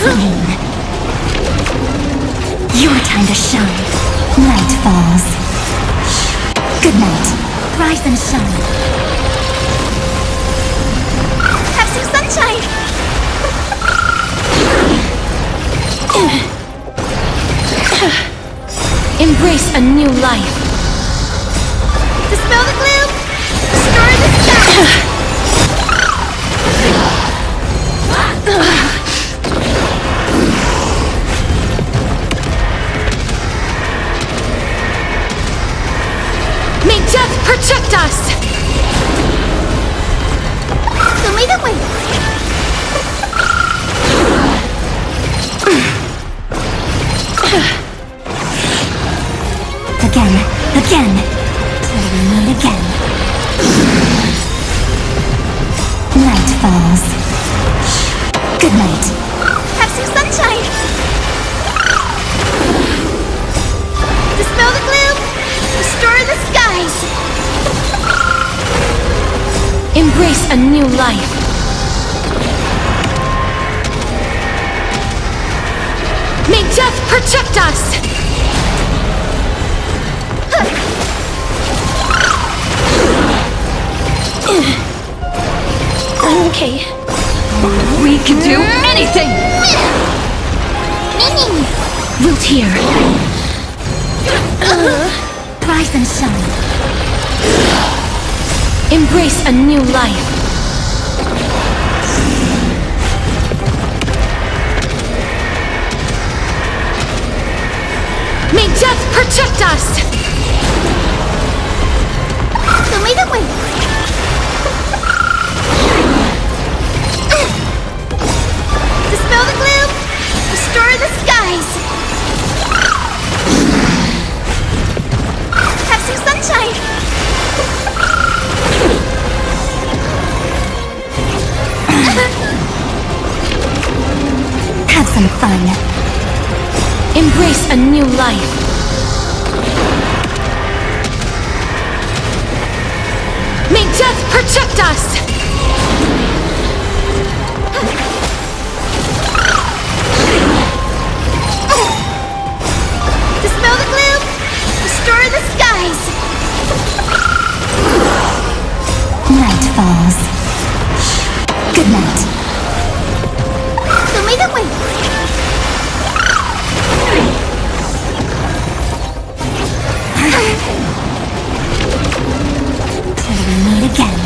pain. Your time to shine. Night falls. Good night. Rise and shine. Have some sunshine. Embrace a new life. Dispel the gloom. Restore the sky. May death protect us! Show me the way. Again. Till we meet again. Night falls. Good night. Have some sunshine. Dispel the gloom. Restore the skies. Embrace a new life. May death protect us! Okay. We can do anything! Root here. Rise and shine. Embrace a new life. May death protect us! Show me the way. Dispel the gloom. Restore the skies. Have some sunshine. Have some fun. Embrace a new life. May death protect us! Dispel the gloom. Restore the skies. Night falls. Good night. Show me the way. Till we meet again.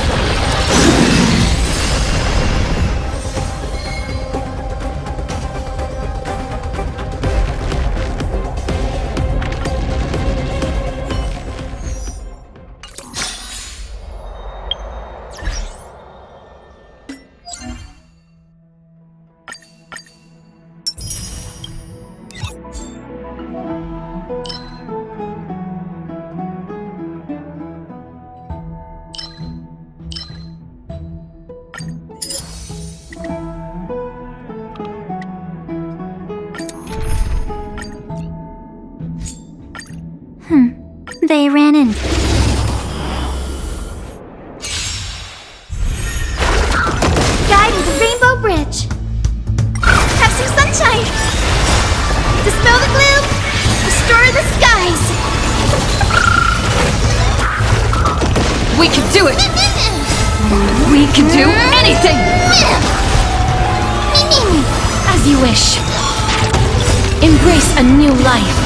They ran in. Guiding the Rainbow Bridge. Have some sunshine. Dispel the gloom. Restore the skies. We can do it! We can do anything! As you wish. Embrace a new life.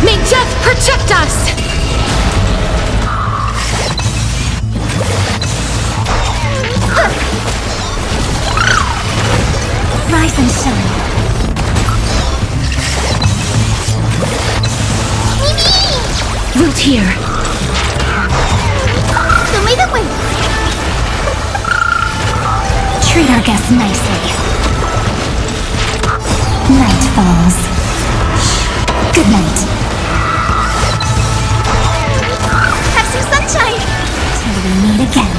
May death protect us! Rise and shine. Root here. Show me the way. Treat our guests nicely. Night falls. Good night. Have some sunshine. Till we meet again.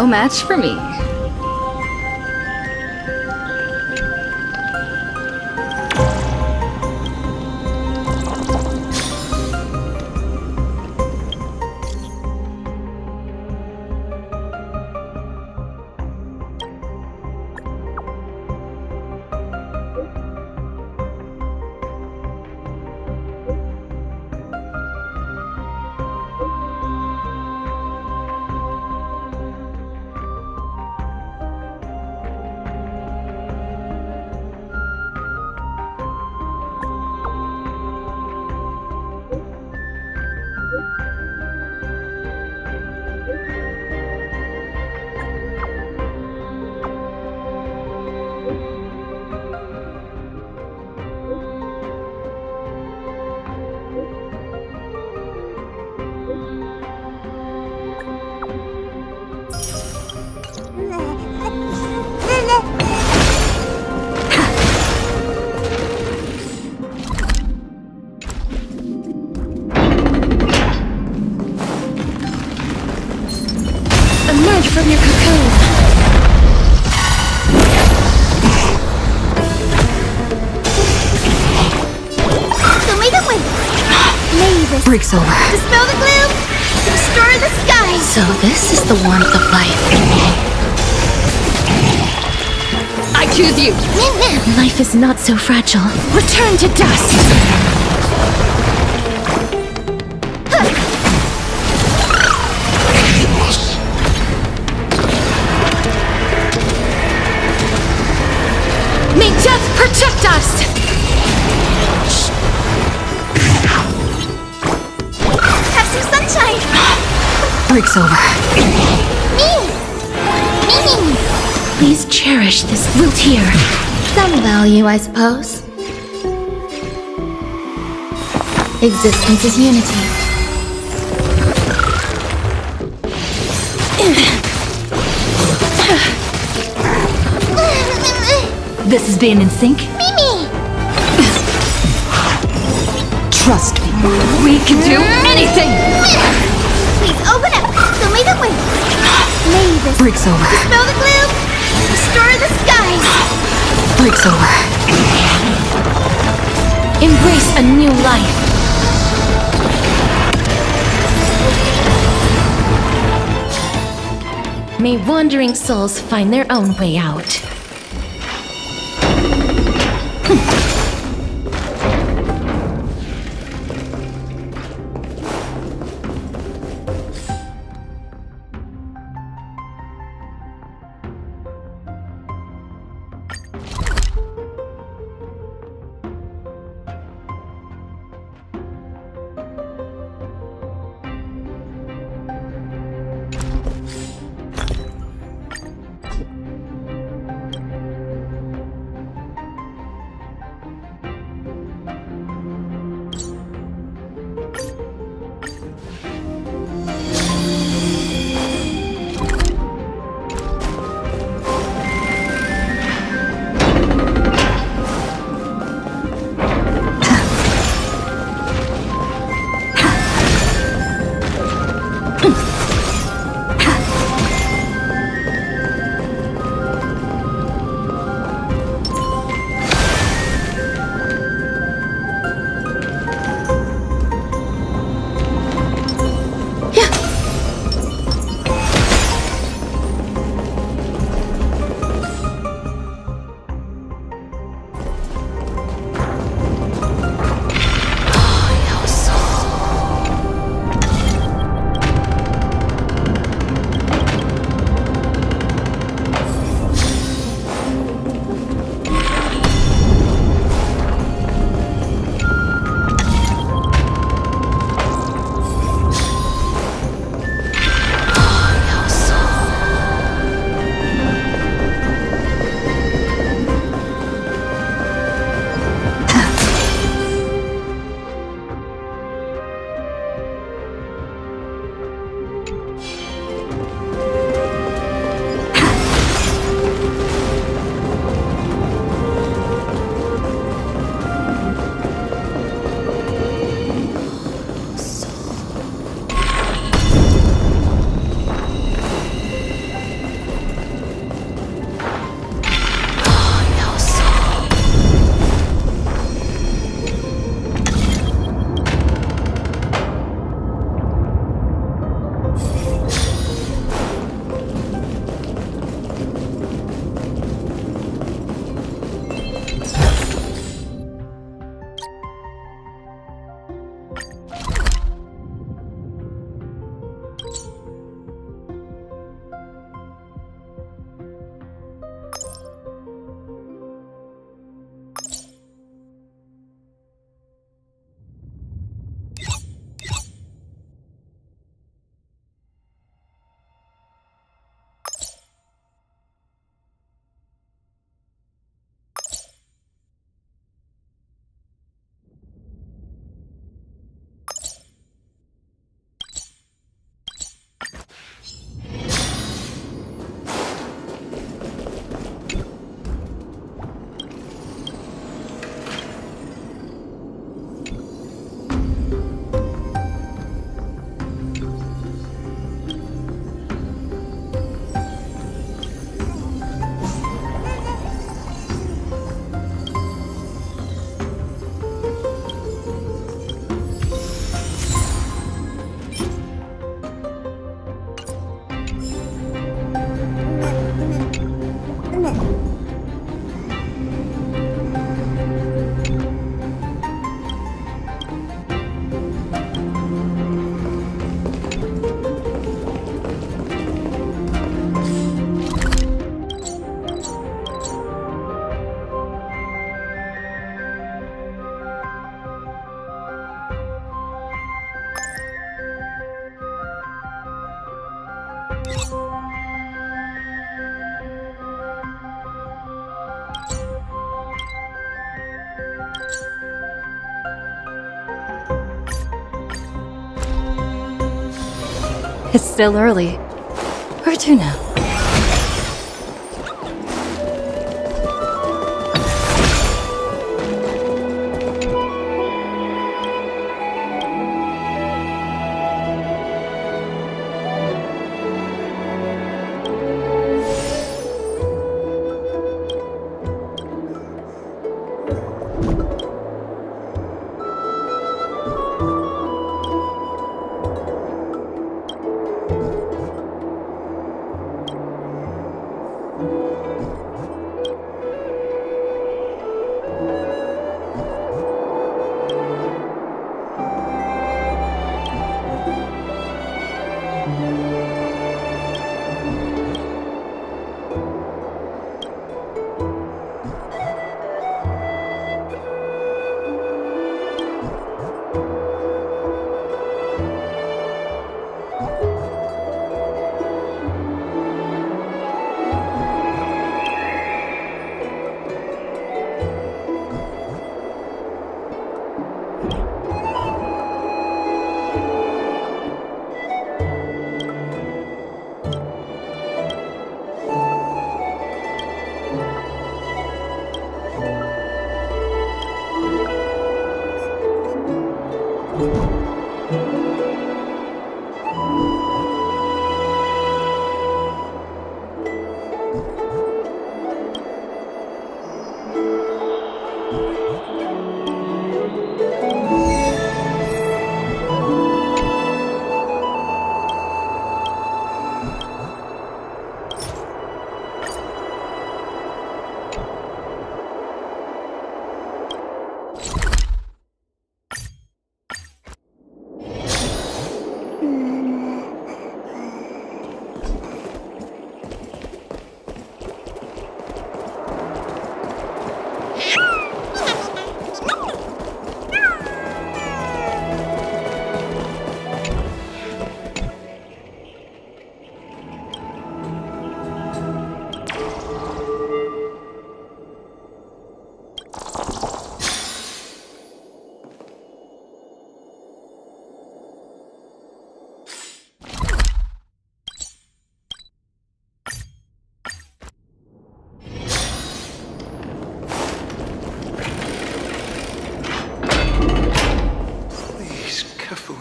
no match for me. Emerge from your cocoon. Breaks over. Dispel the gloom! Restore the sky! So this is the warmth of life. I choose you! Life is not so fragile. Return to dust! May death protect us! Have some sunshine! Breaks over. Me! Please cherish this wilt here. Some value, I suppose. Existence is unity. This is being in sync? Mimi! Trust me. We can do anything! Please open up! Show me the way! May this Breaks over. dispel the gloom! Restore the skies! Breaks over. Embrace a new life! May wandering souls find their own way out. It's still early. Where to now?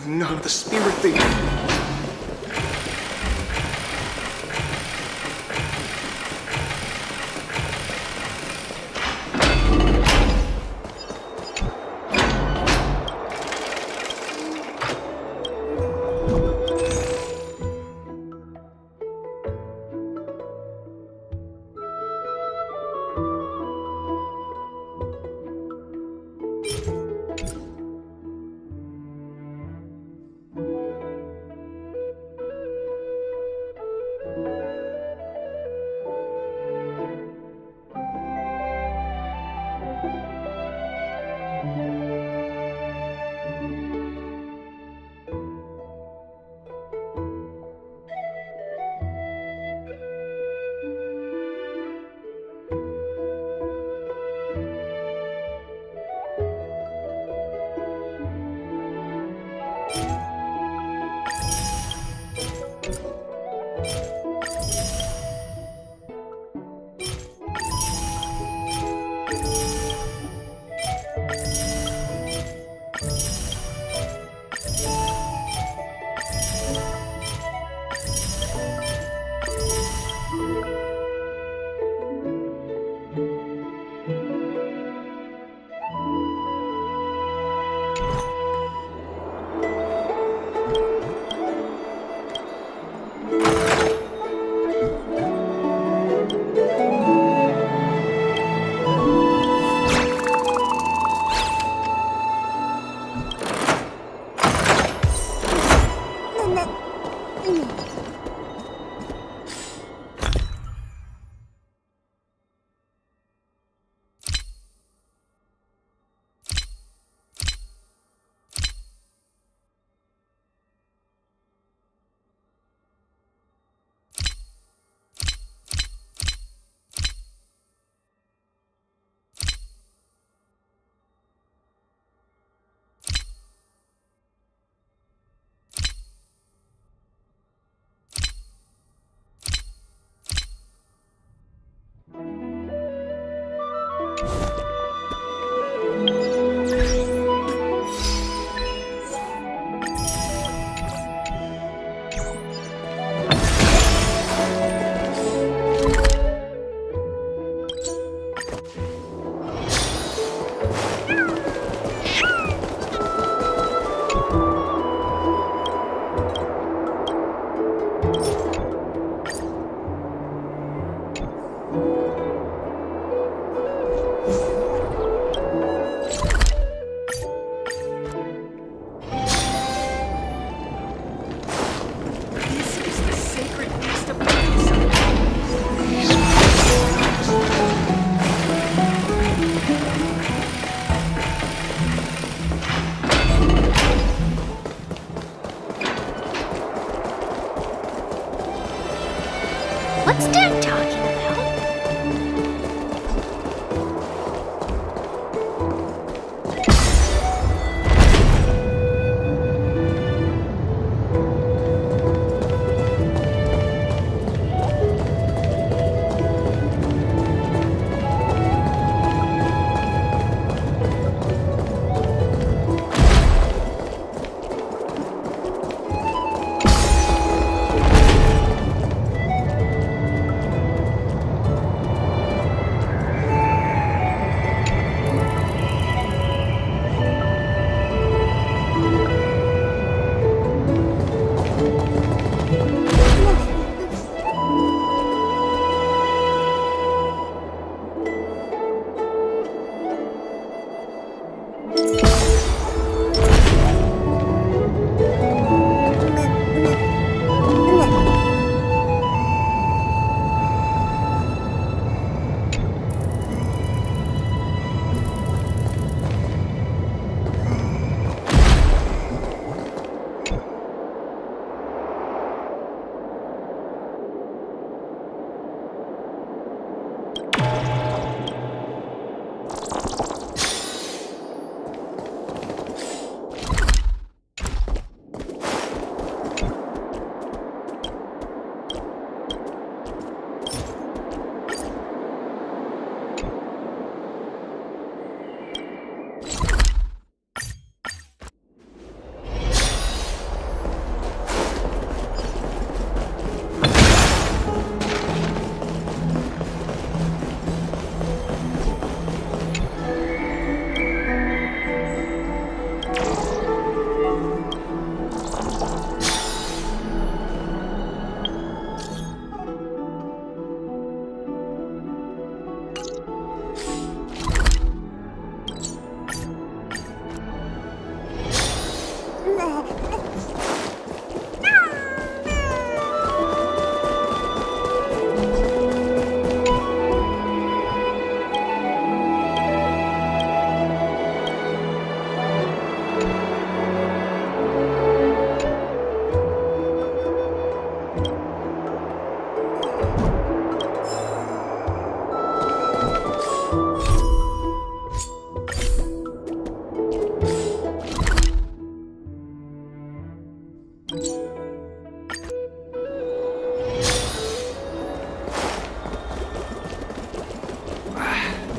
None of the spirit thing.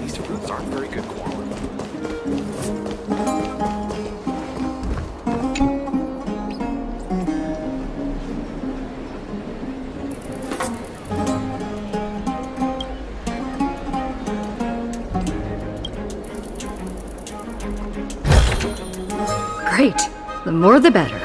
These fruits aren't very good quality. Great. The more the better.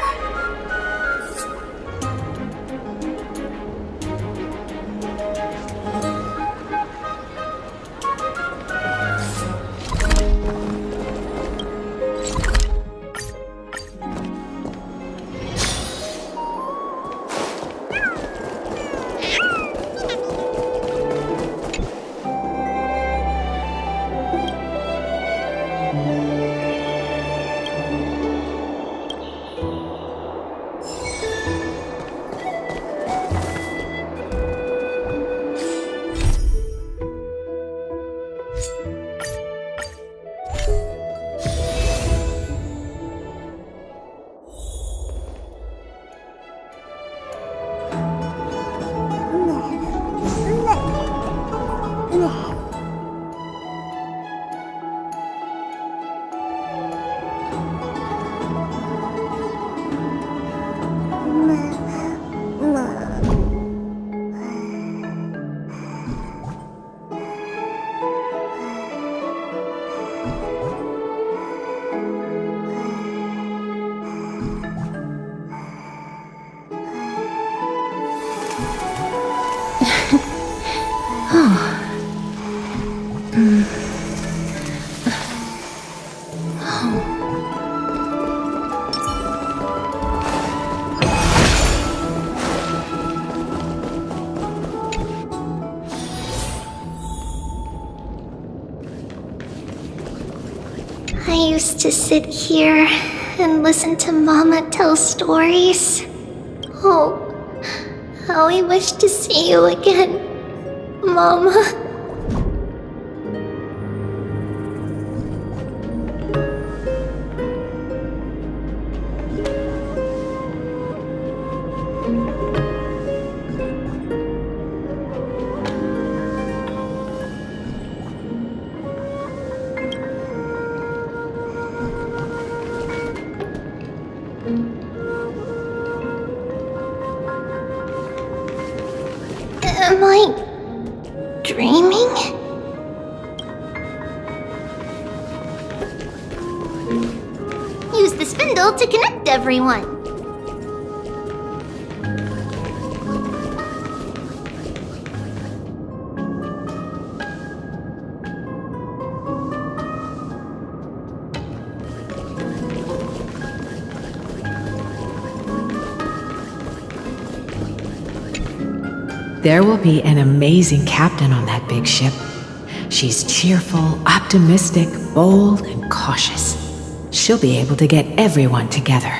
I used to sit here and listen to Mama tell stories. Oh, how I wish to see you again, Mama. Am I dreaming? Use the spindle to connect everyone. There will be an amazing captain on that big ship. She's cheerful, optimistic, bold, and cautious. She'll be able to get everyone together.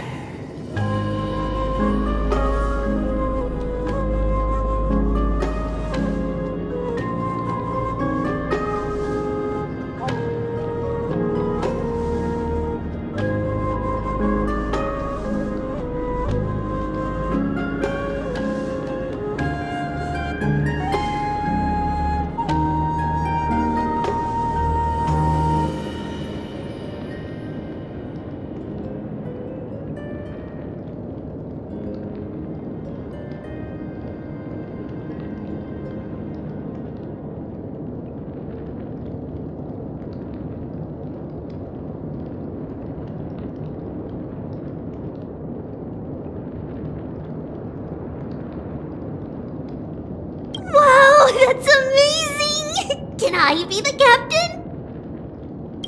Wow, that's amazing! Can I be the captain?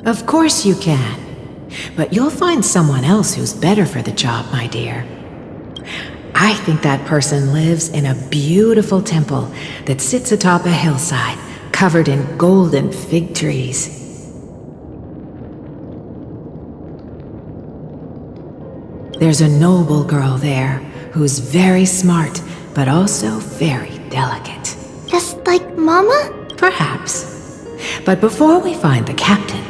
Of course you can. But you'll find someone else who's better for the job, my dear. I think that person lives in a beautiful temple that sits atop a hillside, covered in golden fig trees. There's a noble girl there who's very smart, but also very delicate. Just like Mama? Perhaps. But before we find the captain,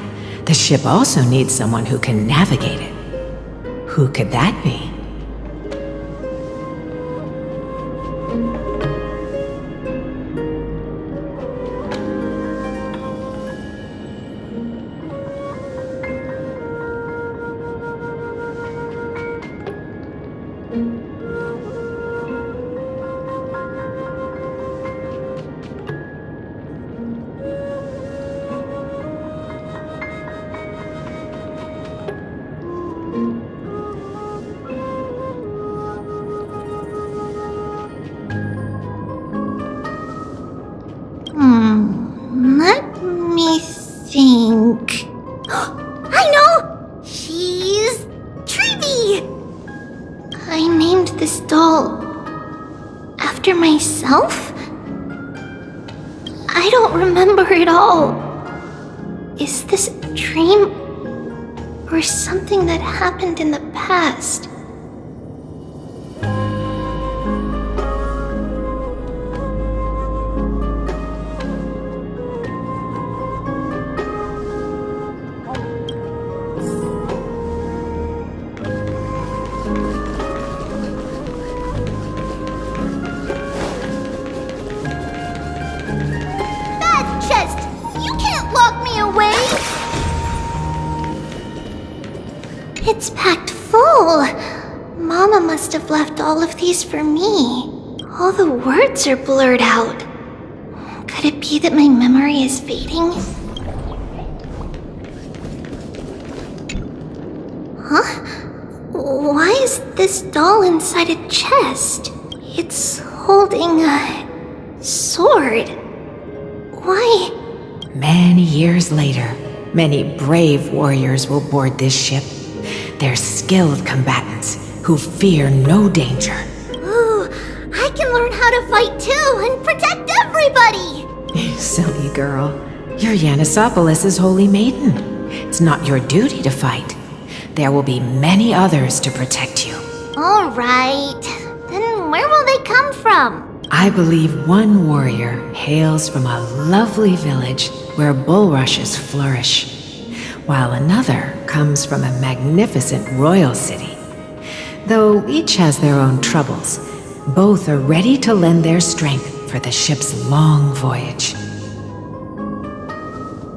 the ship also needs someone who can navigate it. Who could that be? Let me think. I know! She's Trivy! I named this doll after myself? I don't remember it all. Is this a dream or something that happened in the past? It's packed full. Mama must have left all of these for me. All the words are blurred out. Could it be that my memory is fading? Huh? Why is this doll inside a chest? It's holding a sword. Why? Many years later, many brave warriors will board this ship. They're skilled combatants who fear no danger. Ooh, I can learn how to fight too and protect everybody! Silly girl. You're Yanisopoulos' holy maiden. It's not your duty to fight. There will be many others to protect you. Alright. Then where will they come from? I believe one warrior hails from a lovely village where bulrushes flourish, while another comes from a magnificent royal city. Though each has their own troubles, both are ready to lend their strength for the ship's long voyage.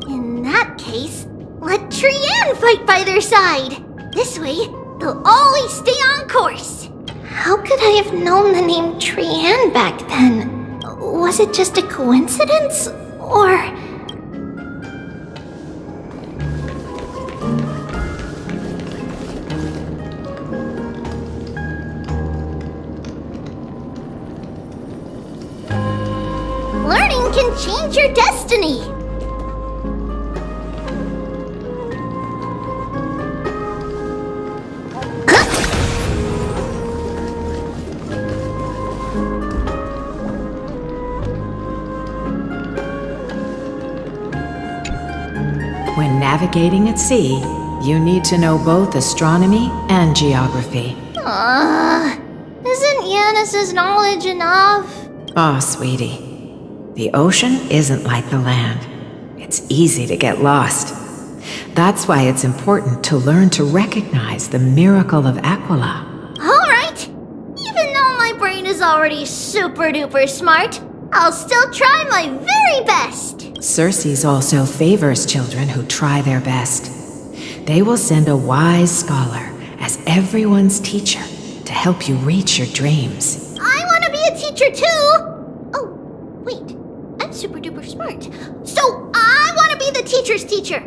In that case, let Trianne fight by their side. This way, they'll always stay on course. How could I have known the name Trianne back then? Was it just a coincidence? Or... learning can change your destiny! navigating at sea, you need to know both astronomy and geography. Isn't Yanis's knowledge enough? Oh, sweetie. The ocean isn't like the land. It's easy to get lost. That's why it's important to learn to recognize the miracle of Aquila. Alright! Even though my brain is already super duper smart, I'll still try my very best! Circe also favors children who try their best. They will send a wise scholar as everyone's teacher to help you reach your dreams. I want to be a teacher too! Oh, wait. I'm super duper smart. So I want to be the teacher's teacher!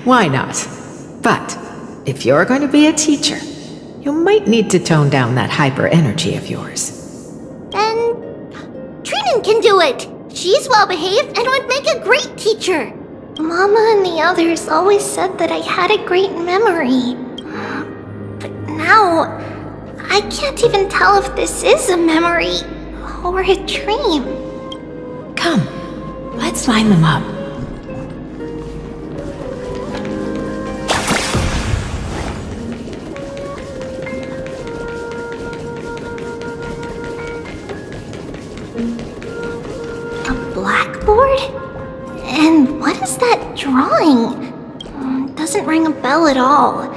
Why not? But if you're going to be a teacher, you might need to tone down that hyper energy of yours. Then Trinan can do it! She's well behaved and would make a great teacher! Mama and the others always said that I had a great memory. But now, I can't even tell if this is a memory or a dream. Come, let's line them up. A blackboard? And what is that drawing? Doesn't ring a bell at all.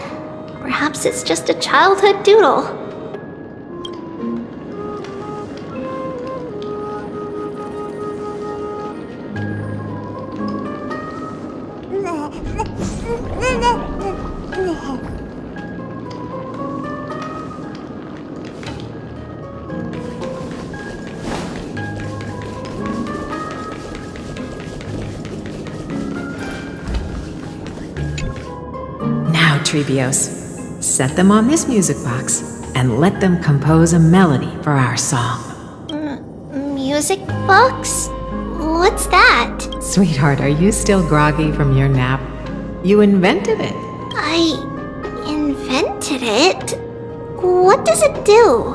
Perhaps it's just a childhood doodle. Trebios, set them on this music box and let them compose a melody for our song. Music box? What's that? Sweetheart, are you still groggy from your nap? You invented it. I invented it? What does it do?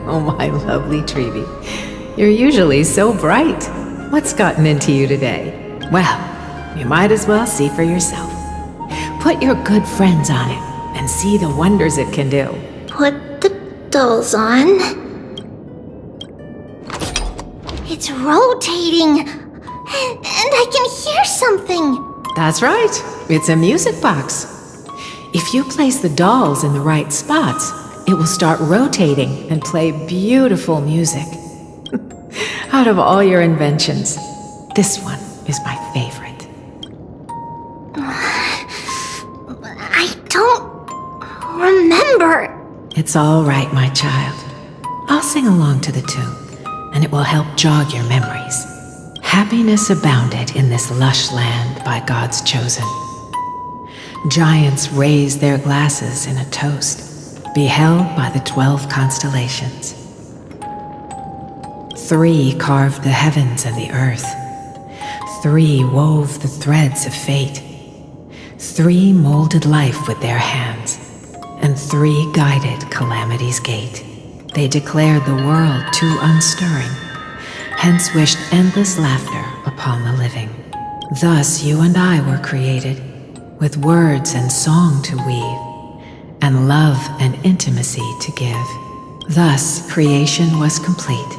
Oh, my lovely Trebi. You're usually so bright. What's gotten into you today? Well, you might as well see for yourself. Put your good friends on it and see the wonders it can do. Put the dolls on. It's rotating. And I can hear something. That's right. It's a music box. If you place the dolls in the right spots, it will start rotating and play beautiful music. Out of all your inventions, this one is my favorite. I don't remember. It's all right, my child. I'll sing along to the tune, and it will help jog your memories. Happiness abounded in this lush land by God's chosen. Giants raised their glasses in a toast, beheld by the 12 constellations. 3 carved the heavens and the earth. 3 wove the threads of fate. 3 molded life with their hands, and 3 guided calamity's gate. They declared the world too unstirring, hence wished endless laughter upon the living. Thus you and I were created, with words and song to weave, and love and intimacy to give. Thus creation was complete.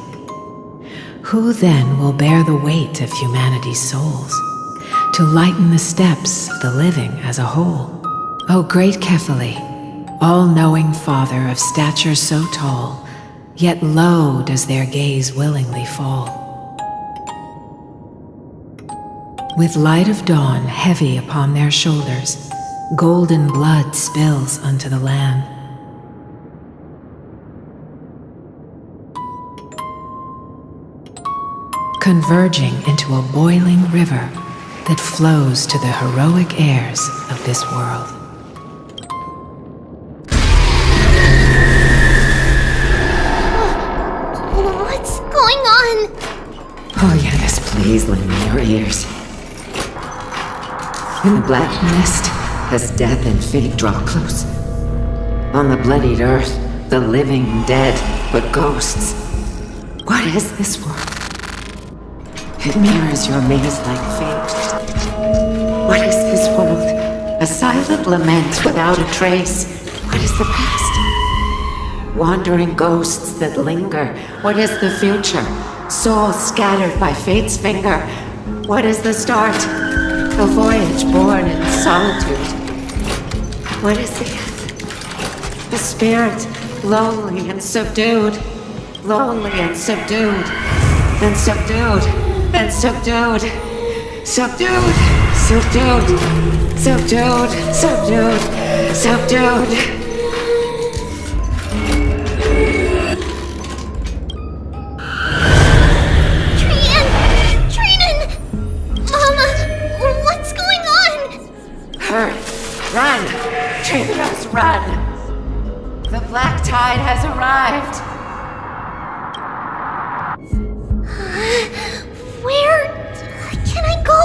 Who then will bear the weight of humanity's souls, to lighten the steps of the living as a whole? O great Kephale, all-knowing Father of stature so tall, yet low does their gaze willingly fall. With light of dawn heavy upon their shoulders, golden blood spills unto the land. Converging into a boiling river that flows to the heroic heirs of this world. What's going on? Oh yes, please lend me your ears. In the black mist, as death and fate draw close. On the bloodied earth, the living dead, but ghosts. What is this world? It mirrors your maze-like fate. What is this world? A silent lament without a trace. What is the past? Wandering ghosts that linger. What is the future? Souls scattered by fate's finger. What is the start? A voyage born in solitude. What is the end? A spirit, lonely and subdued. Lonely and subdued. And subdued. And subdued. Subdued. Subdued. Subdued. Subdued. Subdued. Run! Traitors, run! The black tide has arrived! Where can I go?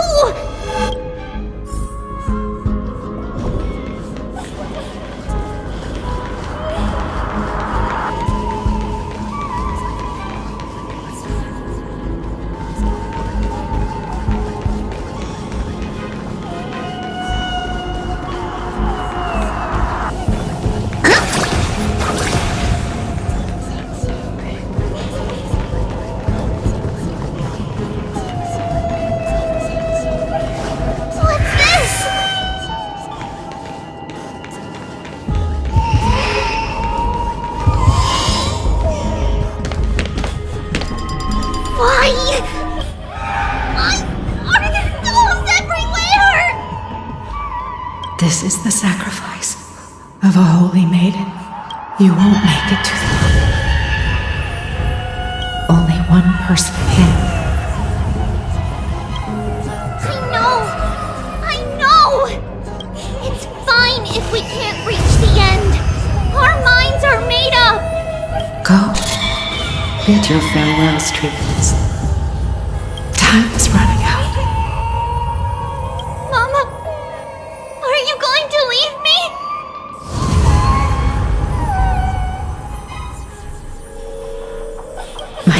This is the sacrifice of a holy maiden. You won't make it to the top. Only one person can. I know! It's fine if we can't reach the end. Our minds are made up! Go. Bid your farewells, treatments. Time is running out.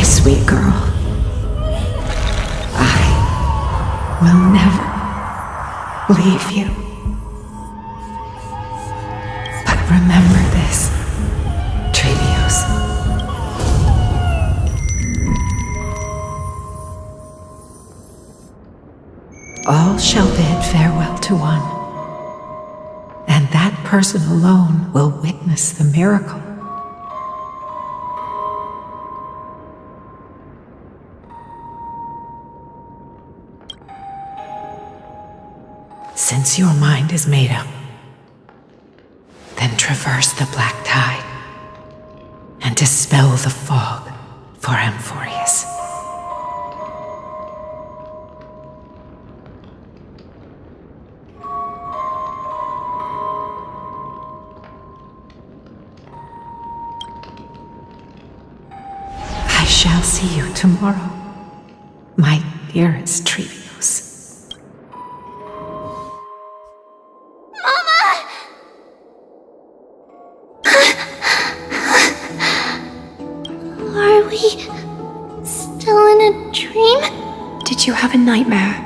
Sweet girl, I will never leave you. But remember this, Trevios. All shall bid farewell to one, and that person alone will witness the miracle. Since your mind is made up, then traverse the black tide and dispel the fog for Amphoreus. I shall see you tomorrow, my dearest Trevios. Are we still in a dream? Did you have a nightmare?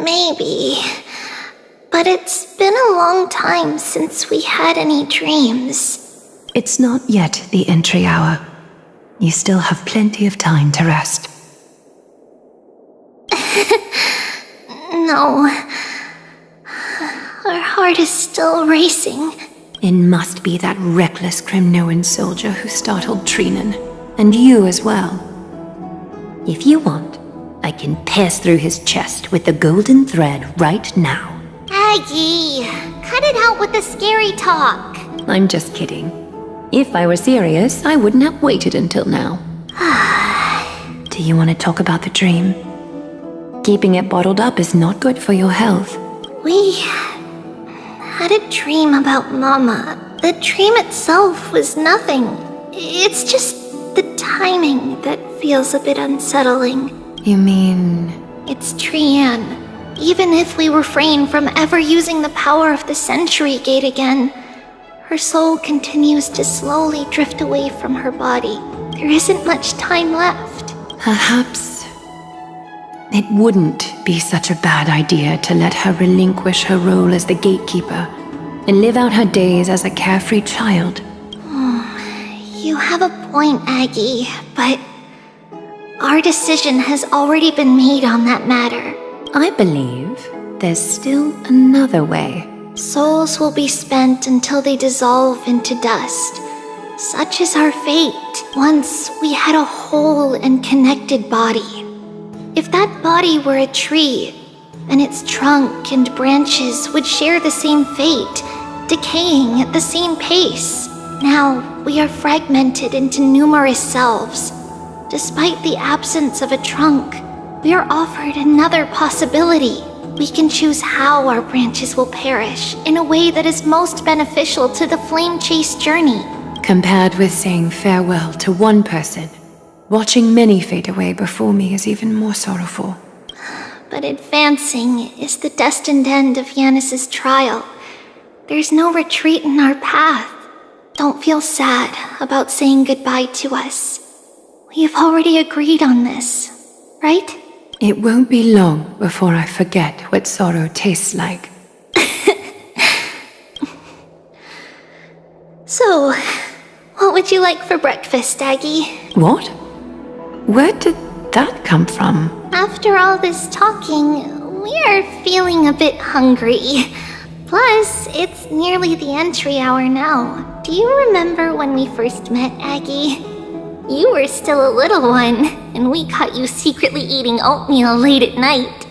Maybe. But it's been a long time since we had any dreams. It's not yet the entry hour. You still have plenty of time to rest. No. Our heart is still racing. It must be that reckless Kremnoan soldier who startled Trinan. And you as well. If you want, I can pierce through his chest with the golden thread right now. Aggie, cut it out with the scary talk. I'm just kidding. If I were serious, I wouldn't have waited until now. Do you want to talk about the dream? Keeping it bottled up is not good for your health. We had a dream about Mama. The dream itself was nothing. It's just the timing that feels a bit unsettling. You mean... It's Trianne. Even if we refrain from ever using the power of the Century Gate again, her soul continues to slowly drift away from her body. There isn't much time left. Perhaps it wouldn't be such a bad idea to let her relinquish her role as the gatekeeper and live out her days as a carefree child. You have a point, Aggie, but our decision has already been made on that matter. I believe there's still another way. Souls will be spent until they dissolve into dust. Such is our fate. Once we had a whole and connected body. If that body were a tree, then its trunk and branches would share the same fate, decaying at the same pace. Now, we are fragmented into numerous selves. Despite the absence of a trunk, we are offered another possibility. We can choose how our branches will perish in a way that is most beneficial to the Flame Chase journey. Compared with saying farewell to one person, watching many fade away before me is even more sorrowful. But advancing is the destined end of Yanis's trial. There's no retreat in our path. Don't feel sad about saying goodbye to us. We've already agreed on this, right? It won't be long before I forget what sorrow tastes like. So, what would you like for breakfast, Aggie? What? Where did that come from? After all this talking, we are feeling a bit hungry. Plus, it's nearly the entry hour now. Do you remember when we first met, Aggie? You were still a little one, and we caught you secretly eating oatmeal late at night.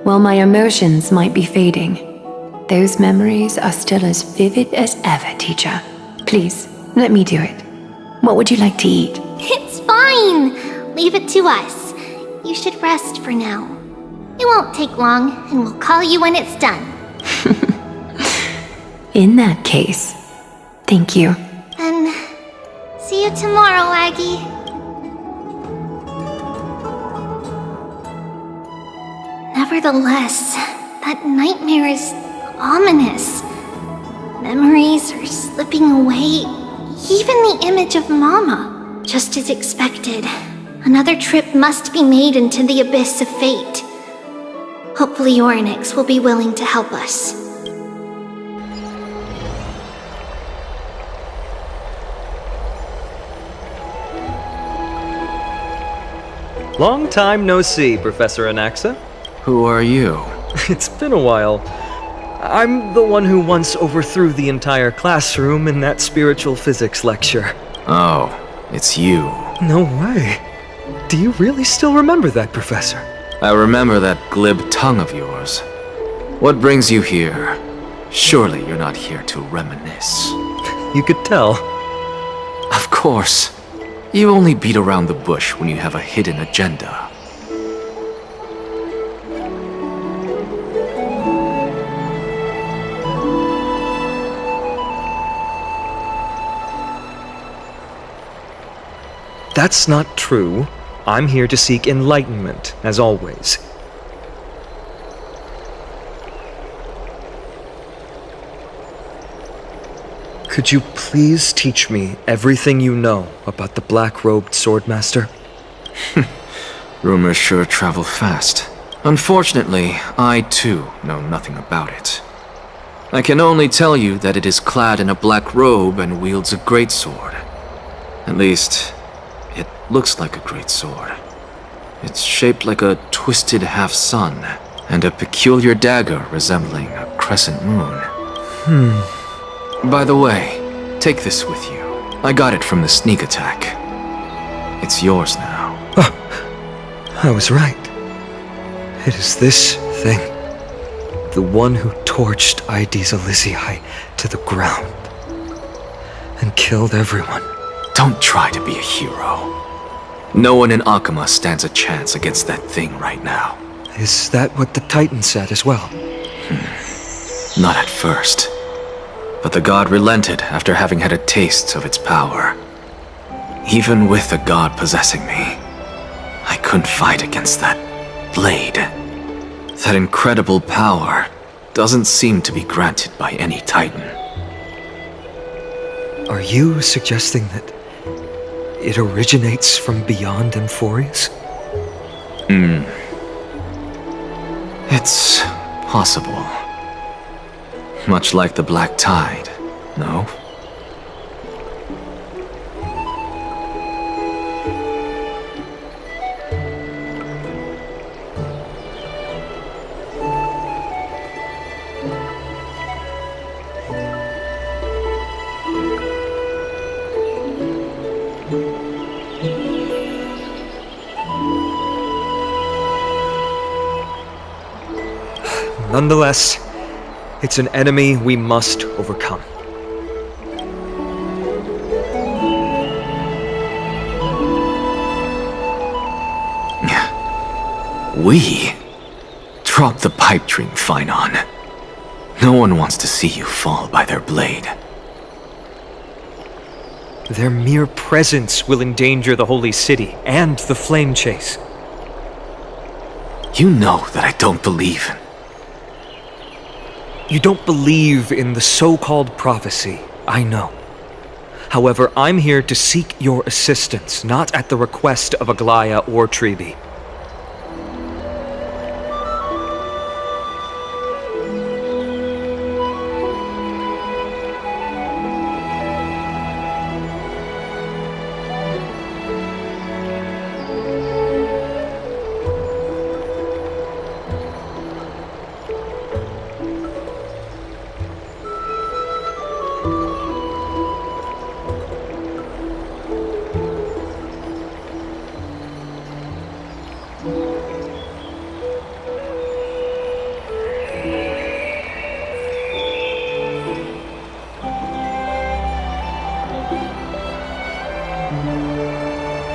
While my emotions might be fading, those memories are still as vivid as ever, teacher. Please, let me do it. What would you like to eat? It's fine! Leave it to us. You should rest for now. It won't take long, and we'll call you when it's done. In that case, thank you. Then, see you tomorrow, Aggie. Nevertheless, that nightmare is ominous. Memories are slipping away, even the image of Mama. Just as expected, another trip must be made into the abyss of fate. Hopefully Orynyx will be willing to help us. Long time no see, Professor Anaxa. Who are you? It's been a while. I'm the one who once overthrew the entire classroom in that spiritual physics lecture. Oh, it's you. No way. Do you really still remember that, Professor? I remember that glib tongue of yours. What brings you here? Surely you're not here to reminisce. You could tell. Of course. You only beat around the bush when you have a hidden agenda. That's not true. I'm here to seek enlightenment, as always. Could you please teach me everything you know about the black-robed swordmaster? Rumors sure travel fast. Unfortunately, I too know nothing about it. I can only tell you that it is clad in a black robe and wields a greatsword. At least, it looks like a greatsword. It's shaped like a twisted half-sun, and a peculiar dagger resembling a crescent moon. By the way, take this with you. I got it from the sneak attack. It's yours now. I was right. It is this thing. The one who torched ID's Elysiae to the ground. And killed everyone. Don't try to be a hero. No one in Akama stands a chance against that thing right now. Is that what the Titan said as well? Not at first. But the god relented after having had a taste of its power. Even with the god possessing me, I couldn't fight against that blade. That incredible power doesn't seem to be granted by any titan. Are you suggesting that it originates from beyond Amphoreus? It's possible. Much like the Black Tide, no? Nonetheless, it's an enemy we must overcome. We? Drop the pipe dream, Phynon. No one wants to see you fall by their blade. Their mere presence will endanger the holy city and the flame chase. You know that I don't believe in... You don't believe in the so-called prophecy, I know. However, I'm here to seek your assistance, not at the request of Aglaya or Treeby.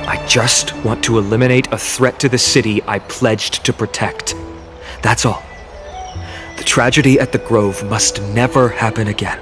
I just want to eliminate a threat to the city I pledged to protect. That's all. The tragedy at the Grove must never happen again.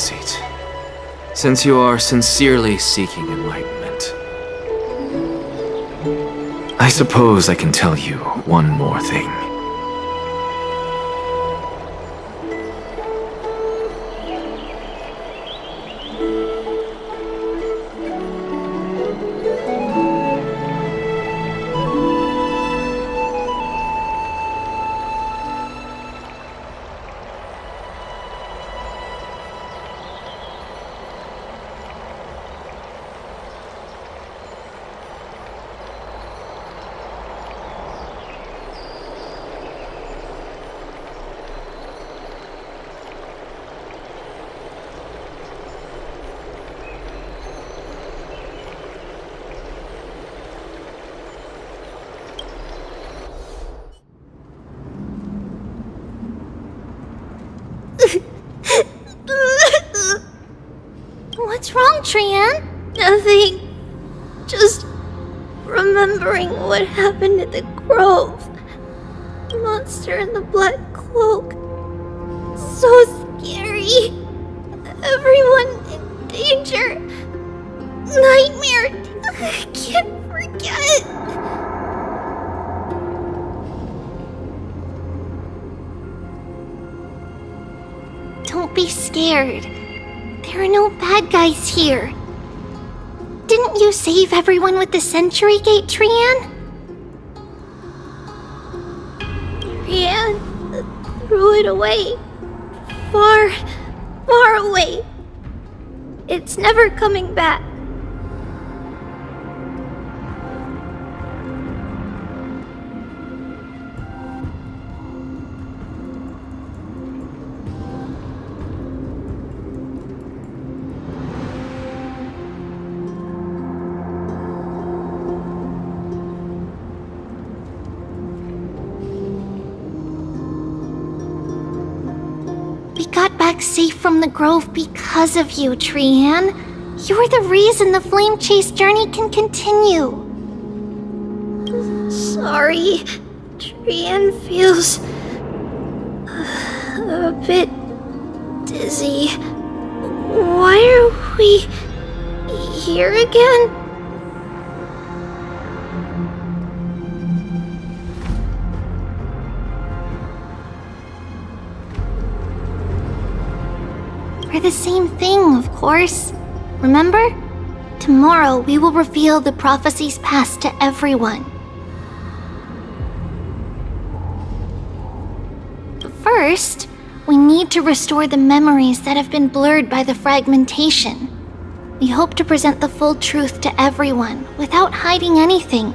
seat. Since you are sincerely seeking enlightenment, I suppose I can tell you one more thing. What's wrong, Trian? Nothing. Just remembering what happened at the Grove. The monster in the black cloak. So scary. Everyone in danger. Nightmare. I can't forget. Don't be scared. There are no bad guys here. Didn't you save everyone with the Century Gate, Trian? Trian threw it away. Far, far away. It's never coming back. We got back safe from the Grove because of you, Trian. You're the reason the Flame Chase journey can continue. Sorry, Trian feels a bit dizzy. Why are we here again? For the same thing, of course. Remember? Tomorrow we will reveal the prophecies passed to everyone. But first, we need to restore the memories that have been blurred by the fragmentation. We hope to present the full truth to everyone without hiding anything.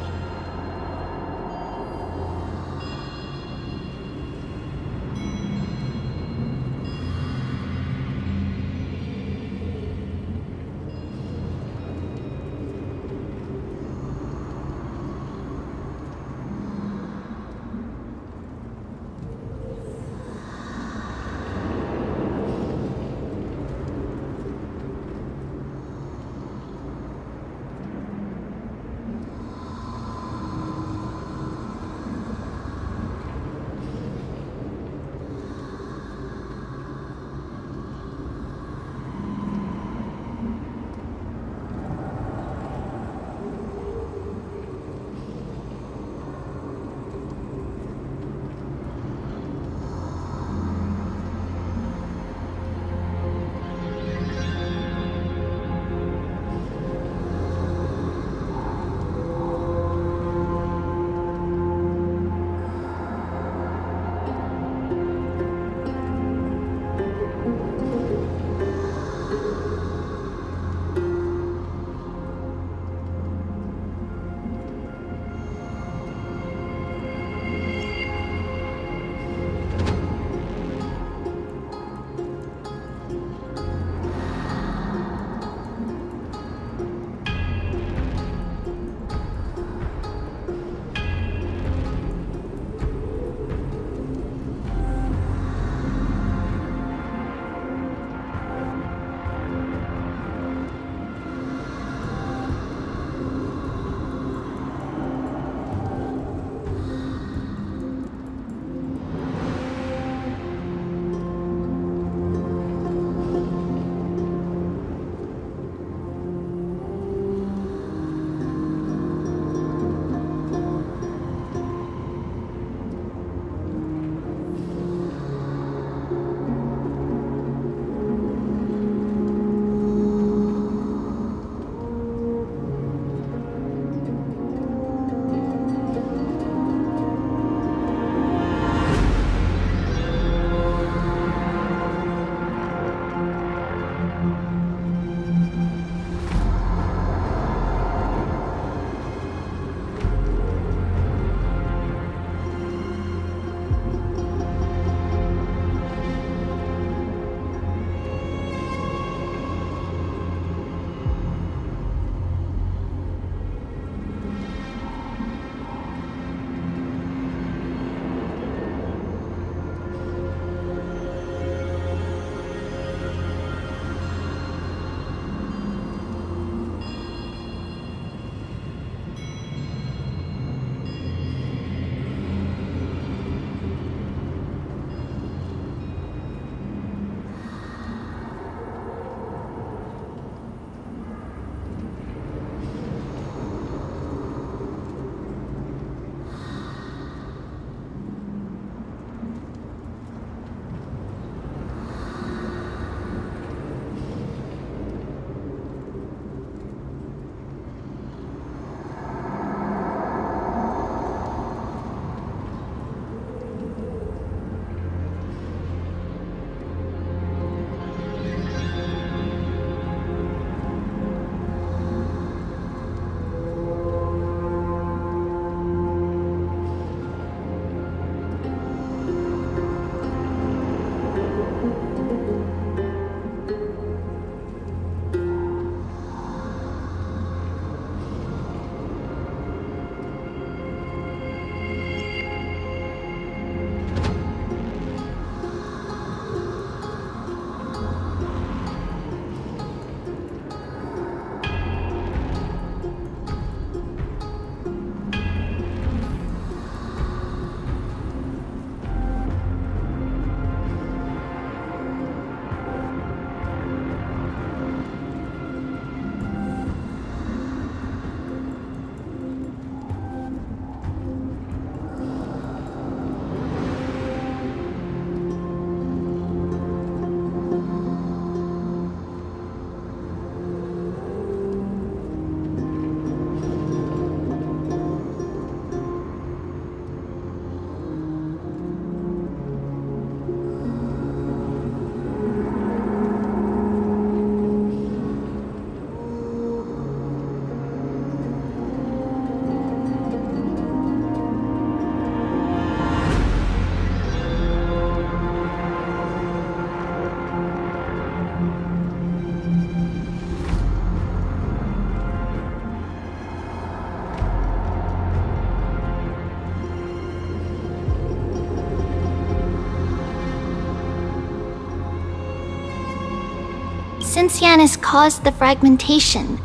Since Yanis caused the fragmentation,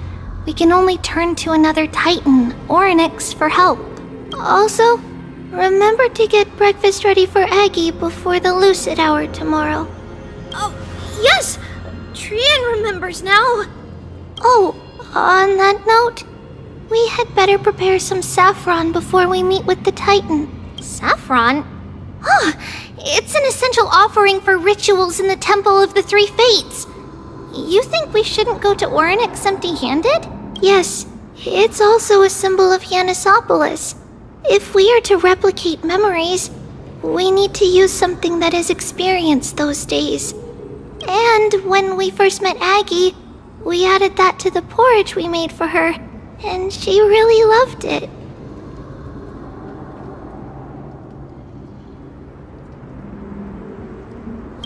we can only turn to another Titan, Orynyx, for help. Also, remember to get breakfast ready for Aggie before the lucid hour tomorrow. Oh, yes! Trian remembers now! Oh, on that note, we had better prepare some saffron before we meet with the Titan. Saffron? It's an essential offering for rituals in the Temple of the Three Fates. You think we shouldn't go to Orynyx empty-handed? Yes, it's also a symbol of Yanisopolis. If we are to replicate memories, we need to use something that has experienced those days. And when we first met Aggie, we added that to the porridge we made for her, and she really loved it.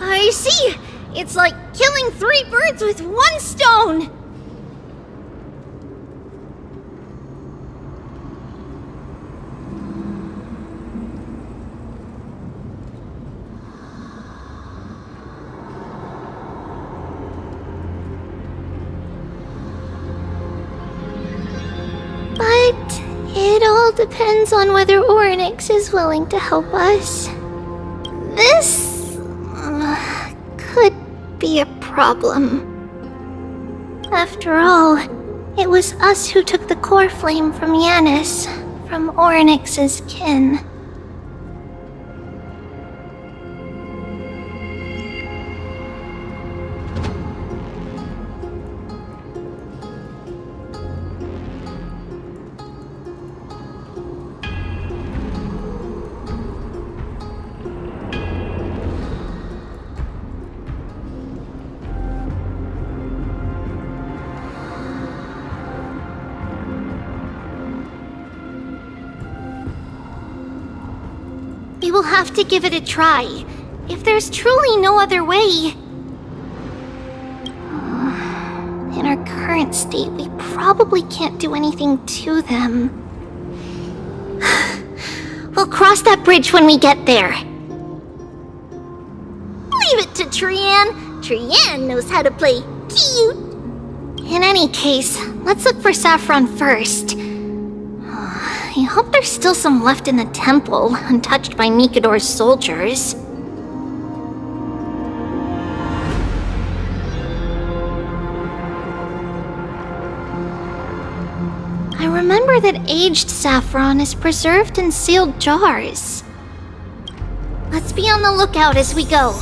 I see! It's like killing 3 birds with 1 stone! But it all depends on whether Orynyx is willing to help us. This could be a problem. After all, it was us who took the core flame from Yanis, from Orynyx's kin. We will have to give it a try, if there's truly no other way. In our current state, we probably can't do anything to them. We'll cross that bridge when we get there. Leave it to Trian! Trian knows how to play cute! In any case, let's look for saffron first. I hope there's still some left in the temple, untouched by Nikador's soldiers. I remember that aged saffron is preserved in sealed jars. Let's be on the lookout as we go.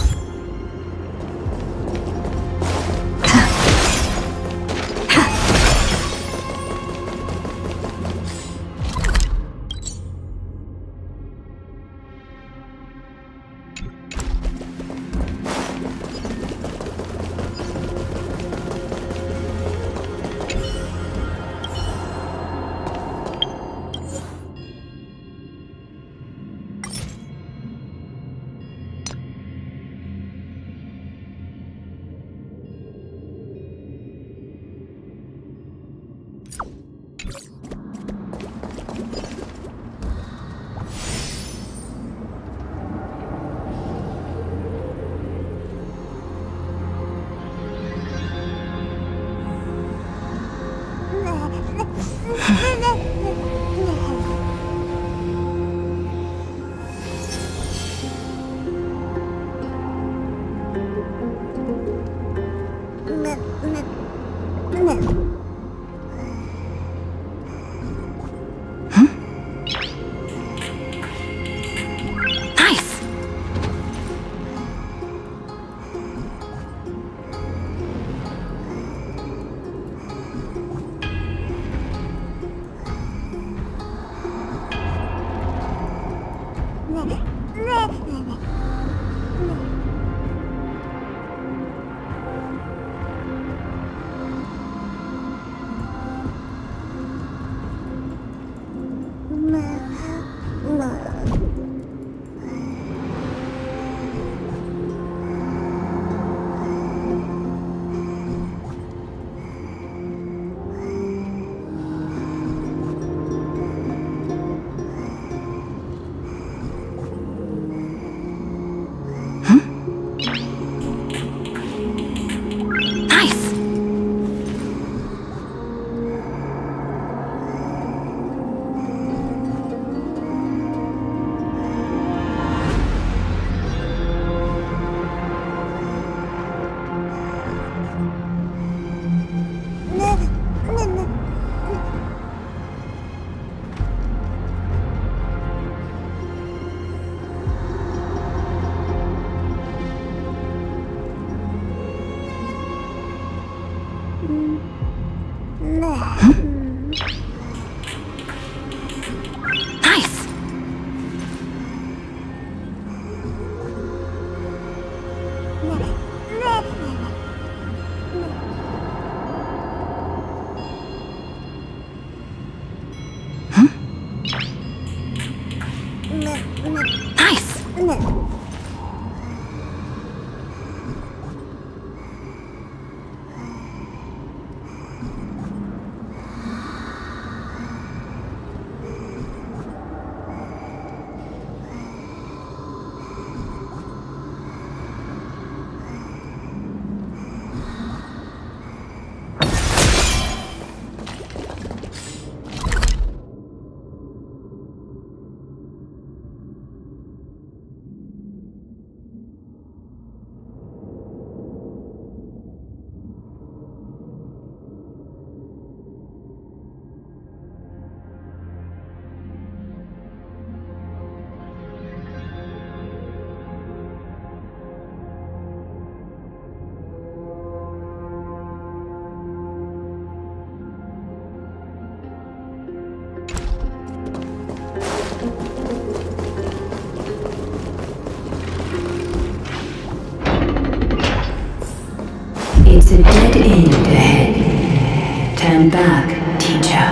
It's a dead end ahead. Turn back, teacher.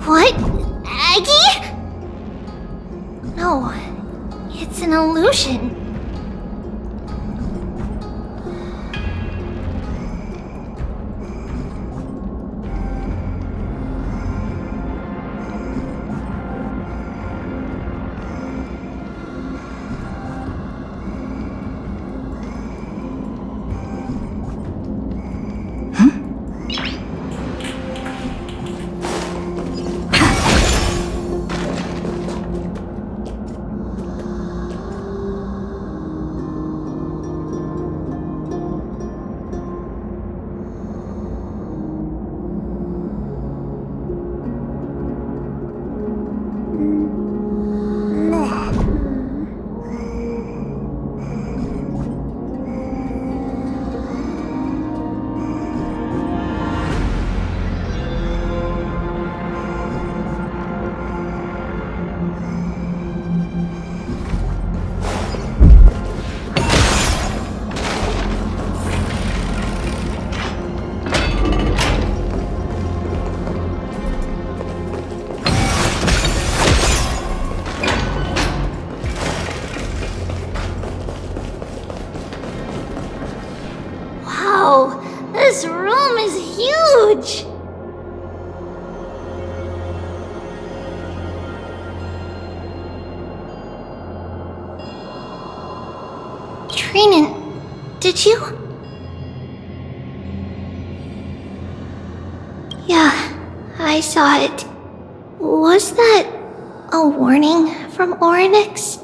What? Aggie? No, it's an illusion. Wow, this room is huge! Trainan, did you? Yeah, I saw it. Was that a warning from Oryx?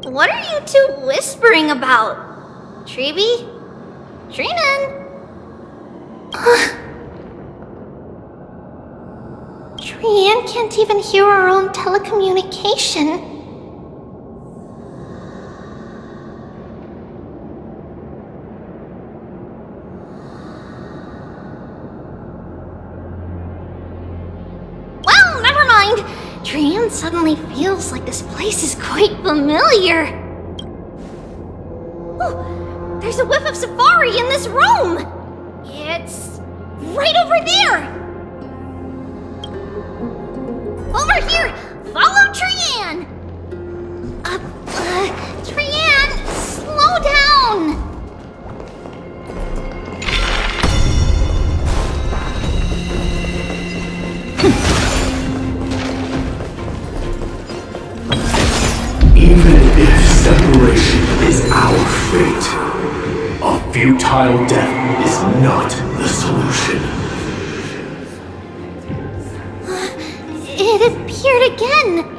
What are you two whispering about? Treeby? Trainan? Trainan can't even hear our own telecommunication. Well, never mind. Trainan suddenly feels like this place is quite familiar. Oh, there's a whiff of safari in this room! It's right over there! Over here! Follow Trainan! Trainan, slow down! Even if separation is our fate, a futile death is not the solution. It appeared again!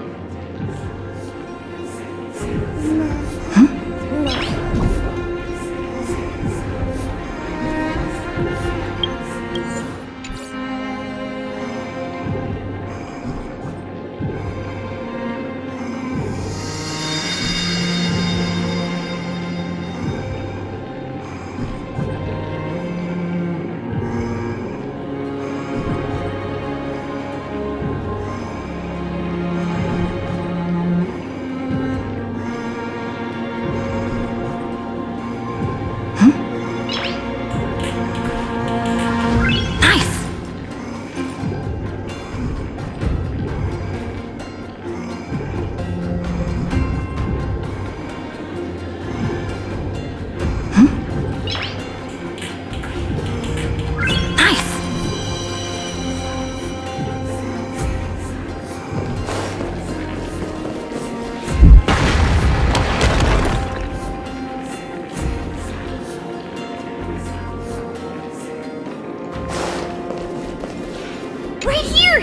Right here!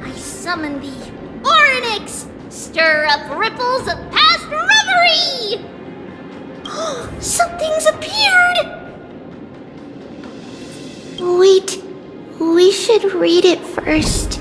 I summon thee, Orynyx! Stir up ripples of past reverie! Something's appeared! Wait, we should read it first.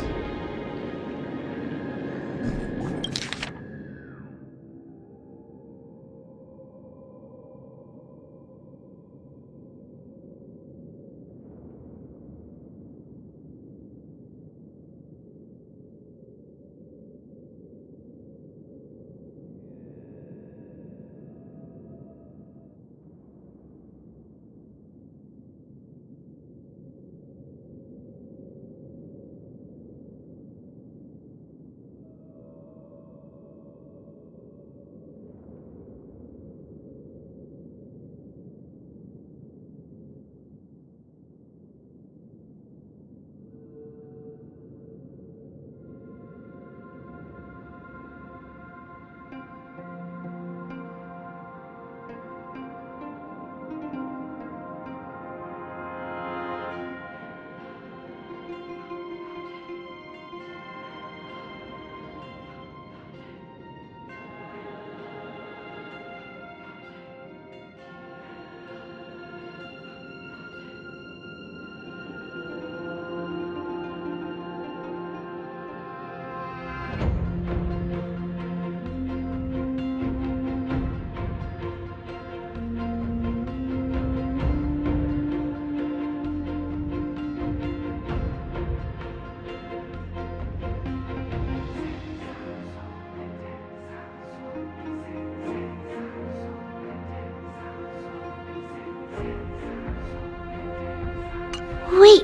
Wait,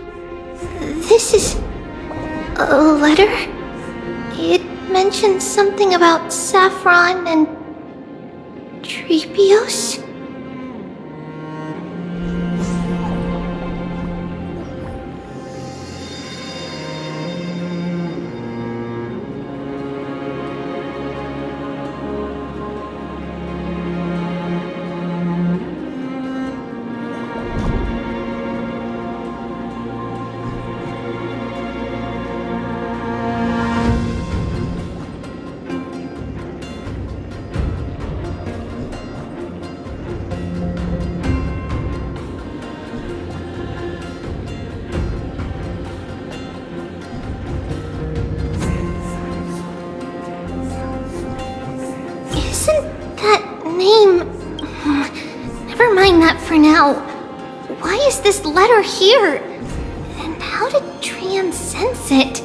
this is a letter? It mentions something about Saffron and Trepios? Never mind that for now. Why is this letter here? And how did Trian sense it?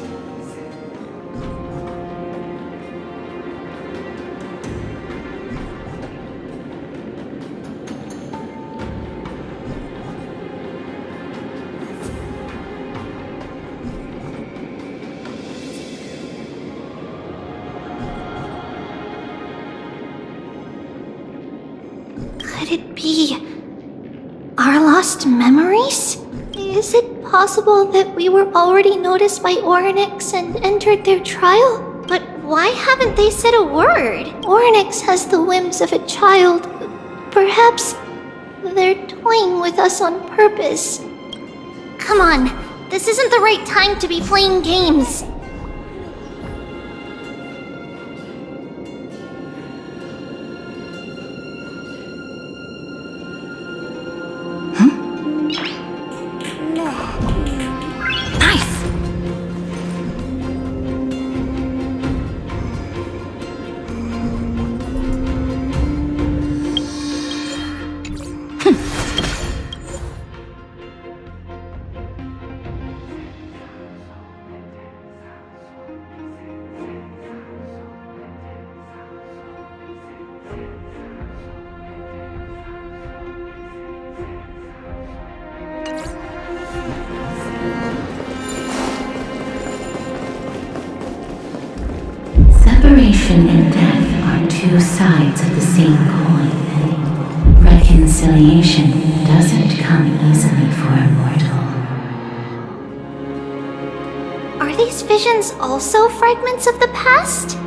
Could it be our lost memories? Is it possible that we were already noticed by Orynyx and entered their trial? But why haven't they said a word? Orynyx has the whims of a child. Perhaps they're toying with us on purpose. Come on, this isn't the right time to be playing games. Separation and death are two sides of the same coin. Reconciliation doesn't come easily for a mortal. Are these visions also fragments of the past?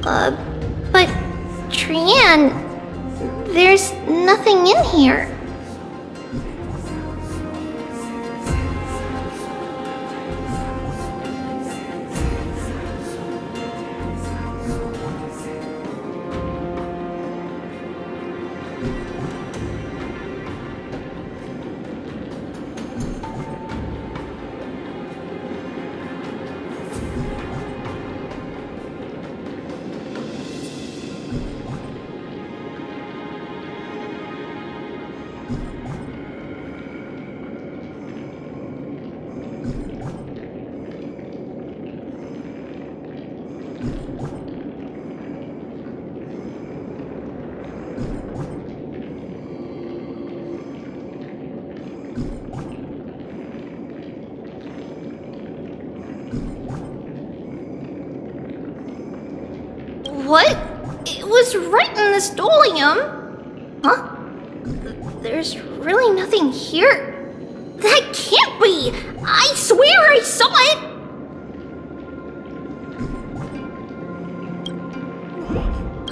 But Trian, there's nothing in here. What? It was right in the stolium. Huh? There's really nothing here. That can't be! I swear I saw it!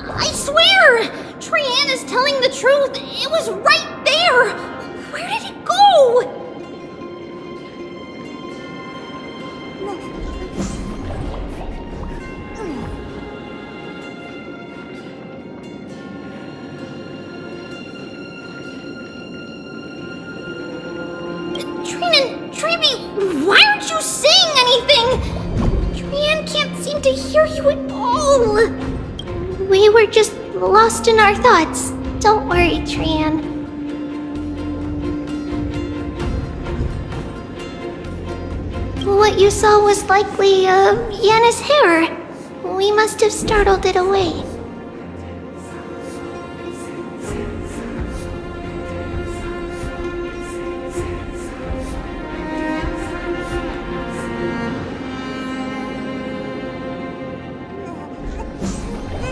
I swear! Trian is telling the truth. It was right there! Where did it go? Why aren't you saying anything? Trian can't seem to hear you at all. We were just lost in our thoughts. Don't worry, Trian. What you saw was likely, Yana's hair. We must have startled it away.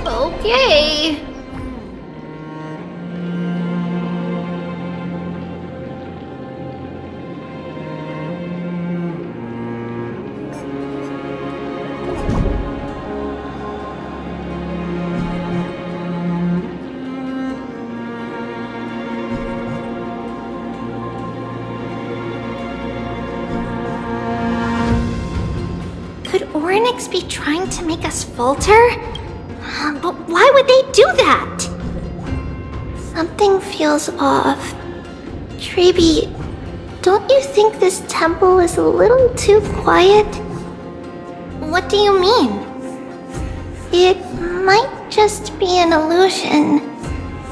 Okay. Could Orynyx be trying to make us falter? But why would they do that? Something feels off. Treeby, don't you think this temple is a little too quiet? What do you mean? It might just be an illusion,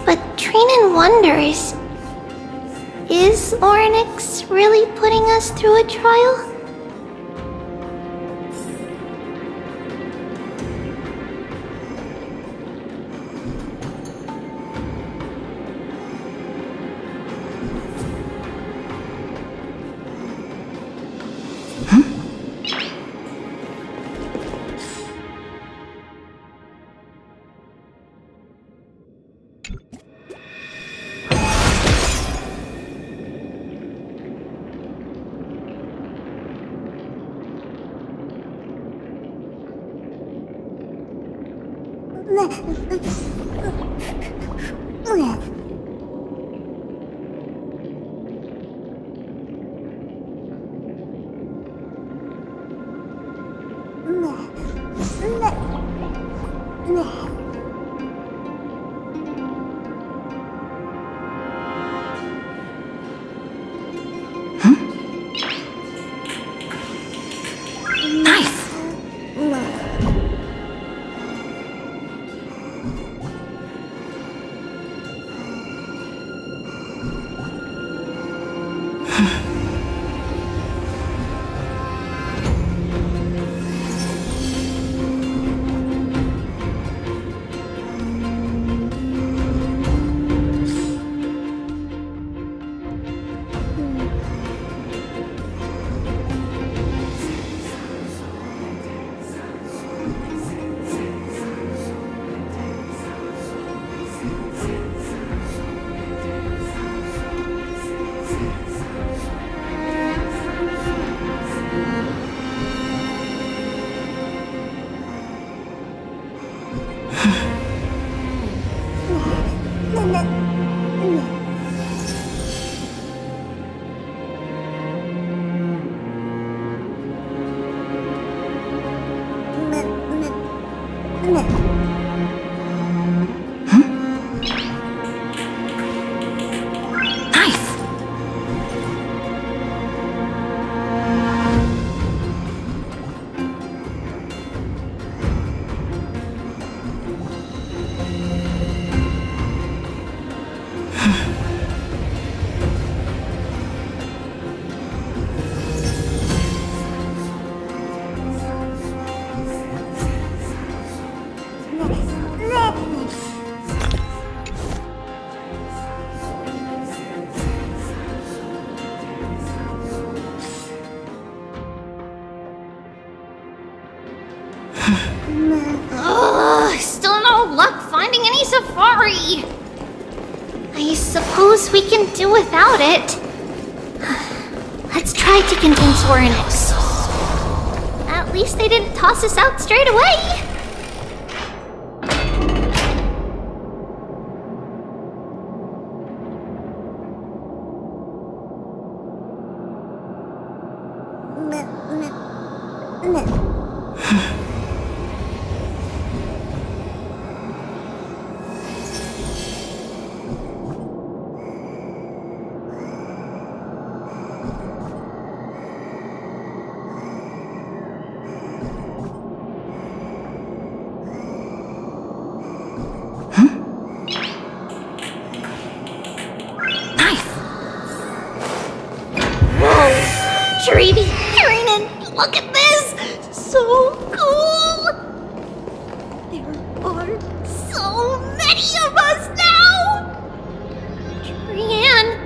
but Trinan wonders, is Orynyx really putting us through a trial? suppose we can do without it. Let's try to convince Oryx. At least they didn't toss us out straight away. Treaty, Trinen, look at this! So cool! There are so many of us now! Trian.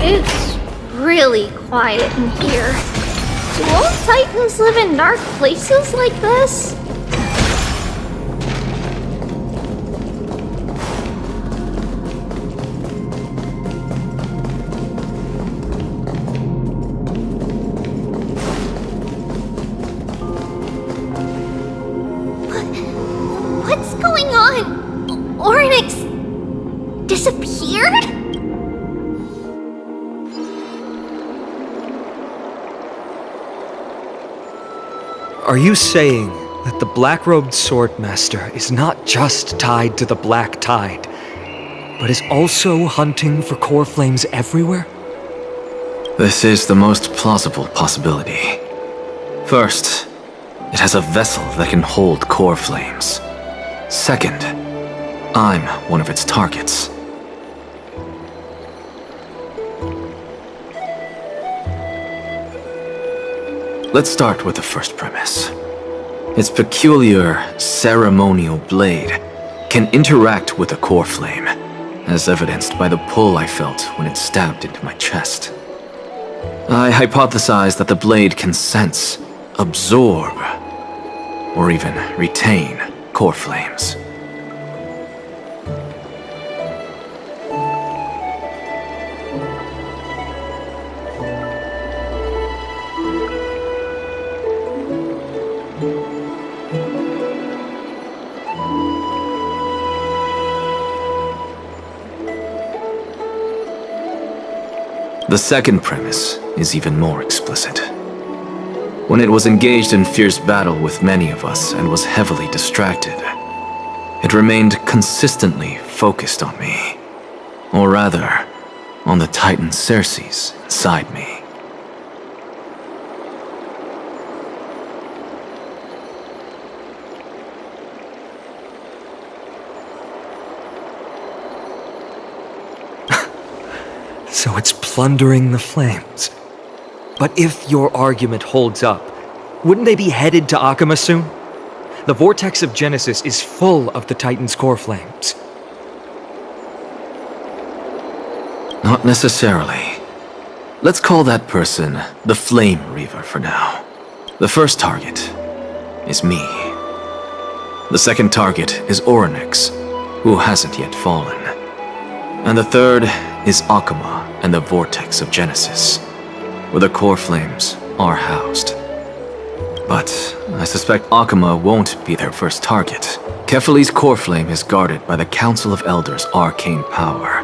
It's really quiet in here. Do all Titans live in dark places like this? What's going on? Oryx disappeared? Are you saying that the black-robed swordmaster is not just tied to the Black Tide, but is also hunting for core flames everywhere? This is the most plausible possibility. First, it has a vessel that can hold core flames. Second, I'm one of its targets. Let's start with the first premise. Its peculiar ceremonial blade can interact with a core flame, as evidenced by the pull I felt when it stabbed into my chest. I hypothesized that the blade can sense, absorb, or even retain core flames. The second premise is even more explicit. When it was engaged in fierce battle with many of us and was heavily distracted, it remained consistently focused on me. Or rather, on the Titan Cersei's inside me. So it's plundering the flames. But if your argument holds up, wouldn't they be headed to Akama soon? The vortex of Genesis is full of the Titan's core flames. Not necessarily. Let's call that person the Flame Reaver for now. The first target is me. The second target is Orynyx, who hasn't yet fallen. And the third is Akama and the Vortex of Genesis, where the core flames are housed. But I suspect Akama won't be their first target. Kefali's core flame is guarded by the Council of Elders' arcane power.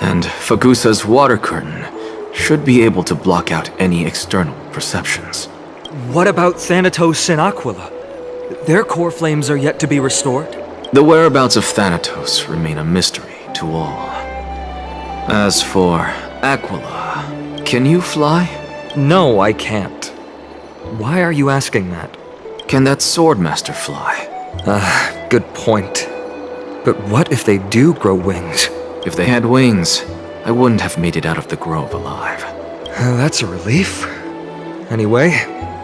And Fagusa's water curtain should be able to block out any external perceptions. What about Thanatos and Aquila? Their core flames are yet to be restored? The whereabouts of Thanatos remain a mystery to all. As for Aquila, can you fly? No, I can't. Why are you asking that? Can that Swordmaster fly? Good point. But what if they do grow wings? If they had wings, I wouldn't have made it out of the grove alive. That's a relief. Anyway,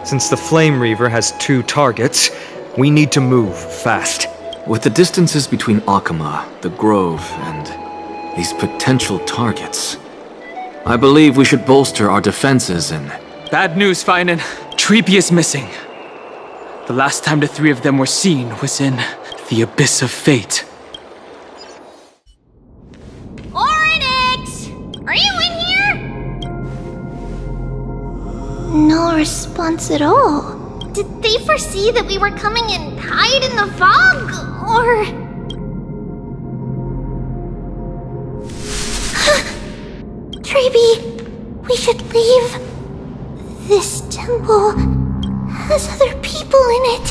since the Flame Reaver has 2 targets, we need to move fast. With the distances between Akama, the grove, and these potential targets, I believe we should bolster our defenses and... Bad news, Finan. Treepy is missing. The last time the 3 of them were seen was in the Abyss of Fate. Orynyx! Are you in here? No response at all. Did they foresee that we were coming and hide in the fog? Or... Treeby, we should leave. This temple has other people in it.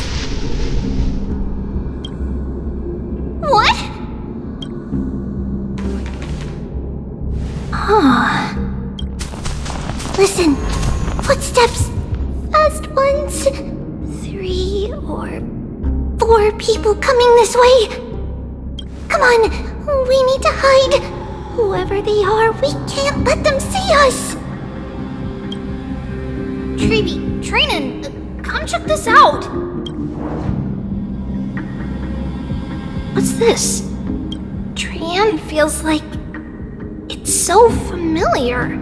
What? Huh. Listen, footsteps. Fast ones. 3 or 4 people coming this way. Come on, we need to hide. Whoever they are, we can't let them see us! Treeby, Trinan, come check this out! What's this? Trian feels like... it's so familiar.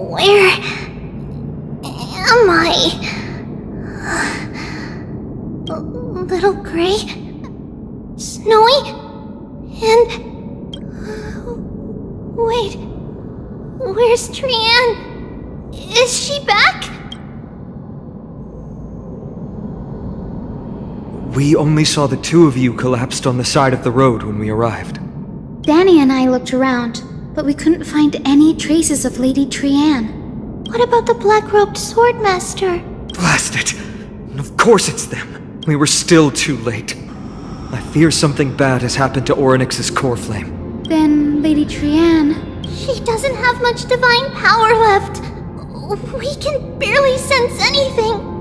Where am I? Little Gray? Snowy? And... wait... where's Trian? Is she back? We only saw the 2 of you collapsed on the side of the road when we arrived. Danny and I looked around, but we couldn't find any traces of Lady Trian. What about the black-robed swordmaster? Blast it! Of course it's them! We were still too late. I fear something bad has happened to Orynyx's core flame. Then Lady Trian... She doesn't have much divine power left. We can barely sense anything.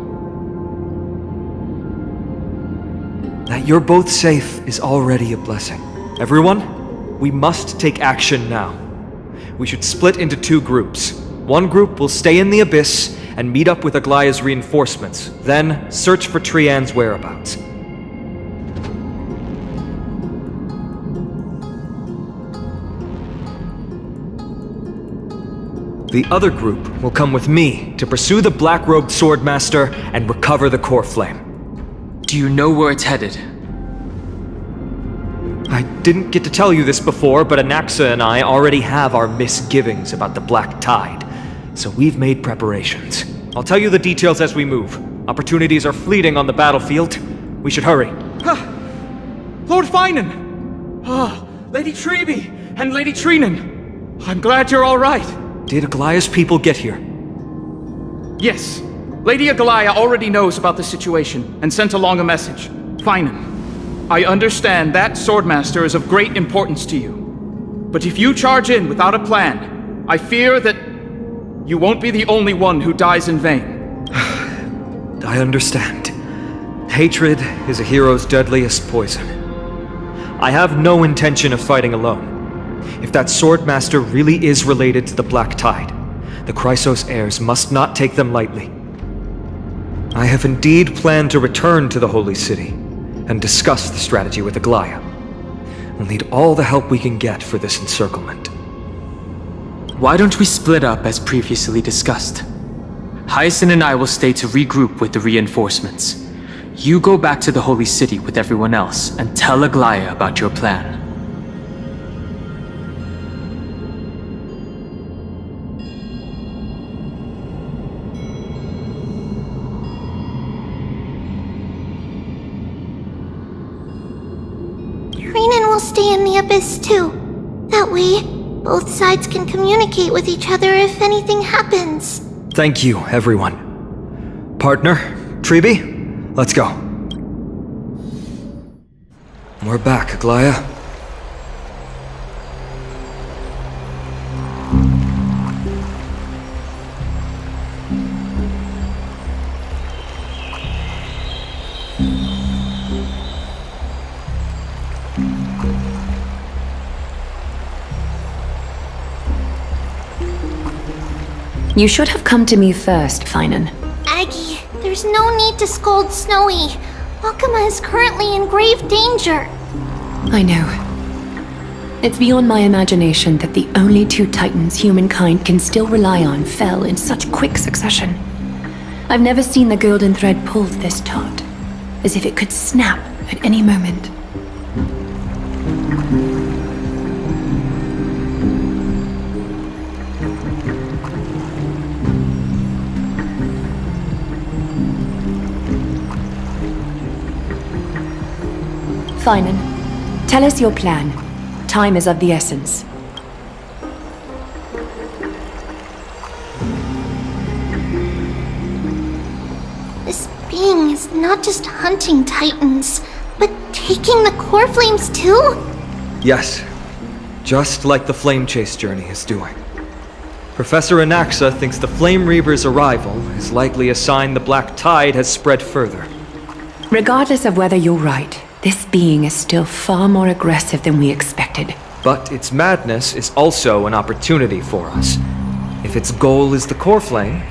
That you're both safe is already a blessing. Everyone, we must take action now. we should split into 2 groups. One group will stay in the Abyss and meet up with Aglaya's reinforcements, then search for Trian's whereabouts. The other group will come with me to pursue the black-robed swordmaster and recover the core flame. Do you know where it's headed? I didn't get to tell you this before, but Anaxa and I already have our misgivings about the Black Tide, so we've made preparations. I'll tell you the details as we move. Opportunities are fleeting on the battlefield. We should hurry. Lord Finan! Lady Treby and Lady Trinan! I'm glad you're all right. Did Aglaya's people get here? Yes. Lady Aglaya already knows about the situation and sent along a message. Finan, I understand that Swordmaster is of great importance to you. But if you charge in without a plan, I fear that you won't be the only one who dies in vain. I understand. Hatred is a hero's deadliest poison. I have no intention of fighting alone. If that Swordmaster really is related to the Black Tide, the Chrysos heirs must not take them lightly. I have indeed planned to return to the Holy City and discuss the strategy with Aglaya. We'll need all the help we can get for this encirclement. Why don't we split up as previously discussed? Hyacinth and I will stay to regroup with the reinforcements. You go back to the Holy City with everyone else and tell Aglaya about your plan. Trinan will stay in the Abyss too. That way, both sides can communicate with each other if anything happens. Thank you, everyone. Partner, Treby, let's go. We're back, Aglaya. You should have come to me first, Finan. Aggie, there's no need to scold Snowy. Wakama is currently in grave danger. I know. It's beyond my imagination that the only 2 titans humankind can still rely on fell in such quick succession. I've never seen the golden thread pulled this taut, as if it could snap at any moment. Finan, tell us your plan. Time is of the essence. This being is not just hunting titans, but taking the core flames too? Yes, just like the Flame Chase journey is doing. Professor Anaxa thinks the Flame Reaver's arrival is likely a sign the Black Tide has spread further. Regardless of whether you're right, this being is still far more aggressive than we expected. But its madness is also an opportunity for us. If its goal is the core flame,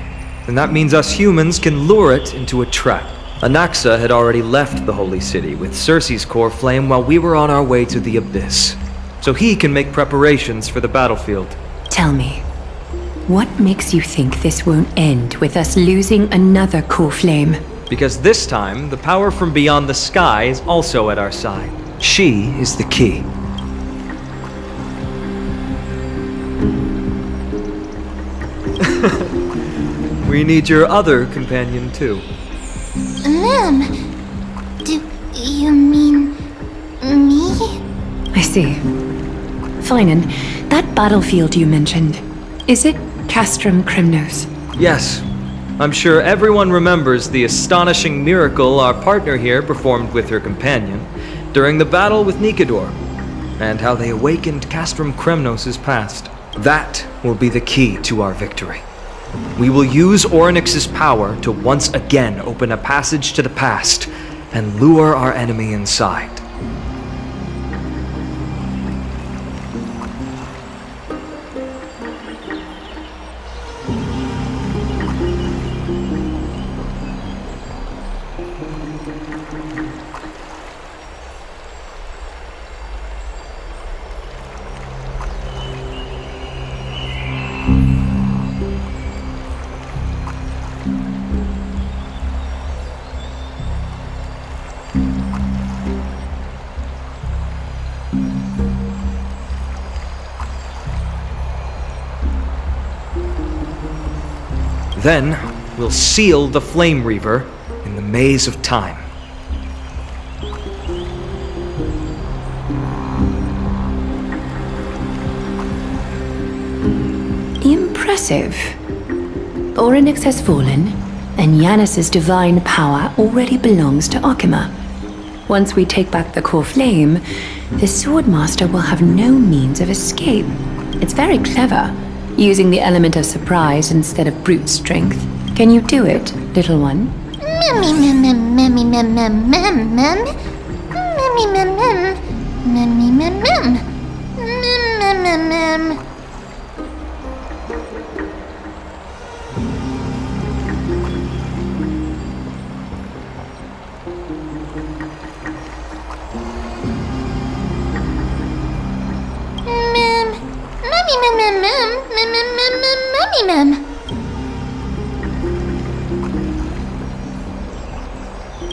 then that means us humans can lure it into a trap. Anaxa had already left the Holy City with Circe's core flame while we were on our way to the Abyss, so he can make preparations for the battlefield. Tell me, what makes you think this won't end with us losing another core flame? Because this time, the power from beyond the sky is also at our side. She is the key. We need your other companion too. Ma'am, do you mean me? I see. Finan, that battlefield you mentioned, is it Castrum Crymnos? Yes. I'm sure everyone remembers the astonishing miracle our partner here performed with her companion during the battle with Nikador, and how they awakened Castrum Crymnos' past. That will be the key to our victory. We will use Orynyx's power to once again open a passage to the past and lure our enemy inside. Then, we'll seal the Flame Reaver in the maze of time. Impressive. Orynyx has fallen, and Yanis's divine power already belongs to Akima. Once we take back the core flame, the Swordmaster will have no means of escape. It's very clever, using the element of surprise instead of brute strength. Can you do it, little one?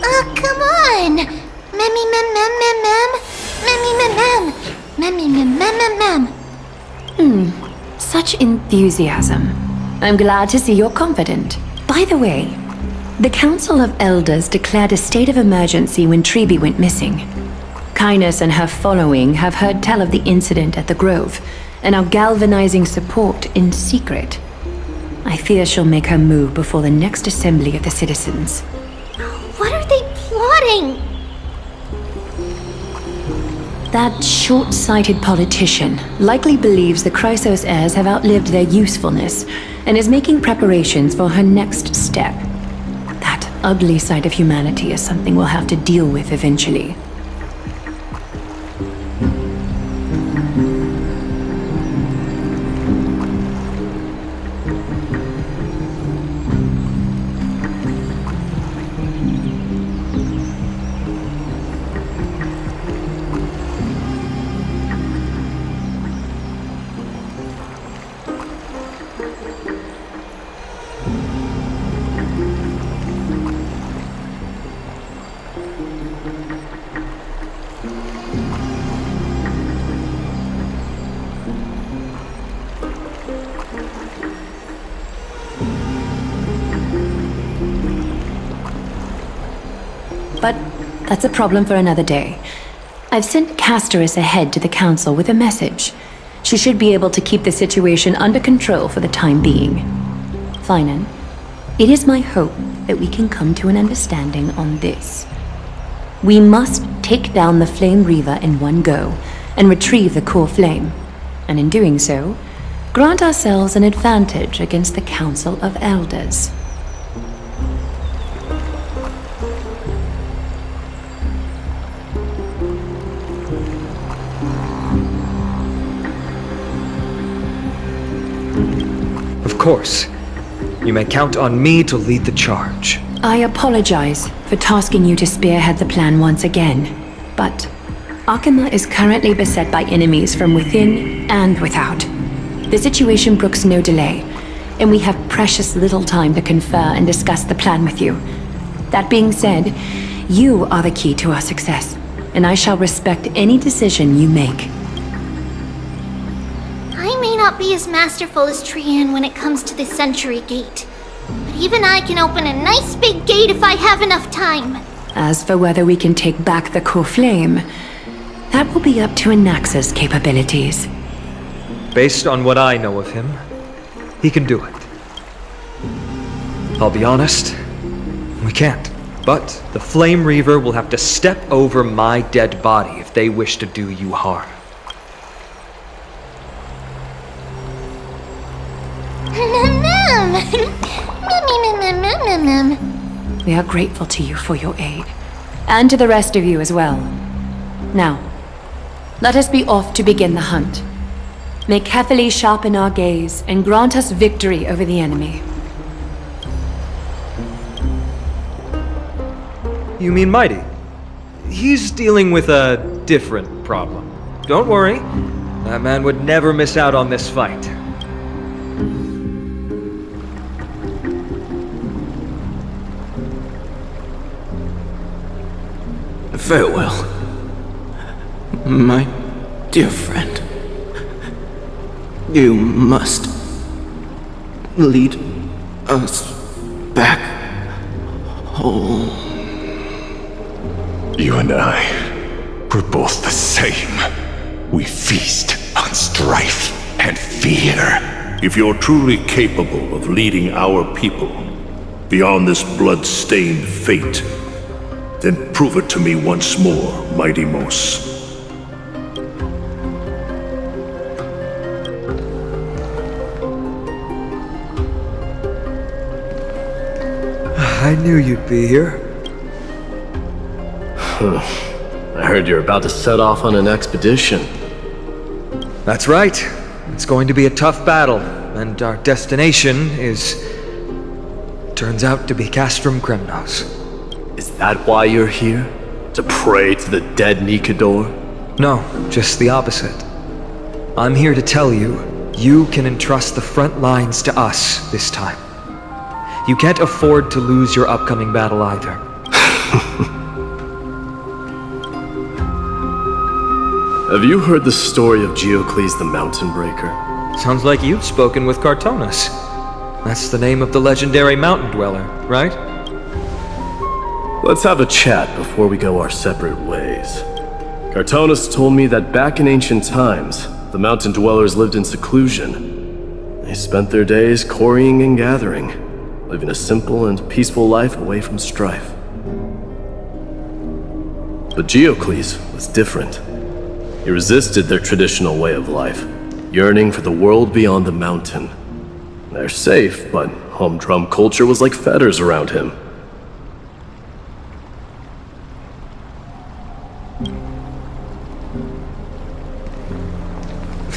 Oh, come on! Such enthusiasm. I'm glad to see you're confident. By the way, the Council of Elders declared a state of emergency when Treeby went missing. Kynus and her following have heard tell of the incident at the Grove, and are galvanizing support in secret. I fear she'll make her move before the next assembly of the citizens. What are they plotting? That short-sighted politician likely believes the Chrysos heirs have outlived their usefulness, and is making preparations for her next step. That ugly side of humanity is something we'll have to deal with eventually. But that's a problem for another day. I've sent Castorus ahead to the council with a message. She should be able to keep the situation under control for the time being. Finan, it is my hope that we can come to an understanding on this. We must take down the Flame Reaver in one go, and retrieve the core flame. And in doing so, grant ourselves an advantage against the Council of Elders. Of course. You may count on me to lead the charge. I apologize for tasking you to spearhead the plan once again, but Akima is currently beset by enemies from within and without. The situation brooks no delay, and we have precious little time to confer and discuss the plan with you. That being said, you are the key to our success, and I shall respect any decision you make. I may not be as masterful as Trian when it comes to the Century Gate, but even I can open a nice big gate if I have enough time. As for whether we can take back the core flame, that will be up to Anaxa's capabilities. Based on what I know of him, he can do it. I'll be honest, we can't. But the Flame Reaver will have to step over my dead body if they wish to do you harm. We are grateful to you for your aid, and to the rest of you as well. Now, let us be off to begin the hunt. May carefully sharpen our gaze and grant us victory over the enemy. You mean Mighty? He's dealing with a different problem. Don't worry, that man would never miss out on this fight. Farewell, my dear friend. You must lead us back home. You and I, we're both the same. We feast on strife and fear. If you're truly capable of leading our people beyond this blood-stained fate, then prove it to me once more, Mighty Mos. I knew you'd be here. I heard you're about to set off on an expedition. That's right. It's going to be a tough battle, and our destination turns out to be Castrum Kremnos. Is that why you're here? To pray to the dead Nikador? No, just the opposite. I'm here to tell you, you can entrust the front lines to us this time. You can't afford to lose your upcoming battle either. Have you heard the story of Geocles the Mountain Breaker? Sounds like you've spoken with Cartonus. That's the name of the legendary mountain dweller, right? Let's have a chat before we go our separate ways. Cartonus told me that back in ancient times, the mountain dwellers lived in seclusion. They spent their days quarrying and gathering, living a simple and peaceful life away from strife. But Geocles was different. He resisted their traditional way of life, yearning for the world beyond the mountain. They're safe, but humdrum culture was like fetters around him.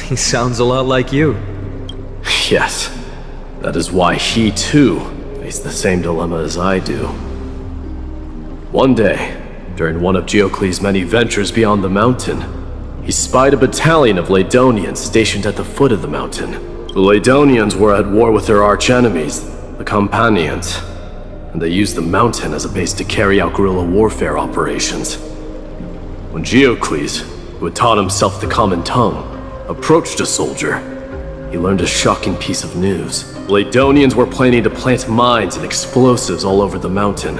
He sounds a lot like you. Yes, that is why he too faced the same dilemma as I do. One day, during one of Geocles' many ventures beyond the mountain, he spied a battalion of Ladonians stationed at the foot of the mountain. The Ladonians were at war with their arch-enemies, the Companions, and they used the mountain as a base to carry out guerrilla warfare operations. When Geocles, who had taught himself the common tongue, approached a soldier, he learned a shocking piece of news. Ladonians were planning to plant mines and explosives all over the mountain,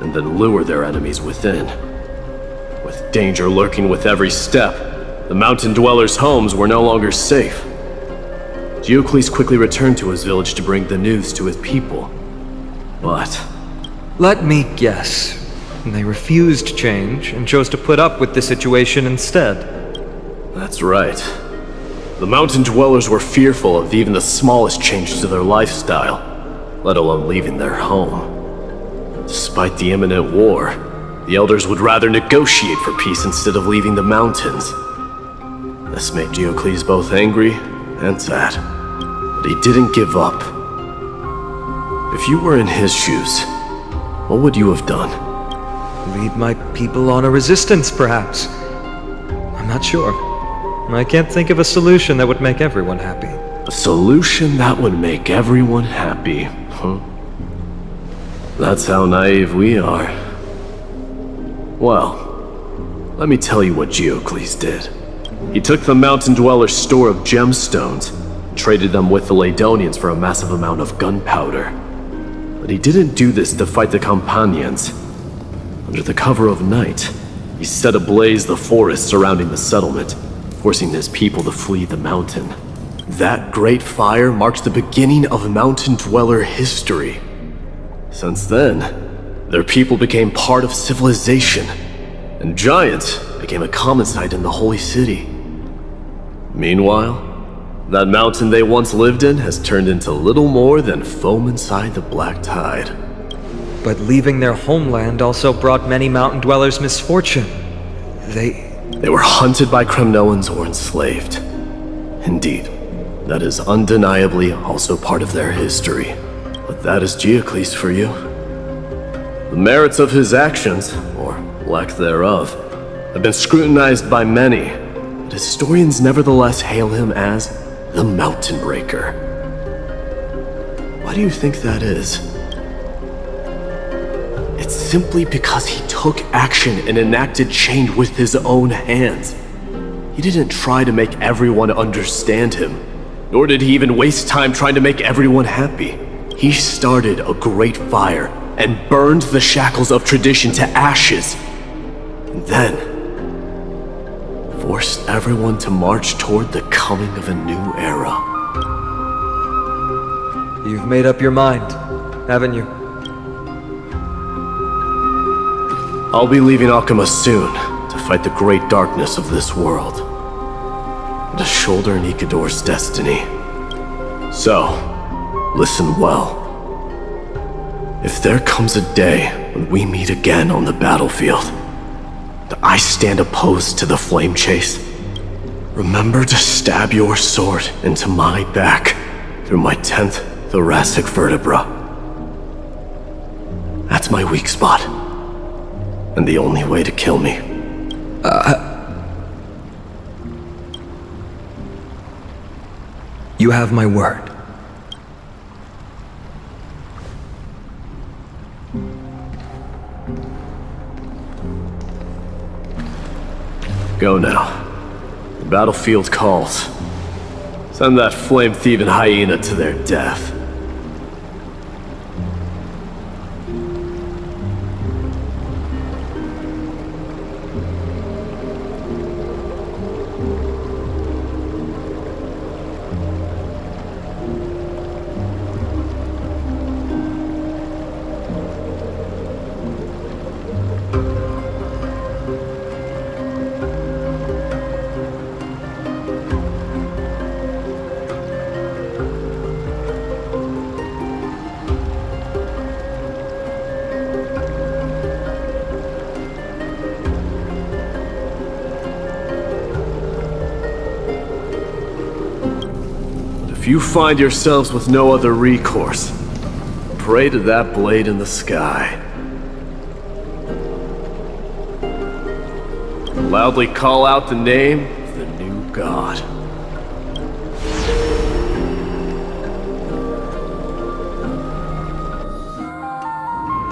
and then lure their enemies within. With danger lurking with every step, the mountain dwellers' homes were no longer safe. Geocles quickly returned to his village to bring the news to his people. But... let me guess. They refused change and chose to put up with the situation instead. That's right. The mountain dwellers were fearful of even the smallest change to their lifestyle, let alone leaving their home. Despite the imminent war, the elders would rather negotiate for peace instead of leaving the mountains. This made Geocles both angry and sad, but he didn't give up. If you were in his shoes, what would you have done? Lead my people on a resistance, perhaps. I'm not sure. I can't think of a solution that would make everyone happy. A solution that would make everyone happy, huh? That's how naive we are. Well, let me tell you what Geocles did. He took the mountain dwellers' store of gemstones and traded them with the Ladonians for a massive amount of gunpowder. But he didn't do this to fight the Companions. Under the cover of night, he set ablaze the forest surrounding the settlement, forcing his people to flee the mountain. That great fire marked the beginning of mountain dweller history. Since then, their people became part of civilization, and giants became a common sight in the holy city. Meanwhile, that mountain they once lived in has turned into little more than foam inside the black tide. But leaving their homeland also brought many mountain dwellers misfortune. They were hunted by Kremnoans or enslaved. Indeed, that is undeniably also part of their history. But that is Geocles for you. The merits of his actions, or lack thereof, have been scrutinized by many, but historians nevertheless hail him as the Mountain Breaker. Why do you think that is? It's simply because he took action and enacted change with his own hands. He didn't try to make everyone understand him, nor did he even waste time trying to make everyone happy. He started a great fire and burned the shackles of tradition to ashes. And then forced everyone to march toward the coming of a new era. You've made up your mind, haven't you? I'll be leaving Akama soon to fight the great darkness of this world, and to shoulder Nikador's destiny. So, listen well. If there comes a day when we meet again on the battlefield, that I stand opposed to the flame chase, remember to stab your sword into my back through my 10th thoracic vertebra. That's my weak spot, and the only way to kill me. You have my word. Go now. The battlefield calls. Send that flame-thieving hyena to their death. If you find yourselves with no other recourse, pray to that blade in the sky. Loudly call out the name of the new god.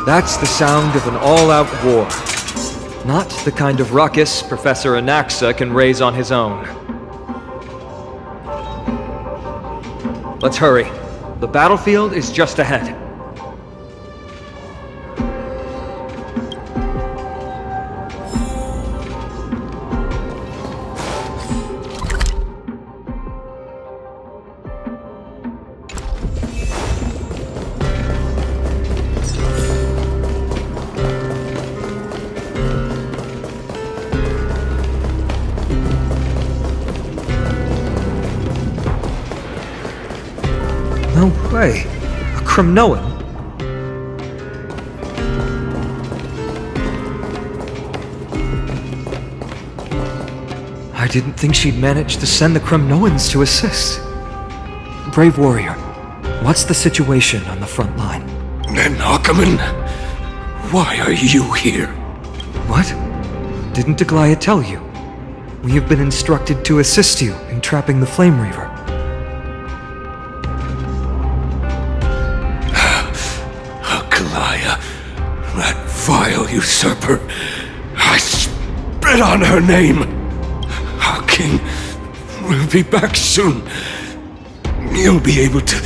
That's the sound of an all-out war. Not the kind of ruckus Professor Anaxa can raise on his own. Let's hurry. The battlefield is just ahead. No way. A Kremnoan? I didn't think she'd manage to send the Kremnoans to assist. Brave warrior, what's the situation on the front line? Nakaman, why are you here? What? Didn't Aglaya tell you? We have been instructed to assist you in trapping the Flame Reaver. Aglaya, that vile usurper. I spit on her name. Our king will be back soon. He'll be able to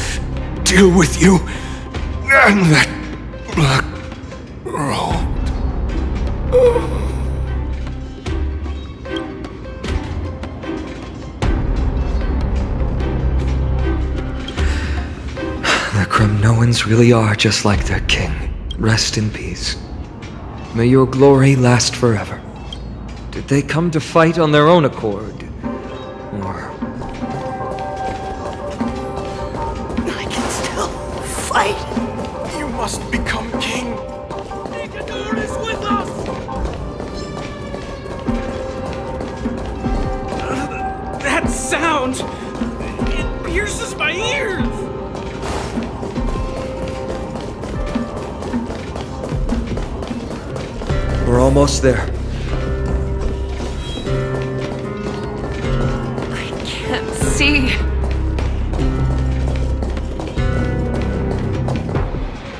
deal with you and that black robe. The Kremnoans really are just like their king. Rest in peace. May your glory last forever. Did they come to fight on their own accord? Or... I can still fight. You must become king. Nikador is with us! That sound! It pierces my ears! We're almost there. I can't see.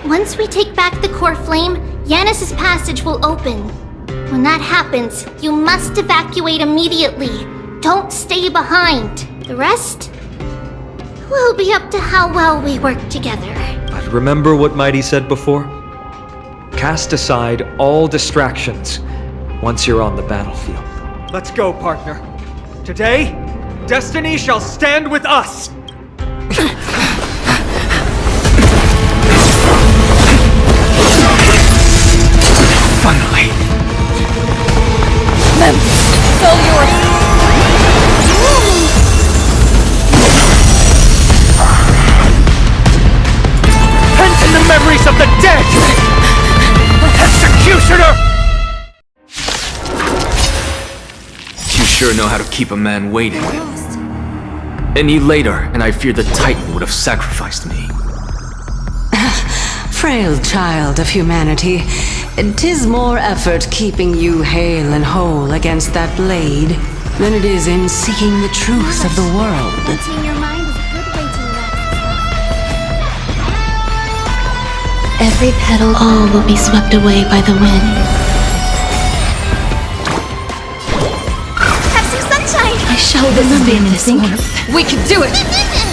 Once we take back the core flame, Yanis's passage will open. When that happens, you must evacuate immediately. Don't stay behind. The rest will be up to how well we work together. But remember what Mighty said before? Cast aside all distractions once you're on the battlefield. Let's go, partner. Today, destiny shall stand with us! Finally! Mem, it's all yours! Pent in the memories of the dead! Executioner! You sure know how to keep a man waiting. Any later, and I fear the Titan would have sacrificed me. Frail child of humanity, 'tis more effort keeping you hale and whole against that blade than it is in seeking the truth of the world. Emptying your mind is a good way to relax. Every petal, all will be swept away by the wind. Have some sunshine! I shall remember this warmth. We can do it! Mimi!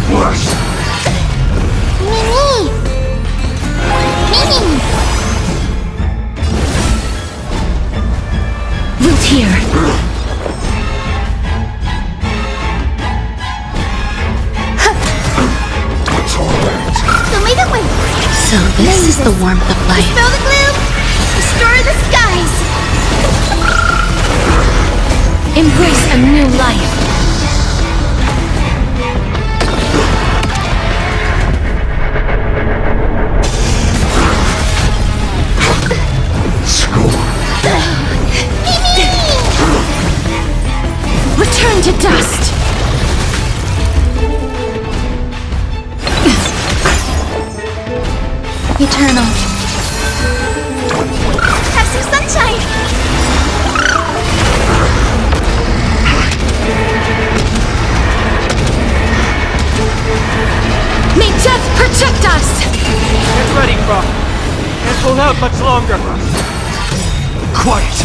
Mimi! Root here. Show me the way! So this is the warmth of life. Dispel the gloom! Destroy the skies! Embrace a new life. Return to dust. Eternal. Have some sunshine! May death protect us! Get ready, Croc. Can't hold out much longer. Quiet!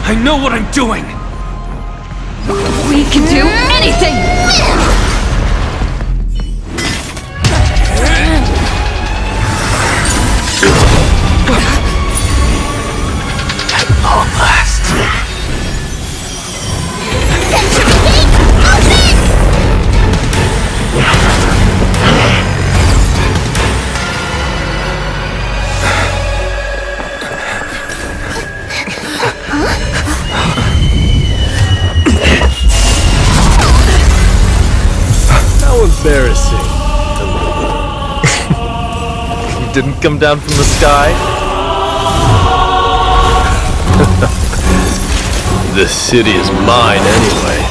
I know what I'm doing! We can do anything! At long last. Century Gate, open! How embarrassing. You didn't come down from the sky? This city is mine anyway.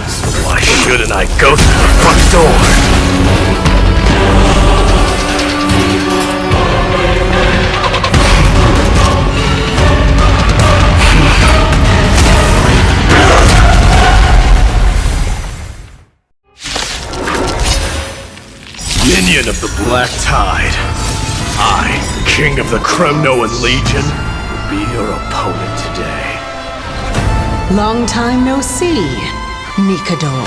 So why shouldn't I go through the front door? Minion of the Black Tide, I, King of the Kremnoan Legion, will be your opponent today. Long time no see, Mikador.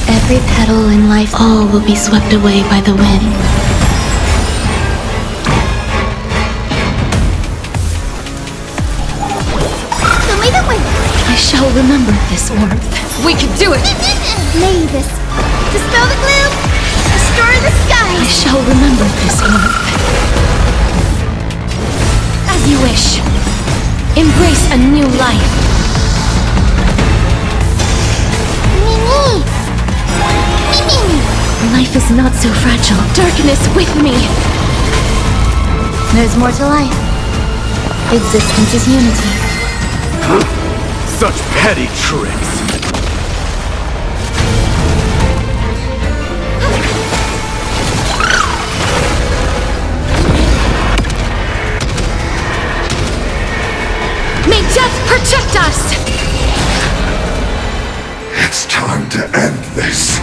Every petal in life, all will be swept away by the wind. Show me the way! I shall remember this warmth. We can do it! Mavis, dispel the gloom! Destroy the I skies! shall remember this warmth. As you wish. Embrace a new life. Mimi! Mimi! Life is not so fragile. Darkness with me. There's more to life. Existence is unity. Such petty tricks! May death protect us! It's time to end this.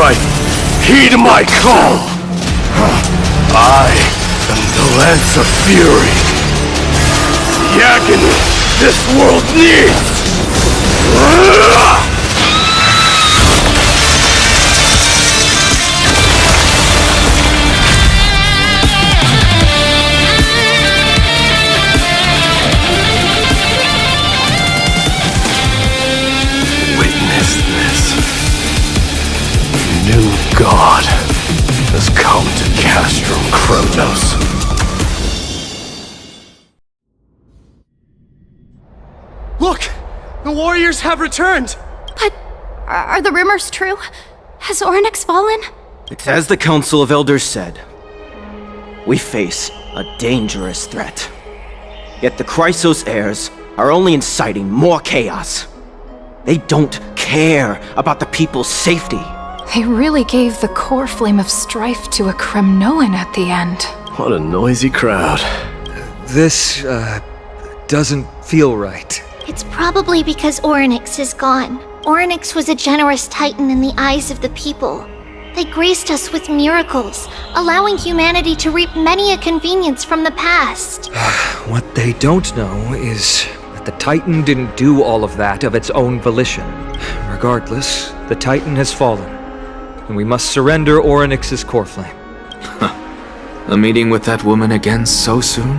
strife, heed my call! I am the Lance of Fury. The agony this world needs! Witness this. New God has come to Castrum Kronos. Look! The warriors have returned! But are the rumors true? Has Oryx fallen? It's as the Council of Elders said. We face a dangerous threat. Yet the Chrysos heirs are only inciting more chaos. They don't care about the people's safety. They really gave the core flame of strife to a Kremnoan at the end. What a noisy crowd. This, doesn't feel right. It's probably because Oryx is gone. Oryx was a generous titan in the eyes of the people. They graced us with miracles, allowing humanity to reap many a convenience from the past. What they don't know is that the Titan didn't do all of that of its own volition. Regardless, the Titan has fallen, and we must surrender Oryx's core flame. A meeting with that woman again so soon?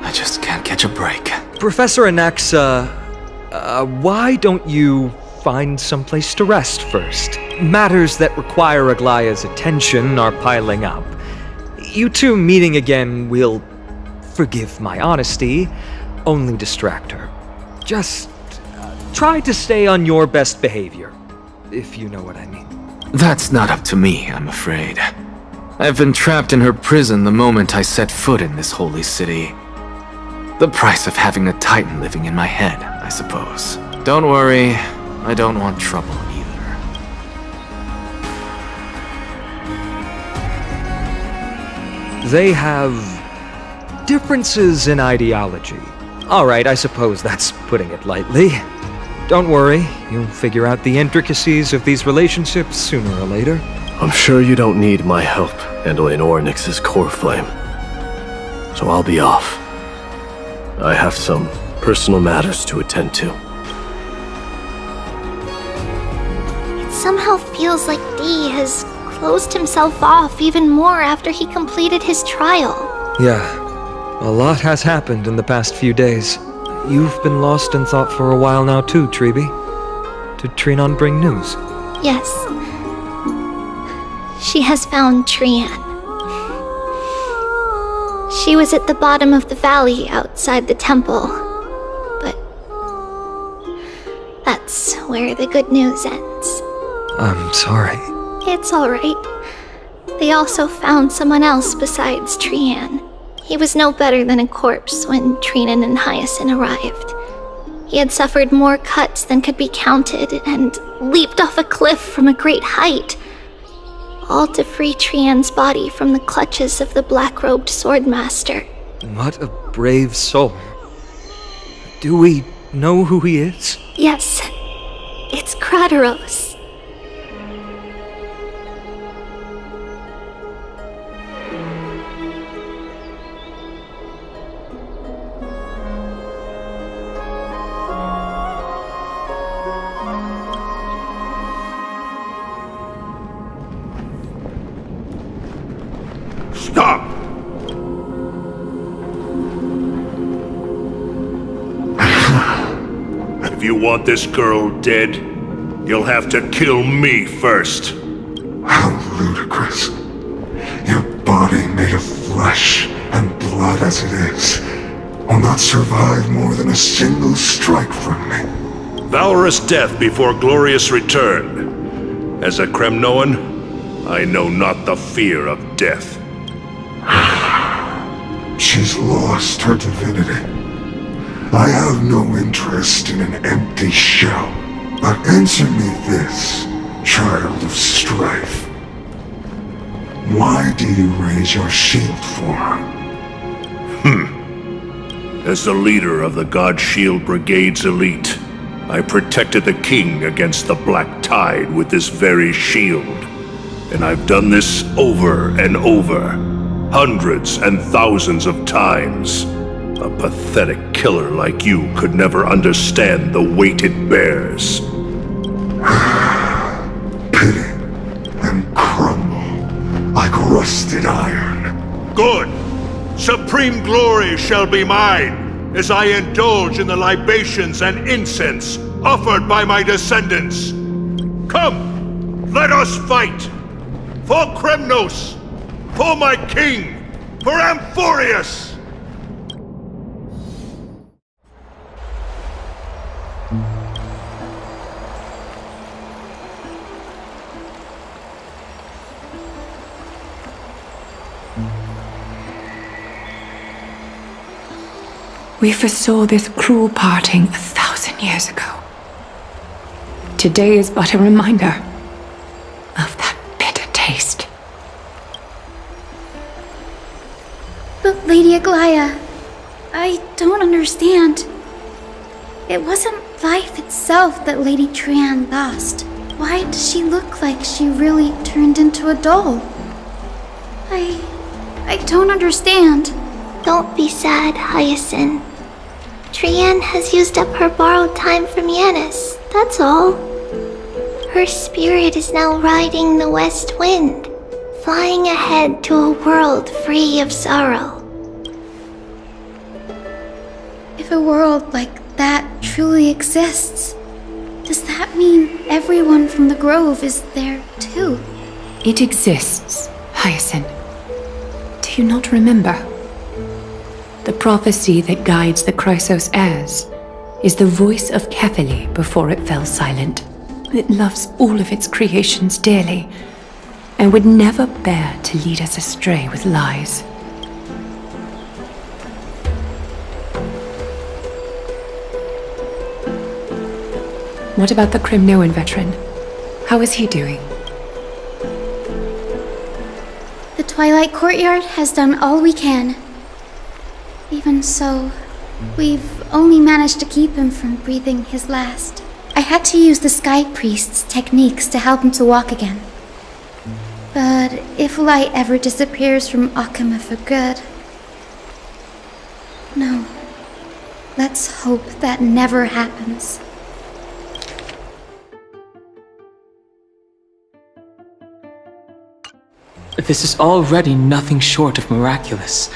I just can't catch a break. Professor Anaxa, why don't you find someplace to rest first? Matters that require Aglaya's attention are piling up. You two meeting again will, forgive my honesty, only distract her. Just try to stay on your best behavior, if you know what I mean. That's not up to me, I'm afraid. I've been trapped in her prison the moment I set foot in this holy city. The price of having a Titan living in my head, I suppose. Don't worry, I don't want trouble either. They have differences in ideology. Alright, I suppose that's putting it lightly. Don't worry, you'll figure out the intricacies of these relationships sooner or later. I'm sure you don't need my help handling Oryx's core flame. So I'll be off. I have some personal matters to attend to. It somehow feels like D has closed himself off even more after he completed his trial. Yeah, a lot has happened in the past few days. You've been lost in thought for a while now too, Treeby. Did Trinon bring news? Yes. She has found Trian. She was at the bottom of the valley outside the temple. But that's where the good news ends. I'm sorry. It's alright. They also found someone else besides Trian. He was no better than a corpse when Trinan and Hyacinth arrived. He had suffered more cuts than could be counted and leaped off a cliff from a great height, all to free Trian's body from the clutches of the black-robed swordmaster. What a brave soul. Do we know who he is? Yes, it's Krateros. Stop! If you want this girl dead, you'll have to kill me first. How ludicrous. Your body made of flesh and blood as it is will not survive more than a single strike from me. Valorous death before glorious return. As a Kremnoan, I know not the fear of death. She's lost her divinity. I have no interest in an empty shell. But answer me this, child of strife. Why do you raise your shield for her? As the leader of the God Shield Brigade's elite, I protected the king against the Black Tide with this very shield. And I've done this over and over, hundreds and thousands of times. A pathetic killer like you could never understand the weight it bears. Pity and crumble like rusted iron. Good! Supreme glory shall be mine, as I indulge in the libations and incense offered by my descendants. Come, let us fight! For Kremnos! For my king! For Amphoreus! We foresaw this cruel parting 1,000 years ago. Today is but a reminder of that bitter taste. But Lady Aglaya, I don't understand. It wasn't life itself that Lady Trian lost. Why does she look like she really turned into a doll? I don't understand. Don't be sad, Hyacinth. Trian has used up her borrowed time from Yanis, that's all. Her spirit is now riding the west wind, flying ahead to a world free of sorrow. If a world like that truly exists, does that mean everyone from the Grove is there too? It exists, Hyacinth. Do you not remember? The prophecy that guides the Chrysos heirs is the voice of Kefili before it fell silent. It loves all of its creations dearly and would never bear to lead us astray with lies. What about the Crimnoan veteran? How is he doing? The Twilight Courtyard has done all we can. Even so, we've only managed to keep him from breathing his last. I had to use the Sky Priest's techniques to help him to walk again. But if light ever disappears from Akama for good... No. Let's hope that never happens. This is already nothing short of miraculous.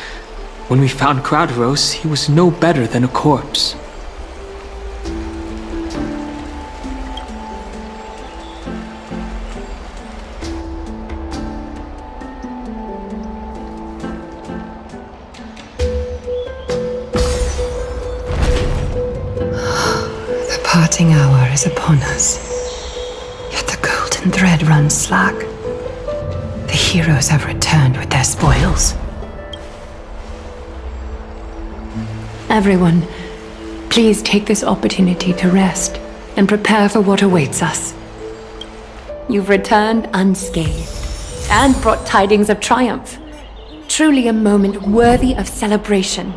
When we found Krauderos, he was no better than a corpse. The parting hour is upon us. Yet the golden thread runs slack. The heroes have returned with their spoils. Everyone, please take this opportunity to rest and prepare for what awaits us. You've returned unscathed and brought tidings of triumph. Truly a moment worthy of celebration.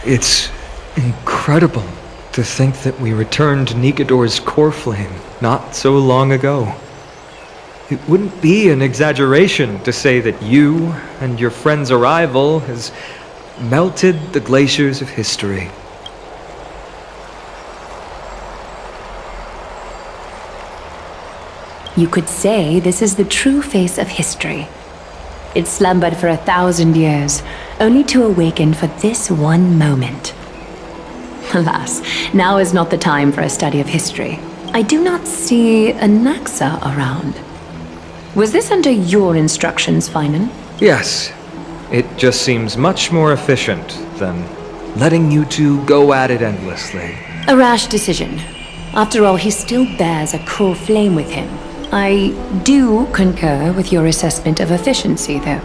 It's incredible to think that we returned Nigador's core flame not so long ago. It wouldn't be an exaggeration to say that you and your friend's arrival has melted the glaciers of history. You could say this is the true face of history. It slumbered for 1,000 years, only to awaken for this one moment. Alas, now is not the time for a study of history. I do not see a Naxa around. Was this under your instructions, Finan? Yes. It just seems much more efficient than letting you two go at it endlessly. A rash decision. After all, he still bears a core flame with him. I do concur with your assessment of efficiency, though.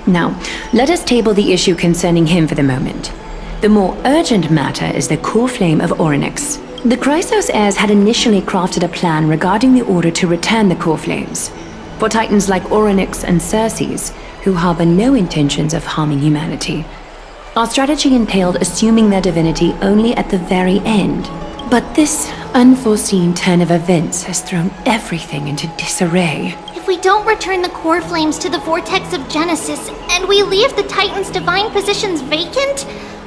Now, let us table the issue concerning him for the moment. The more urgent matter is the core flame of Orynyx. The Chrysos heirs had initially crafted a plan regarding the order to return the core flames. For titans like Orynyx and Circes, who harbor no intentions of harming humanity, our strategy entailed assuming their divinity only at the very end. But this unforeseen turn of events has thrown everything into disarray. If we don't return the core flames to the vortex of Genesis, and we leave the Titan's divine positions vacant,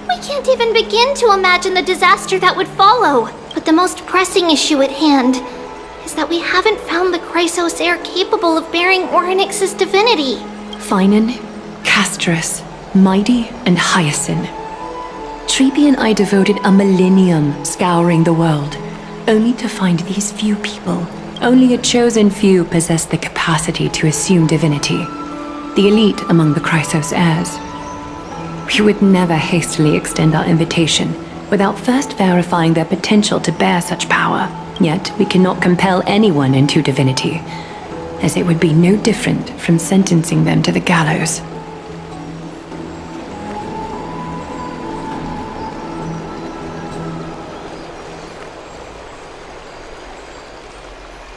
we can't even begin to imagine the disaster that would follow. But the most pressing issue at hand is that we haven't found the Chrysos heir capable of bearing Orynyx's divinity. Finan, Castrus, Mighty, and Hyacinth. Treepy and I devoted a millennium scouring the world, only to find these few people. Only a chosen few possess the capacity to assume divinity, the elite among the Chrysos heirs. We would never hastily extend our invitation without first verifying their potential to bear such power. Yet we cannot compel anyone into divinity, as it would be no different from sentencing them to the gallows.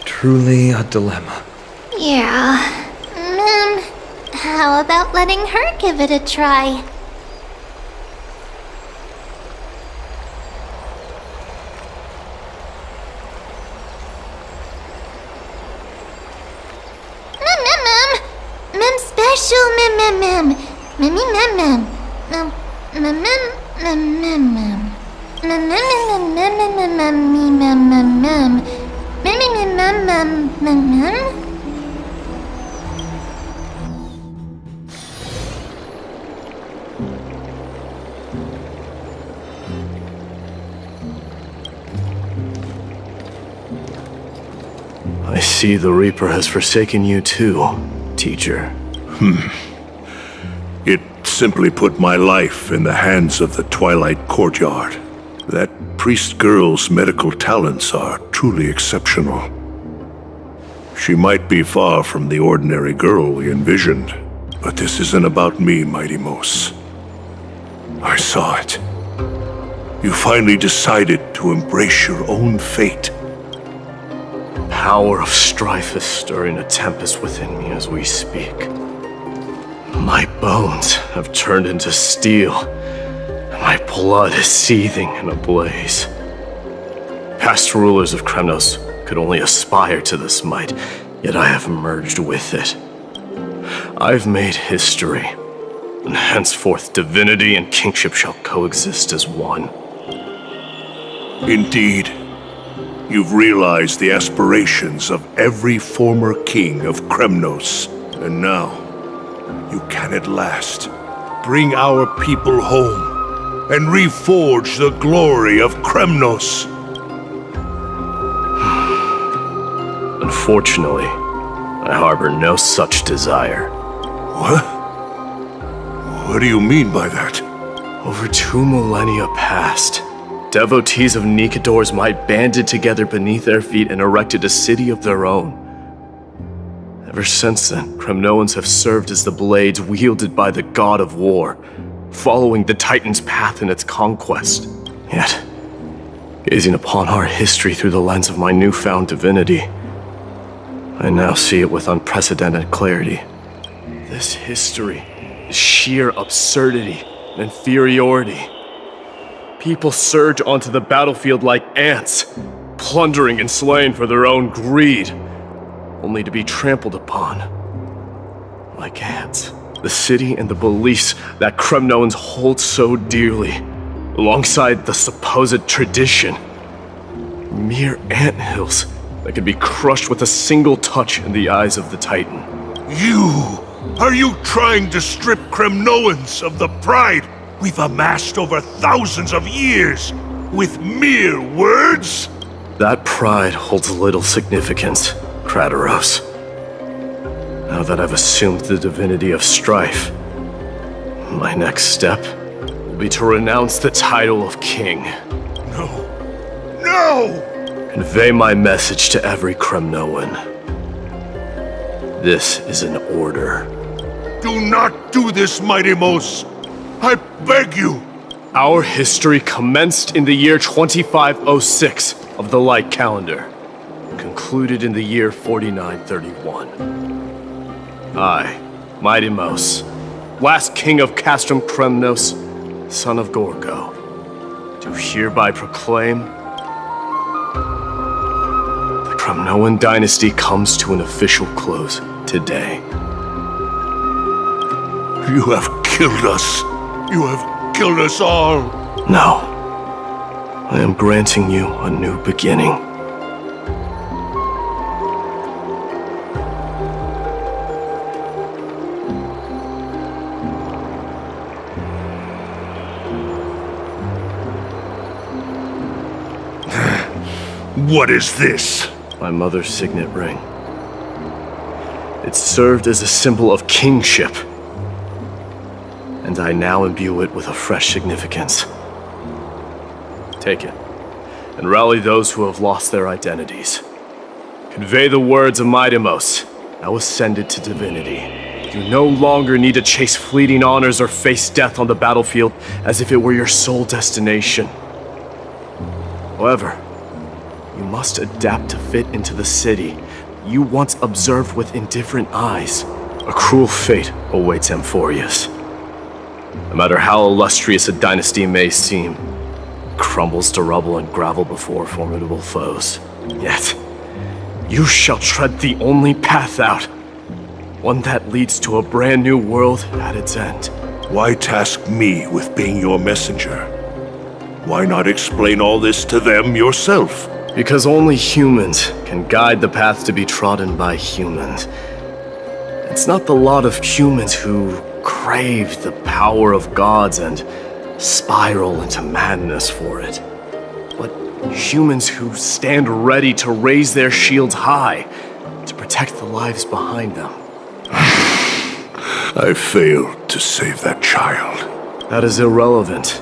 Truly a dilemma. Yeah. How about letting her give it a try? Mem special mem. Mem. I see the Reaper has forsaken you too, teacher. It simply put my life in the hands of the Twilight Courtyard. That priest girl's medical talents are truly exceptional. She might be far from the ordinary girl we envisioned, but this isn't about me, Mighty Mos. I saw it. You finally decided to embrace your own fate. Power of strife is stirring a tempest within me as we speak. My bones have turned into steel, and my blood is seething in a blaze. Past rulers of Kremnos could only aspire to this might, yet I have merged with it. I've made history, and henceforth divinity and kingship shall coexist as one. Indeed. You've realized the aspirations of every former king of Kremnos, and now you can at last bring our people home and reforge the glory of Kremnos. Unfortunately, I harbor no such desire. What? What do you mean by that? Over 2 millennia past, devotees of Nikador's might banded together beneath their feet and erected a city of their own. Ever since then, Kremnoans have served as the blades wielded by the god of war, following the Titan's path in its conquest. Yet, gazing upon our history through the lens of my newfound divinity, I now see it with unprecedented clarity. This history is sheer absurdity and inferiority. People surge onto the battlefield like ants, plundering and slaying for their own greed, only to be trampled upon. Like ants, the city and the beliefs that Kremnoans hold so dearly, alongside the supposed tradition, mere anthills that could be crushed with a single touch in the eyes of the Titan. Are you trying to strip Kremnoans of the pride we've amassed over thousands of years with mere words? That pride holds little significance, Krateros. Now that I've assumed the divinity of strife, My next step will be to renounce the title of king. No! No! Convey my message to every Kremnoan. This is an order. Do not do this, Mighty Mos! I beg you! Our history commenced in the year 2506 of the Light Calendar, concluded in the year 4931. I, Mighty Mos, last king of Castrum Kremnos, son of Gorgo, do hereby proclaim the Kremnoan dynasty comes to an official close today. You have killed us. You have killed us all. No. I am granting you a new beginning. What is this? My mother's signet ring. It served as a symbol of kingship, and I now imbue it with a fresh significance. Take it, and rally those who have lost their identities. Convey the words of Mighty Mos, now ascended to divinity. You no longer need to chase fleeting honors or face death on the battlefield as if it were your sole destination. However, you must adapt to fit into the city you once observed with indifferent eyes. A cruel fate awaits Amphoreus. No matter how illustrious a dynasty may seem, it crumbles to rubble and gravel before formidable foes. Yet, you shall tread the only path out, one that leads to a brand new world at its end. Why task me with being your messenger? Why not explain all this to them yourself? Because only humans can guide the path to be trodden by humans. It's not the lot of humans who crave the power of gods and spiral into madness for it, but humans who stand ready to raise their shields high to protect the lives behind them. I failed to save that child. That is irrelevant.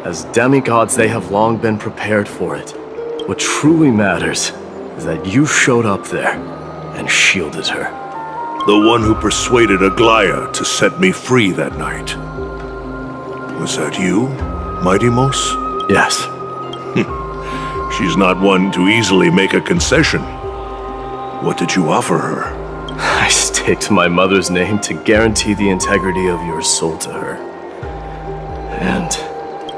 As demigods, they have long been prepared for it. What truly matters is that you showed up there and shielded her. The one who persuaded Aglaya to set me free that night. Was that you, Mighty Mos? Yes. She's not one to easily make a concession. What did you offer her? I staked my mother's name to guarantee the integrity of your soul to her. And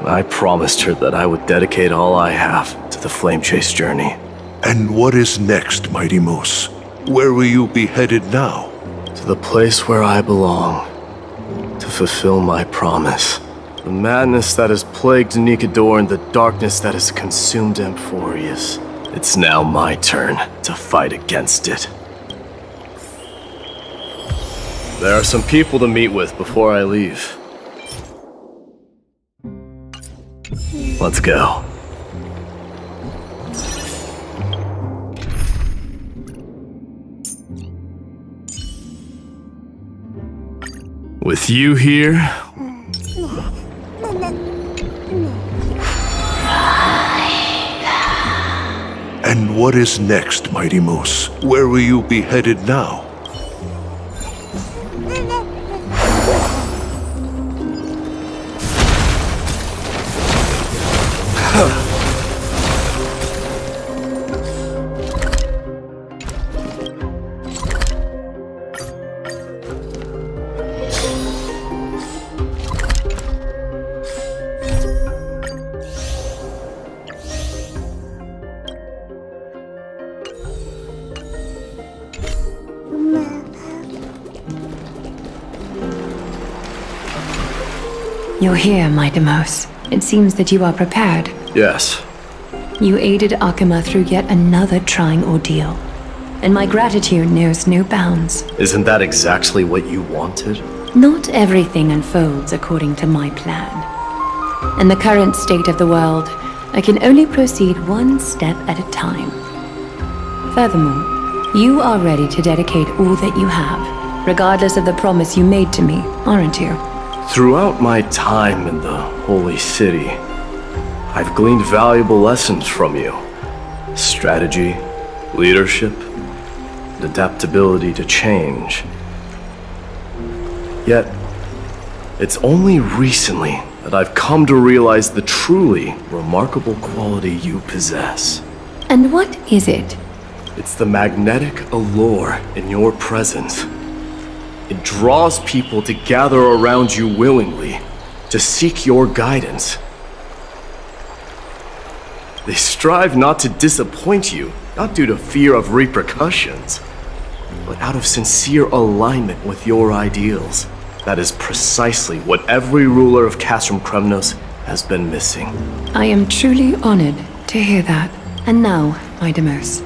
I promised her that I would dedicate all I have to the Flame Chase journey. And what is next, Mighty Mos? Where will you be headed now? To the place where I belong, to fulfill my promise. The madness that has plagued Nikador and the darkness that has consumed Amphoreus. It's now my turn to fight against it. There are some people to meet with before I leave. Let's go. With you here, and what is next, Mighty Mos? Where will you be headed now? You're here, Mighty Mos. It seems that you are prepared. yes. You aided Akima through yet another trying ordeal, and my gratitude knows no bounds. Isn't that exactly what you wanted? Not everything unfolds according to my plan. In the current state of the world, I can only proceed one step at a time. Furthermore, you are ready to dedicate all that you have, regardless of the promise you made to me, aren't you? Throughout my time in the Holy City, I've gleaned valuable lessons from you. Strategy, leadership, and adaptability to change. Yet, it's only recently that I've come to realize the truly remarkable quality you possess. And what is it? It's the magnetic allure in your presence. It draws people to gather around you willingly, to seek your guidance. They strive not to disappoint you, not due to fear of repercussions, but out of sincere alignment with your ideals. That is precisely what every ruler of Castrum Kremnos has been missing. I am truly honored to hear that. And now, Idamos,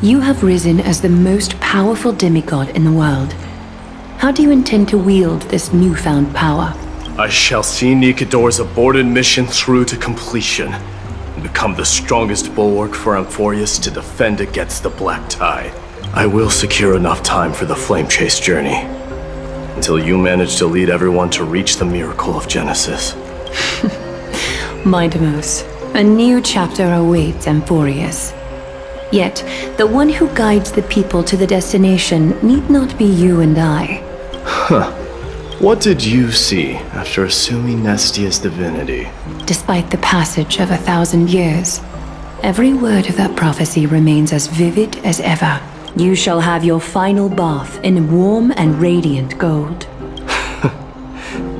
you have risen as the most powerful demigod in the world. How do you intend to wield this newfound power? I shall see Nikador's aborted mission through to completion, and become the strongest bulwark for Amphoreus to defend against the Black Tide. I will secure enough time for the Flame Chase journey, until you manage to lead everyone to reach the miracle of Genesis. Idamos, a new chapter awaits Amphoreus. Yet, the one who guides the people to the destination need not be you and I. Huh. What did you see after assuming Nestia's divinity? Despite the passage of 1,000 years, every word of that prophecy remains as vivid as ever. You shall have your final bath in warm and radiant gold.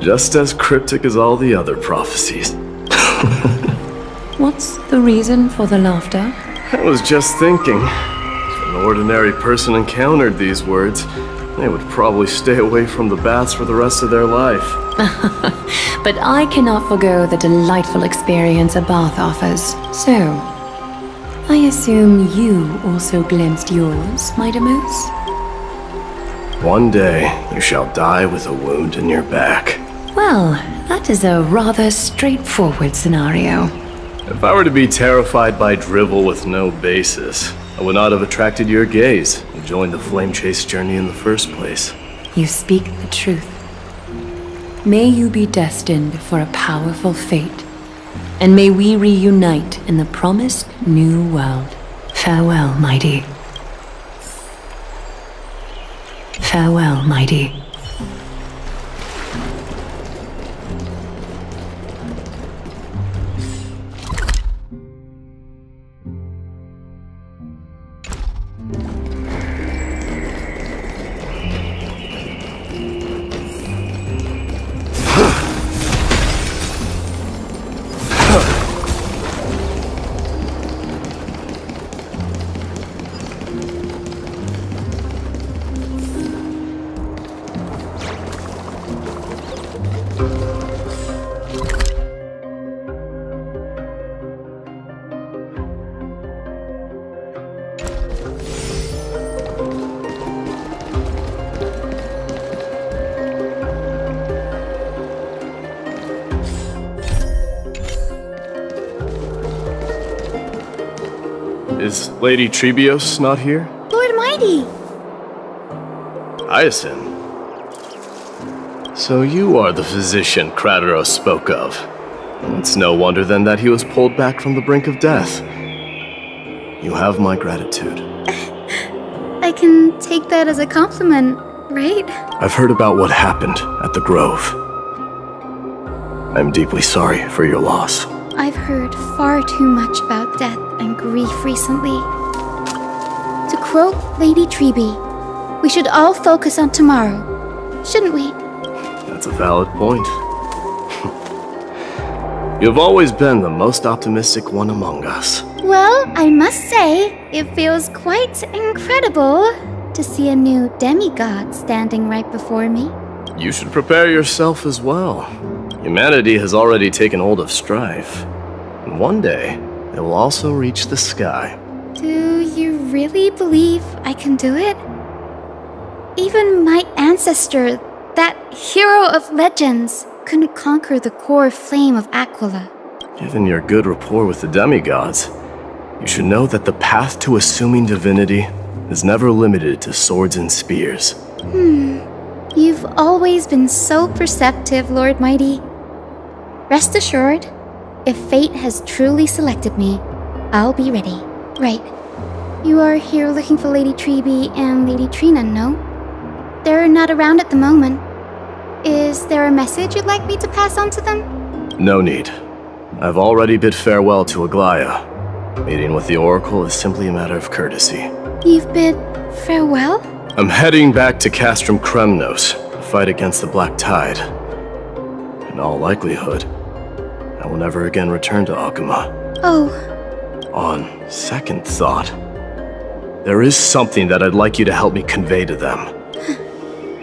Just as cryptic as all the other prophecies. What's the reason for the laughter? I was just thinking, if an ordinary person encountered these words, they would probably stay away from the baths for the rest of their life. But I cannot forgo the delightful experience a bath offers. So, I assume you also glimpsed yours, Idamos? One day, you shall die with a wound in your back. Well, that is a rather straightforward scenario. If I were to be terrified by drivel with no basis, I would not have attracted your gaze and joined the Flame Chase journey in the first place. You speak the truth. May you be destined for a powerful fate, and may we reunite in the promised new world. Farewell, mighty. Farewell, mighty. Is Lady Trebios not here? Lord Mighty! Hyacinth. So you are the physician Krateros spoke of. It's no wonder then that he was pulled back from the brink of death. You have my gratitude. I can take that as a compliment, right? I've heard about what happened at the Grove. I'm deeply sorry for your loss. I've heard far too much about death and grief recently. To quote Lady Treeby, we should all focus on tomorrow, shouldn't we? That's a valid point. You've always been the most optimistic one among us. Well, I must say, it feels quite incredible to see a new demigod standing right before me. You should prepare yourself as well. Humanity has already taken hold of strife, and one day it will also reach the sky. Do you really believe I can do it? Even my ancestor, that hero of legends, couldn't conquer the core flame of Aquila. Given your good rapport with the demigods, you should know that the path to assuming divinity is never limited to swords and spears. You've always been so perceptive, Lord Mighty. Rest assured, if fate has truly selected me, I'll be ready. Right. You are here looking for Lady Treeby and Lady Trina, no? They're not around at the moment. Is there a message you'd like me to pass on to them? No need. I've already bid farewell to Aglaya. Meeting with the Oracle is simply a matter of courtesy. You've bid farewell? I'm heading back to Castrum Kremnos to fight against the Black Tide. In all likelihood, I will never again return to Akuma. Oh. On second thought, there is something that I'd like you to help me convey to them.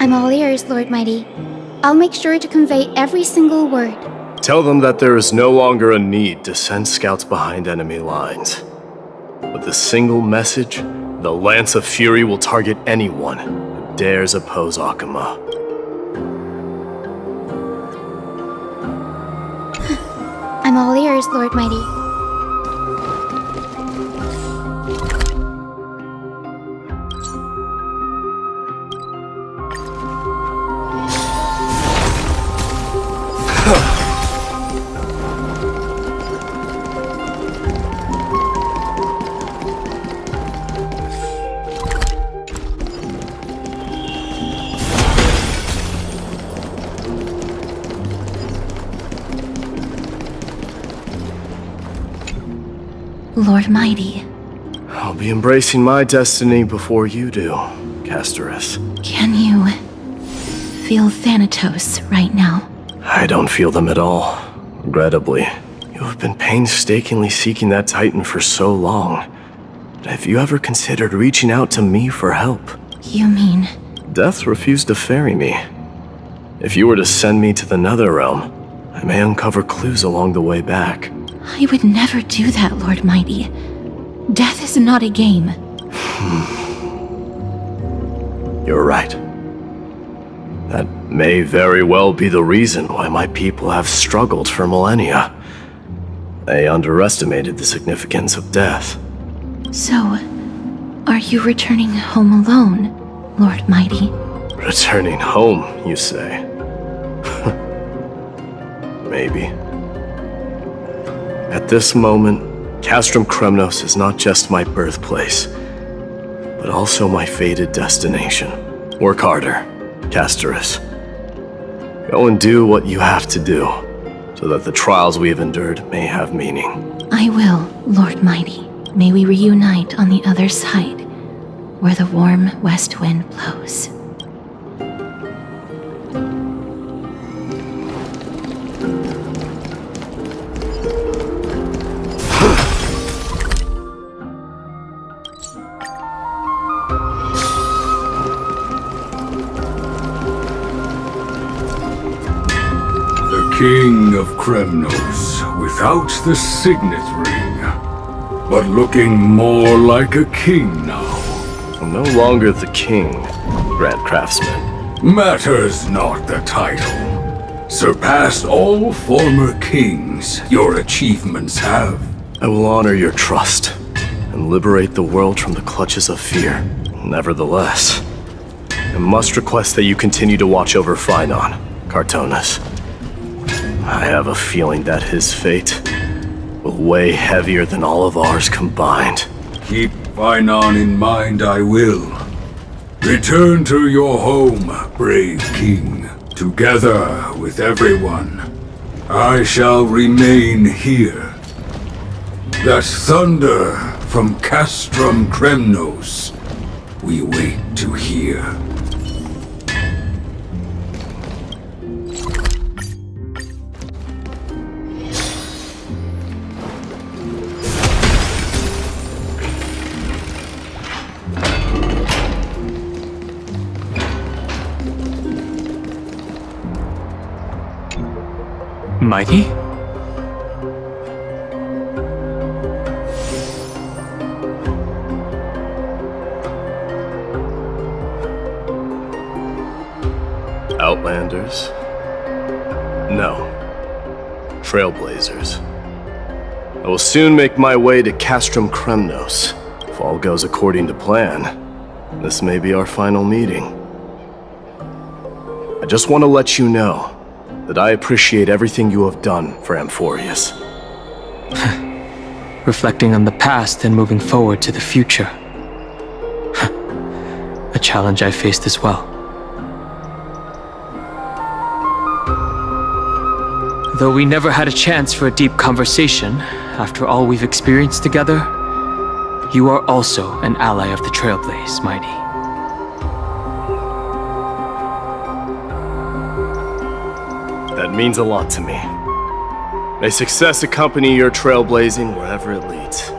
I'm all ears, Lord Mighty. I'll make sure to convey every single word. Tell them that there is no longer a need to send scouts behind enemy lines. With a single message, the Lance of Fury will target anyone who dares oppose Akuma. I'm all ears, Lord Mighty. Lord Mighty. I'll be embracing my destiny before you do, Castorus. Can you feel Thanatos right now? I don't feel them at all. Regrettably, you have been painstakingly seeking that Titan for so long. Have you ever considered reaching out to me for help? You mean? Death refused to ferry me. If you were to send me to the Netherrealm, I may uncover clues along the way back. I would never do that, Lord Mighty. Death is not a game. You're right. That may very well be the reason why my people have struggled for millennia. They underestimated the significance of death. So, are you returning home alone, Lord Mighty? Returning home, you say? Maybe. At this moment, Castrum Kremnos is not just my birthplace, but also my fated destination. Work harder, Castorus. Go and do what you have to do, so that the trials we have endured may have meaning. I will, Lord Mighty. May we reunite on the other side, where the warm west wind blows. King of Kremnos, without the signet ring, but looking more like a king now. I'm no longer the king, Grand Craftsman. Matters not the title. Surpassed all former kings your achievements have. I will honor your trust and liberate the world from the clutches of fear. Nevertheless, I must request that you continue to watch over Phainon, Cartonis. I have a feeling that his fate will weigh heavier than all of ours combined. Keep Phainon in mind, I will. Return to your home, brave king. Together with everyone, I shall remain here. That thunder from Castrum Kremnos we wait to hear. Mighty? Outlanders? No. Trailblazers. I will soon make my way to Castrum Kremnos. If all goes according to plan, this may be our final meeting. I just want to let you know that I appreciate everything you have done for Amphoreus. Reflecting on the past and moving forward to the future. A challenge I faced as well. Though we never had a chance for a deep conversation, after all we've experienced together, you are also an ally of the Trailblaze, Mighty. That means a lot to me. May success accompany your trailblazing wherever it leads.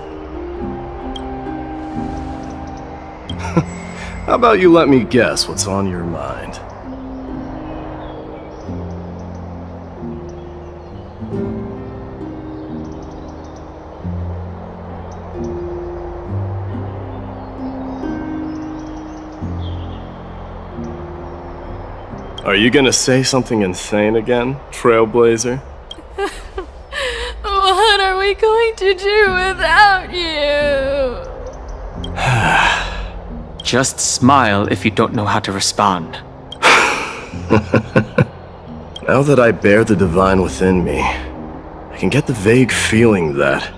How about you let me guess what's on your mind? Are you gonna say something insane again, Trailblazer? What are we going to do without you? Just smile if you don't know how to respond. Now that I bear the divine within me, I can get the vague feeling that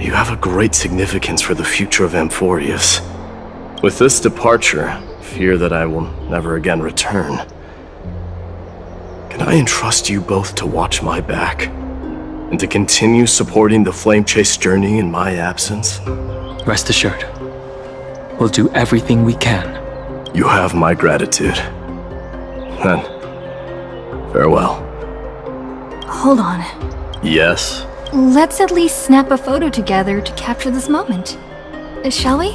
you have a great significance for the future of Amphoreus. With this departure, I fear that I will never again return. Can I entrust you both to watch my back? And to continue supporting the Flame Chase journey in my absence? Rest assured, we'll do everything we can. You have my gratitude. Then, farewell. Hold on. Yes? Let's at least snap a photo together to capture this moment. Shall we?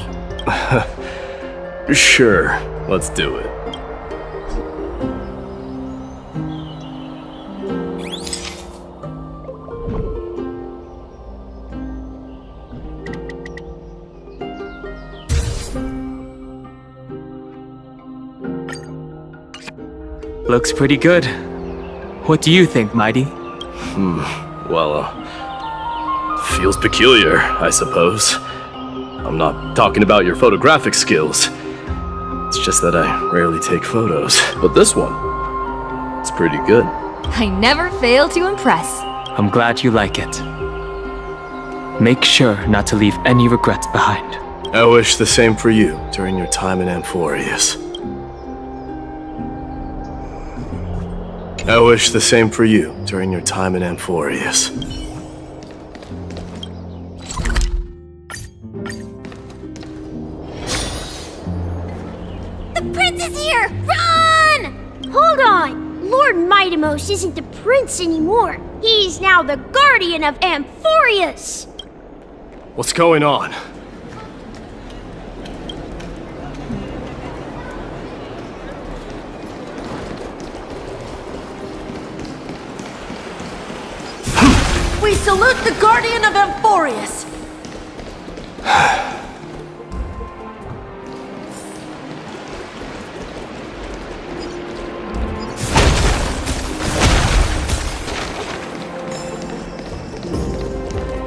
Sure, let's do it. Looks pretty good. What do you think, Mighty? Well, feels peculiar, I suppose. I'm not talking about your photographic skills. It's just that I rarely take photos. But this one, it's pretty good. I never fail to impress. I'm glad you like it. Make sure not to leave any regrets behind. I wish the same for you during your time in Amphoreus. I wish the same for you during your time in Amphoreus. The prince is here! Run! Hold on! Lord Mightimos isn't the prince anymore. He's now the guardian of Amphoreus! What's going on? We salute the guardian of Amphoreus!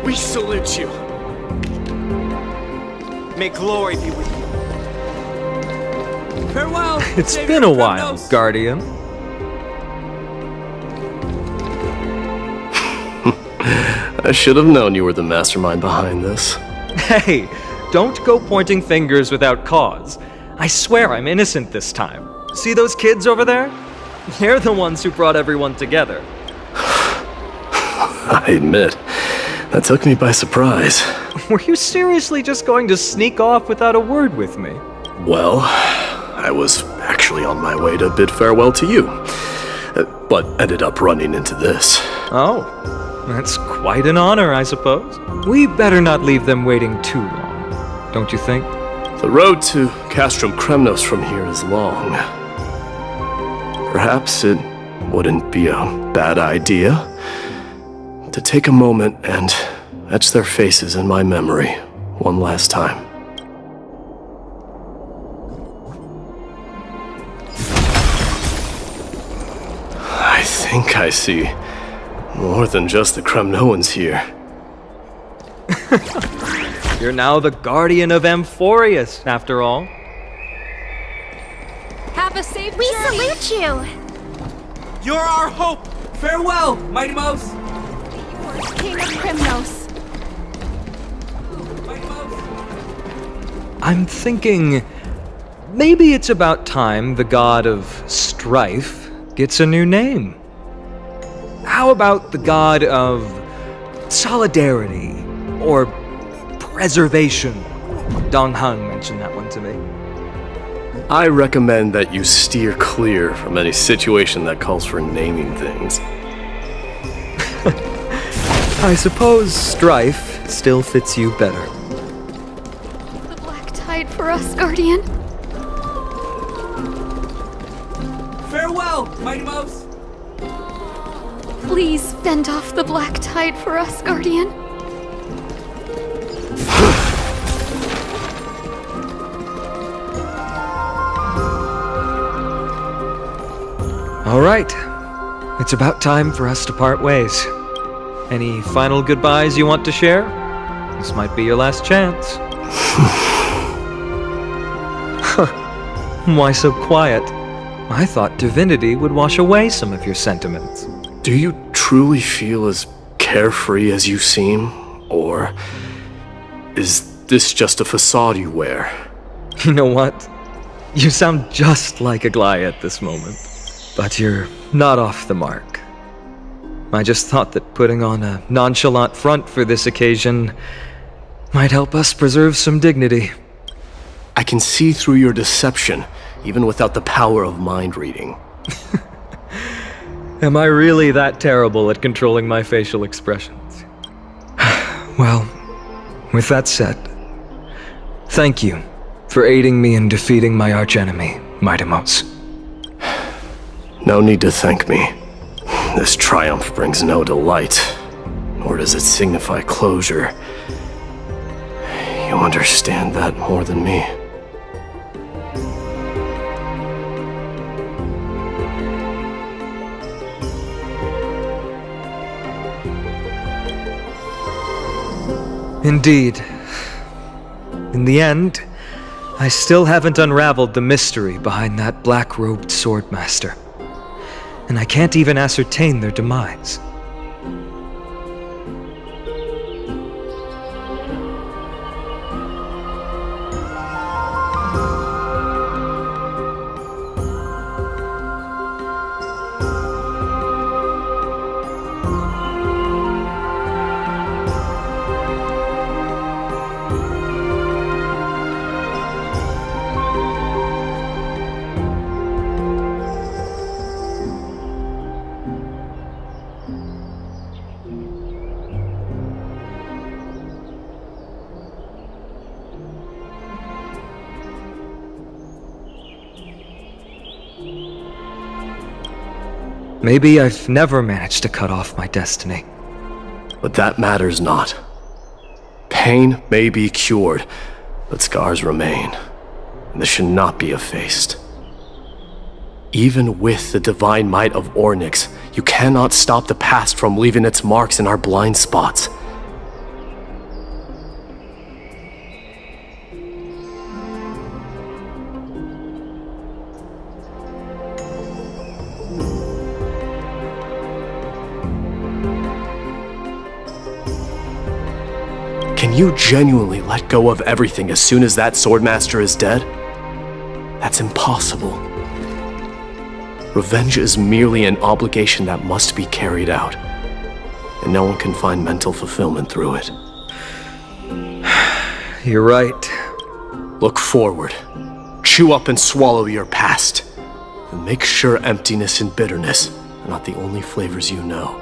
We salute you. May glory be with you. Farewell. It's been a while, Guardian. I should have known you were the mastermind behind this. Hey, don't go pointing fingers without cause. I swear I'm innocent this time. See those kids over there? They're the ones who brought everyone together. I admit, that took me by surprise. Were you seriously just going to sneak off without a word with me? Well, I was actually on my way to bid farewell to you, but ended up running into this. Oh, that's quite an honor, I suppose. We better not leave them waiting too long, don't you think? The road to Castrum Kremnos from here is long. Perhaps it wouldn't be a bad idea to take a moment and etch their faces in my memory one last time. I think I see more than just the Kremnoans here. You're now the guardian of Amphoreus, after all. Happen a safe We journey. salute you! You're our hope! Farewell, Mighty Mouse! King of Krymnos. I'm thinking maybe it's about time the god of strife gets a new name. How about the god of solidarity or preservation? Dong Hung mentioned that one to me. I recommend that you steer clear from any situation that calls for naming things. I suppose strife still fits you better. The black tide for us, Guardian. Farewell, Mighty Mouse! Please fend off the black tide for us, Guardian. All right. It's about time for us to part ways. Any final goodbyes you want to share? This might be your last chance. Why so quiet? I thought divinity would wash away some of your sentiments. Do you truly feel as carefree as you seem? Or is this just a facade you wear? You know what? You sound just like Aglaia at this moment. But you're not off the mark. I just thought that putting on a nonchalant front for this occasion might help us preserve some dignity. I can see through your deception, even without the power of mind reading. Am I really that terrible at controlling my facial expressions? Well, with that said, thank you for aiding me in defeating my archenemy, Mightimos. No need to thank me. This triumph brings no delight, nor does it signify closure. You understand that more than me. Indeed. In the end, I still haven't unraveled the mystery behind that black-robed swordmaster. And I can't even ascertain their demise. Maybe I've never managed to cut off my destiny. But that matters not. Pain may be cured, but scars remain, and this should not be effaced. Even with the divine might of Ornyx, you cannot stop the past from leaving its marks in our blind spots. Can you genuinely let go of everything as soon as that Swordmaster is dead? That's impossible. Revenge is merely an obligation that must be carried out, and no one can find mental fulfillment through it. You're right. Look forward. Chew up and swallow your past. And make sure emptiness and bitterness are not the only flavors you know.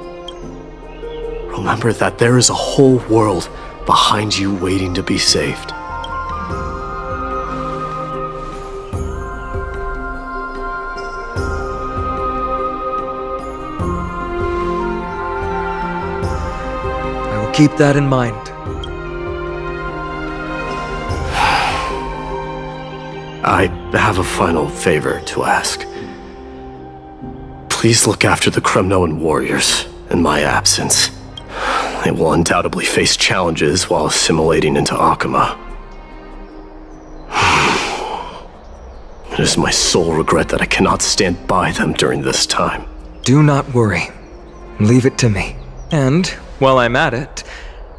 Remember that there is a whole world behind you waiting to be saved. I will keep that in mind. I have a final favor to ask. Please look after the Kremnoan warriors in my absence. They will undoubtedly face challenges while assimilating into Akama. It is my sole regret that I cannot stand by them during this time. Do not worry. Leave it to me. And, while I'm at it,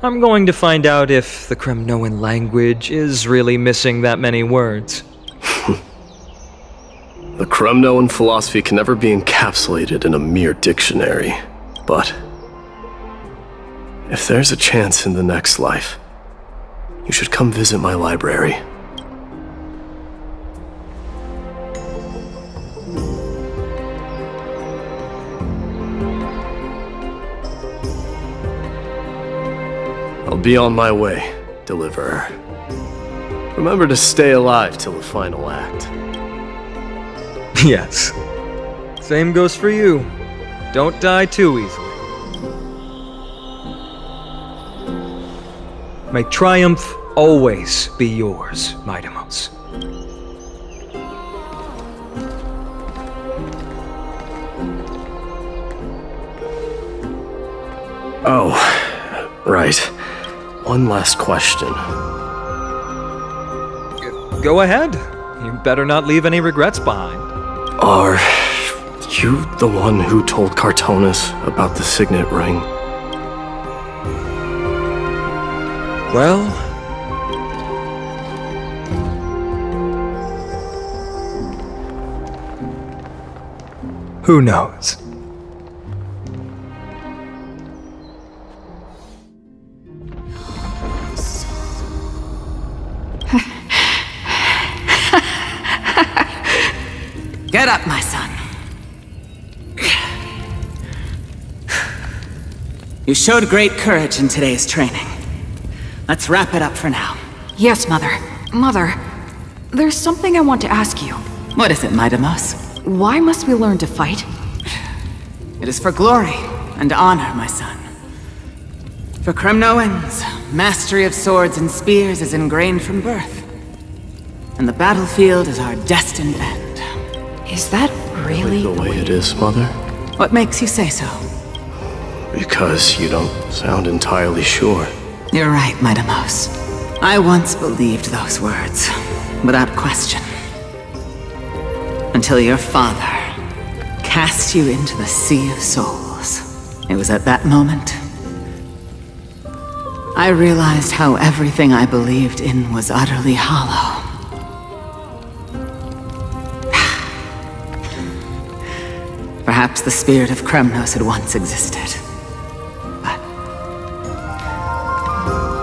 I'm going to find out if the Kremnoan language is really missing that many words. The Kremnoan philosophy can never be encapsulated in a mere dictionary, but if there's a chance in the next life, you should come visit my library. I'll be on my way, Deliverer. Remember to stay alive till the final act. Yes. Same goes for you. Don't die too easily. May triumph always be yours, Midamos. Oh, right. One last question. Go ahead. You better not leave any regrets behind. Are you the one who told Cartonis about the signet ring? Well... who knows? Get up, my son. You showed great courage in today's training. Let's wrap it up for now. Yes, Mother. Mother, there's something I want to ask you. What is it, Midamos? Why must we learn to fight? It is for glory and honor, my son. For Kremnoans, mastery of swords and spears is ingrained from birth. And the battlefield is our destined end. Is that really the way it is, Mother? What makes you say so? Because you don't sound entirely sure. You're right, Midamos. I once believed those words, without question. Until your father cast you into the Sea of Souls. It was at that moment I realized how everything I believed in was utterly hollow. Perhaps the spirit of Kremnos had once existed. But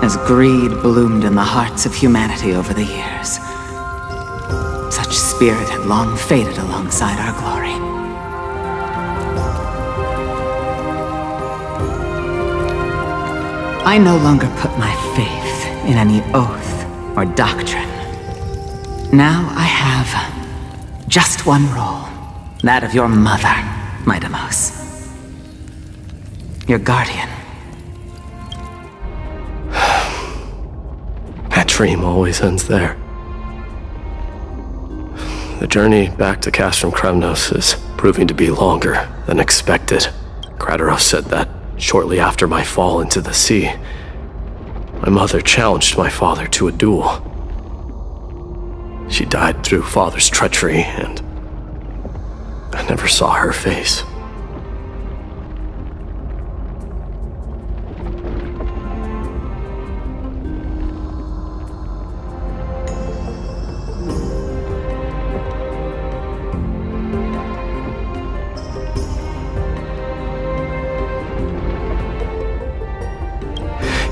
as greed bloomed in the hearts of humanity over the years, such spirit had long faded alongside our glory. I no longer put my faith in any oath or doctrine. Now I have just one role, that of your mother, Midamos. Your guardian. That dream always ends there. The journey back to Castrum Kremnos is proving to be longer than expected. Kratoros said that shortly after my fall into the sea, my mother challenged my father to a duel. She died through father's treachery, and I never saw her face.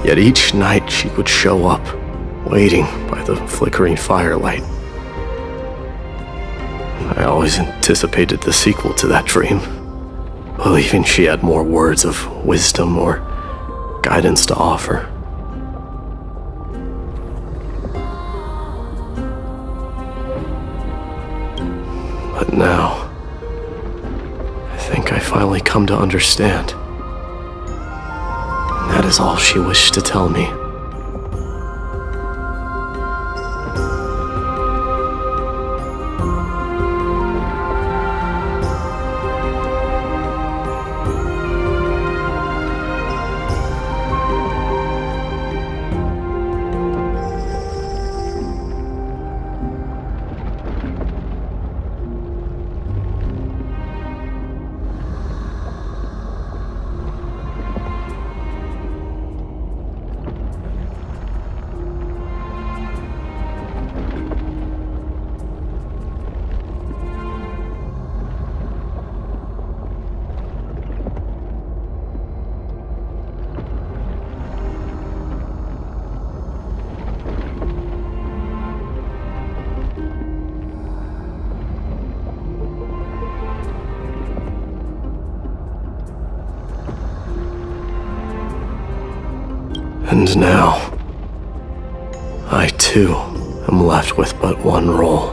Yet each night she would show up, waiting by the flickering firelight. I always anticipated the sequel to that dream, believing she had more words of wisdom or guidance to offer. But now, I think I finally come to understand. That is all she wished to tell me. And now, I too am left with but one role.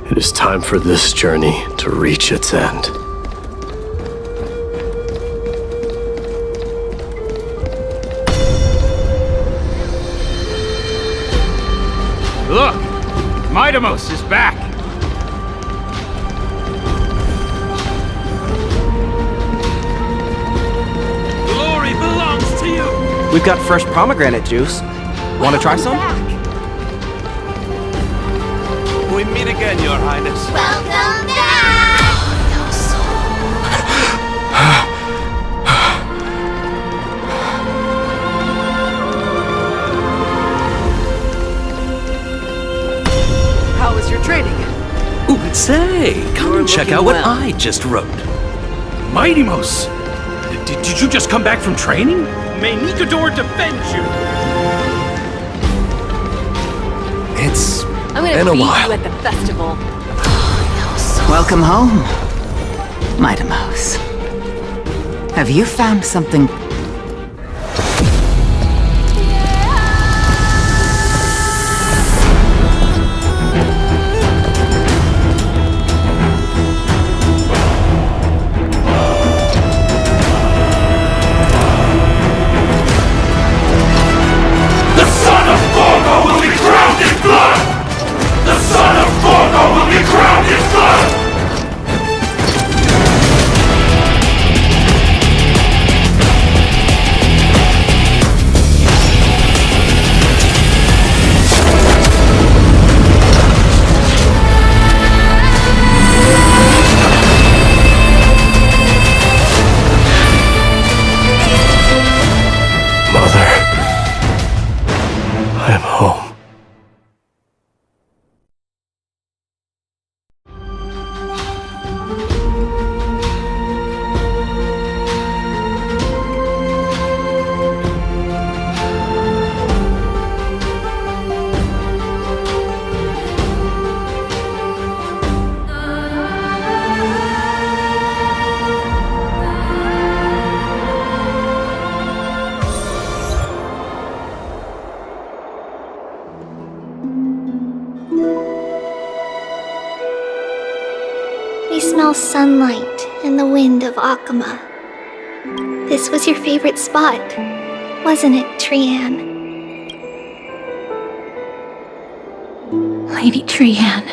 It is time for this journey to reach its end. Look! Midamos is back! Glory belongs to you! We've got fresh pomegranate juice. Want to try some? We meet again, Your Highness. Welcome back! How was your training? Ooh, say, come and check out what I just wrote. Midamos! Did you just come back from training? May Nikador defend you! It's I'm been gonna a beat while. you at the festival. Welcome home, Midamos. Have you found something? The son of Forgo will be crowned in blood! The son of Forgo will be crowned in blood! Mother, I am home. We smell sunlight and the wind of Akama. This was your favorite spot, wasn't it, Trian? Lady Trian,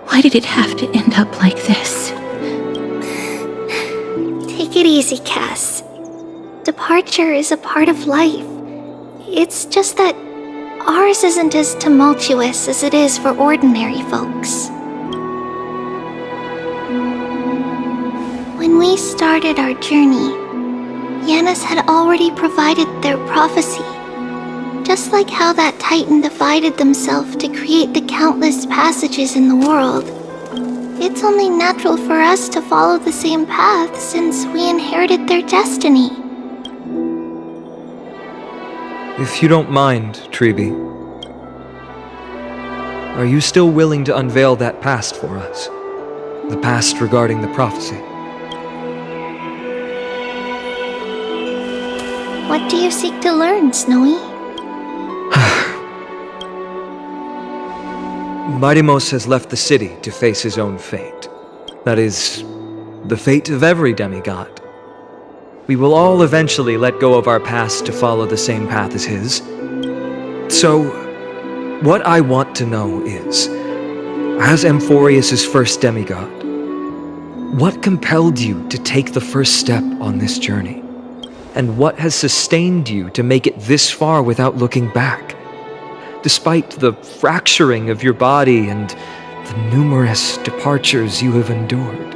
why did it have to end up like this? Take it easy, Cass. Departure is a part of life. It's just that ours isn't as tumultuous as it is for ordinary folks. When we started our journey, Yanis had already provided their prophecy. Just like how that Titan divided themselves to create the countless passages in the world, it's only natural for us to follow the same path since we inherited their destiny. If you don't mind, Treeby, are you still willing to unveil that past for us? The past regarding the prophecy? What do you seek to learn, Snowy? Midamos has left the city to face his own fate. That is, the fate of every demigod. We will all eventually let go of our past to follow the same path as his. So, what I want to know is, as Amphoreus' first demigod, what compelled you to take the first step on this journey? And what has sustained you to make it this far without looking back? Despite the fracturing of your body and the numerous departures you have endured.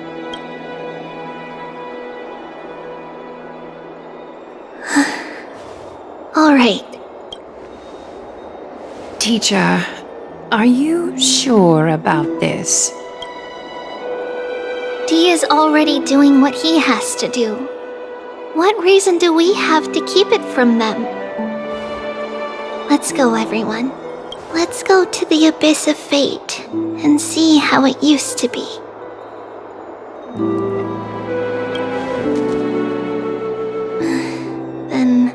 All right. Teacher, are you sure about this? Dee is already doing what he has to do. What reason do we have to keep it from them? Let's go, everyone. Let's go to the abyss of fate and see how it used to be. Then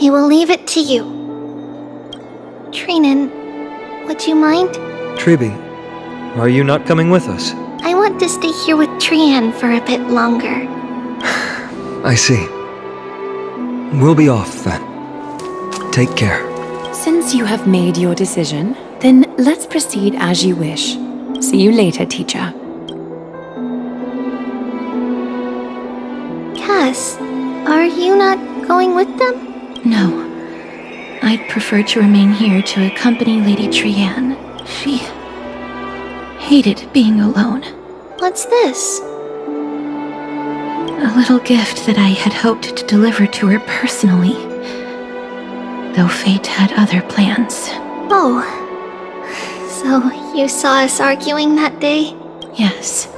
we will leave it to you. Trinin, would you mind? Tribi, are you not coming with us? I want to stay here with Trian for a bit longer. I see. We'll be off then. Take care. Since you have made your decision, then let's proceed as you wish. See you later, teacher. Cass, are you not going with them? No. I'd prefer to remain here to accompany Lady Trian. She hated being alone. What's this? A little gift that I had hoped to deliver to her personally, though fate had other plans. Oh. So you saw us arguing that day? Yes.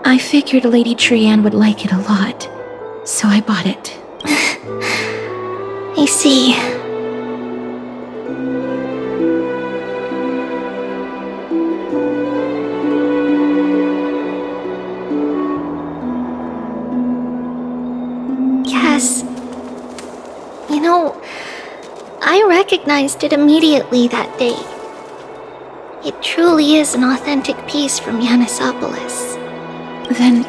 I figured Lady Trian would like it a lot, so I bought it. I see. Cass, you know, I recognized it immediately that day. It truly is an authentic piece from Yanisopolis. Then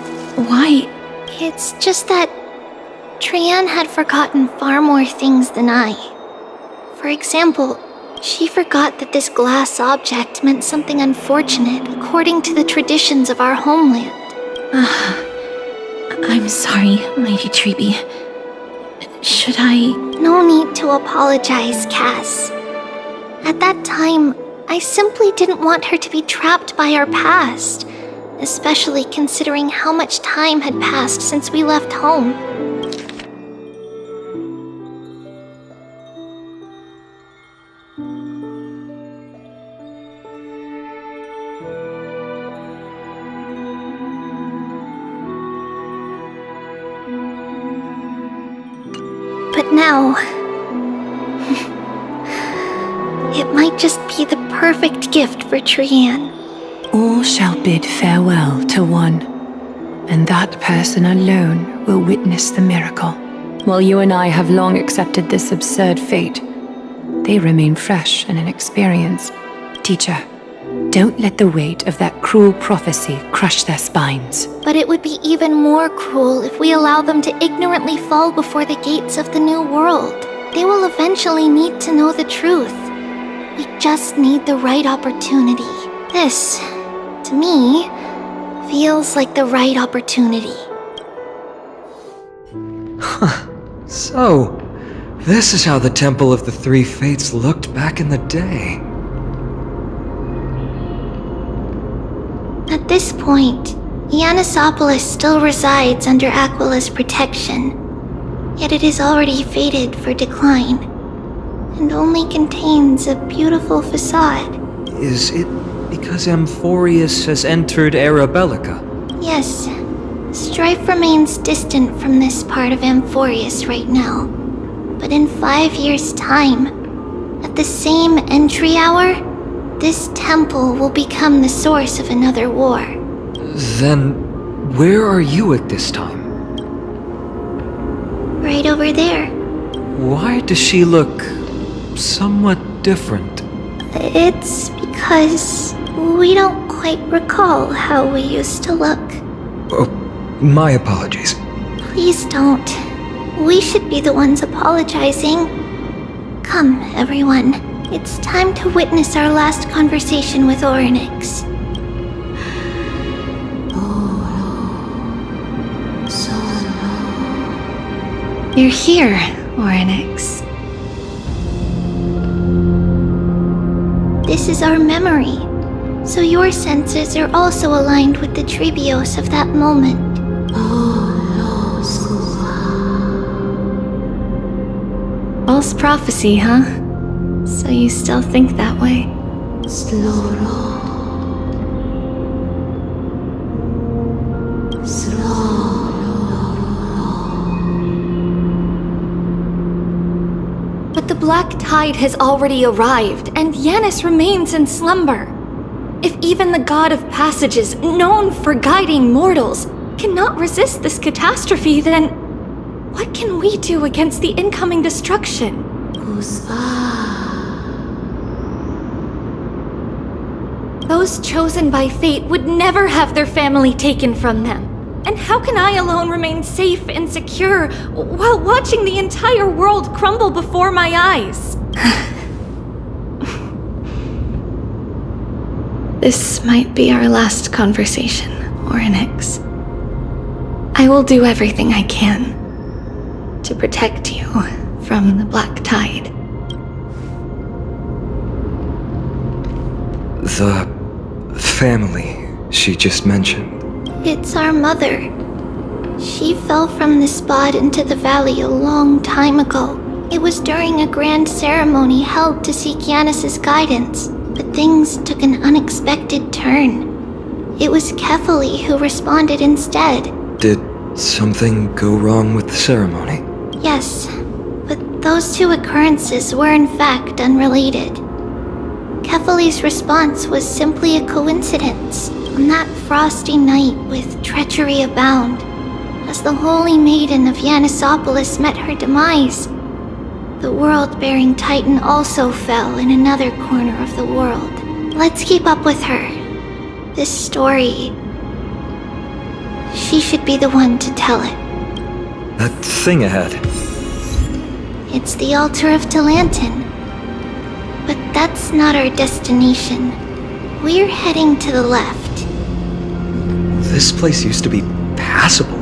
why? It's just that Trian had forgotten far more things than I. For example, she forgot that this glass object meant something unfortunate according to the traditions of our homeland. I'm sorry, Lady Tribi. Should I? No need to apologize, Cass. At that time, I simply didn't want her to be trapped by our past, especially considering how much time had passed since we left home. But now, it might just be the perfect gift for Trian. All shall bid farewell to one, and that person alone will witness the miracle. While you and I have long accepted this absurd fate, they remain fresh and inexperienced. Teacher, don't let the weight of that cruel prophecy crush their spines. But it would be even more cruel if we allow them to ignorantly fall before the gates of the new world. They will eventually need to know the truth. We just need the right opportunity. This, to me, feels like the right opportunity. So, this is how the Temple of the Three Fates looked back in the day. At this point, Yanisopolis still resides under Aquila's protection, yet it is already fated for decline, and only contains a beautiful facade. Is it because Amphoreus has entered Era Bellica? Yes, strife remains distant from this part of Amphoreus right now, but in 5 years' time, at the same entry hour, this temple will become the source of another war. Then, where are you at this time? Right over there. Why does she look somewhat different? It's because we don't quite recall how we used to look. Oh, my apologies. Please don't. We should be the ones apologizing. Come, everyone. It's time to witness our last conversation with Orynyx. You're here, Orynyx. This is our memory, so your senses are also aligned with the Tribios of that moment. False prophecy, huh? So you still think that way? But the black tide has already arrived, and Yanis remains in slumber. If even the God of Passages, known for guiding mortals, cannot resist this catastrophe, then what can we do against the incoming destruction? Those chosen by fate would never have their family taken from them. And how can I alone remain safe and secure while watching the entire world crumble before my eyes? This might be our last conversation, Orynyx. I will do everything I can to protect you from the Black Tide. The family she just mentioned. It's our mother. She fell from the spot into the valley a long time ago. It was during a grand ceremony held to seek Yanis's guidance, but things took an unexpected turn. It was Kefali who responded instead. Did something go wrong with the ceremony? Yes, but those two occurrences were in fact unrelated. Kefali's response was simply a coincidence. On that frosty night with treachery abound, as the holy maiden of Yanisopolis met her demise, the world-bearing titan also fell in another corner of the world. Let's keep up with her. This story, she should be the one to tell it. That thing ahead. It's the altar of Talantin. But that's not our destination. We're heading to the left. This place used to be passable.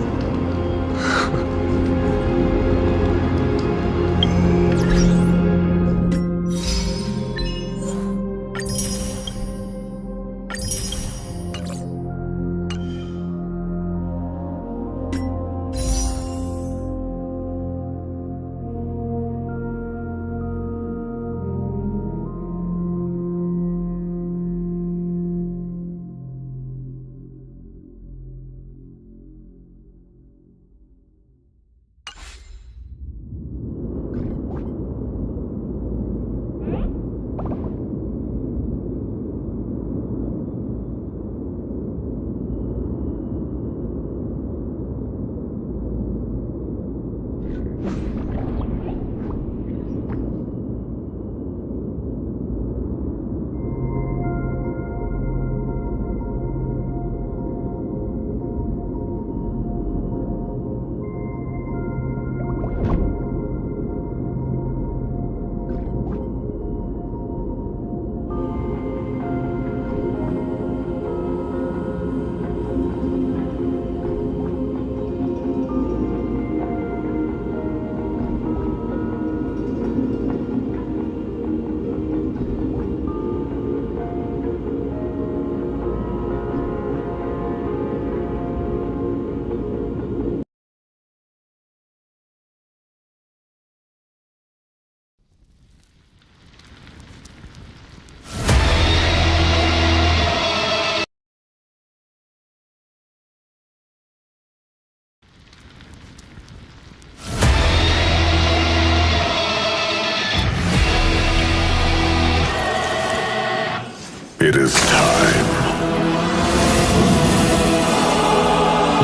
It is time.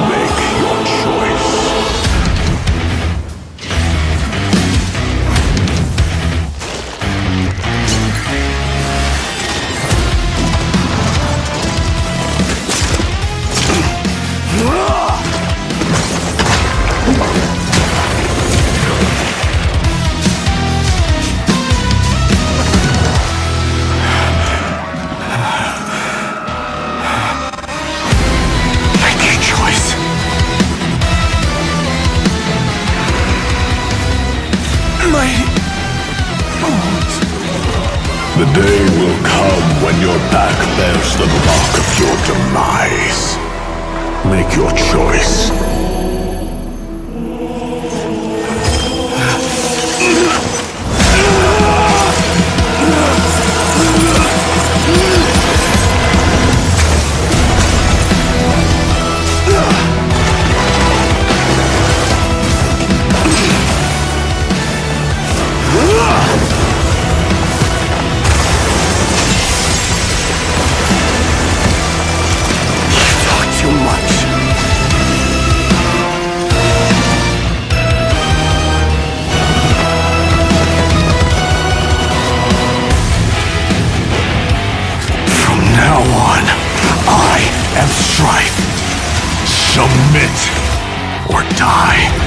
Make your choice. The day will come when your back bears the mark of your demise. Make your choice. Submit or die.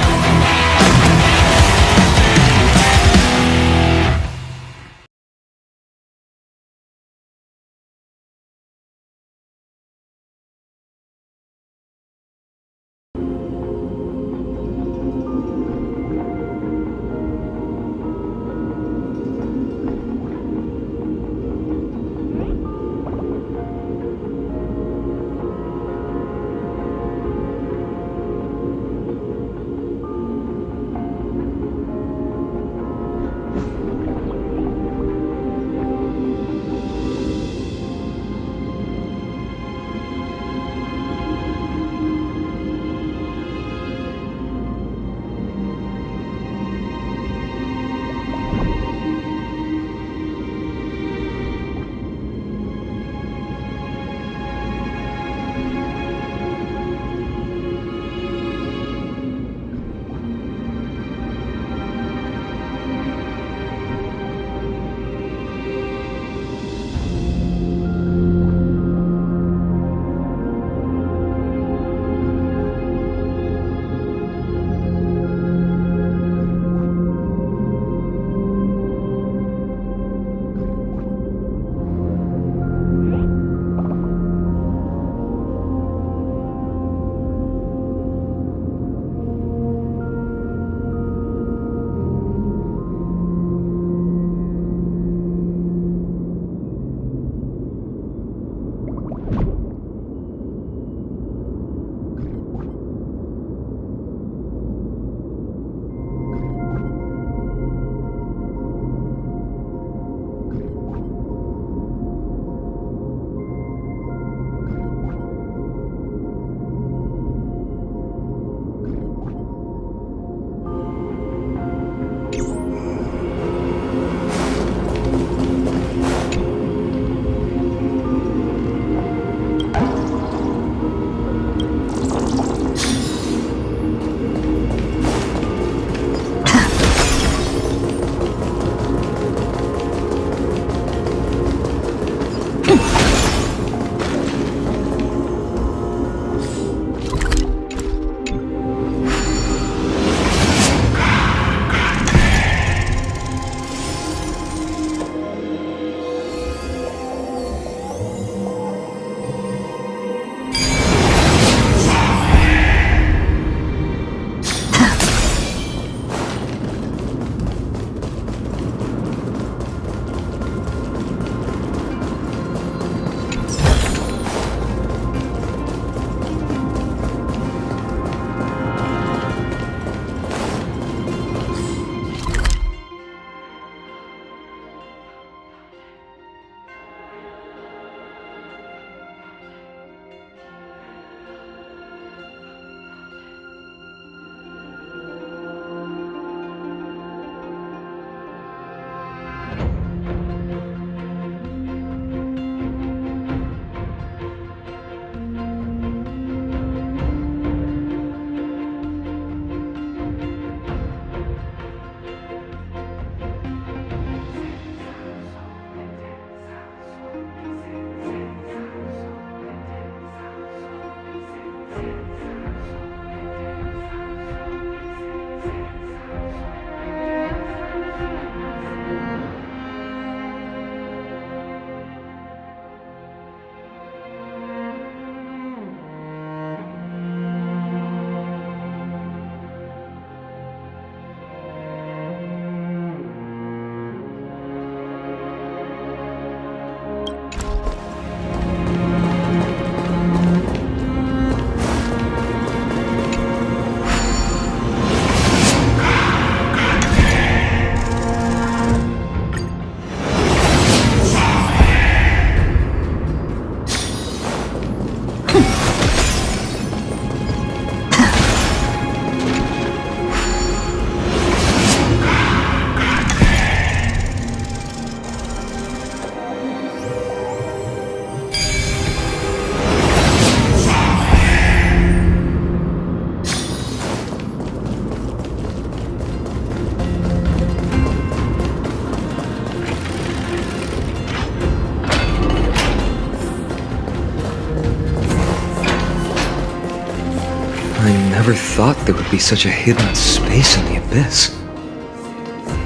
I never thought there would be such a hidden space in the abyss.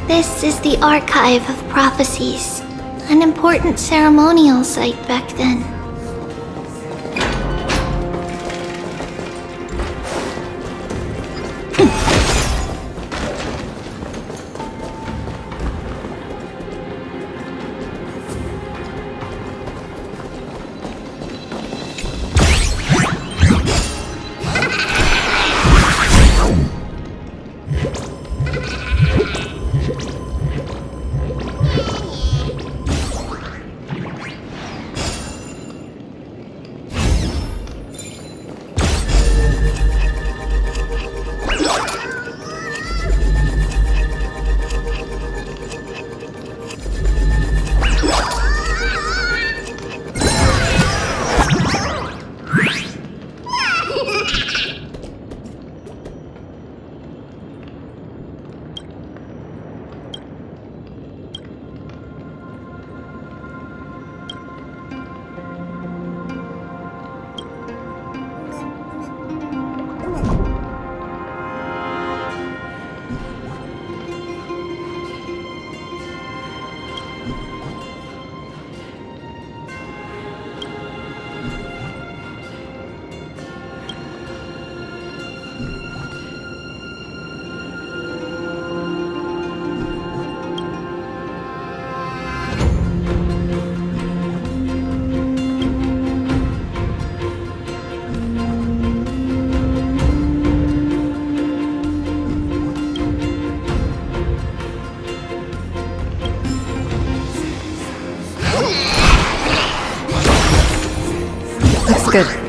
This is the Archive of Prophecies, an important ceremonial site back then. Good.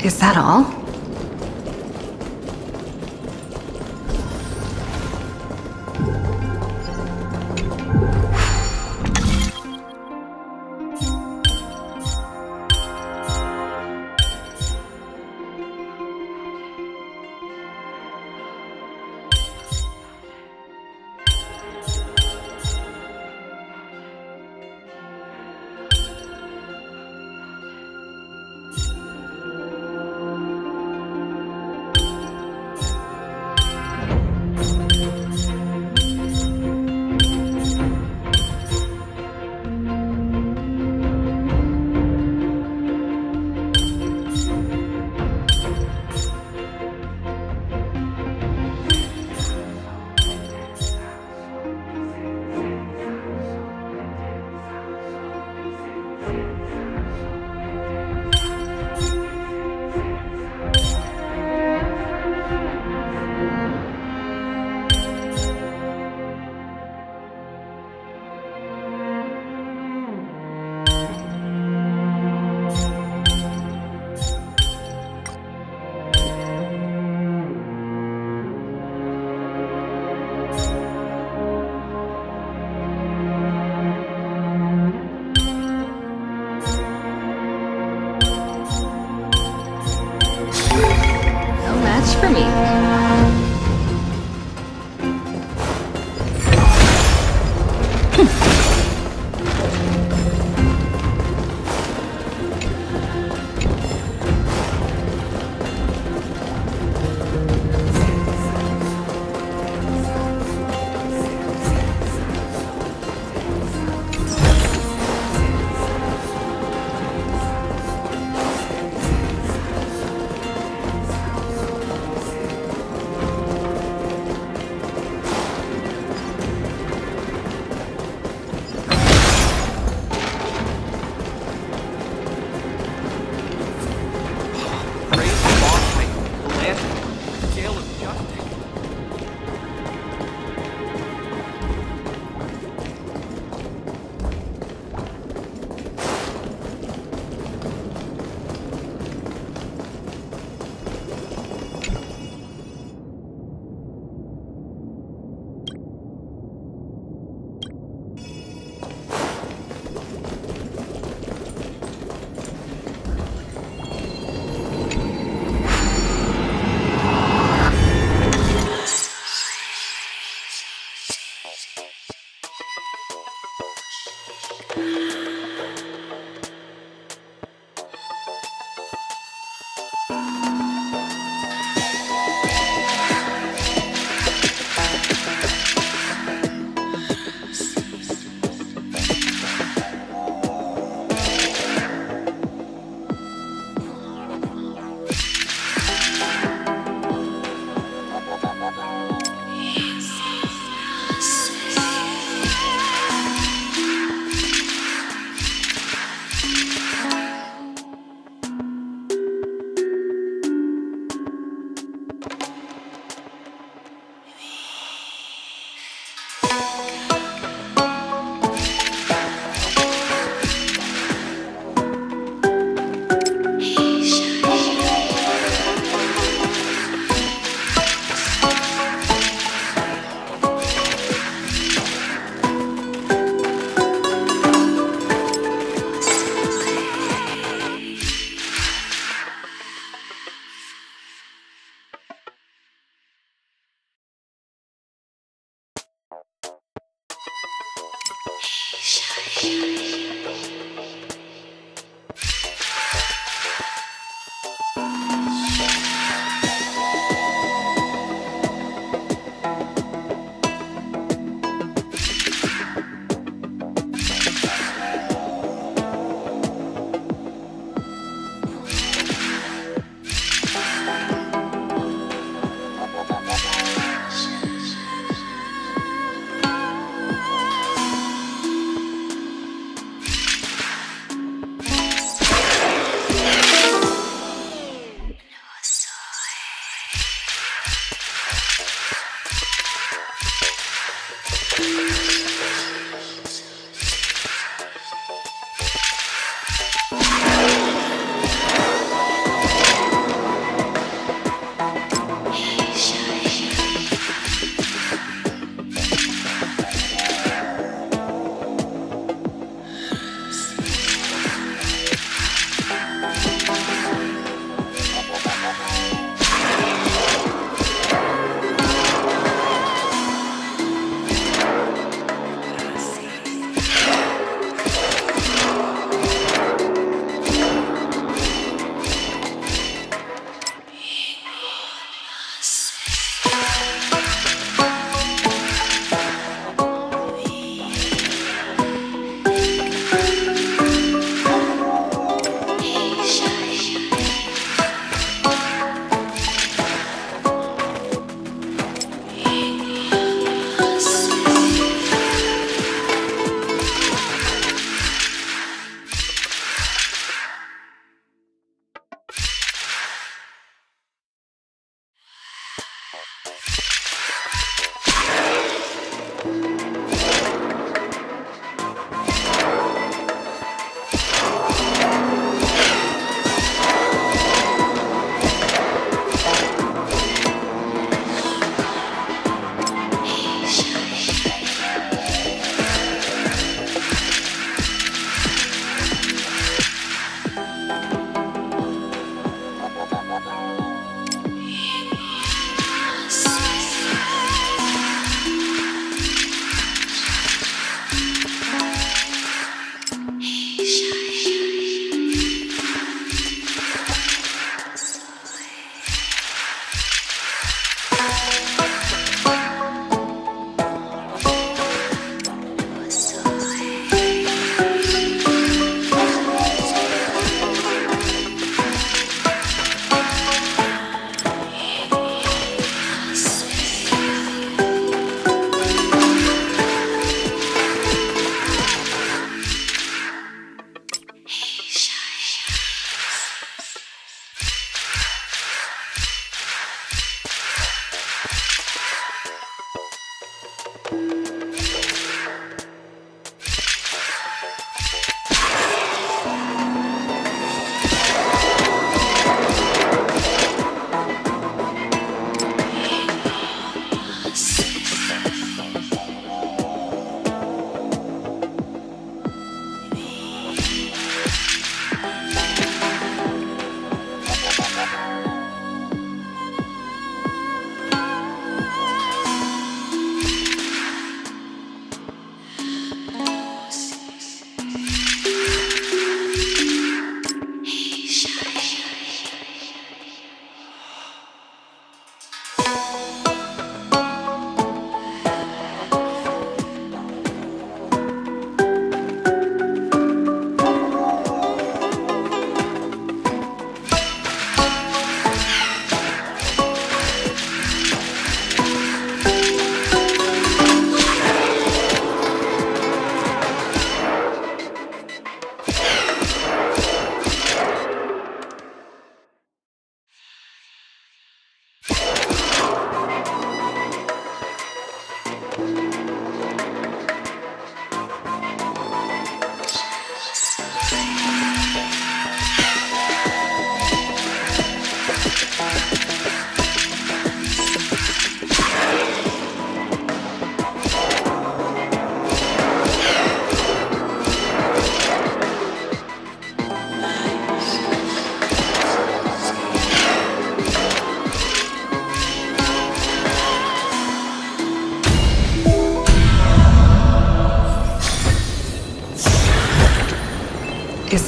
Is that all?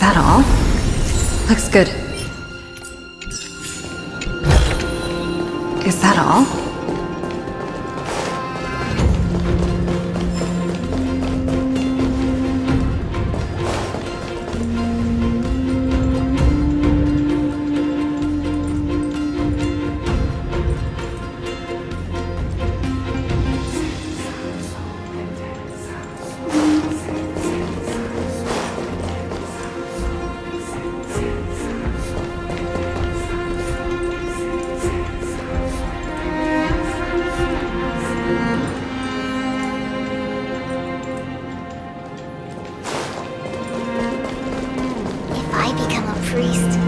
that all? Looks good. Is that all?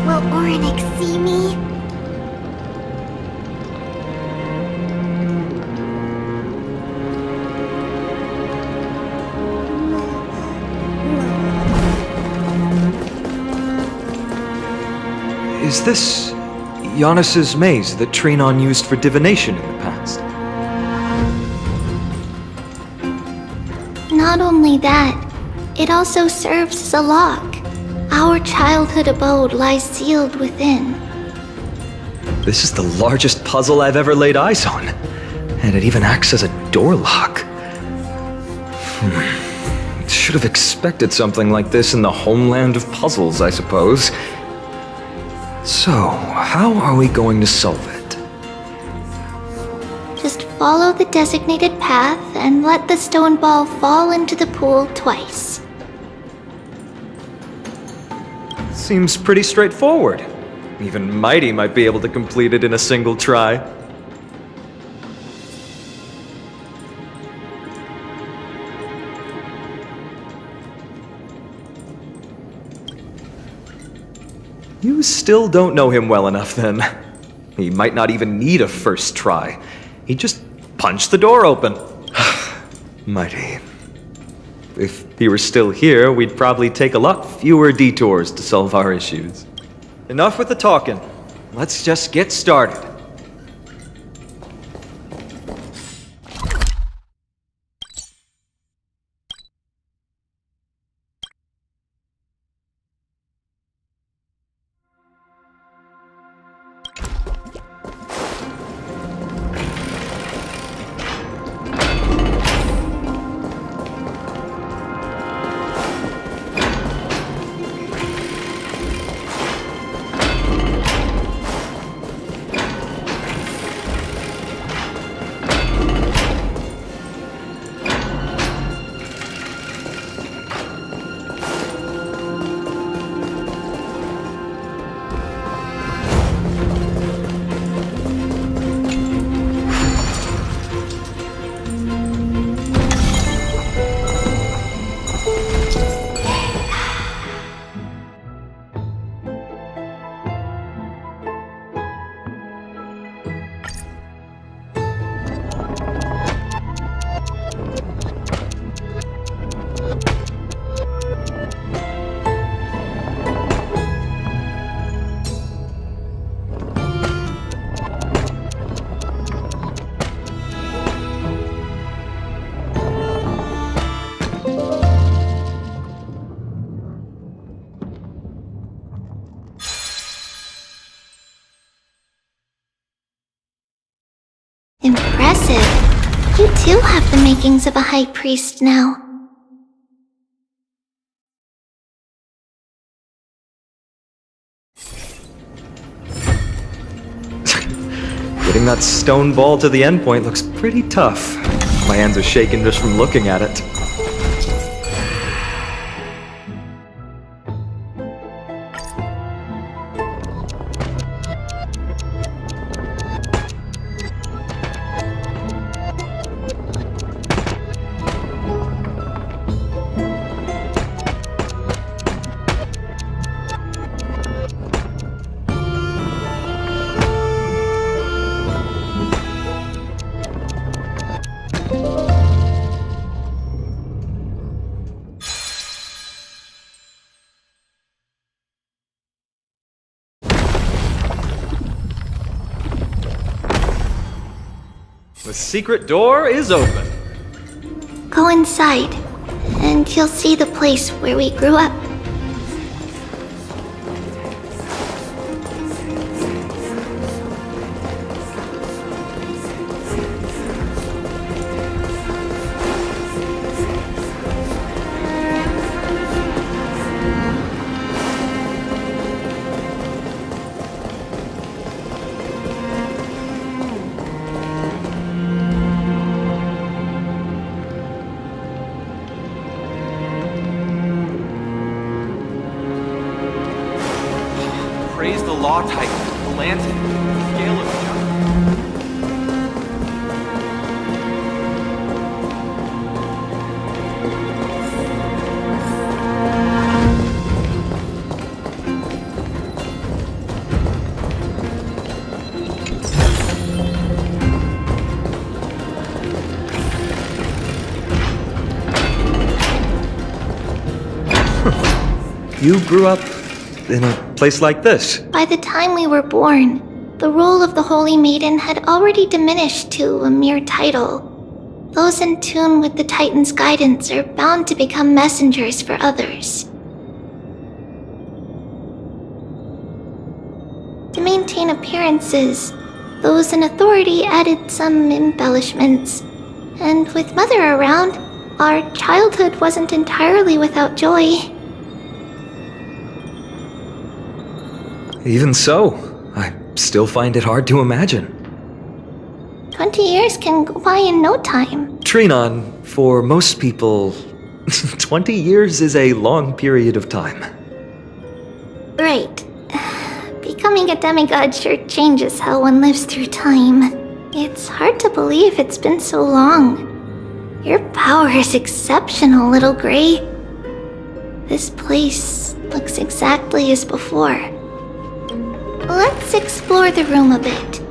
Will Ornyx see me? Is this Giannis's maze that Trinon used for divination in the past? Not only that, it also serves as a lock. Our childhood abode lies sealed within. This is the largest puzzle I've ever laid eyes on. And it even acts as a door lock. Should have expected something like this in the homeland of puzzles, I suppose. So, how are we going to solve it? Just follow the designated path and let the stone ball fall into the pool twice. Seems pretty straightforward. Even Mighty might be able to complete it in a single try. You still don't know him well enough, then. He might not even need a first try. He just punched the door open. Mighty. If he were still here, we'd probably take a lot fewer detours to solve our issues. Enough with the talking. Let's just get started. Impressive. You too have the makings of a high priest now. Getting that stone ball to the endpoint looks pretty tough. My hands are shaking just from looking at it. The secret door is open. Go inside, and you'll see the place where we grew up. law titan, the Lantern, the scale of justice. You grew up in a place like this? By the time we were born, the role of the Holy Maiden had already diminished to a mere title. Those in tune with the Titan's guidance are bound to become messengers for others. To maintain appearances, those in authority added some embellishments. And with Mother around, our childhood wasn't entirely without joy. Even so, I still find it hard to imagine. 20 years can go by in no time. Trinon, for most people, 20 years is a long period of time. Right. Becoming a demigod sure changes how one lives through time. It's hard to believe it's been so long. Your power is exceptional, Little Gray. This place looks exactly as before. Let's explore the room a bit.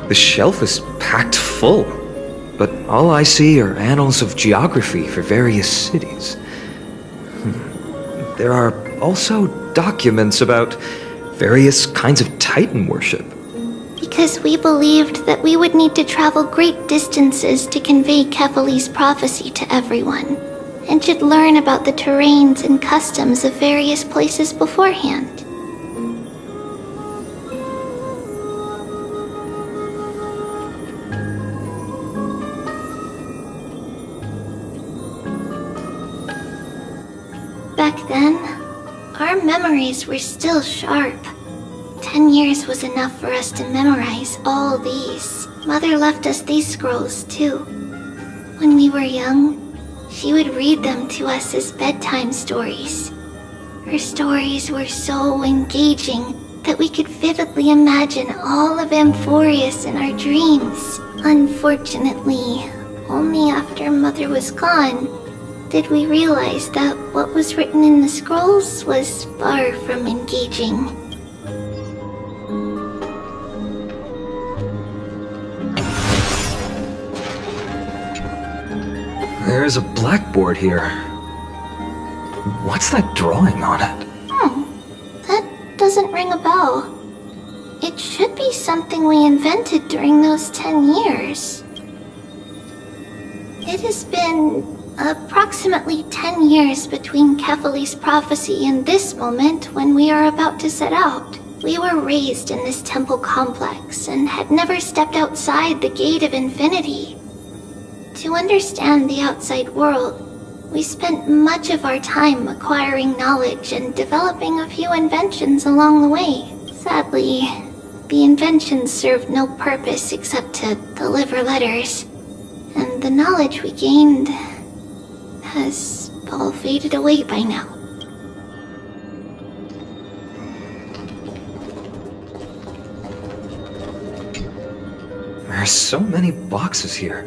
The shelf is packed full, but all I see are annals of geography for various cities. There are also documents about various kinds of Titan worship. Because we believed that we would need to travel great distances to convey Kefali's prophecy to everyone, and should learn about the terrains and customs of various places beforehand. Back then, our memories were still sharp. 10 years was enough for us to memorize all these. Mother left us these scrolls, too. When we were young, she would read them to us as bedtime stories. Her stories were so engaging that we could vividly imagine all of Amphoreus in our dreams. Unfortunately, only after Mother was gone did we realize that what was written in the scrolls was far from engaging. There's a blackboard here. What's that drawing on it? That doesn't ring a bell. It should be something we invented during those 10 years. It has been approximately 10 years between Kefali's prophecy and this moment when we are about to set out. We were raised in this temple complex and had never stepped outside the gate of infinity. To understand the outside world, we spent much of our time acquiring knowledge and developing a few inventions along the way. Sadly, the inventions served no purpose except to deliver letters, and the knowledge we gained has all faded away by now. There are so many boxes here.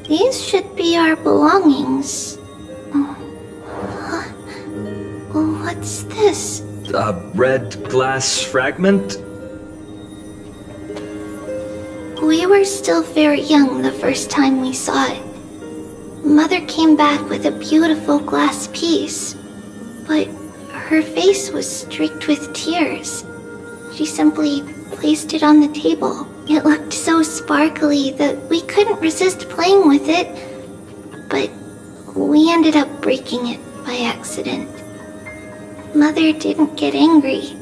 These should be our belongings. What's this? A red glass fragment? We were still very young the first time we saw it. Mother came back with a beautiful glass piece, but her face was streaked with tears. She simply placed it on the table. It looked so sparkly that we couldn't resist playing with it, but we ended up breaking it by accident. Mother didn't get angry.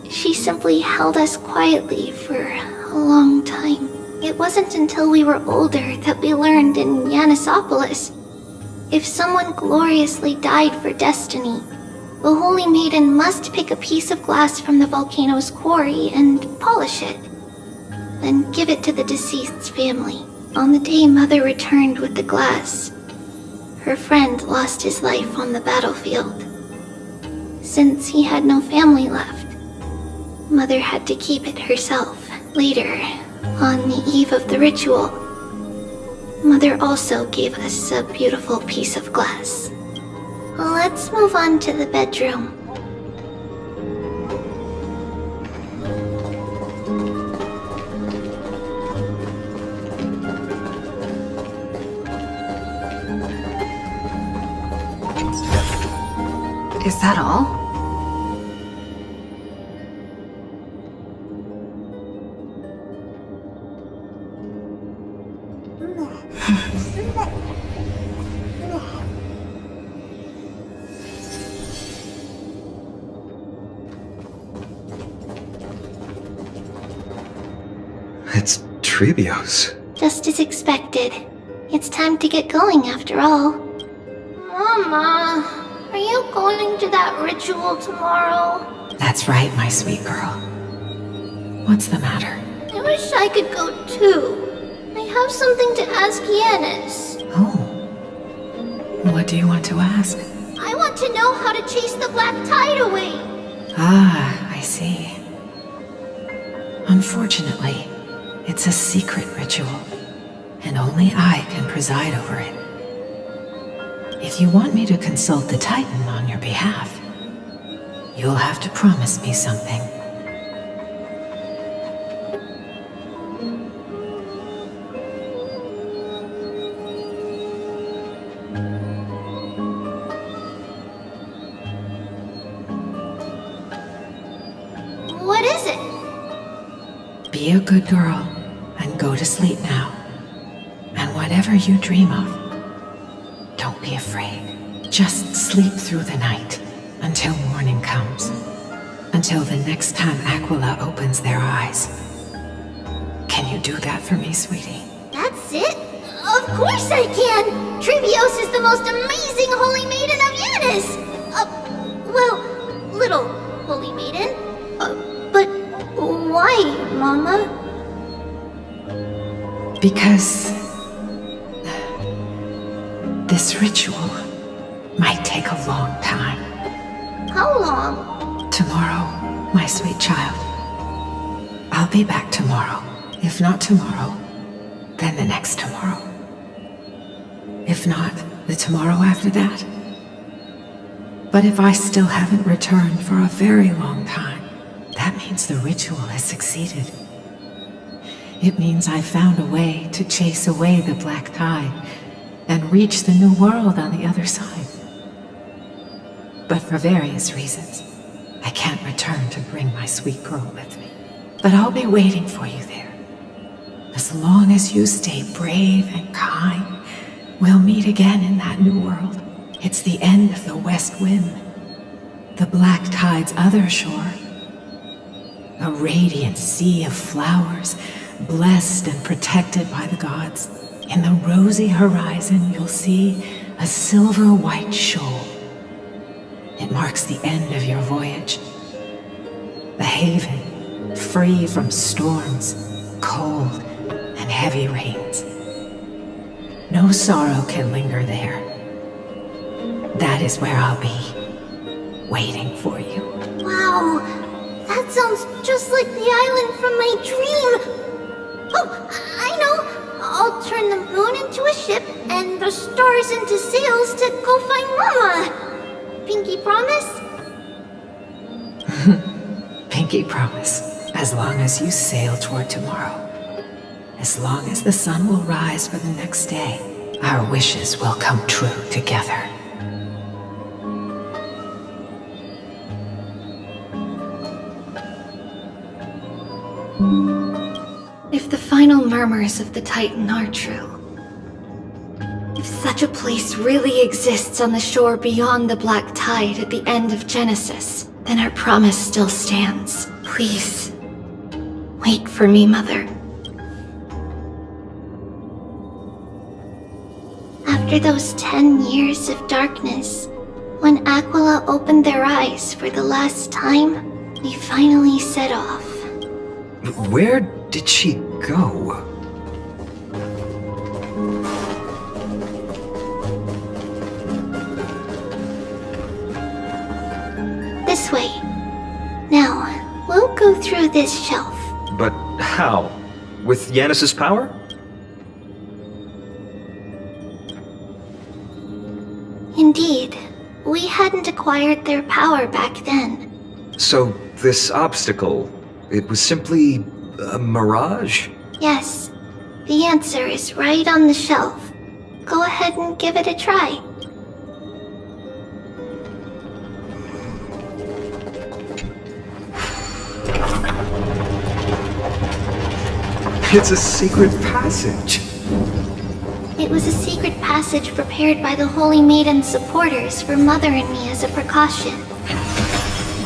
She simply held us quietly for a long time. It wasn't until we were older that we learned in Yanisopolis, if someone gloriously died for destiny, the Holy Maiden must pick a piece of glass from the volcano's quarry and polish it, then give it to the deceased's family. On the day Mother returned with the glass, her friend lost his life on the battlefield. Since he had no family left, Mother had to keep it herself. Later, on the eve of the ritual, Mother also gave us a beautiful piece of glass. Let's move on to the bedroom. Is that all? It's Trebios. Just as expected. It's time to get going after all. Mama, are you going to that ritual tomorrow? That's right, my sweet girl. What's the matter? I wish I could go too. I have something to ask Yanis. Oh. What do you want to ask? I want to know how to chase the black tide away. Ah, I see. Unfortunately, it's a secret ritual, and only I can preside over it. If you want me to consult the Titan on your behalf, you'll have to promise me something. What is it? Be a good girl and go to sleep now. And whatever you dream of, don't be afraid. Just sleep through the night until morning comes. Until the next time Aquila opens their eyes. Can you do that for me, sweetie? That's it? Of course I can! Trebios is the most amazing Holy Maiden of Yanis! Well, little Holy Maiden. But why, Mama? Because this ritual might take a long time. How long? Tomorrow, my sweet child. I'll be back tomorrow. If not tomorrow, then the next tomorrow. If not, the tomorrow after that. But if I still haven't returned for a very long time, that means the ritual has succeeded. It means I've found a way to chase away the black tide and reach the new world on the other side. But for various reasons, I can't return to bring my sweet girl with me. But I'll be waiting for you there. As long as you stay brave and kind, we'll meet again in that new world. It's the end of the West Wind, the Black Tide's other shore. A radiant sea of flowers, blessed and protected by the gods. In the rosy horizon, you'll see a silver-white shoal. It marks the end of your voyage. The haven, free from storms, cold, and heavy rains. No sorrow can linger there. That is where I'll be, waiting for you. Wow, that sounds just like the island from my dream. Oh, I know. I'll turn the moon into a ship and the stars into sails to go find Mama. Pinky promise? Pinky promise. As long as you sail toward tomorrow. As long as the sun will rise for the next day, our wishes will come true together. If the final murmurs of the Titan are true, if such a place really exists on the shore beyond the Black Tide at the end of Genesis, then our promise still stands. Please, wait for me, Mother. After those 10 years of darkness, when Aquila opened their eyes for the last time, we finally set off. Where did she go? This way. Now, we'll go through this shelf. But how? With Yanis's power? Indeed, we hadn't acquired their power back then. So, this obstacle, it was simply a mirage? Yes, the answer is right on the shelf. Go ahead and give it a try. It's a secret passage. It was a secret passage prepared by the Holy Maiden's supporters for Mother and me as a precaution.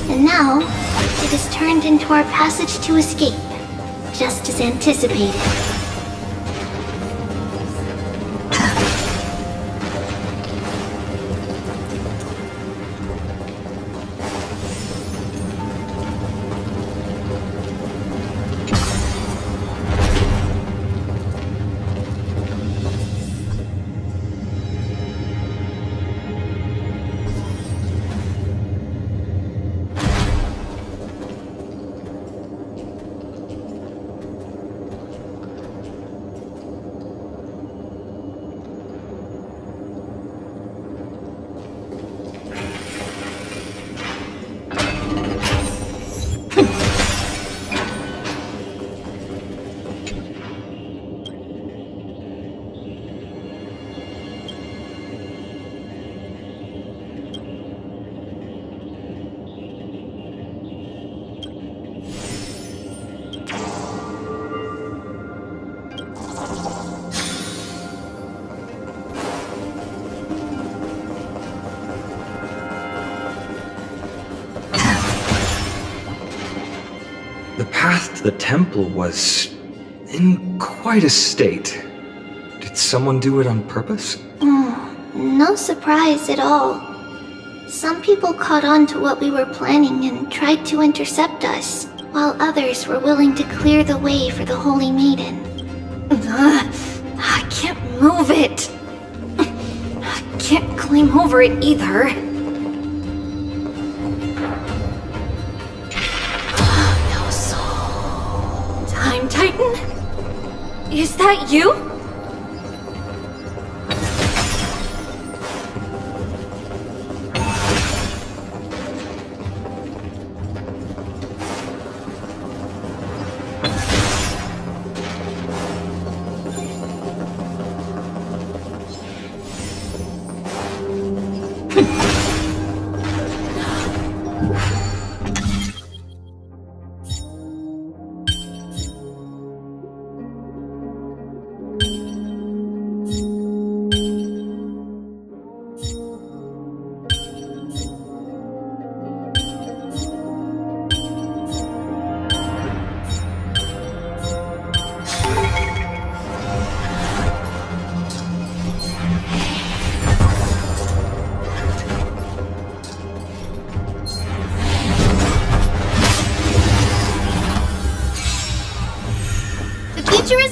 And now, it is turned into our passage to escape, just as anticipated. The path to the temple was in quite a state. Did someone do it on purpose? No surprise at all. Some people caught on to what we were planning and tried to intercept us, while others were willing to clear the way for the Holy Maiden. I can't move it. I can't climb over it either. No soul. Time Titan? Is that you?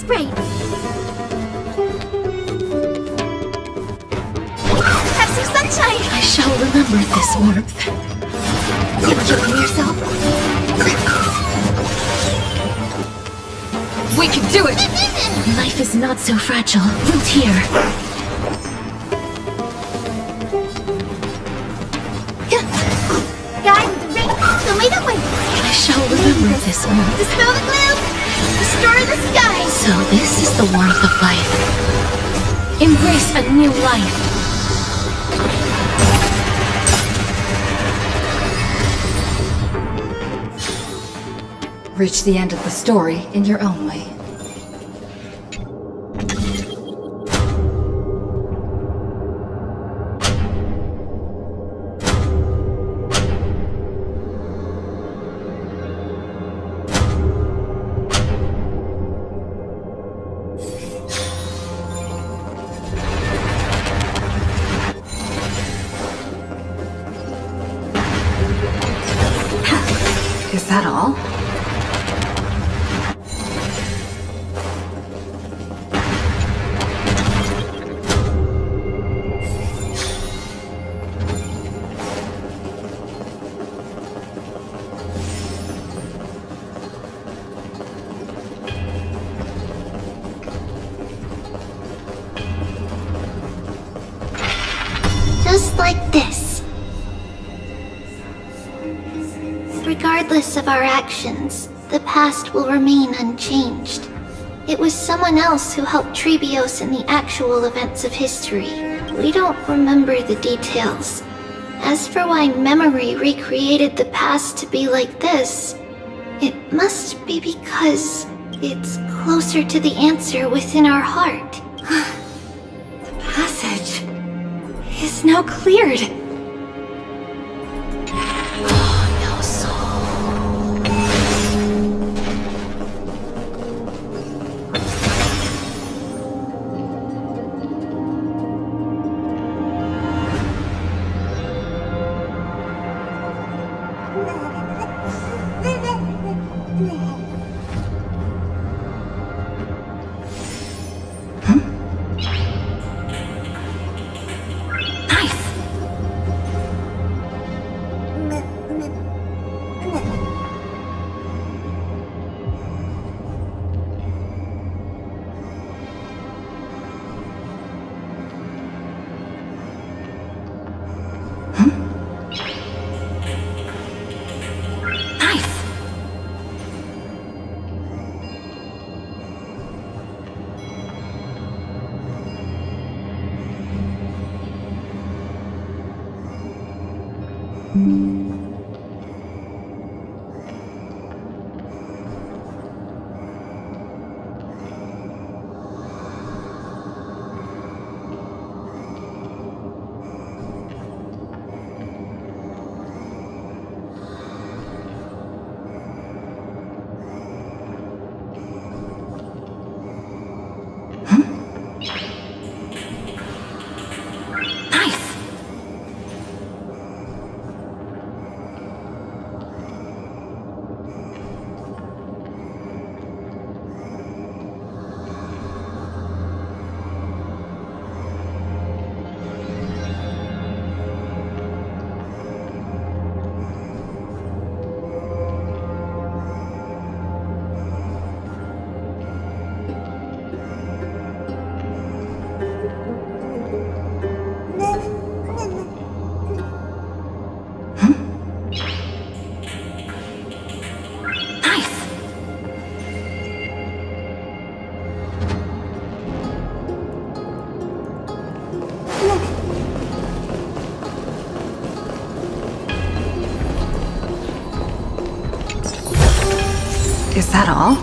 spray. Have some sunshine! I shall remember this warmth. You enjoying yourself? We can do it! Life is not so fragile. Root here. Guy with the ring, show me the way. I shall remember this warmth. Dispel the gloom, destroy the sky. So this is the warmth of life. Embrace a new life. Reach the end of the story in your own way. Is that all? Just like this. Regardless of our actions, the past will remain unchanged. It was someone else who helped Trebios in the actual events of history. We don't remember the details. As for why memory recreated the past to be like this, it must be because it's closer to the answer within our heart. The passage is now cleared. Is that all?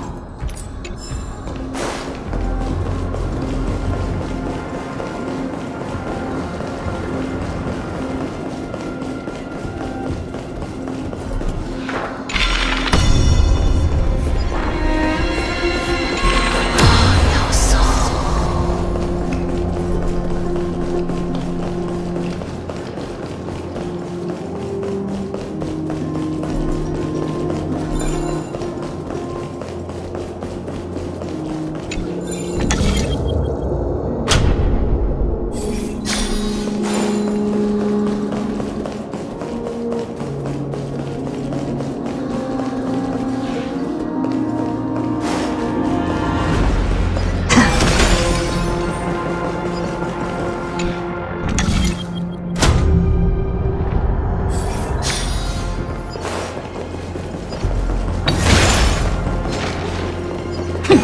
Have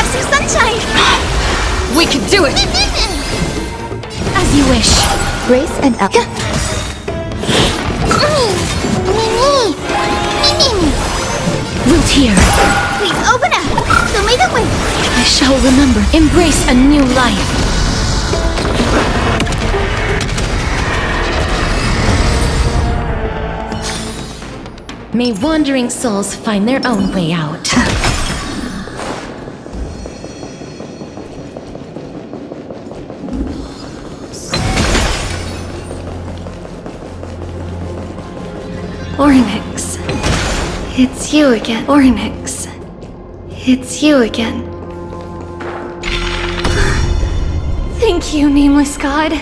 some sunshine! We can do it! As you wish. Grace and up. Root here. Please open up! Show me the way! I shall remember. Embrace a new life. May wandering souls find their own way out. Ornyx. It's you again. Ornyx. It's you again. Thank you, nameless god.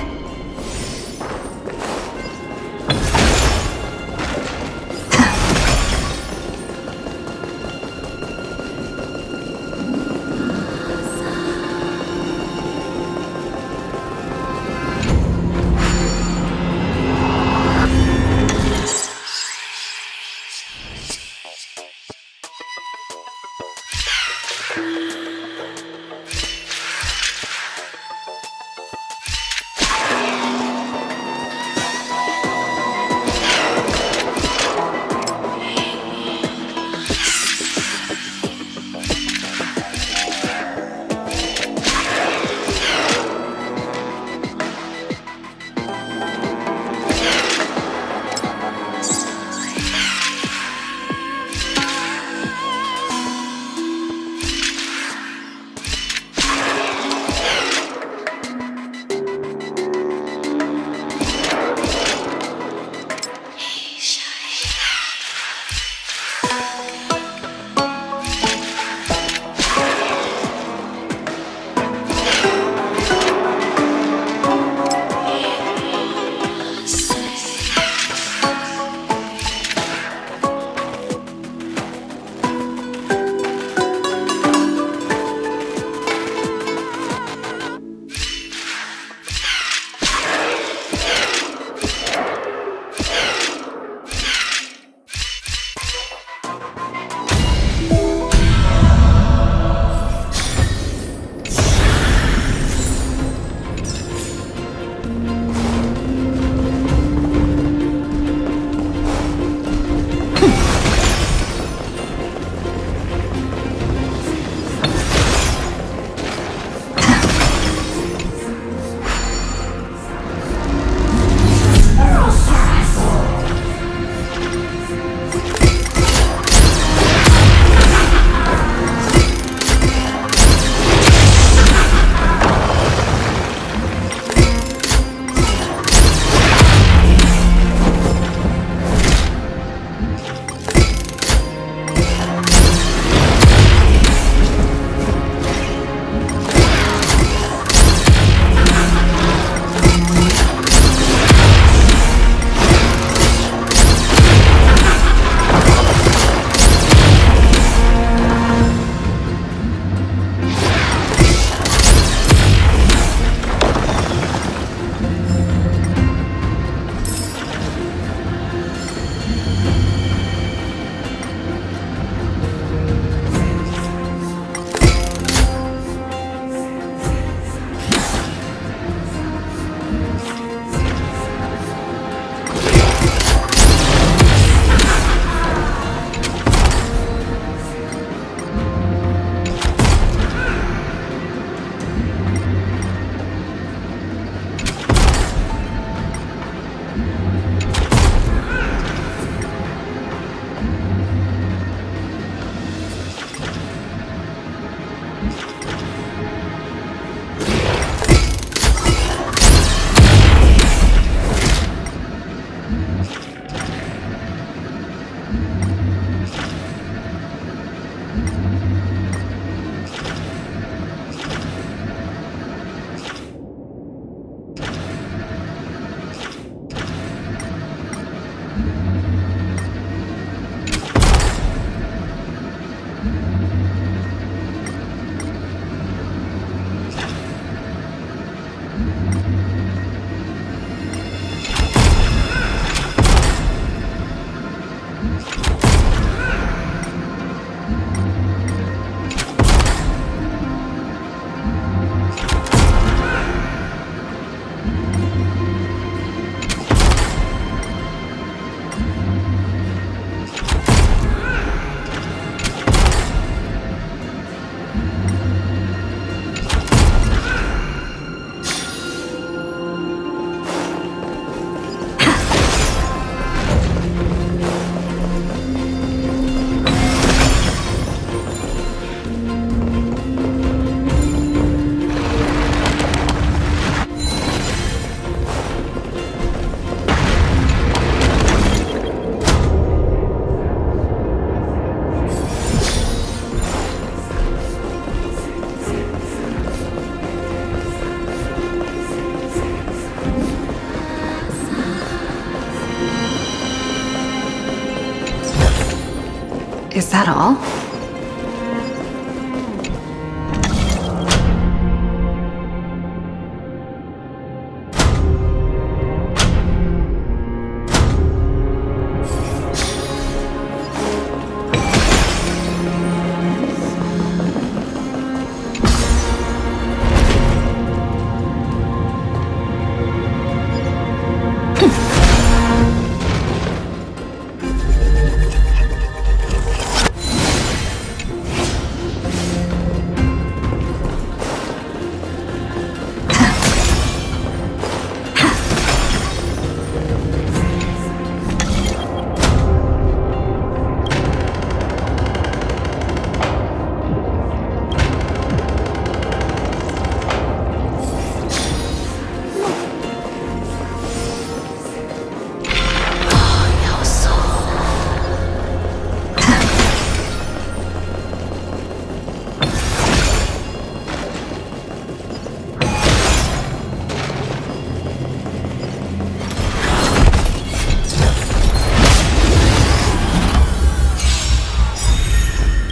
Is that all?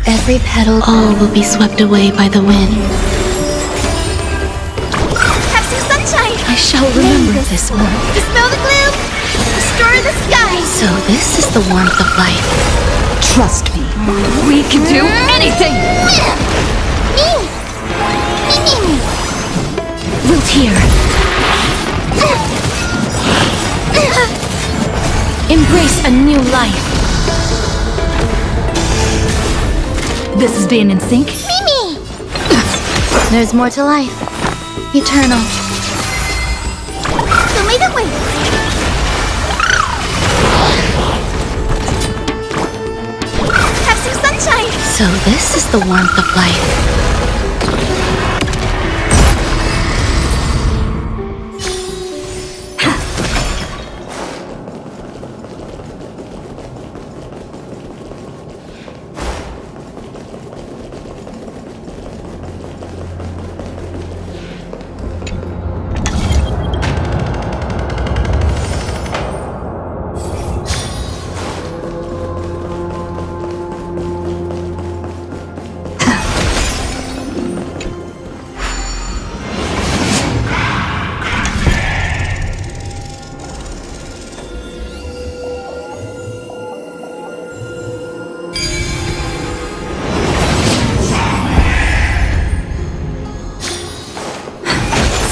Every petal, all will be swept away by the wind. Have some sunshine! I shall remember this one. Dispel the gloom! Restore the sky! So this is the warmth of life. Trust me. We can do anything! Me! Wilt hear. Embrace a new life. This is being in sync? Mimi! There's more to life. Eternal. Show me the way! Have some sunshine! So this is the warmth of life.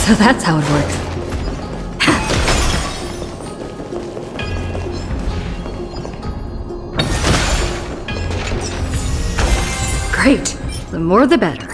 So that's how it works. Great. The more the better.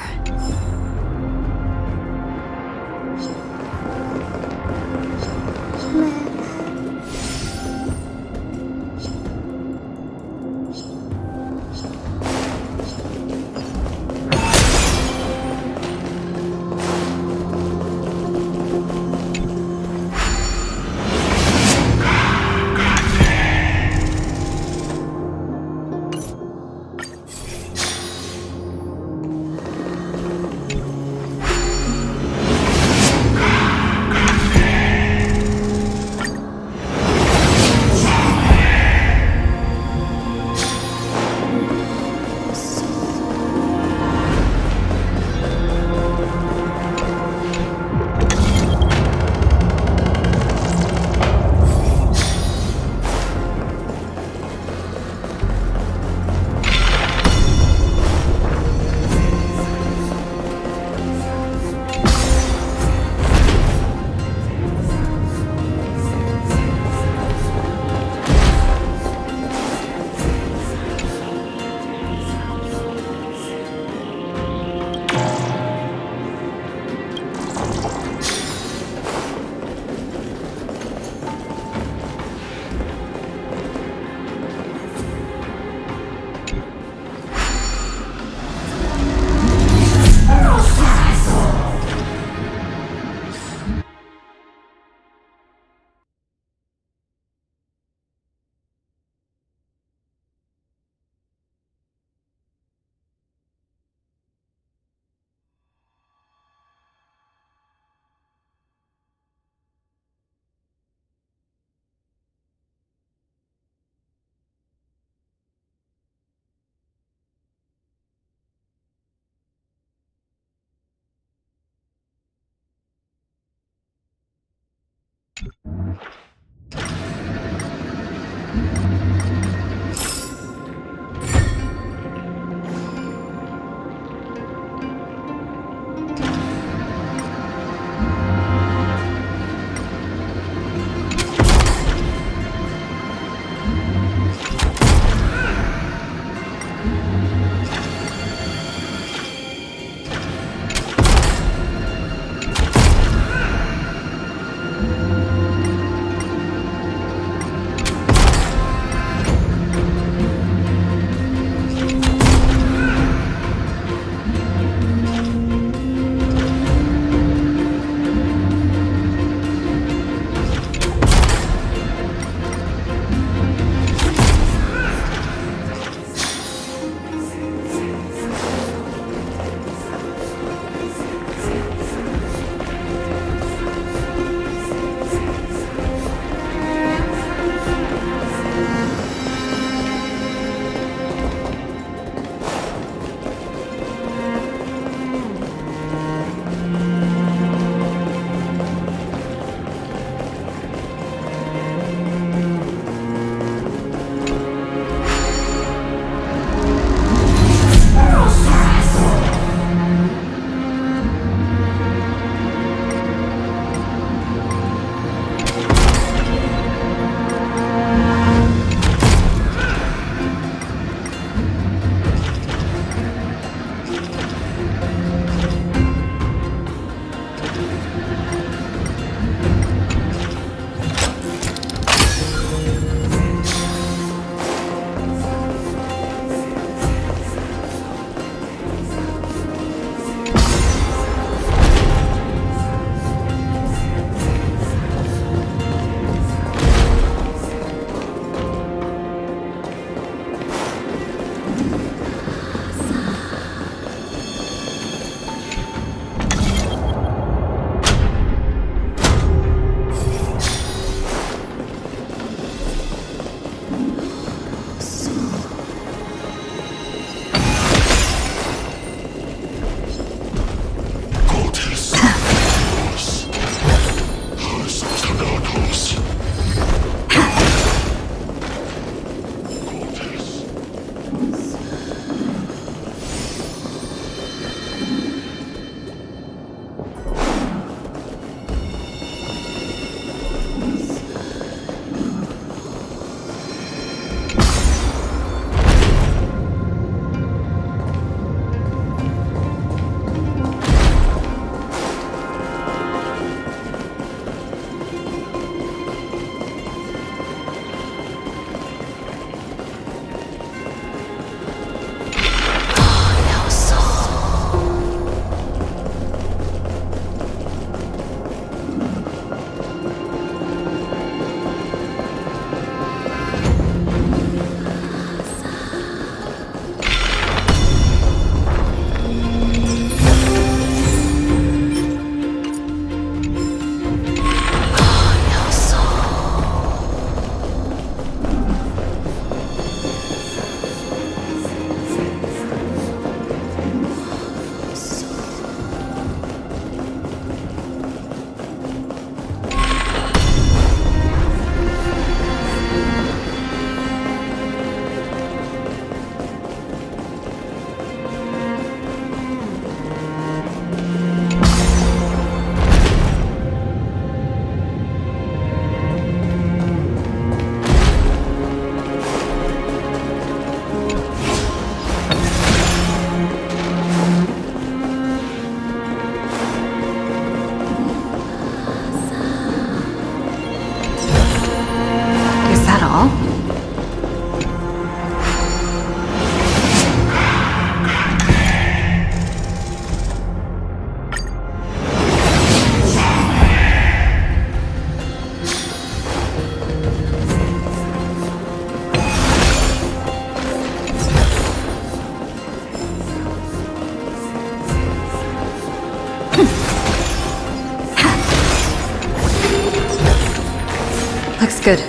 Looks good.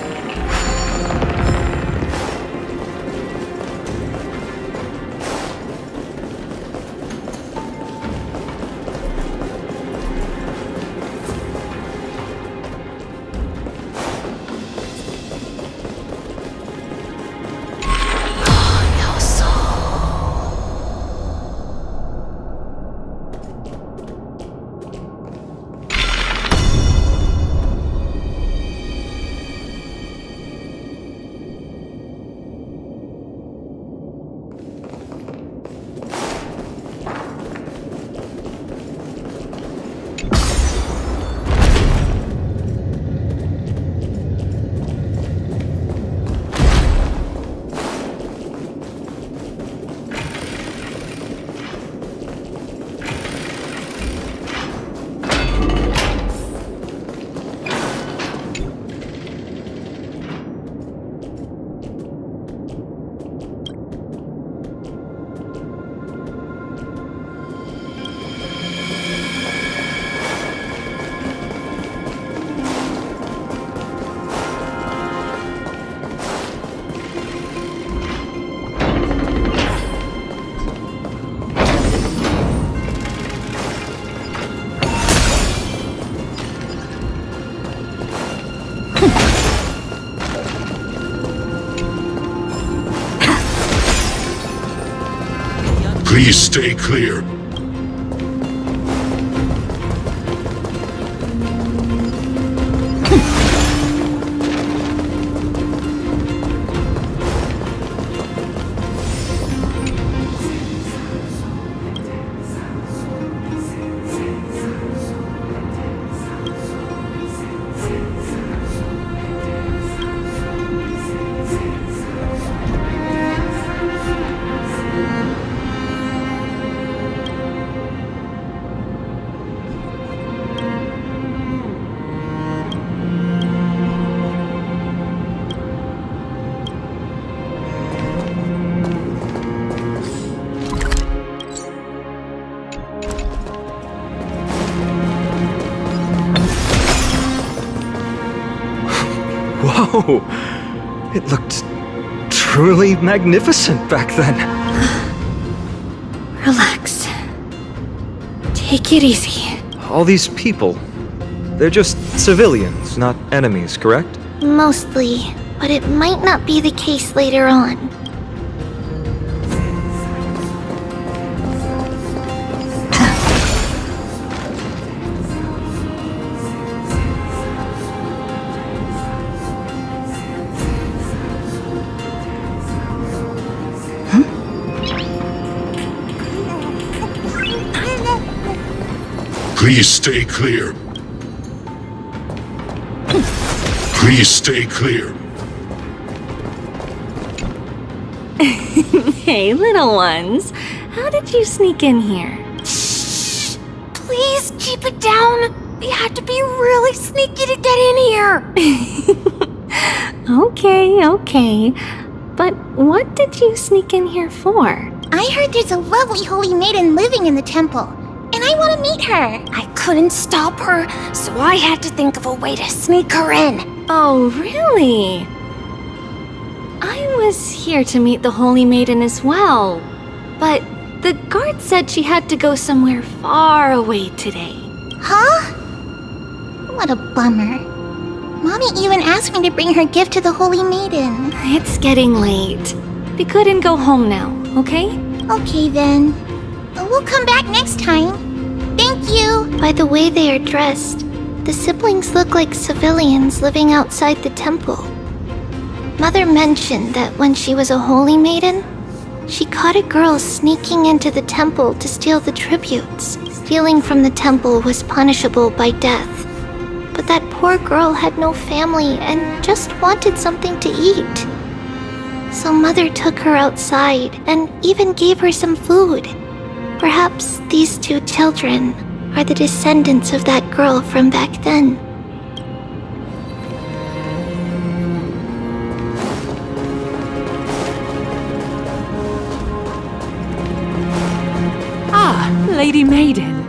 Please stay clear. Whoa! It looked truly magnificent back then. Relax. Take it easy. All these people, they're just civilians, not enemies, correct? Mostly, but it might not be the case later on. Please stay clear. Please stay clear. Hey, little ones. How did you sneak in here? Please keep it down. We had to be really sneaky to get in here. Okay. But what did you sneak in here for? I heard there's a lovely holy maiden living in the temple, and I want to meet her. I couldn't stop her, so I had to think of a way to sneak her in. Oh, really? I was here to meet the Holy Maiden as well, but the guard said she had to go somewhere far away today. Huh? What a bummer. Mommy even asked me to bring her gift to the Holy Maiden. It's getting late. We couldn't go home now, okay? Okay then. We'll come back next time. Thank you. By the way they are dressed, the siblings look like civilians living outside the temple. Mother mentioned that when she was a holy maiden, she caught a girl sneaking into the temple to steal the tributes. Stealing from the temple was punishable by death. But that poor girl had no family and just wanted something to eat. So Mother took her outside and even gave her some food. Perhaps these two children are the descendants of that girl from back then. Ah, Lady Maiden.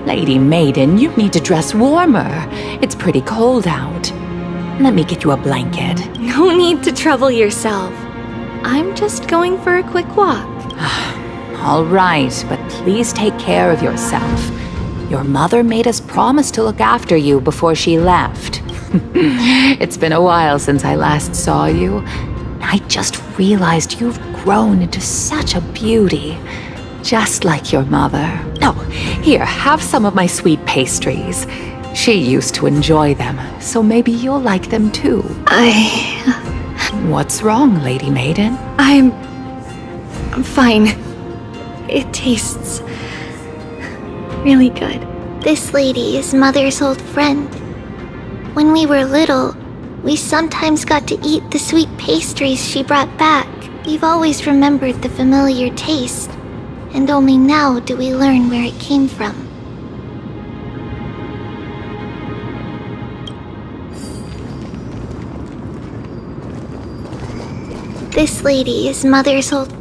Lady Maiden, you need to dress warmer. It's pretty cold out. Let me get you a blanket. No need to trouble yourself. I'm just going for a quick walk. All right, but please take care of yourself. Your mother made us promise to look after you before she left. It's been a while since I last saw you. I just realized you've grown into such a beauty. Just like your mother. Oh, here, have some of my sweet pastries. She used to enjoy them, so maybe you'll like them too. What's wrong, Lady Maiden? I'm fine. It tastes really good. This lady is Mother's old friend. When we were little, we sometimes got to eat the sweet pastries she brought back. We've always remembered the familiar taste, and only now do we learn where it came from. This lady is Mother's old...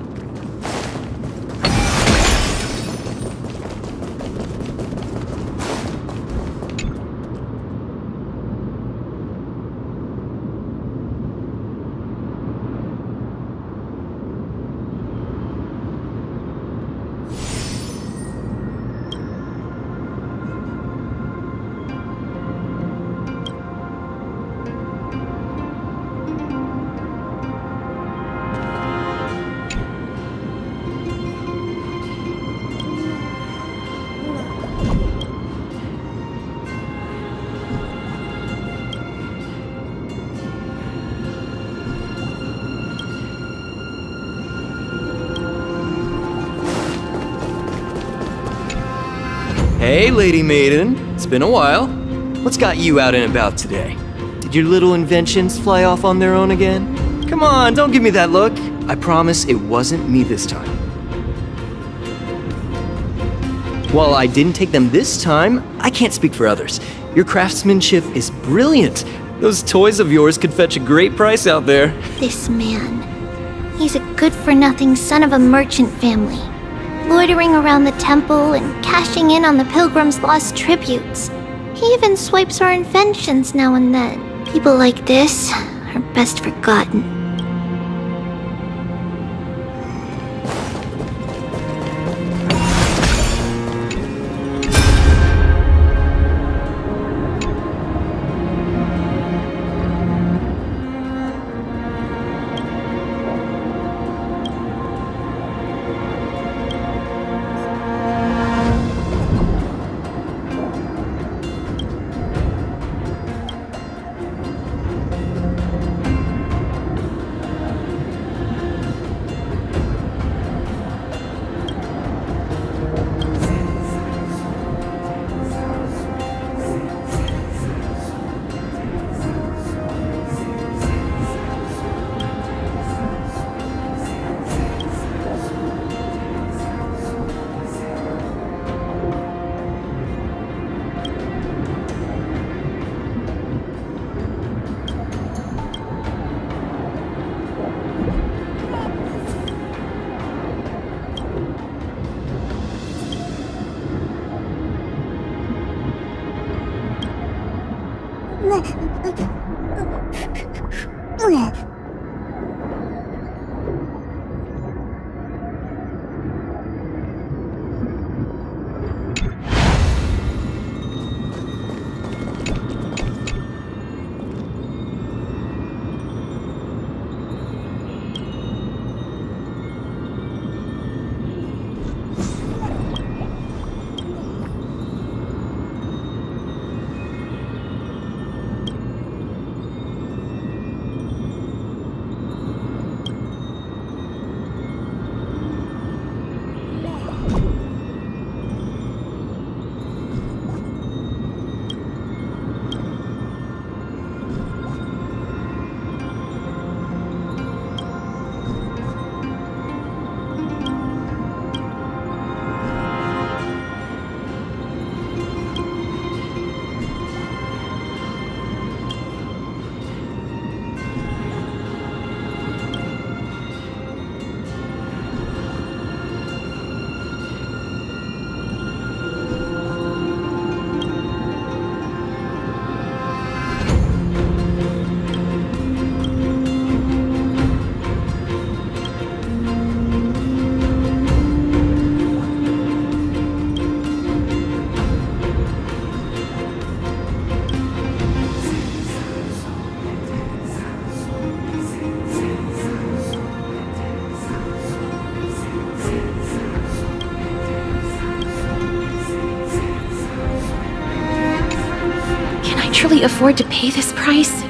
Hey, Lady Maiden. It's been a while. What's got you out and about today? Did your little inventions fly off on their own again? Come on, don't give me that look. I promise it wasn't me this time. While I didn't take them this time, I can't speak for others. Your craftsmanship is brilliant. Those toys of yours could fetch a great price out there. This man. He's a good-for-nothing son of a merchant family, loitering around the temple and cashing in on the pilgrims' lost tributes. He even swipes our inventions now and then. People like this are best forgotten. actually afford to pay this price?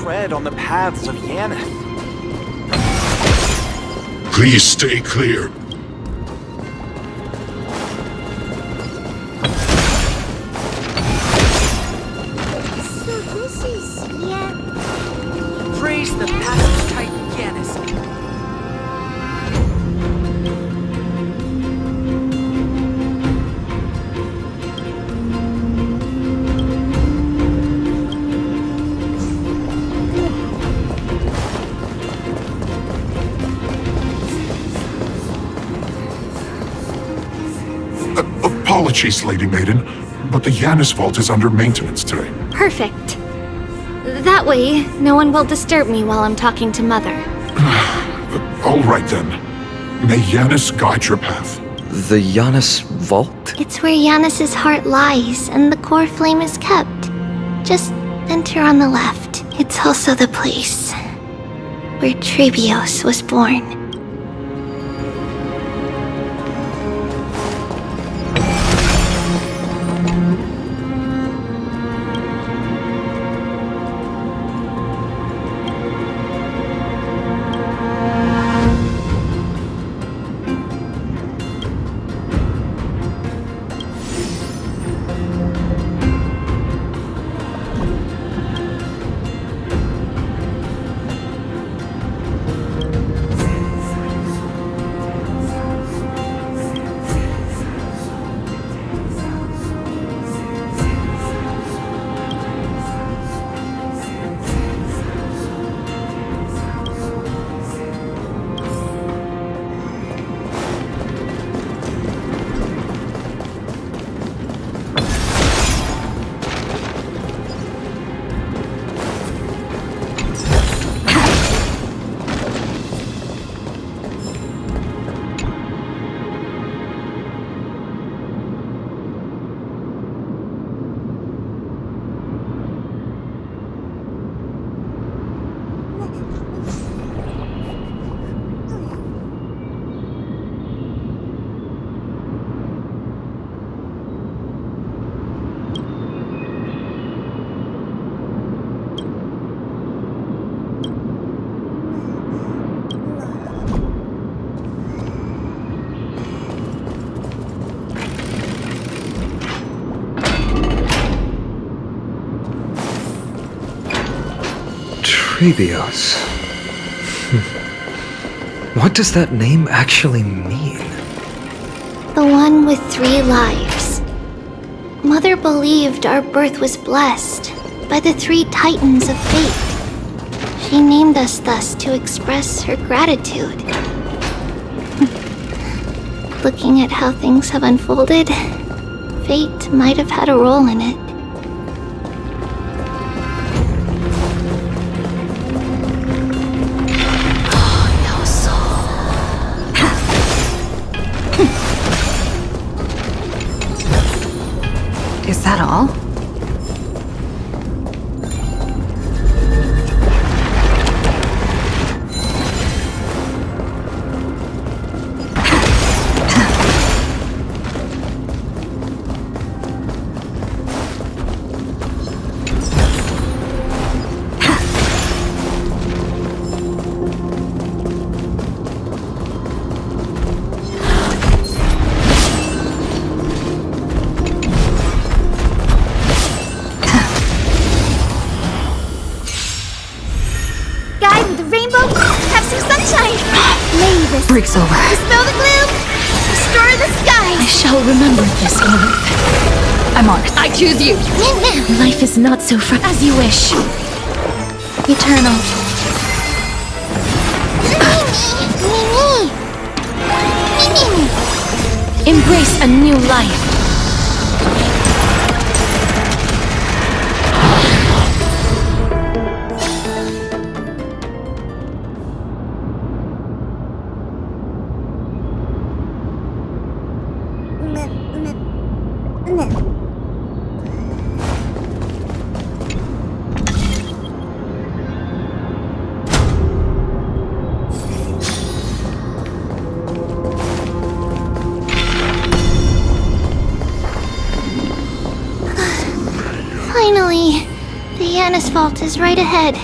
Tread on the paths of Yanneth. Please stay clear. So this is Praise the Master Titan Yanneth. Apologies, Lady Maiden, but the Yanis Vault is under maintenance today. Perfect. That way, no one will disturb me while I'm talking to Mother. All right then. May Yanis guide your path. The Yanis Vault? It's where Yanis's heart lies and the core flame is kept. Just enter on the left. It's also the place where Trebios was born. Trebios. What does that name actually mean? The one with 3 lives. Mother believed our birth was blessed by the 3 titans of fate. She named us thus to express her gratitude. Looking at how things have unfolded, fate might have had a role in it. all. Guy with the rainbow, have some sunshine! Mavis, Breaks over. dispel the gloom! Restore the skies! I shall remember this, Earth. I'm on it. I choose you. Life is not so as you wish. Eternal. Embrace a new life. Finally! The Yanis Vault is right ahead.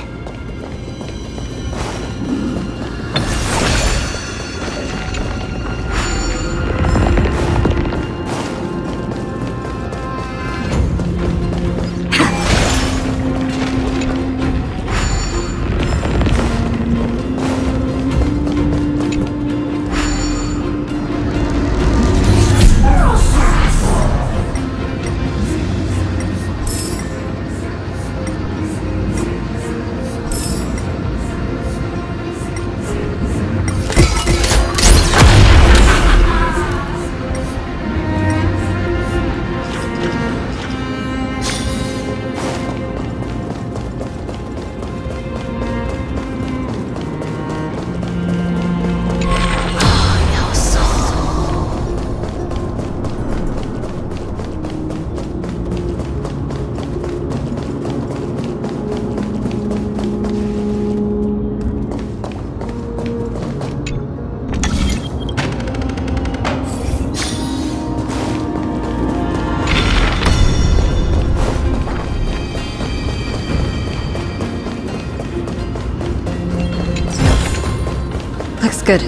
Looks good.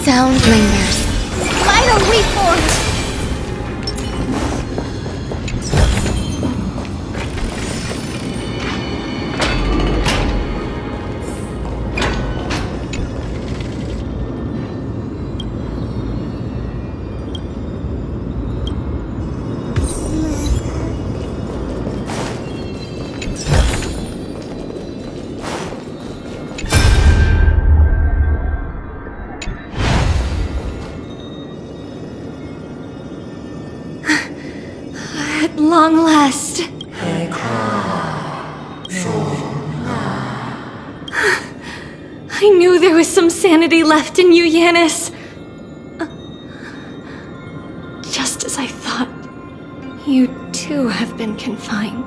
Sound lingers. Vital reformed! At long last. I knew there was some sanity left in you, Yanis. Just as I thought, you too have been confined.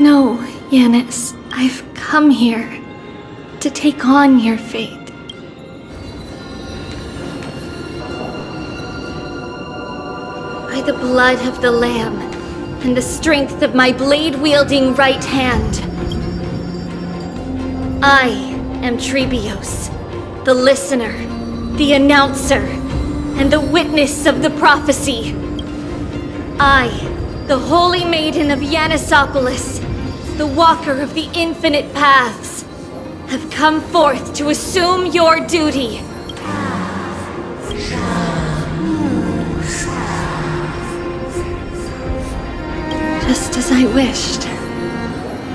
No, Yanis, I've come here to take on your fate. By the blood of the Lamb and the strength of my blade-wielding right hand, I am Trebios, the listener, the announcer, and the witness of the prophecy. I, the Holy Maiden of Yanisopolis, the Walker of the Infinite Paths, have come forth to assume your duty. Just as I wished.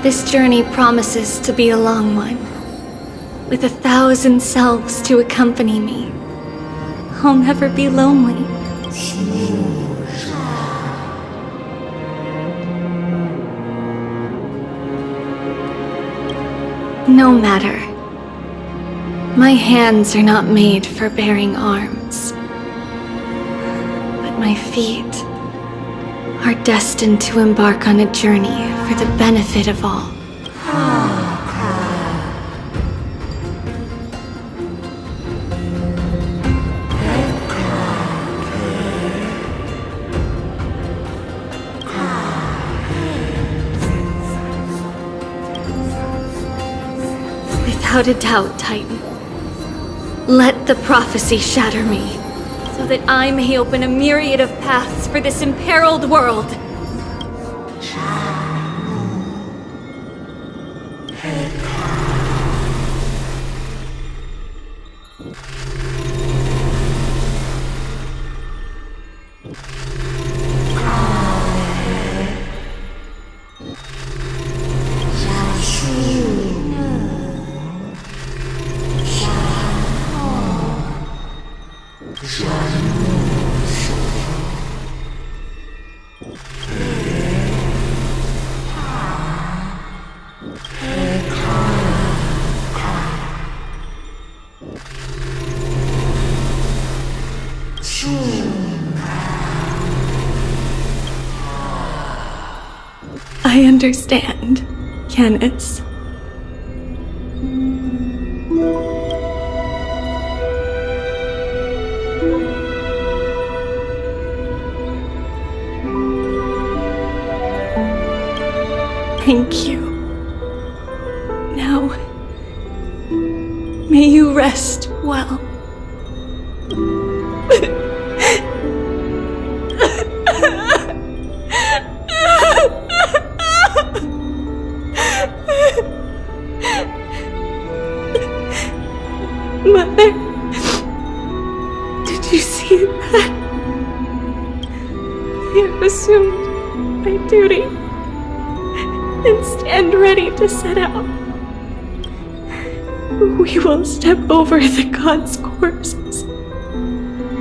This journey promises to be a long one, with 1,000 selves to accompany me. I'll never be lonely. No matter. My hands are not made for bearing arms, but my feet are destined to embark on a journey for the benefit of all. Without a doubt, Titan. Let the prophecy shatter me, so that I may open a myriad of paths for this imperiled world. I understand, Canis. Thank you. Now, may you rest well. Mother, did you see that? I have assumed my duty and stand ready to set out. We will step over the gods' corpses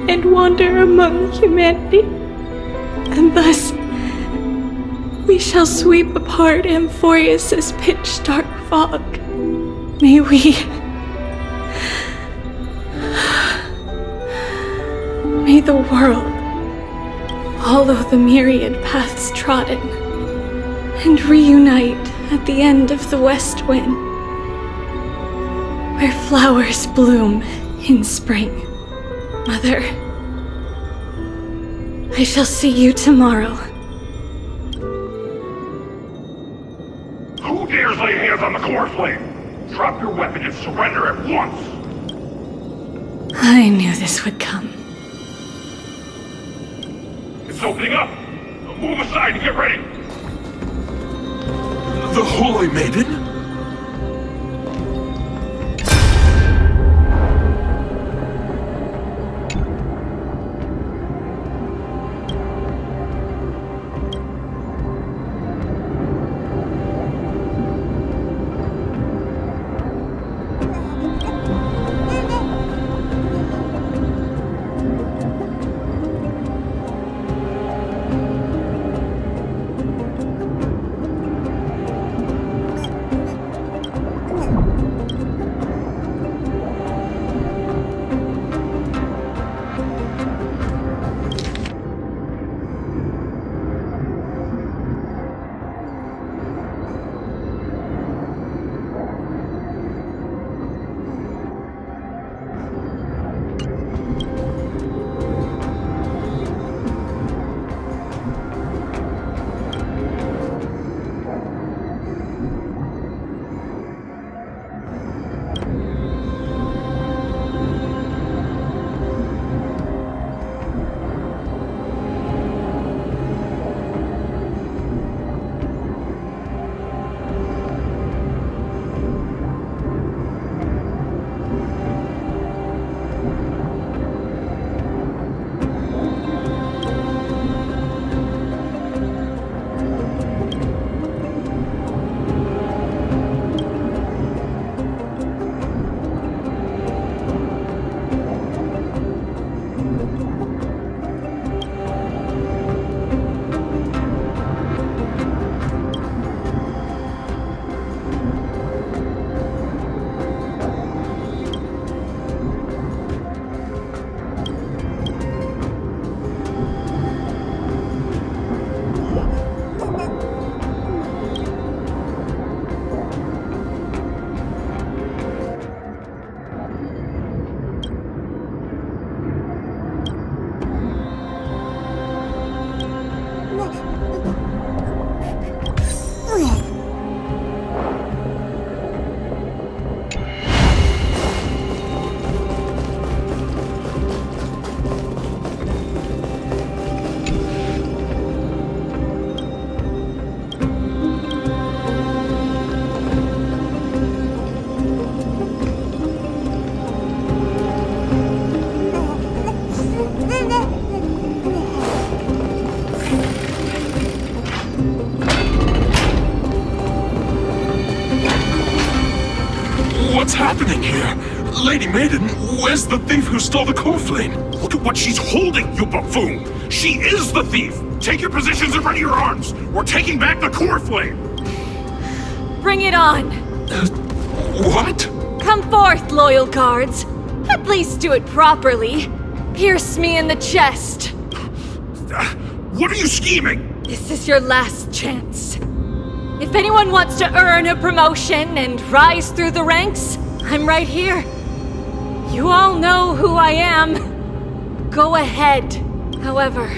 and wander among humanity, and thus we shall sweep apart Amphoreus' pitch-dark fog. May the world follow the myriad paths trodden and reunite at the end of the west wind, where flowers bloom in spring. Mother, I shall see you tomorrow. Who dares lay hands on the core flame? Drop your weapon and surrender at once! I knew this would come. It's opening up! Move aside and get ready! The Holy Maiden? What's happening here? Lady Maiden, where's the thief who stole the core flame? Look at what she's holding, you buffoon! She is the thief! Take your positions and ready your arms! We're taking back the core flame! Bring it on! What? Come forth, loyal guards. At least do it properly. Pierce me in the chest. What are you scheming? This is your last chance. If anyone wants to earn a promotion and rise through the ranks, I'm right here. You all know who I am. Go ahead. However,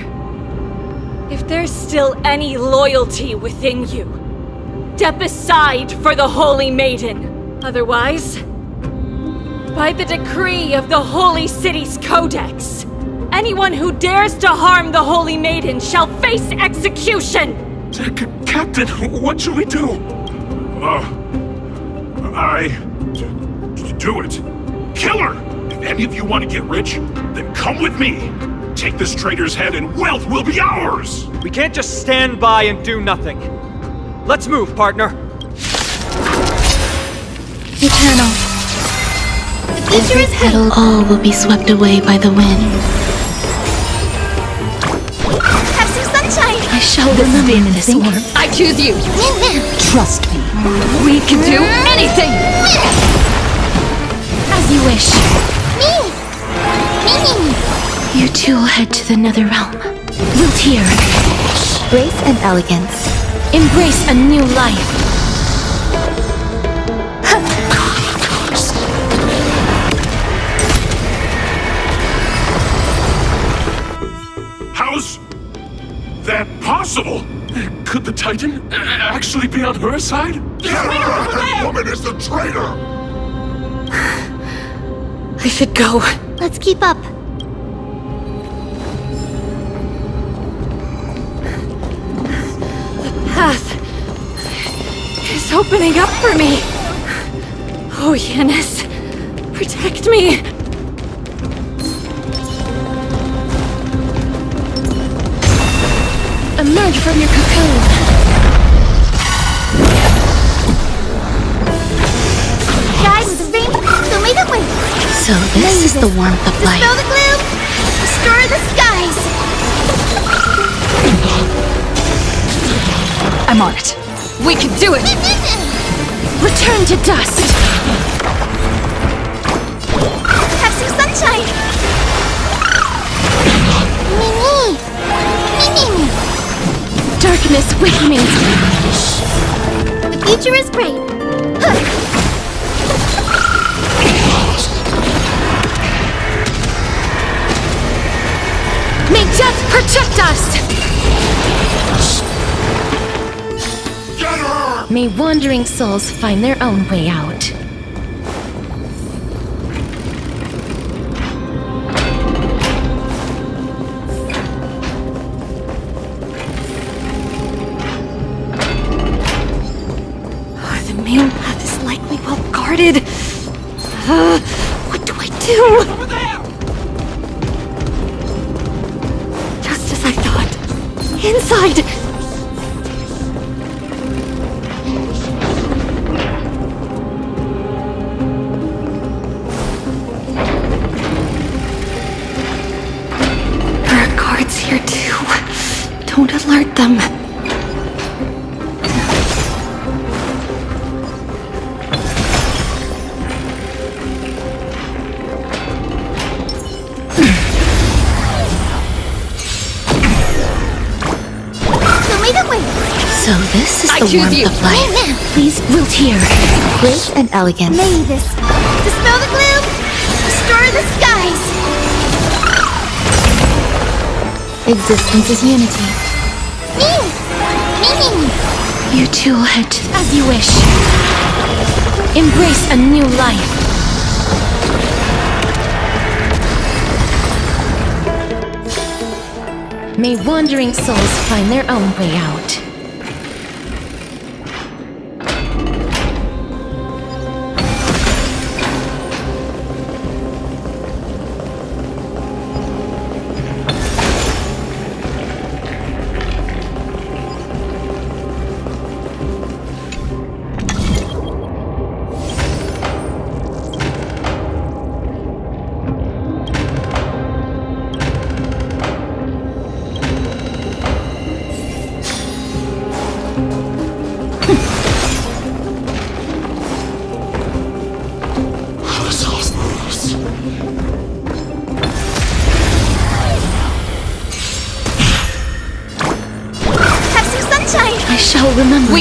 if there's still any loyalty within you, step aside for the Holy Maiden. Otherwise, by the decree of the Holy City's Codex, anyone who dares to harm the Holy Maiden shall face execution! Captain, what should we do? Do it. Kill her! If any of you want to get rich, then come with me. Take this traitor's head and wealth will be ours! We can't just stand by and do nothing. Let's move, partner. Eternal. The future is petal. All will be swept away by the wind. Have some sunshine! I shall remember this warmth. I choose you. Trust me. We can do anything. As you wish. Me! You two will head to the nether realm. Wilt hear. Grace and elegance. Embrace a new life. How's that possible? Could the Titan actually be on her side? That woman is the traitor! I should go. Let's keep up. Path is opening up for me. Oh, Yanis, protect me. Emerge from your cocoon. Guys, the rain, the way that way. So this is the warmth of life. Dispel the gloom! Restore the skies! I'm on it. We can do it. Return to dust. Have some sunshine! Mimi! Darkness with me. The future is great. May death protect us. Get her! May wandering souls find their own way out. The main path is likely well guarded. What do I do? Over there! Just as I thought. Inside! There are guards here too. Don't alert them. So this is I the choose warmth you. of life. Please wilt hear. Grace and elegance. Mavis, dispel the gloom! Restore the skies! Existence is unity. Me! You two will head to As you wish. Embrace a new life. May wandering souls find their own way out.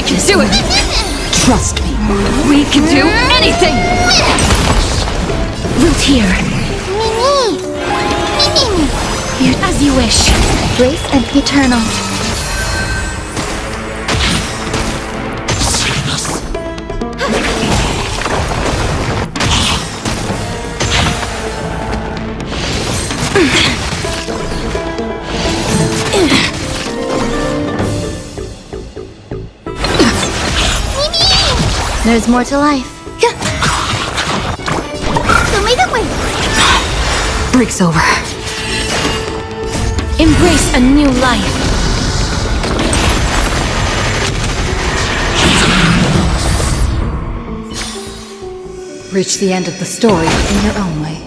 can do it! Trust me, we can do anything! Root here. You, as you wish. Grace and eternal. There's more to life. Show me the way. Breaks over. Embrace a new life. Reach the end of the story in your own way.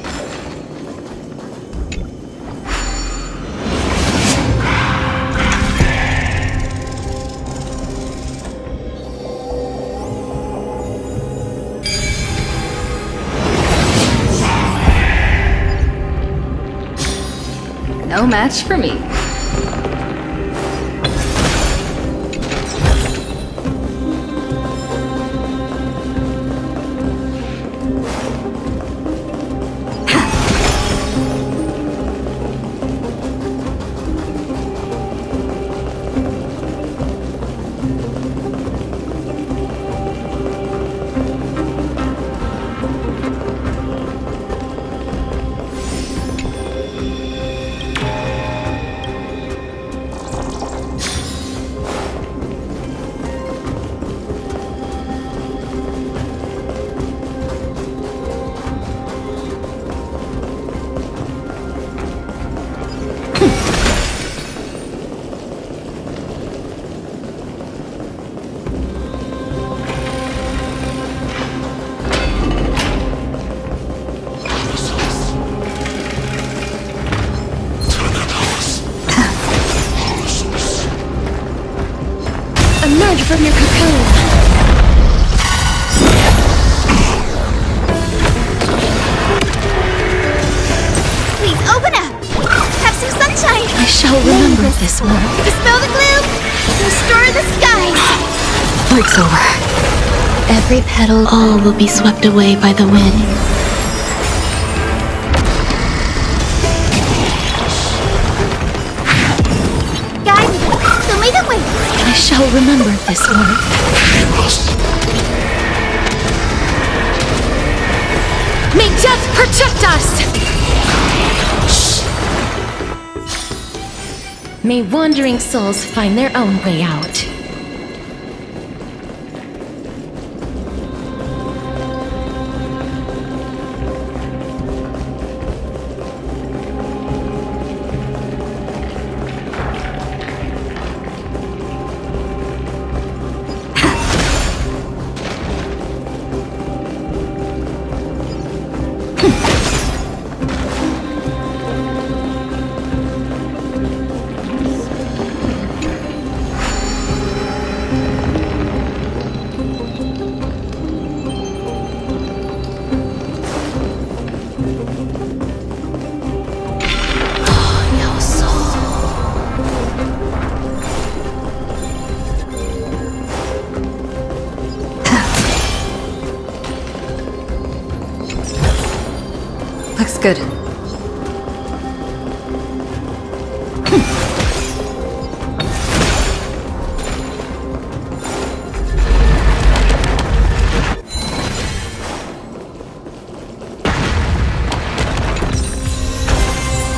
No match for me. Emerge from your cocoon. Please open up! Have some sunshine! I shall remember this one. Dispel the gloom! Restore the skies! Breaks over. Every petal, all will be swept away by the wind. Guide me! Show me the way! I shall remember this one. May death protect us! May wandering souls find their own way out. Looks good.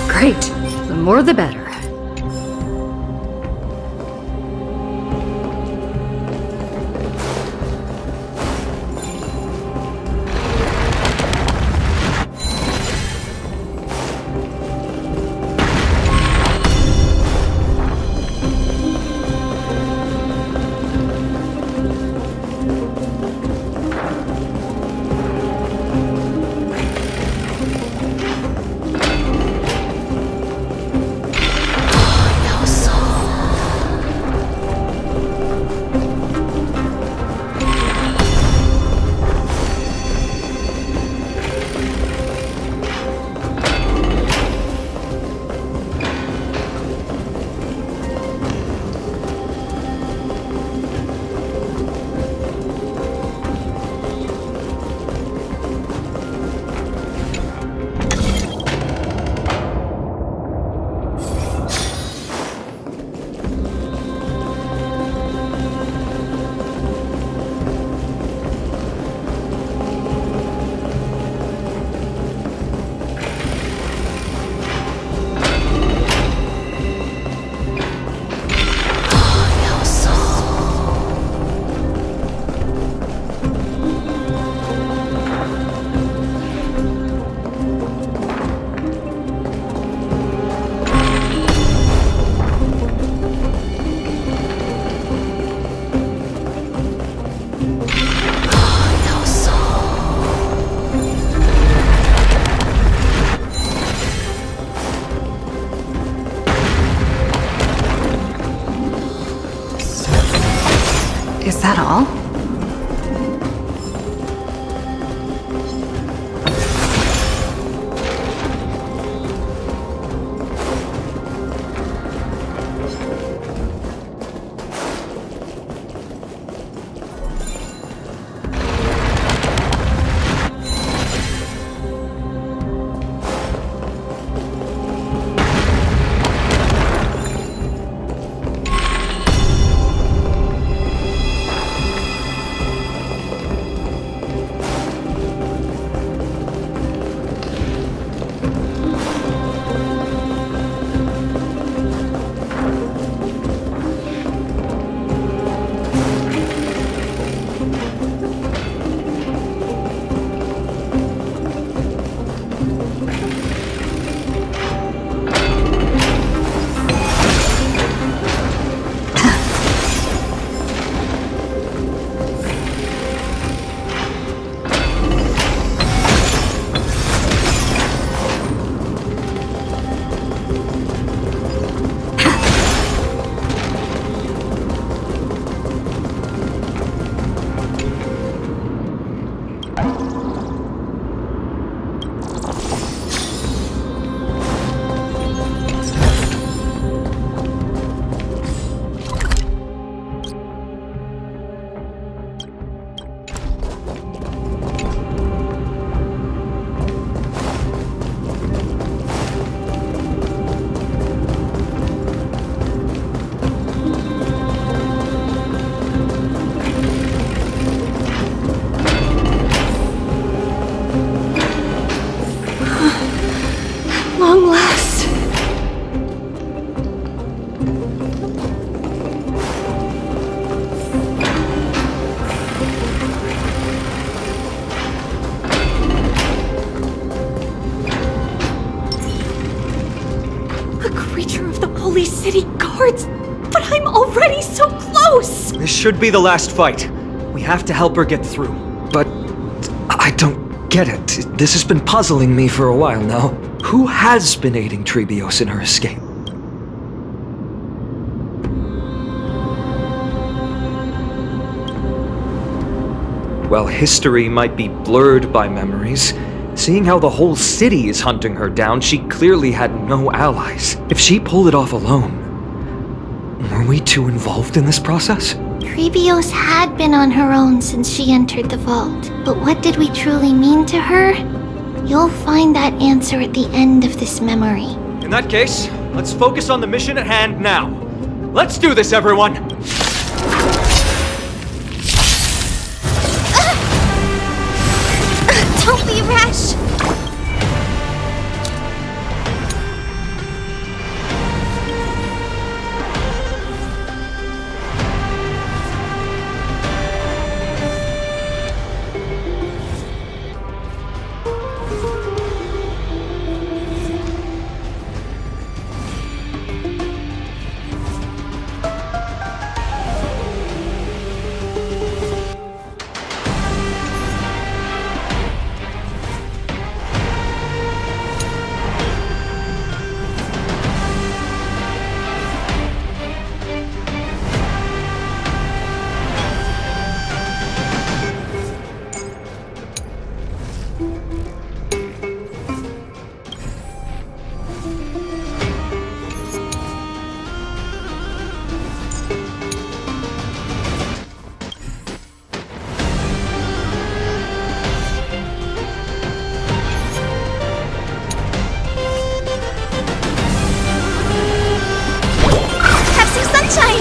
Great. The more the better. Is that all? Long last. A creature of the Holy City guards! But I'm already so close! This should be the last fight. We have to help her get through. But I don't get it. This has been puzzling me for a while now. Who has been aiding Trebios in her escape? While history might be blurred by memories, seeing how the whole city is hunting her down, she clearly had no allies. If she pulled it off alone, were we too involved in this process? Trebios had been on her own since she entered the vault. But what did we truly mean to her? You'll find that answer at the end of this memory. In that case, let's focus on the mission at hand now. Let's do this, everyone! Don't be rash!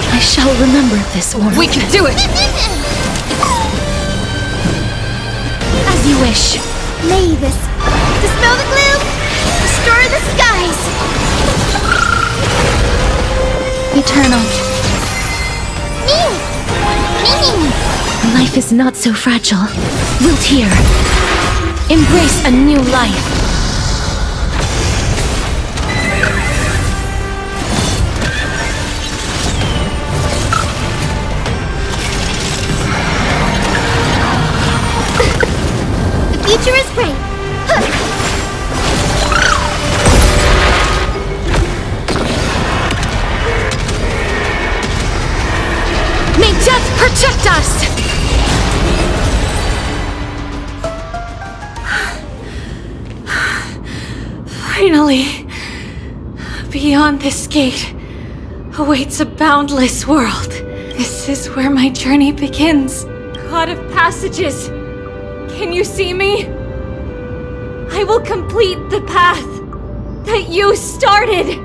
I shall remember this order. We can do it! As you wish. Mavis, dispel the gloom, restore the skies. Eternal. Life is not so fragile. Wilt hear. Embrace a new life. The future is bright. May death protect protect us! Finally, beyond this gate awaits a boundless world. This is where my journey begins. God of passages, can you see me? I will complete the path that you started.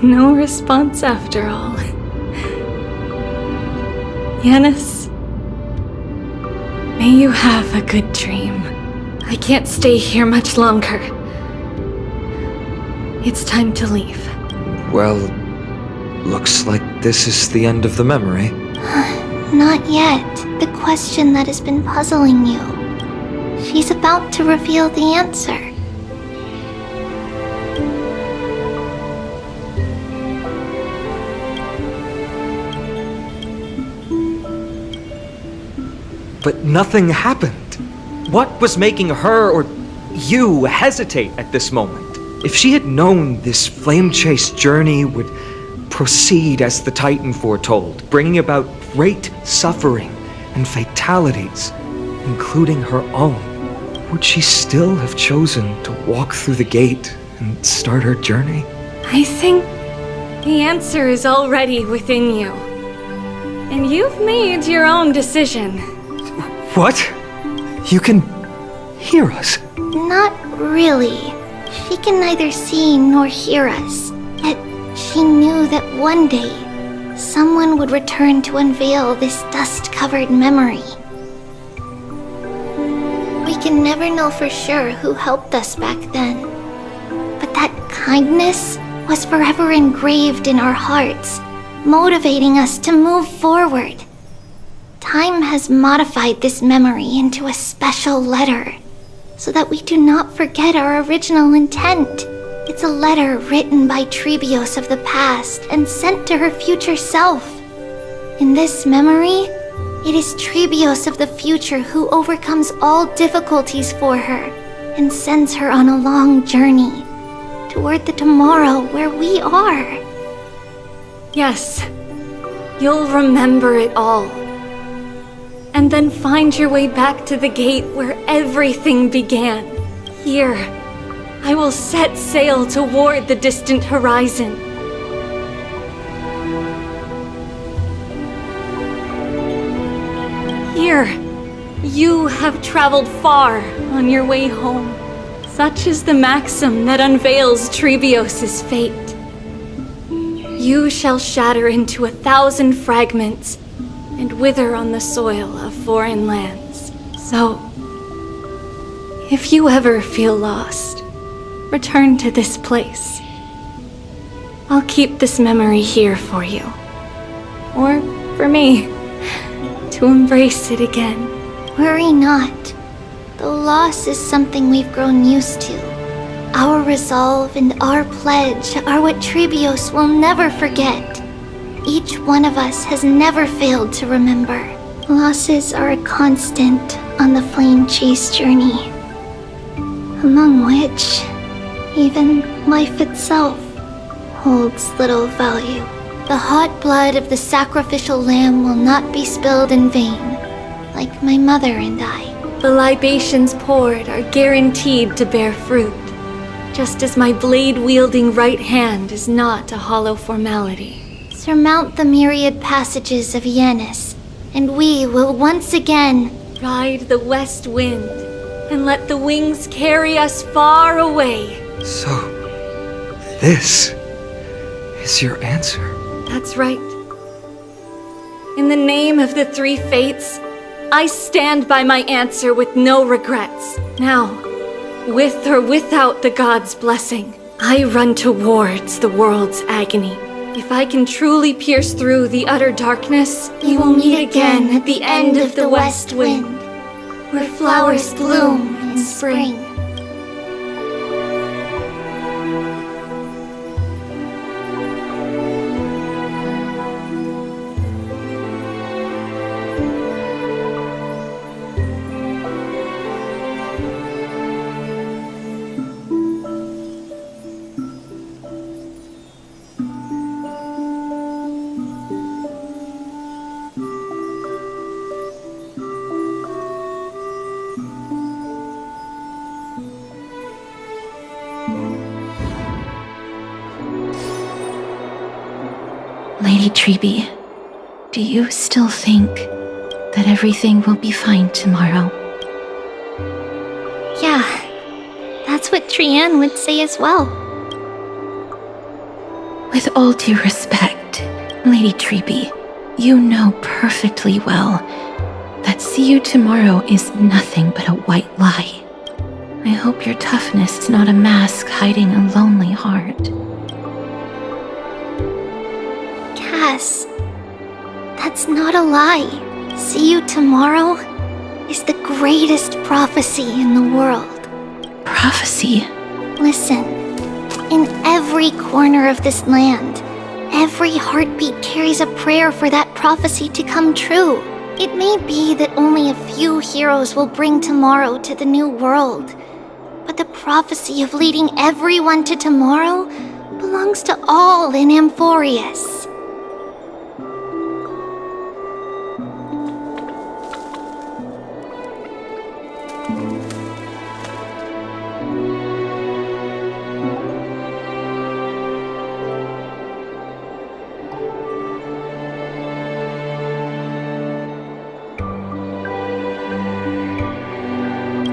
No response after all. Yanis, may you have a good dream. I can't stay here much longer. It's time to leave. Well, looks like this is the end of the memory. Not yet. The question that has been puzzling you. She's about to reveal the answer. But nothing happened. What was making her or you hesitate at this moment? If she had known this flame-chased journey would proceed as the Titan foretold, bringing about great suffering and fatalities, including her own, would she still have chosen to walk through the gate and start her journey? I think the answer is already within you. And you've made your own decision. What? You can hear us? Not really. She can neither see nor hear us. Yet she knew that one day, someone would return to unveil this dust-covered memory. We can never know for sure who helped us back then. But that kindness was forever engraved in our hearts, motivating us to move forward. Time has modified this memory into a special letter, so that we do not forget our original intent. It's a letter written by Trebios of the past and sent to her future self. In this memory, it is Trebios of the future who overcomes all difficulties for her and sends her on a long journey toward the tomorrow where we are. Yes, you'll remember it all. And then find your way back to the gate where everything began. Here, I will set sail toward the distant horizon. Here, you have traveled far on your way home. Such is the maxim that unveils Trebios' fate. You shall shatter into 1,000 fragments and wither on the soil of foreign lands. So, if you ever feel lost, return to this place. I'll keep this memory here for you. Or for me, to embrace it again. Worry not. The loss is something we've grown used to. Our resolve and our pledge are what Trebios will never forget. Each one of us has never failed to remember. Losses are a constant on the flame chase journey, among which even life itself holds little value. The hot blood of the sacrificial lamb will not be spilled in vain, like my mother and I. The libations poured are guaranteed to bear fruit, just as my blade-wielding right hand is not a hollow formality. Surmount the myriad passages of Yanis, and we will once again ride the west wind and let the wings carry us far away. So, this is your answer. That's right. In the name of the three fates, I stand by my answer with no regrets. Now, with or without the gods' blessing, I run towards the world's agony. If I can truly pierce through the utter darkness, we will meet again at the end of the west wind, where flowers bloom in spring. Lady Treby, do you still think that everything will be fine tomorrow? Yeah, that's what Trianne would say as well. With all due respect, Lady Treby, you know perfectly well that see you tomorrow is nothing but a white lie. I hope your toughness is not a mask hiding a lonely heart. Cass, that's not a lie. See you tomorrow is the greatest prophecy in the world. Prophecy? Listen, in every corner of this land, every heartbeat carries a prayer for that prophecy to come true. It may be that only a few heroes will bring tomorrow to the new world, but the prophecy of leading everyone to tomorrow belongs to all in Amphoreus.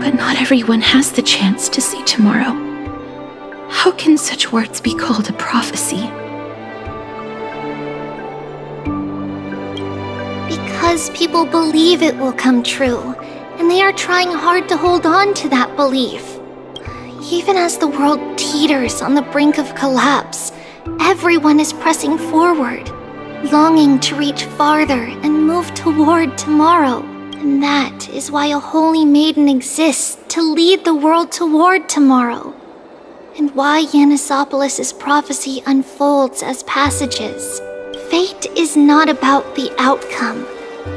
But not everyone has the chance to see tomorrow. How can such words be called a prophecy? Because people believe it will come true, and they are trying hard to hold on to that belief. Even as the world teeters on the brink of collapse, everyone is pressing forward, longing to reach farther and move toward tomorrow. And that is why a holy maiden exists to lead the world toward tomorrow. And why Yanisopolis' prophecy unfolds as passages. Fate is not about the outcome,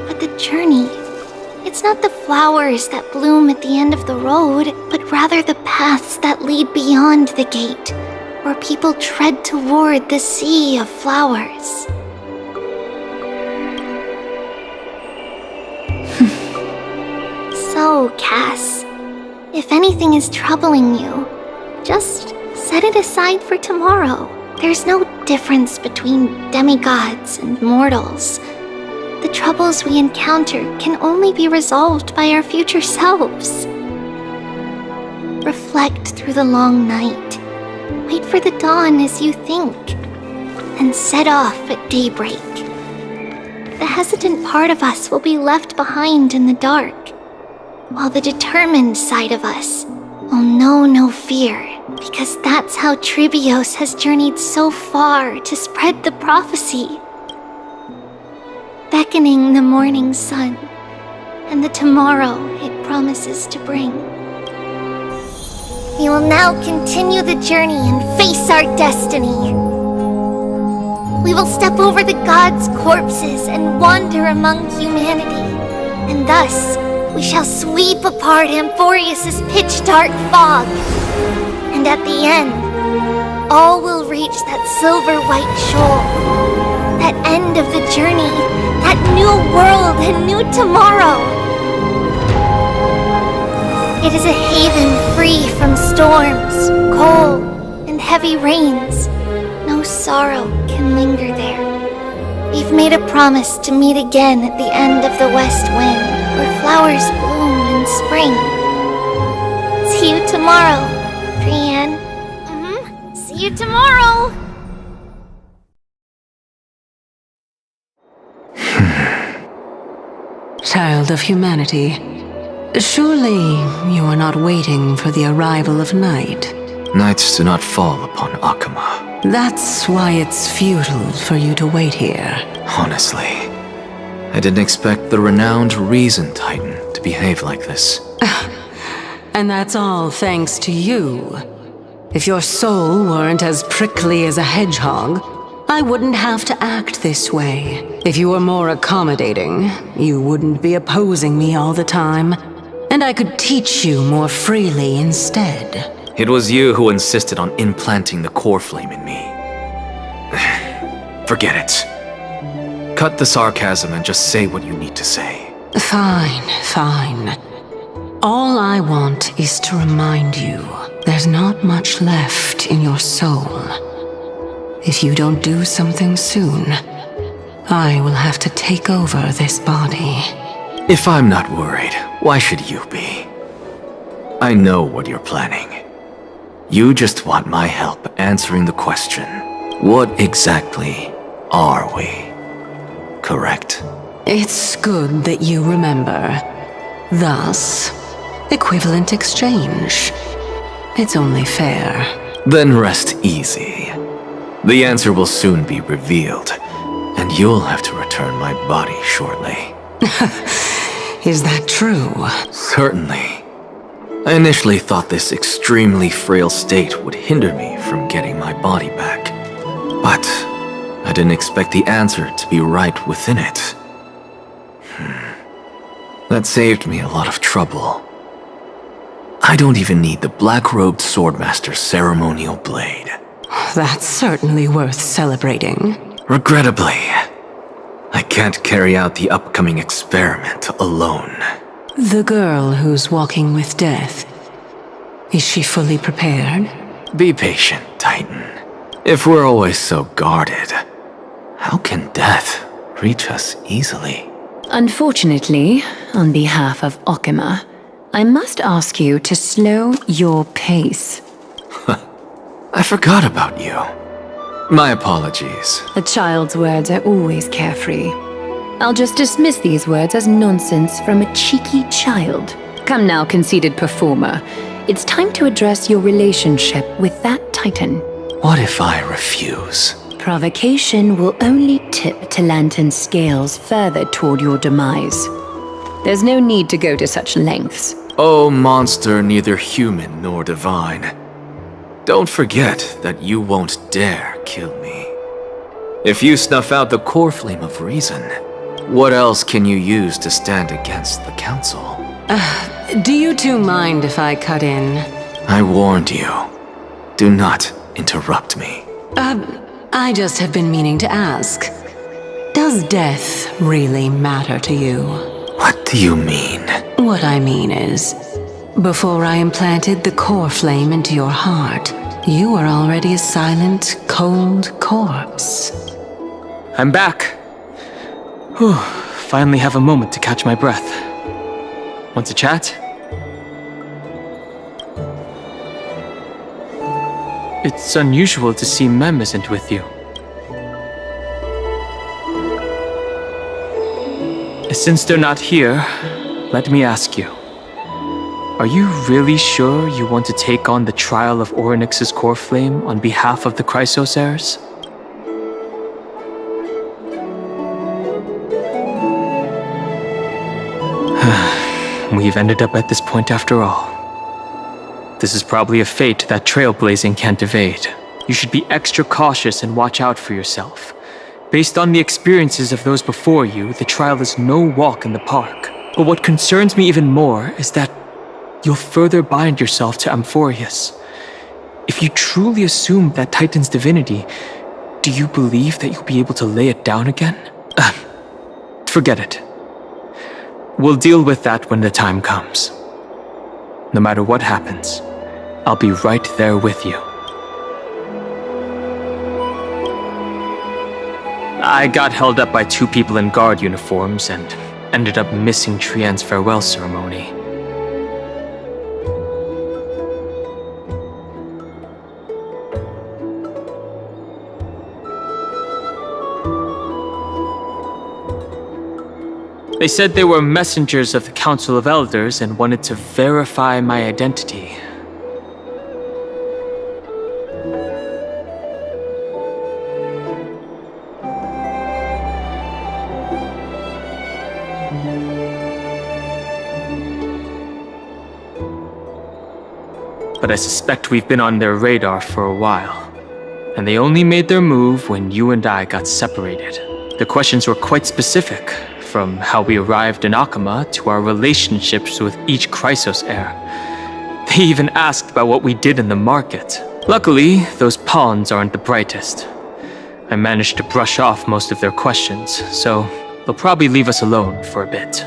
but the journey. It's not the flowers that bloom at the end of the road, but rather the paths that lead beyond the gate, where people tread toward the sea of flowers. So, Cass, if anything is troubling you, just set it aside for tomorrow. There's no difference between demigods and mortals. The troubles we encounter can only be resolved by our future selves. Reflect through the long night. Wait for the dawn as you think, and set off at daybreak. The hesitant part of us will be left behind in the dark, while the determined side of us will know no fear, because that's how Tribios has journeyed so far to spread the prophecy. Beckoning the morning sun, and the tomorrow it promises to bring. We will now continue the journey and face our destiny. We will step over the gods' corpses and wander among humanity, and thus we shall sweep apart Amphoreus' pitch-dark fog. And at the end, all will reach that silver-white shoal. That end of the journey, that new world and new tomorrow. It is a haven free from storms, cold, and heavy rains. No sorrow can linger there. We've made a promise to meet again at the end of the west wind, where flowers bloom in spring. See you tomorrow, Trianne. See you tomorrow! Child of humanity, surely you are not waiting for the arrival of night. Nights do not fall upon Akama. That's why it's futile for you to wait here. Honestly, I didn't expect the renowned Reason Titan to behave like this. And that's all thanks to you. If your soul weren't as prickly as a hedgehog, I wouldn't have to act this way. If you were more accommodating, you wouldn't be opposing me all the time, and I could teach you more freely instead. It was you who insisted on implanting the core flame in me. Forget it. Cut the sarcasm and just say what you need to say. Fine, fine. All I want is to remind you there's not much left in your soul. If you don't do something soon, I will have to take over this body. If I'm not worried, why should you be? I know what you're planning. You just want my help answering the question, what exactly are we? Correct? It's good that you remember. Thus, equivalent exchange. It's only fair. Then rest easy. The answer will soon be revealed, and you'll have to return my body shortly. Is that true? Certainly. I initially thought this extremely frail state would hinder me from getting my body back. But I didn't expect the answer to be right within it. That saved me a lot of trouble. I don't even need the black-robed swordmaster's ceremonial blade. That's certainly worth celebrating. Regrettably, I can't carry out the upcoming experiment alone. The girl who's walking with death, is she fully prepared? Be patient, Titan. If we're always so guarded, how can death reach us easily? Unfortunately, on behalf of Okima, I must ask you to slow your pace. I forgot about you. My apologies. A child's words are always carefree. I'll just dismiss these words as nonsense from a cheeky child. Come now, conceited performer. It's time to address your relationship with that Titan. What if I refuse? Provocation will only tip Talantan's scales further toward your demise. There's no need to go to such lengths. Oh, monster neither human nor divine. Don't forget that you won't dare kill me. If you snuff out the core flame of reason, what else can you use to stand against the council? Do you two mind if I cut in? I warned you. Do not interrupt me. I just have been meaning to ask. Does death really matter to you? What do you mean? What I mean is, before I implanted the core flame into your heart, you were already a silent, cold corpse. I'm back. Whew, finally have a moment to catch my breath. Want to chat? It's unusual to see Mem isn't with you. Since they're not here, let me ask you. Are you really sure you want to take on the trial of Orynyx's core flame on behalf of the Chrysos heirs? We've ended up at this point after all. This is probably a fate that trailblazing can't evade. You should be extra cautious and watch out for yourself. Based on the experiences of those before you, the trial is no walk in the park. But what concerns me even more is that you'll further bind yourself to Amphoreus. If you truly assume that Titan's divinity, do you believe that you'll be able to lay it down again? Forget it. We'll deal with that when the time comes. No matter what happens, I'll be right there with you. I got held up by two people in guard uniforms and ended up missing Trian's farewell ceremony. They said they were messengers of the Council of Elders and wanted to verify my identity. But I suspect we've been on their radar for a while. And they only made their move when you and I got separated. The questions were quite specific, from how we arrived in Akama to our relationships with each Chrysos heir. They even asked about what we did in the market. Luckily, those pawns aren't the brightest. I managed to brush off most of their questions, so they'll probably leave us alone for a bit.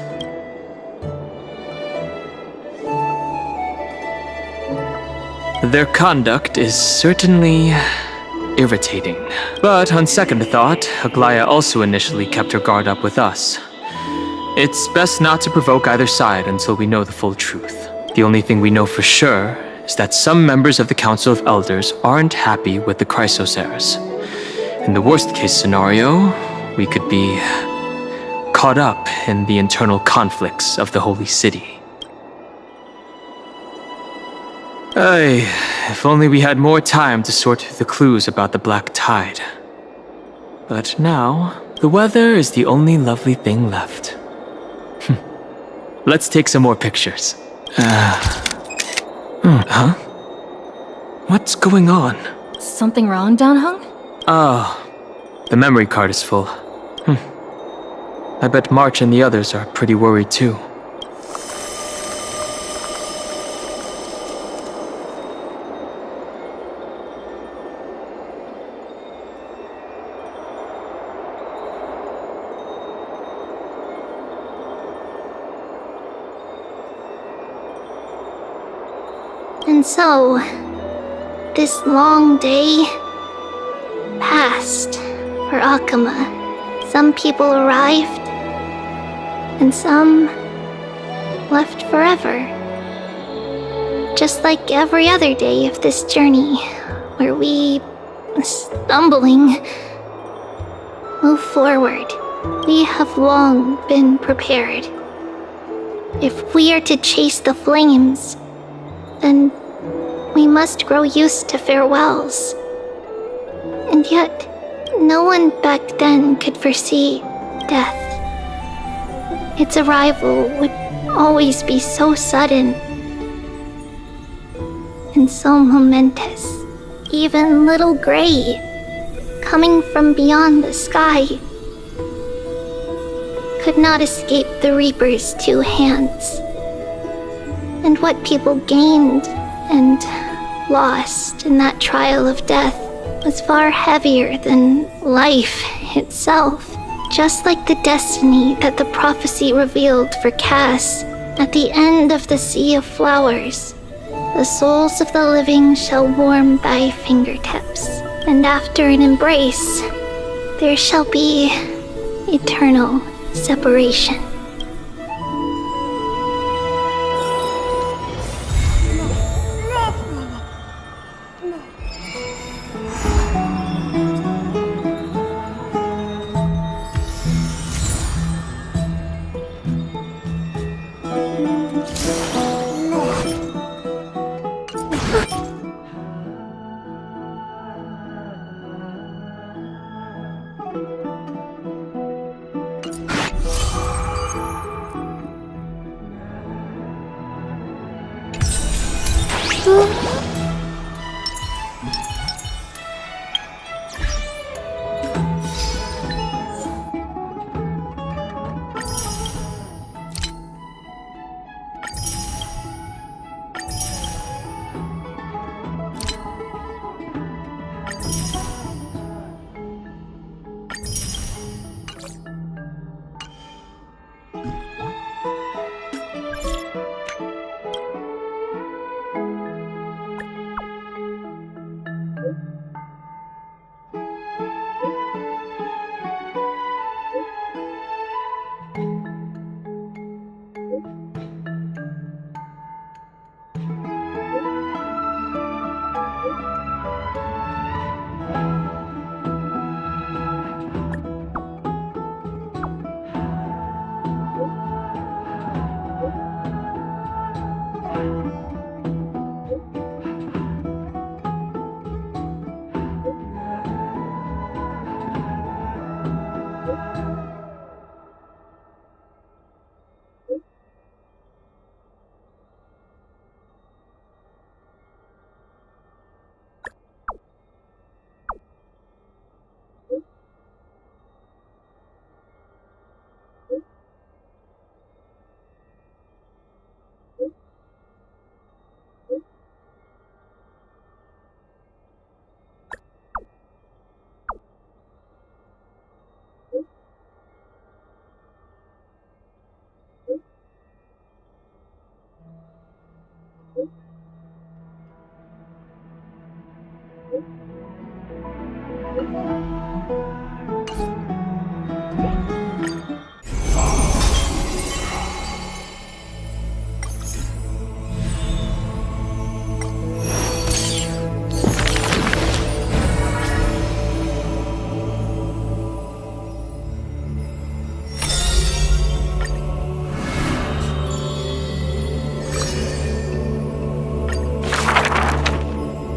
Their conduct is certainly irritating. But on second thought, Aglaya also initially kept her guard up with us. It's best not to provoke either side until we know the full truth. The only thing we know for sure is that some members of the Council of Elders aren't happy with the Chrysos heirs. In the worst case scenario, we could be caught up in the internal conflicts of the Holy City. If only we had more time to sort through the clues about the Black Tide. But now, the weather is the only lovely thing left. Let's take some more pictures. Huh? What's going on? Something wrong, Danhung? Oh, the memory card is full. I bet March and the others are pretty worried too. And so, this long day passed for Akama. Some people arrived, and some left forever. Just like every other day of this journey, where we, stumbling, move forward. We have long been prepared. If we are to chase the flames, then we must grow used to farewells. And yet, no one back then could foresee death. Its arrival would always be so sudden and so momentous. Even little Gray, coming from beyond the sky, could not escape the Reaper's two hands. And what people gained and lost in that trial of death was far heavier than life itself. Just like the destiny that the prophecy revealed for Cass at the end of the Sea of Flowers. The souls of the living shall warm thy fingertips, and after an embrace, there shall be eternal separation.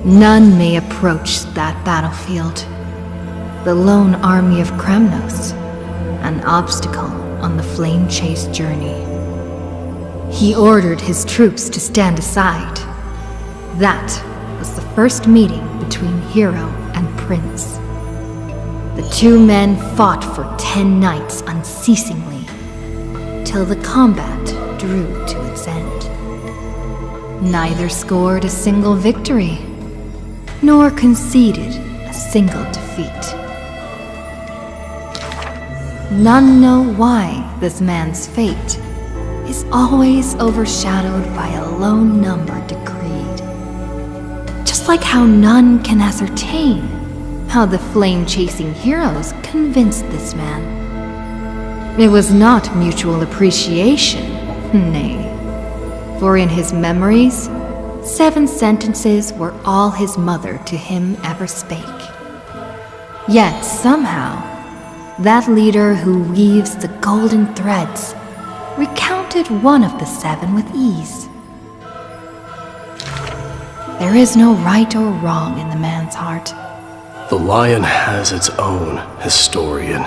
None may approach that battlefield. The lone army of Kremnos, an obstacle on the flame-chased journey. He ordered his troops to stand aside. That was the first meeting between hero and prince. The two men fought for 10 nights unceasingly, till the combat drew to its end. Neither scored a single victory, nor conceded a single defeat. None know why this man's fate is always overshadowed by a lone number decreed. Just like how none can ascertain how the flame-chasing heroes convinced this man. It was not mutual appreciation, nay. For in his memories, 7 sentences were all his mother to him ever spake. Yet somehow, that leader who weaves the golden threads recounted one of the 7 with ease. There is no right or wrong in the man's heart. The lion has its own historian.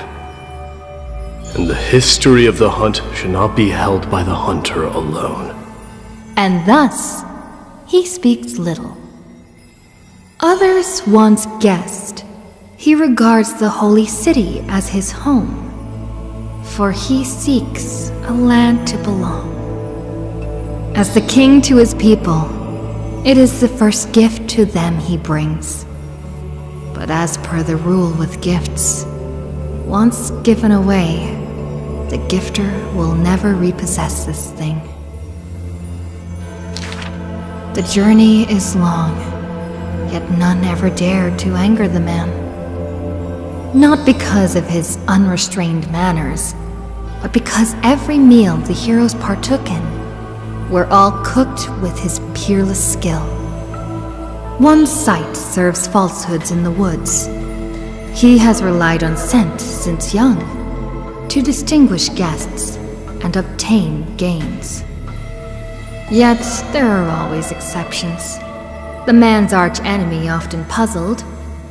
And the history of the hunt should not be held by the hunter alone. And thus, he speaks little. Others once guessed he regards the holy city as his home, for he seeks a land to belong. As the king to his people, it is the first gift to them he brings. But as per the rule with gifts, once given away, the gifter will never repossess this thing. The journey is long, yet none ever dared to anger the man. Not because of his unrestrained manners, but because every meal the heroes partook in were all cooked with his peerless skill. One sight serves falsehoods in the woods. He has relied on scent since young to distinguish guests and obtain gains. Yet there are always exceptions. The man's arch-enemy often puzzled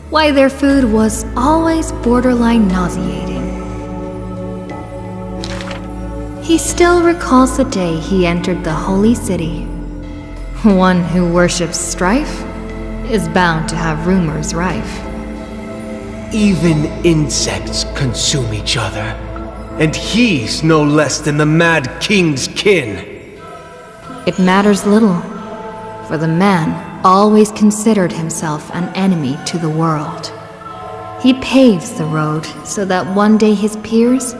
why their food was always borderline nauseating. He still recalls the day he entered the holy city. One who worships strife is bound to have rumors rife. Even insects consume each other, and he's no less than the Mad King's kin. It matters little, for the man always considered himself an enemy to the world. He paves the road so that one day his peers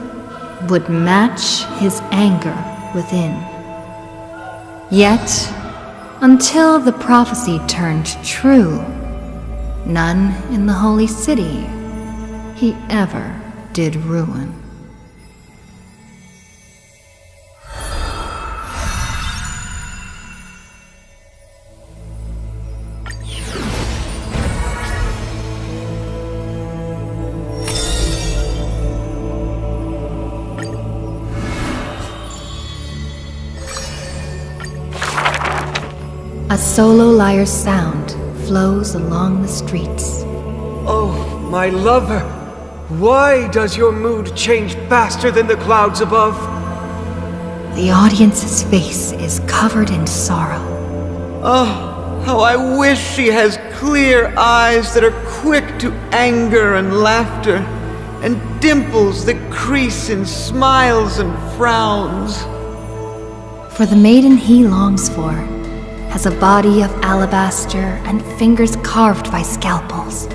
would match his anger within. Yet, until the prophecy turned true, none in the holy city he ever did ruin. A solo lyre's sound flows along the streets. Oh, my lover, why does your mood change faster than the clouds above? The audience's face is covered in sorrow. Oh, how I wish she has clear eyes that are quick to anger and laughter, and dimples that crease in smiles and frowns. For the maiden he longs for has a body of alabaster and fingers carved by scalpels.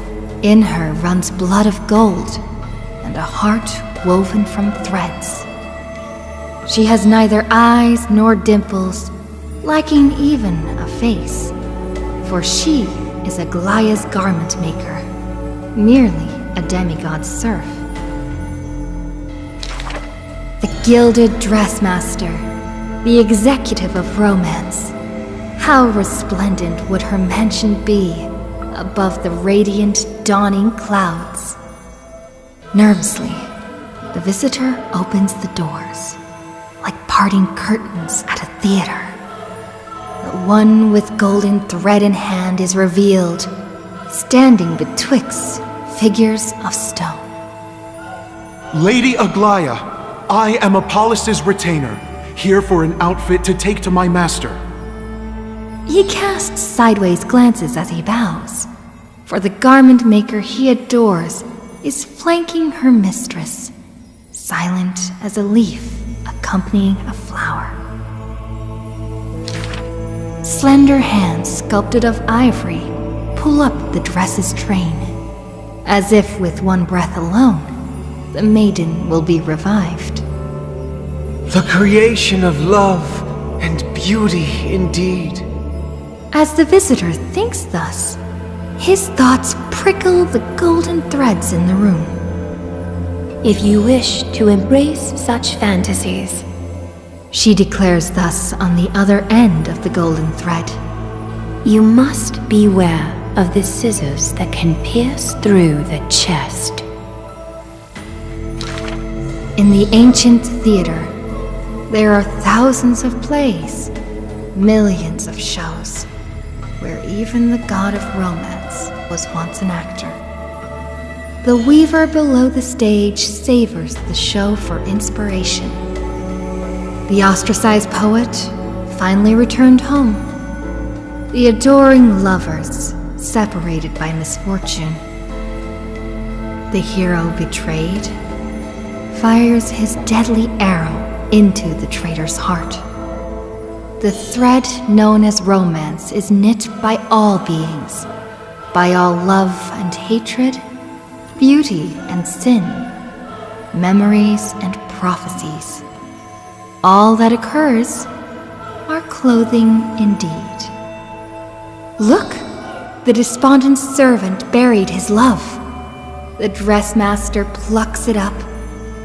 In her runs blood of gold and a heart woven from threads. She has neither eyes nor dimples, lacking even a face, for she is Aglaya's garment maker, merely a demigod's serf. The gilded dressmaster, the executive of romance. How resplendent would her mansion be above the radiant, dawning clouds? Nervously, the visitor opens the doors, like parting curtains at a theater. But one with golden thread in hand is revealed, standing betwixt figures of stone. Lady Aglaya, I am Apollos' retainer, here for an outfit to take to my master. He casts sideways glances as he bows, for the garment maker he adores is flanking her mistress, silent as a leaf accompanying a flower. Slender hands sculpted of ivory pull up the dress's train, as if with one breath alone, the maiden will be revived. The creation of love and beauty indeed. As the visitor thinks thus, his thoughts prickle the golden threads in the room. If you wish to embrace such fantasies, she declares thus on the other end of the golden thread, you must beware of the scissors that can pierce through the chest. In the ancient theater, there are thousands of plays, millions of shows, where even the god of romance was once an actor. The weaver below the stage savors the show for inspiration. The ostracized poet finally returned home. The adoring lovers separated by misfortune. The hero betrayed fires his deadly arrow into the traitor's heart. The thread known as romance is knit by all beings, by all love and hatred, beauty and sin, memories and prophecies. All that occurs are clothing indeed. Look, the despondent servant buried his love. The dressmaster plucks it up,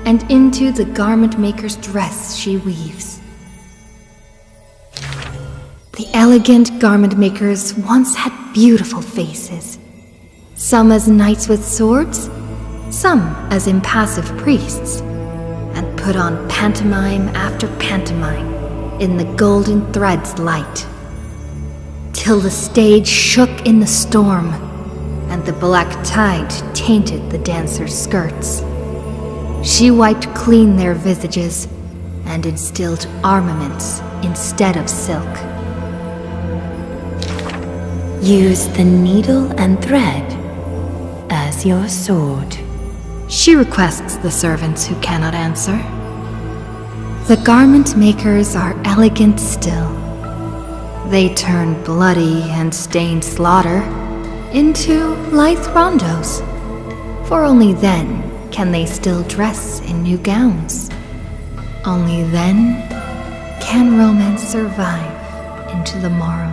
and into the garment maker's dress she weaves. The elegant garment makers once had beautiful faces, some as knights with swords, some as impassive priests, and put on pantomime after pantomime in the golden thread's light, till the stage shook in the storm, and the black tide tainted the dancers' skirts. She wiped clean their visages and instilled armaments instead of silk. Use the needle and thread as your sword, she requests the servants who cannot answer. The garment makers are elegant still. They turn bloody and stained slaughter into lithe rondos, for only then can they still dress in new gowns. Only then can romance survive into the morrow.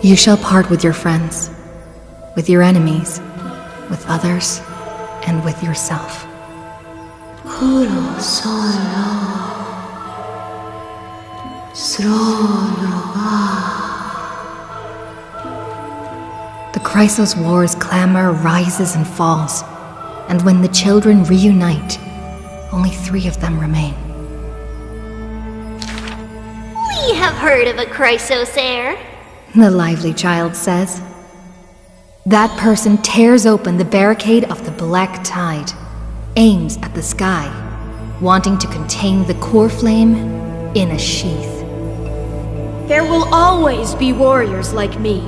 You shall part with your friends, with your enemies, with others, and with yourself. The Chrysos War's clamor rises and falls, and when the children reunite, only 3 of them remain. We have heard of a Chrysos heir. The lively child says. That person tears open the barricade of the black tide, aims at the sky, wanting to contain the core flame in a sheath. There will always be warriors like me,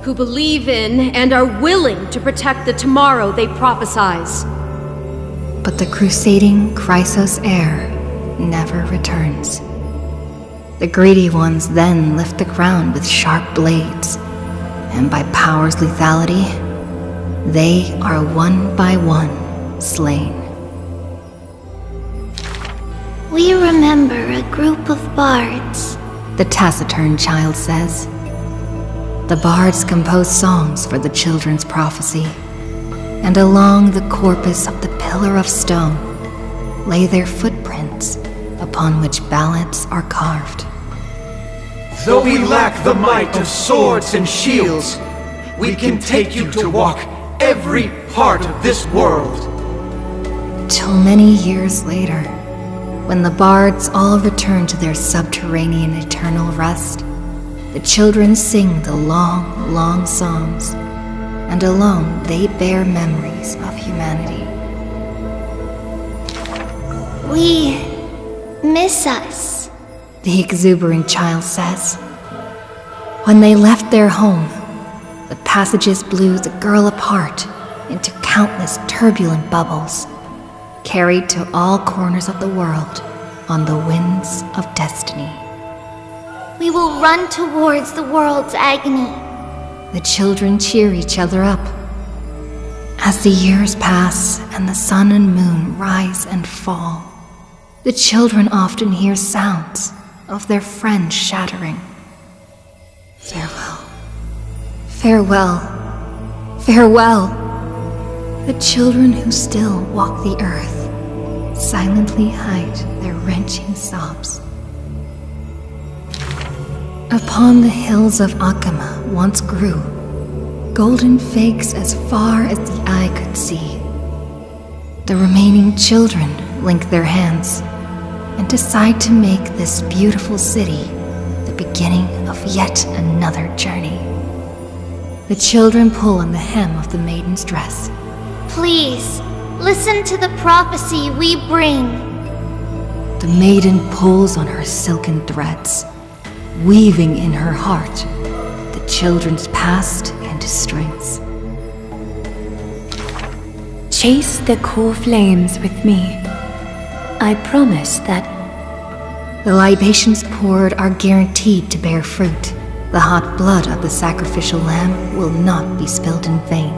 who believe in and are willing to protect the tomorrow they prophesize. But the crusading Chrysos heir never returns. The greedy ones then lift the ground with sharp blades, and by power's lethality, they are one by one slain. We remember a group of bards, the taciturn child says. The bards compose songs for the children's prophecy, and along the corpus of the pillar of stone, lay their footprints upon which ballads are carved. Though we lack the might of swords and shields, we can take you to walk every part of this world. Till many years later, when the bards all return to their subterranean eternal rest, the children sing the long, long songs, and alone they bear memories of humanity. We miss us, the exuberant child says. When they left their home, the passages blew the girl apart into countless turbulent bubbles, carried to all corners of the world on the winds of destiny. We will run towards the world's agony. The children cheer each other up. As the years pass and the sun and moon rise and fall, the children often hear sounds of their friends shattering. Farewell. Farewell. Farewell. The children who still walk the earth silently hide their wrenching sobs. Upon the hills of Akama once grew golden figs as far as the eye could see. The remaining children link their hands and decide to make this beautiful city the beginning of yet another journey. The children pull on the hem of the maiden's dress. Please, listen to the prophecy we bring. The maiden pulls on her silken threads, weaving in her heart the children's past into strings. Chase the core flames with me. I promise that the libations poured are guaranteed to bear fruit. The hot blood of the sacrificial lamb will not be spilled in vain.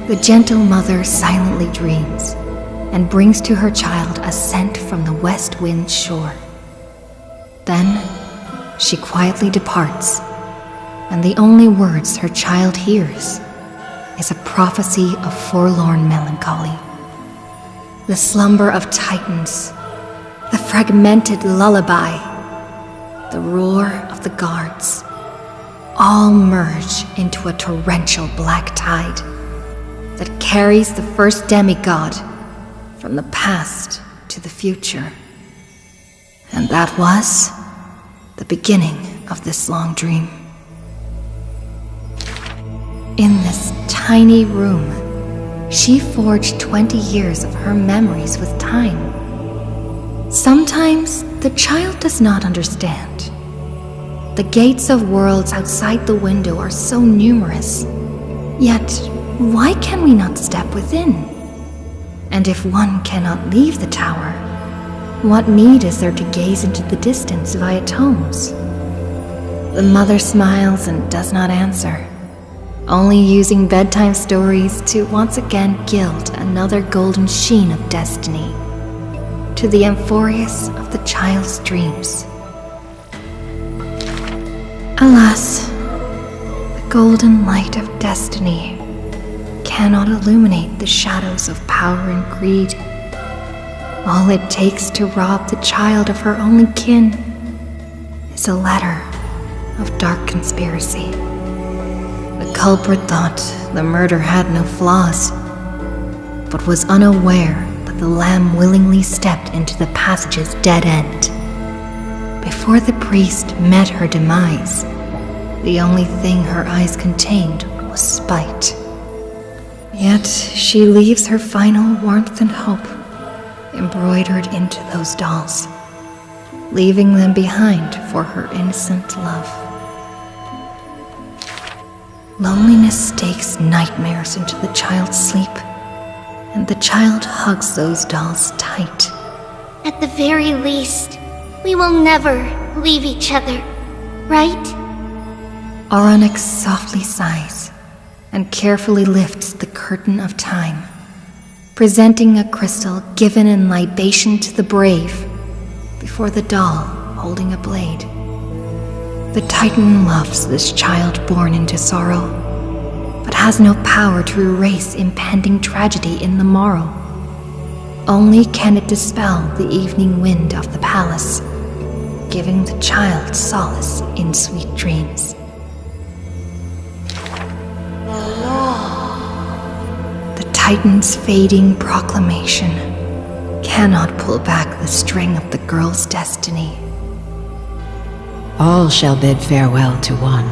The gentle mother silently dreams and brings to her child a scent from the west wind's shore. Then she quietly departs, and the only words her child hears is a prophecy of forlorn melancholy. The slumber of titans, the fragmented lullaby, the roar of the guards, all merge into a torrential black tide that carries the first demigod from the past to the future. And that was the beginning of this long dream. In this tiny room, she forged 20 years of her memories with time. Sometimes the child does not understand. The gates of worlds outside the window are so numerous, yet why can we not step within? And if one cannot leave the tower, what need is there to gaze into the distance via tomes? The mother smiles and does not answer, only using bedtime stories to once again gild another golden sheen of destiny to the Amphoreus of the child's dreams. Alas, the golden light of destiny cannot illuminate the shadows of power and greed. All it takes to rob the child of her only kin is a letter of dark conspiracy. The culprit thought the murder had no flaws, but was unaware that the lamb willingly stepped into the passage's dead end. Before the priest met her demise, the only thing her eyes contained was spite. Yet she leaves her final warmth and hope embroidered into those dolls, leaving them behind for her innocent love. Loneliness stakes nightmares into the child's sleep, and the child hugs those dolls tight. At the very least, we will never leave each other, right? Onyx softly sighs and carefully lifts the curtain of time, presenting a crystal given in libation to the brave before the doll holding a blade. The Titan loves this child born into sorrow, but has no power to erase impending tragedy in the morrow. Only can it dispel the evening wind of the palace, giving the child solace in sweet dreams. The Titan's fading proclamation cannot pull back the string of the girl's destiny. All shall bid farewell to one,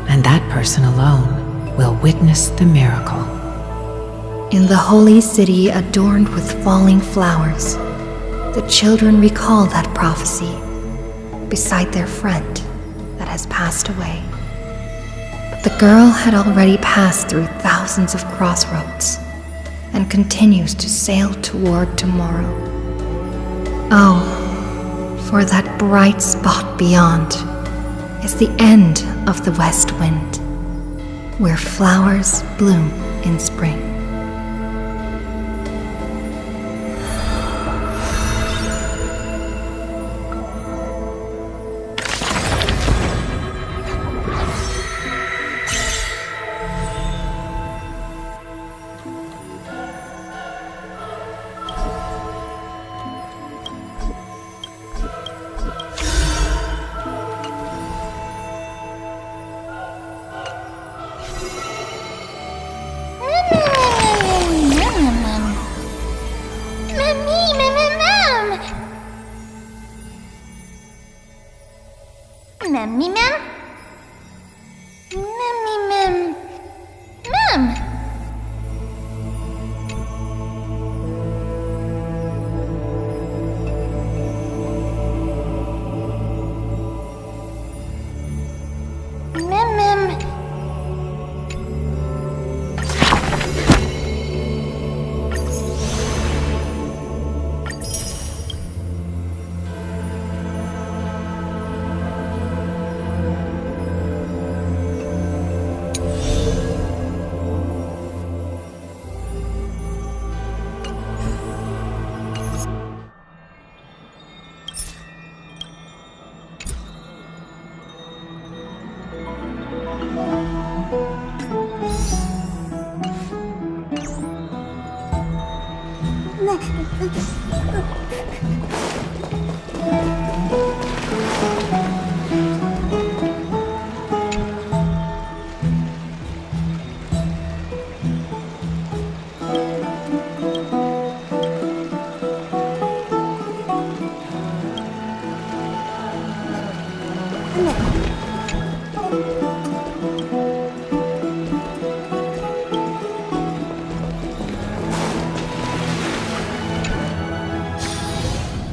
and that person alone will witness the miracle. In the holy city adorned with falling flowers, the children recall that prophecy beside their friend that has passed away. But the girl had already passed through thousands of crossroads and continues to sail toward tomorrow. Oh, for that bright spot beyond is the end of the west wind, where flowers bloom in spring.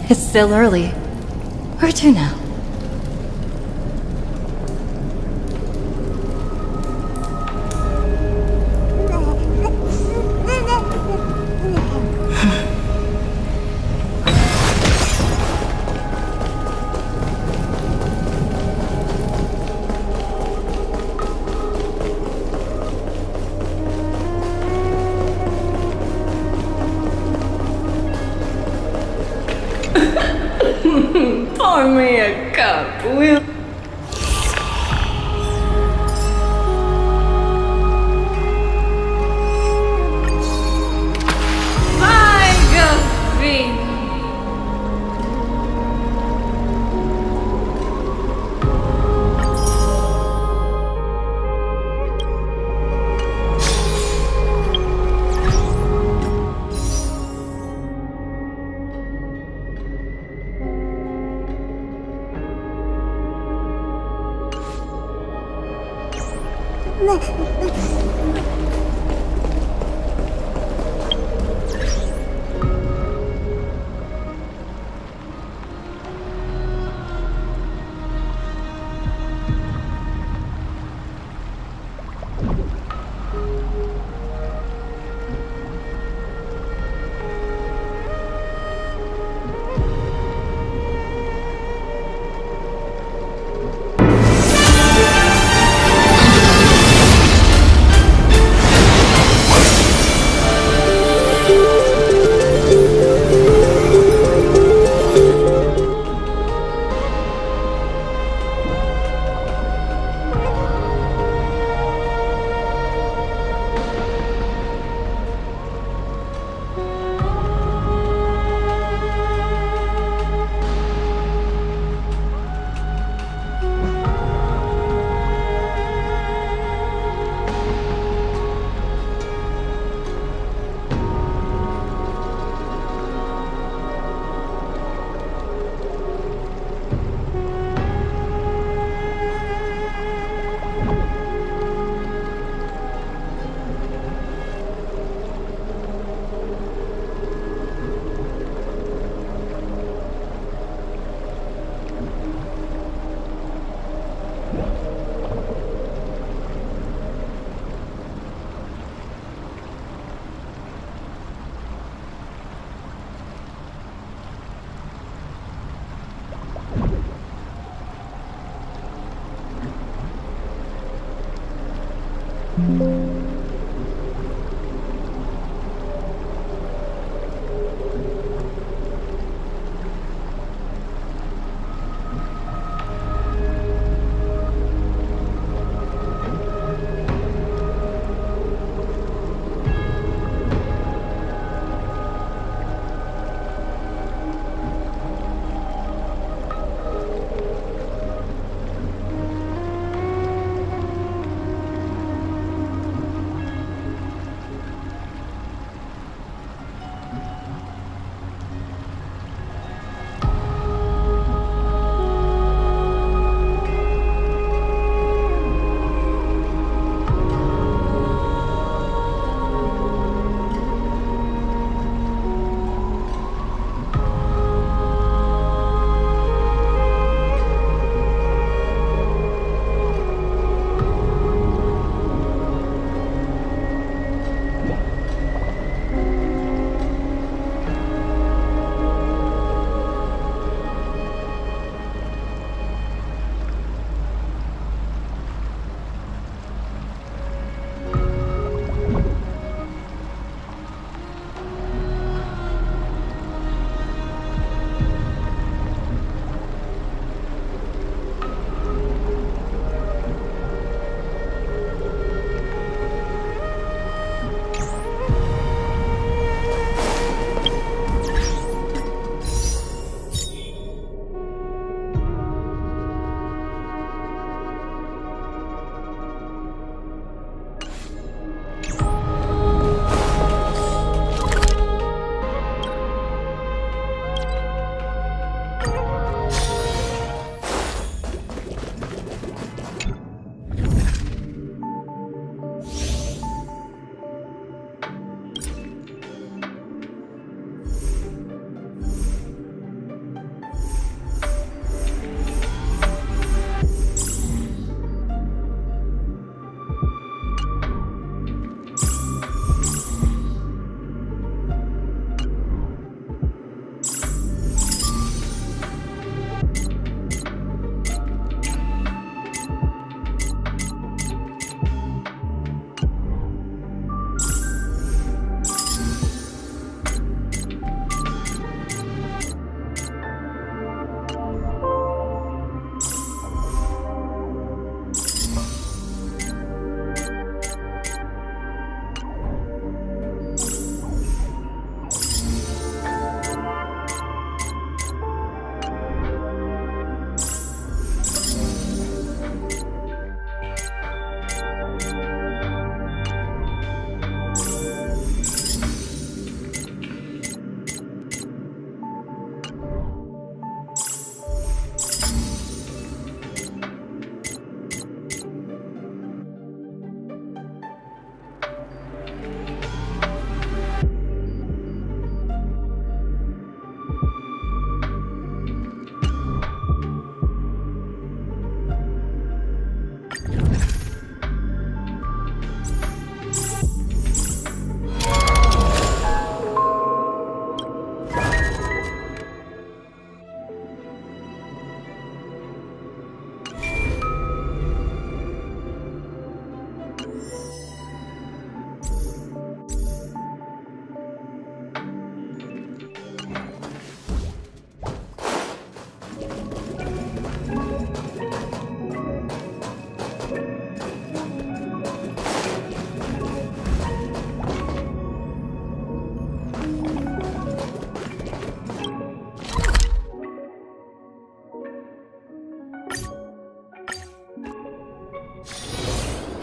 It's still early. Where to now? Pour me a cup, will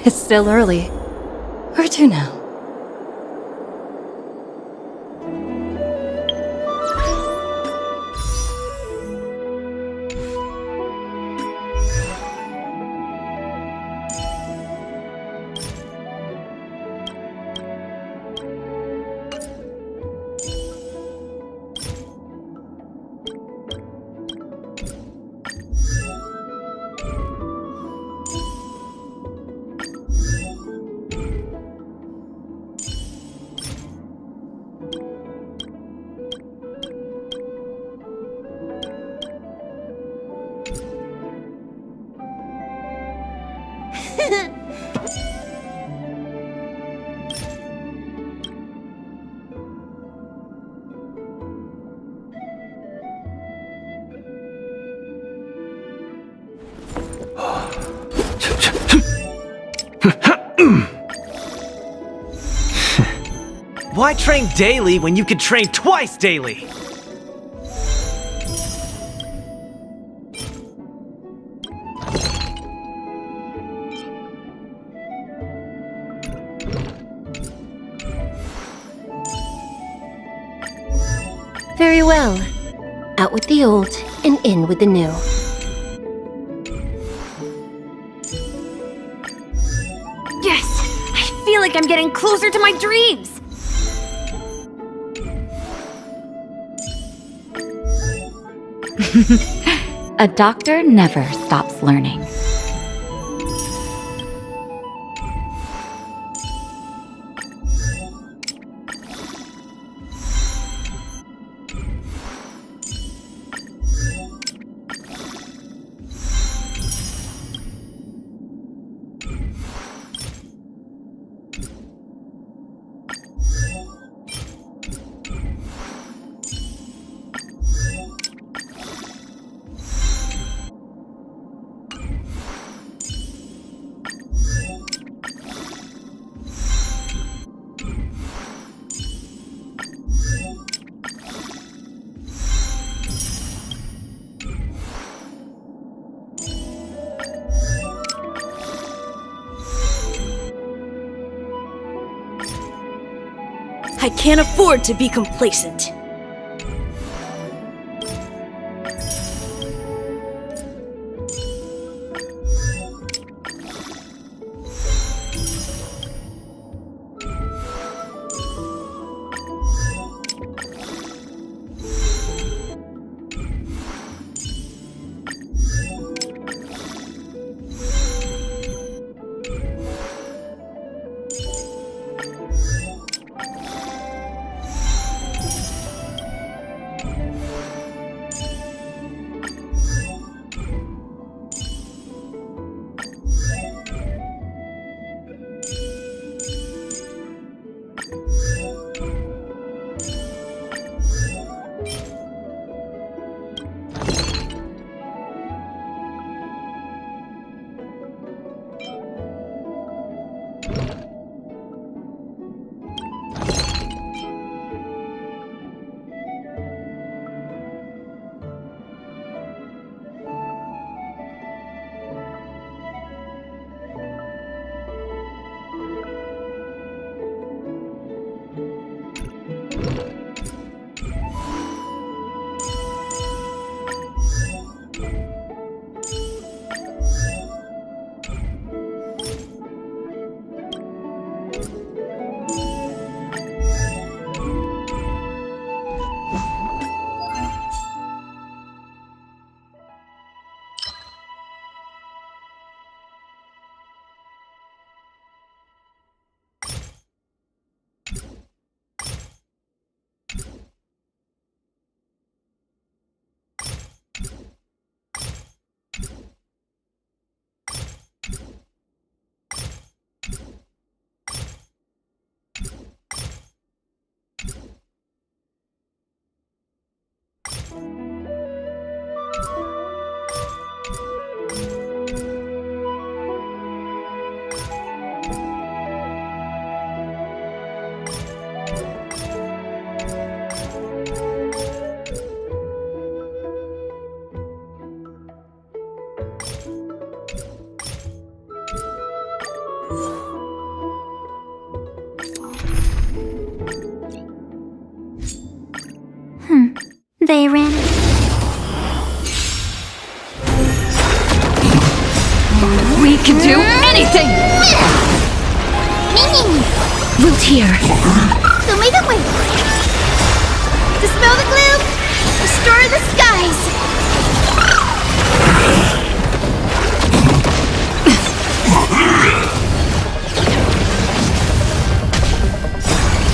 It's still early. Where to now? Why train daily when you could train twice daily? Very well. Out with the old and in with the new. Yes! I feel like I'm getting closer to my dreams! A doctor never stops learning. I can't afford to be complacent. They ran. We can do anything! Root here. So may the wind. Dispel the gloom. Restore the skies.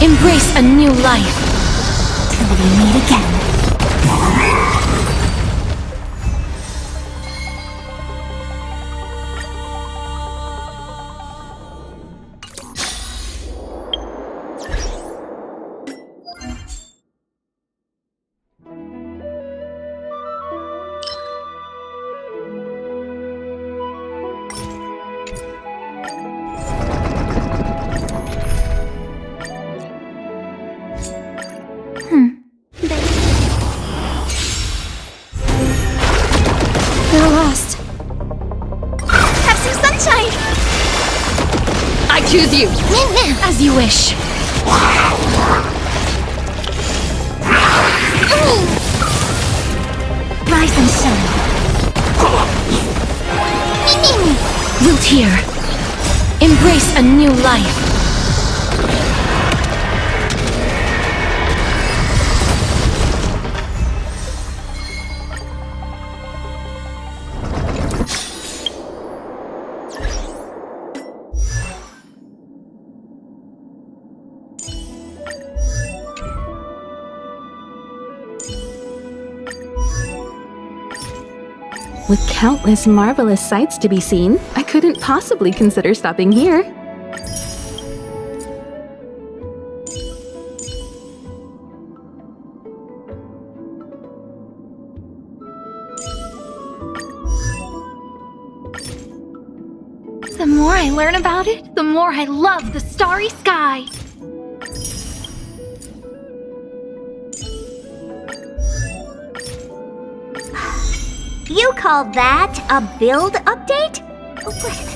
Embrace a new life. Till we meet again. They're lost. Have some sunshine! I choose you! As you wish. Rise and shine. Wilt here. Embrace a new life. With countless marvelous sights to be seen, I couldn't possibly consider stopping here. The more I learn about it, the more I love the starry sky. You call that a build update? What?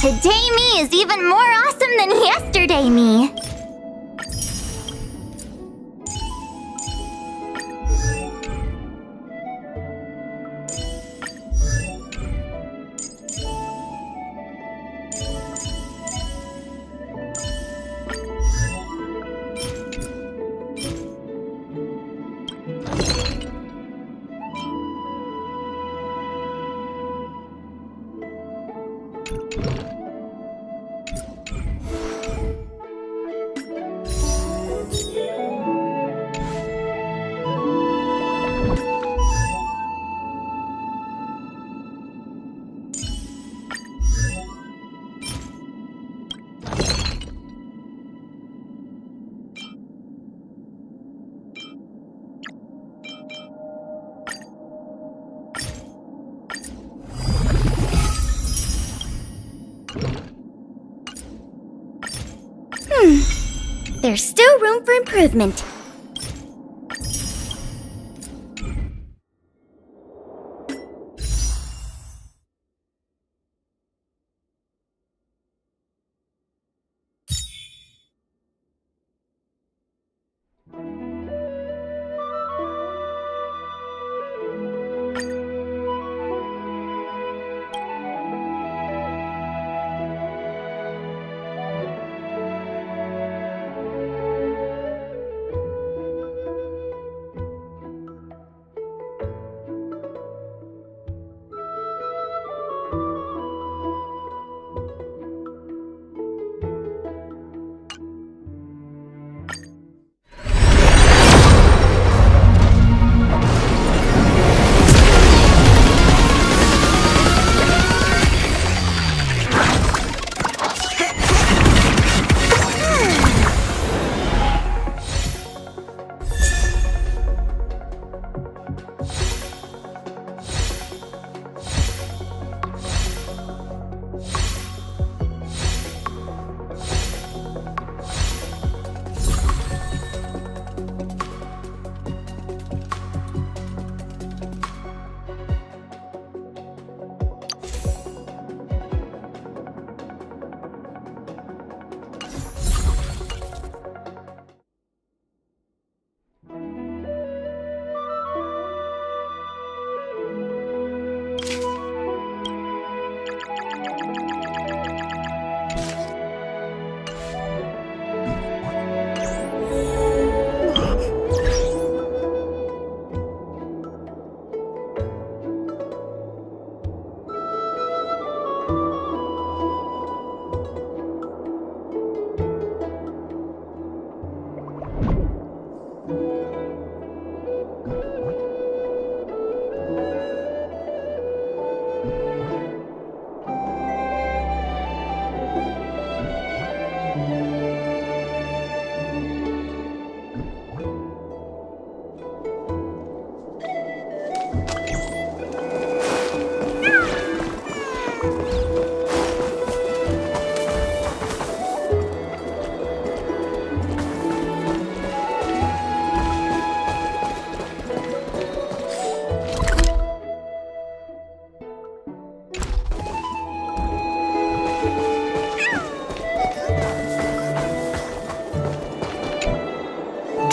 Today me is even more awesome than yesterday me. There's still room for improvement.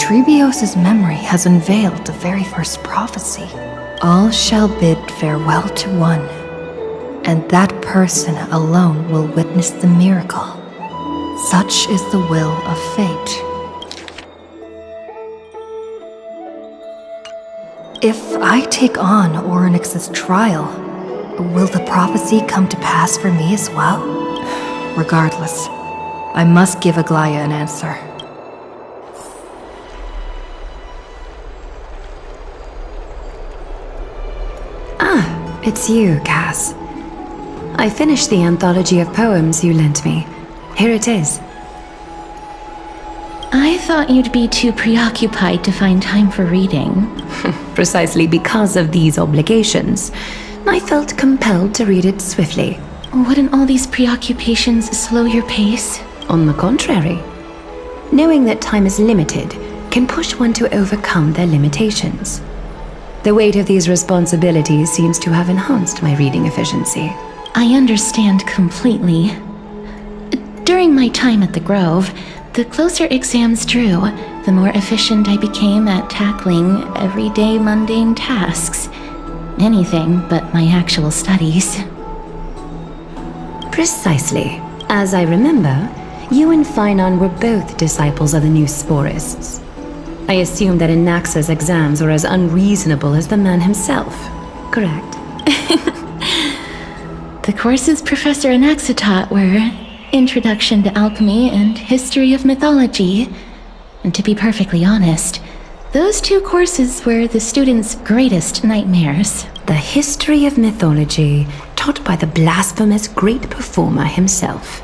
Trebios's memory has unveiled the very first prophecy. All shall bid farewell to one, and that person alone will witness the miracle. Such is the will of fate. If I take on Orynyx's trial, will the prophecy come to pass for me as well? Regardless, I must give Aglaya an answer. Ah, it's you, Cass. I finished the anthology of poems you lent me. Here it is. I thought you'd be too preoccupied to find time for reading. Precisely because of these obligations, I felt compelled to read it swiftly. Wouldn't all these preoccupations slow your pace? On the contrary. Knowing that time is limited can push one to overcome their limitations. The weight of these responsibilities seems to have enhanced my reading efficiency. I understand completely. During my time at the Grove, the closer exams drew, the more efficient I became at tackling everyday mundane tasks. Anything but my actual studies. Precisely. As I remember, you and Finon were both disciples of the new Sporists. I assume that Anaxa's exams were as unreasonable as the man himself, correct? The courses Professor Anaxa taught were Introduction to Alchemy and History of Mythology. And to be perfectly honest, those two courses were the students' greatest nightmares. The History of Mythology, taught by the blasphemous great performer himself.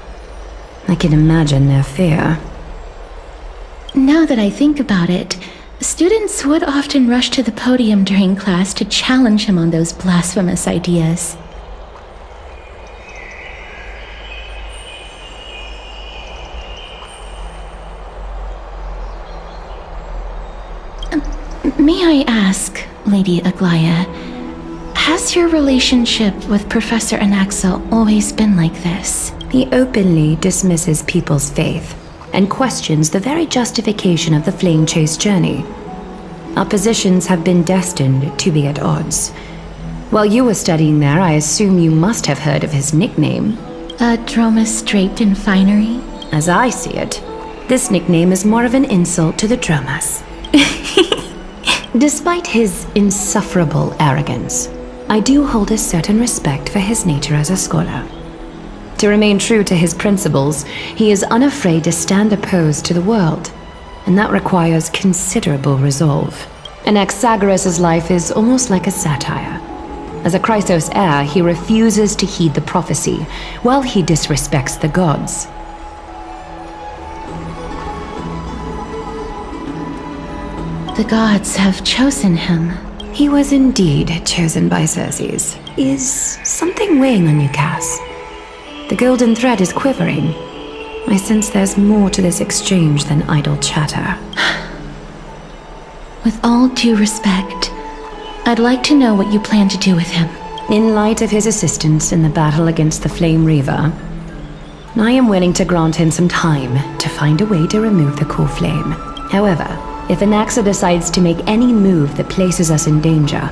I can imagine their fear. Now that I think about it, students would often rush to the podium during class to challenge him on those blasphemous ideas. May I ask, Lady Aglaya, has your relationship with Professor Anaxa always been like this? He openly dismisses people's faith and questions the very justification of the Flame Chase journey. Our positions have been destined to be at odds. While you were studying there, I assume you must have heard of his nickname. A Dromus draped in finery? As I see it, this nickname is more of an insult to the Dromas. Despite his insufferable arrogance, I do hold a certain respect for his nature as a scholar. To remain true to his principles, he is unafraid to stand opposed to the world, and that requires considerable resolve. Anaxagoras' life is almost like a satire. As a Chrysos heir, he refuses to heed the prophecy, while he disrespects the gods. The gods have chosen him. He was indeed chosen by Circes. Is something weighing on you, Cass? The golden thread is quivering. I sense there's more to this exchange than idle chatter. With all due respect, I'd like to know what you plan to do with him. In light of his assistance in the battle against the Flame Reaver, I am willing to grant him some time to find a way to remove the core flame. However, if Anaxa decides to make any move that places us in danger,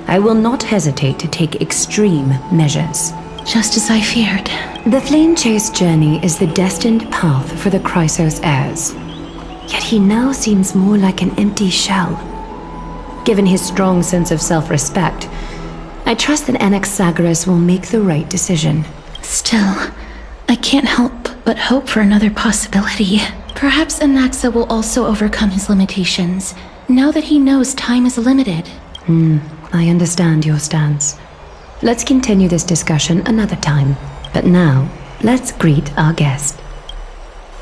I will not hesitate to take extreme measures. Just as I feared. The Flame Chase journey is the destined path for the Chrysos heirs. Yet he now seems more like an empty shell. Given his strong sense of self-respect, I trust that Anaxagoras will make the right decision. Still, I can't help but hope for another possibility. Perhaps Anaxa will also overcome his limitations, now that he knows time is limited. I understand your stance. Let's continue this discussion another time. But now, let's greet our guest.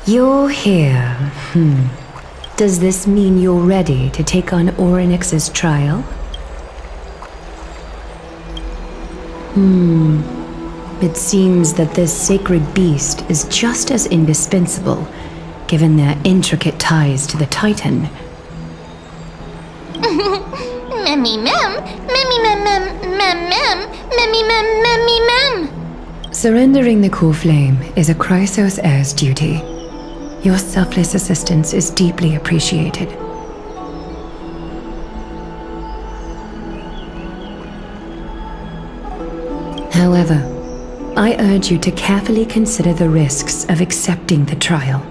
You're here. Does this mean you're ready to take on Orynyx's trial? It seems that this sacred beast is just as indispensable, given their intricate ties to the Titan. Memmy mem, memmy mem mem mem mem, memmy mem memmy mem. Surrendering the core flame is a Chrysos heir's duty. Your selfless assistance is deeply appreciated. However, I urge you to carefully consider the risks of accepting the trial.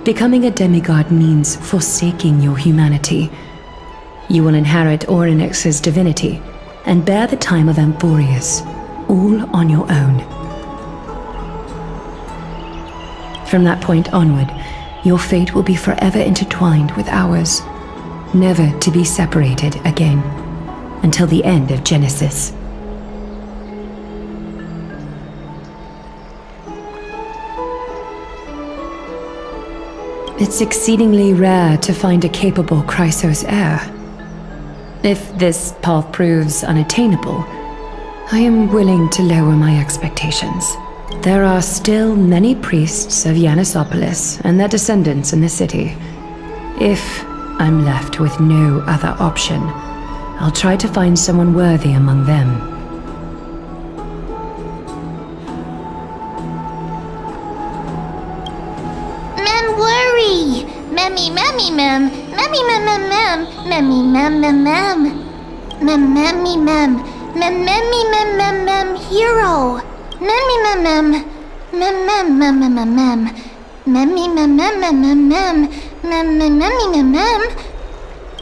Becoming a demigod means forsaking your humanity. You will inherit Orynyx's divinity and bear the time of Amphoreus, all on your own. From that point onward, your fate will be forever intertwined with ours, never to be separated again, until the end of Genesis. It's exceedingly rare to find a capable Chrysos heir. If this path proves unattainable, I am willing to lower my expectations. There are still many priests of Yanisopolis and their descendants in the city. If I'm left with no other option, I'll try to find someone worthy among them. Mem. Memmy mem mem mem. Memmy mem mem mem. Mem memmy mem. Mem memmy mem mem mem hero. Memmy mem mem. Mem mem mem mem mem mem. Memmy mem mem mem mem mem. Mem mem memmy mem mem.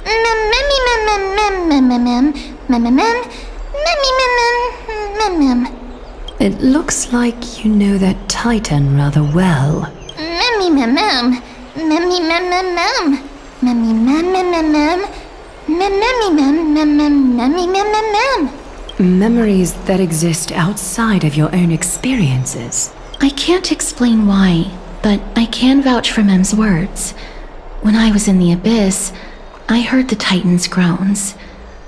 Mem memmy mem mem mem mem mem mem. Mem mem mem. Memmy mem mem mem mem. It looks like you know that Titan rather well. Memmy mem mem. Memmy mem mem mem. Memmy mem mem mem mem. Memmy mem mem mem memmy mem mem mem. Memories that exist outside of your own experiences. I can't explain why, but I can vouch for Mem's words. When I was in the abyss, I heard the Titan's groans,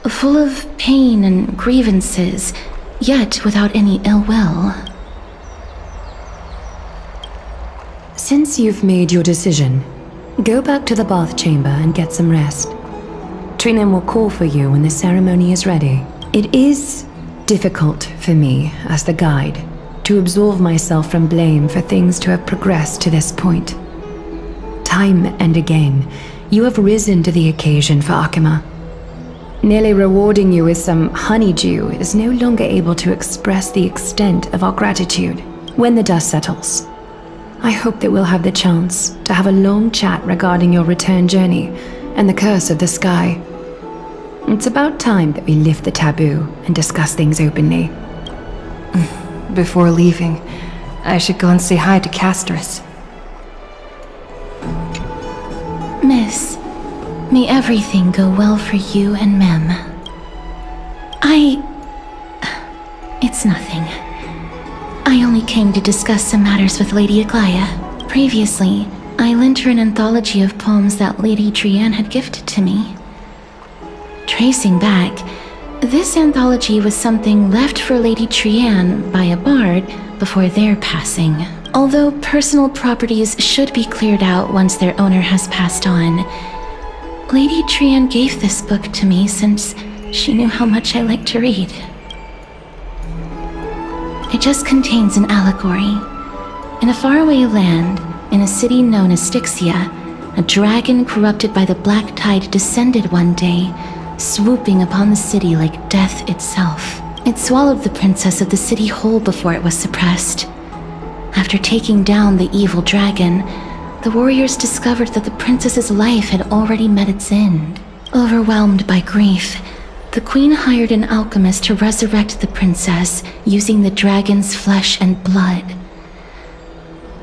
full of pain and grievances, yet without any ill will. Since you've made your decision, go back to the bath chamber and get some rest. Trinen will call for you when the ceremony is ready. It is difficult for me, as the guide, to absolve myself from blame for things to have progressed to this point. Time and again, you have risen to the occasion for Akima. Nearly rewarding you with some honeydew is no longer able to express the extent of our gratitude. When the dust settles, I hope that we'll have the chance to have a long chat regarding your return journey and the curse of the sky. It's about time that we lift the taboo and discuss things openly. Before leaving, I should go and say hi to Castris. Miss, may everything go well for you and Mem. It's nothing. I only came to discuss some matters with Lady Aglaya. Previously, I lent her an anthology of poems that Lady Trianne had gifted to me. Tracing back, this anthology was something left for Lady Trianne by a bard before their passing. Although personal properties should be cleared out once their owner has passed on, Lady Trianne gave this book to me since she knew how much I liked to read. It just contains an allegory. In a faraway land, in a city known as Styxia, a dragon corrupted by the black tide descended one day, swooping upon the city like death itself. It swallowed the princess of the city whole before it was suppressed. After taking down the evil dragon, the warriors discovered that the princess's life had already met its end. Overwhelmed by grief, the queen hired an alchemist to resurrect the princess using the dragon's flesh and blood.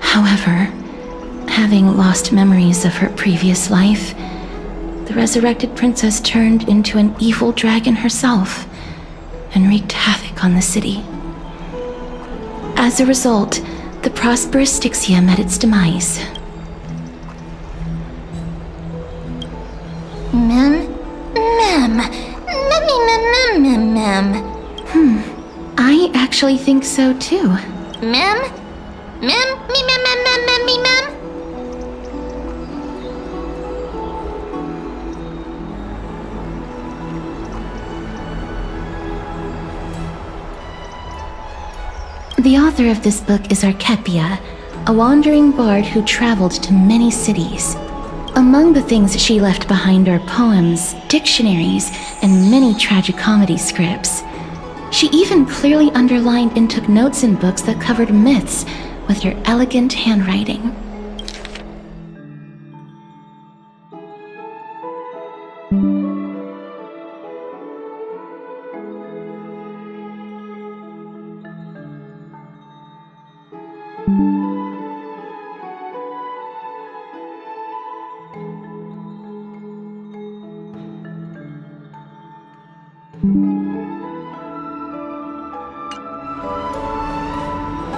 However, having lost memories of her previous life, the resurrected princess turned into an evil dragon herself and wreaked havoc on the city. As a result, the prosperous Styxia met its demise. Mem. I actually think so too. Mem? Me mem. The author of this book is Archepia, a wandering bard who traveled to many cities. Among the things she left behind are poems, dictionaries, and many tragicomedy scripts. She even clearly underlined and took notes in books that covered myths with her elegant handwriting.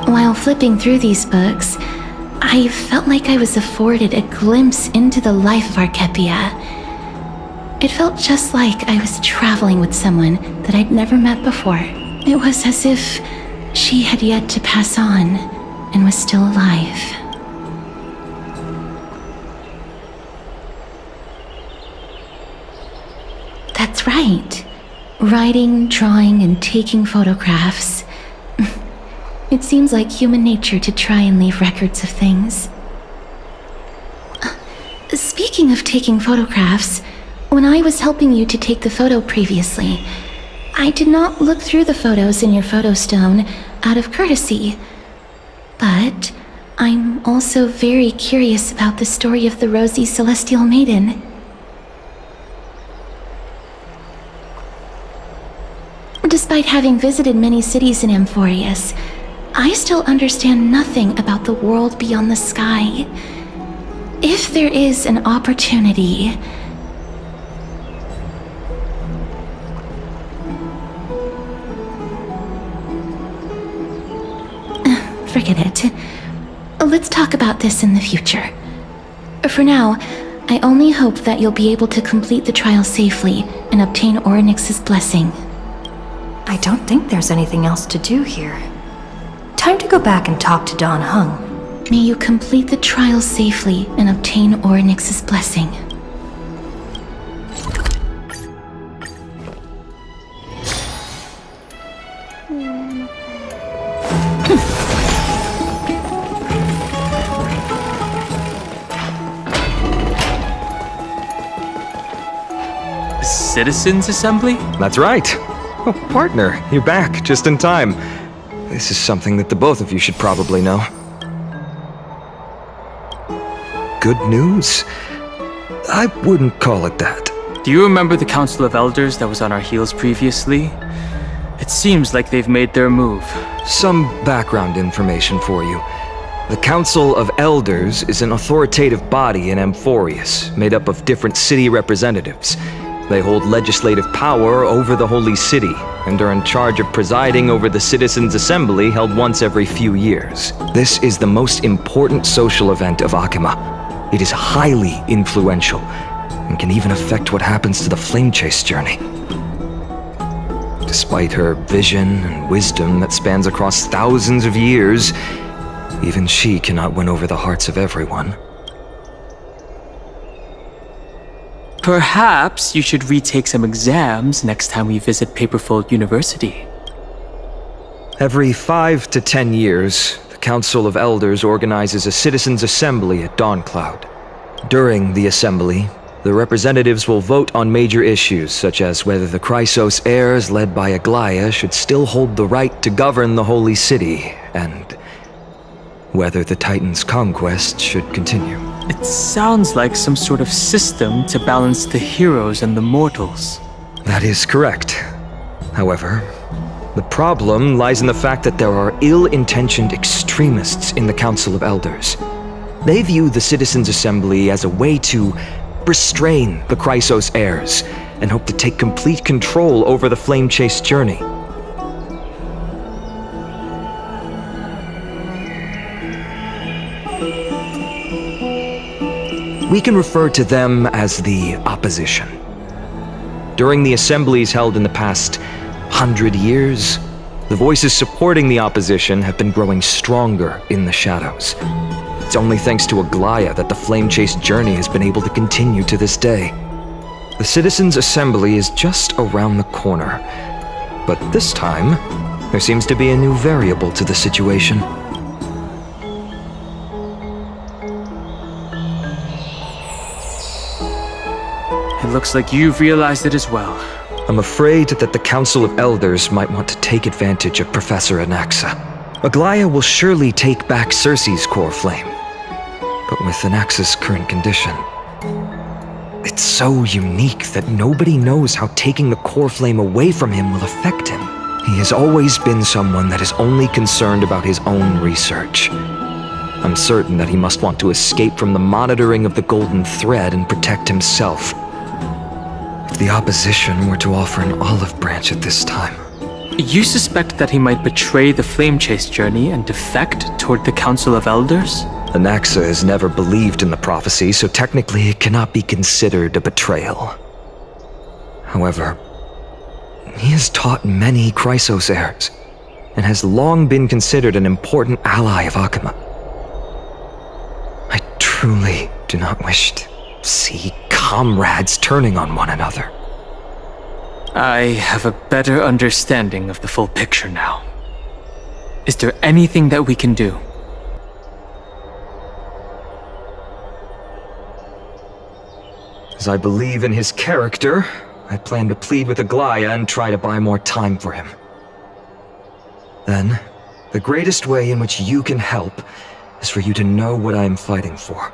While flipping through these books, I felt like I was afforded a glimpse into the life of Archepia. It felt just like I was traveling with someone that I'd never met before. It was as if she had yet to pass on and was still alive. That's right. Writing, drawing, and taking photographs. It seems like human nature to try and leave records of things. Speaking of taking photographs, when I was helping you to take the photo previously, I did not look through the photos in your photo stone out of courtesy. But I'm also very curious about the story of the rosy celestial maiden. Despite having visited many cities in Amphoreus, I still understand nothing about the world beyond the sky. If there is an opportunity... Forget it. Let's talk about this in the future. For now, I only hope that you'll be able to complete the trial safely and obtain Orynyx's blessing. I don't think there's anything else to do here. Time to go back and talk to Don Hung. May you complete the trial safely and obtain Orynyx's blessing. Citizens Assembly? That's right. Oh, partner, you're back just in time. This is something that the both of you should probably know. Good news? I wouldn't call it that. Do you remember the Council of Elders that was on our heels previously? It seems like they've made their move. Some background information for you. The Council of Elders is an authoritative body in Amphoreus, made up of different city representatives. They hold legislative power over the Holy City, and are in charge of presiding over the Citizens' Assembly held once every few years. This is the most important social event of Akima. It is highly influential, and can even affect what happens to the Flame Chase journey. Despite her vision and wisdom that spans across thousands of years, even she cannot win over the hearts of everyone. Perhaps you should retake some exams next time we visit Paperfold University. Every 5 to 10 years, the Council of Elders organizes a Citizens' Assembly at Dawncloud. During the assembly, the representatives will vote on major issues such as whether the Chrysos heirs led by Aglaia should still hold the right to govern the Holy City, and whether the Titan's conquest should continue. It sounds like some sort of system to balance the heroes and the mortals. That is correct. However, the problem lies in the fact that there are ill-intentioned extremists in the Council of Elders. They view the Citizens' Assembly as a way to restrain the Chrysos heirs, and hope to take complete control over the Flame Chase journey. We can refer to them as the opposition. During the assemblies held in the past 100 years, the voices supporting the opposition have been growing stronger in the shadows. It's only thanks to Aglaia that the Flame Chase journey has been able to continue to this day. The Citizens' Assembly is just around the corner, but this time, there seems to be a new variable to the situation. It looks like you've realized it as well. I'm afraid that the Council of Elders might want to take advantage of Professor Anaxa. Aglaya will surely take back Cersei's core flame. But with Anaxa's current condition, it's so unique that nobody knows how taking the core flame away from him will affect him. He has always been someone that is only concerned about his own research. I'm certain that he must want to escape from the monitoring of the Golden Thread and protect himself. If the opposition were to offer an olive branch at this time... You suspect that he might betray the Flame Chase journey and defect toward the Council of Elders? Anaxa has never believed in the prophecy, so technically it cannot be considered a betrayal. However, he has taught many Chrysos heirs, and has long been considered an important ally of Akuma. I truly do not wish to see comrades turning on one another. I have a better understanding of the full picture now. Is there anything that we can do? As I believe in his character, I plan to plead with Aglaya and try to buy more time for him. Then, the greatest way in which you can help is for you to know what I am fighting for.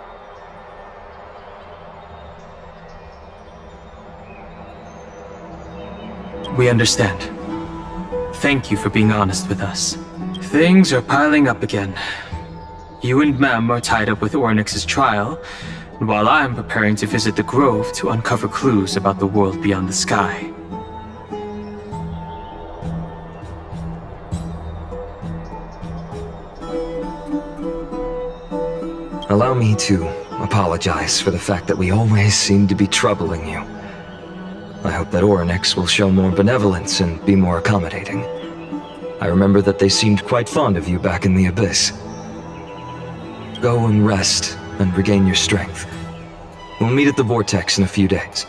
We understand. Thank you for being honest with us. Things are piling up again. You and Mem are tied up with Ornyx's trial, while I'm preparing to visit the Grove to uncover clues about the world beyond the sky. Allow me to apologize for the fact that we always seem to be troubling you. I hope that Ornyx will show more benevolence and be more accommodating. I remember that they seemed quite fond of you back in the Abyss. Go and rest and regain your strength. We'll meet at the Vortex in a few days.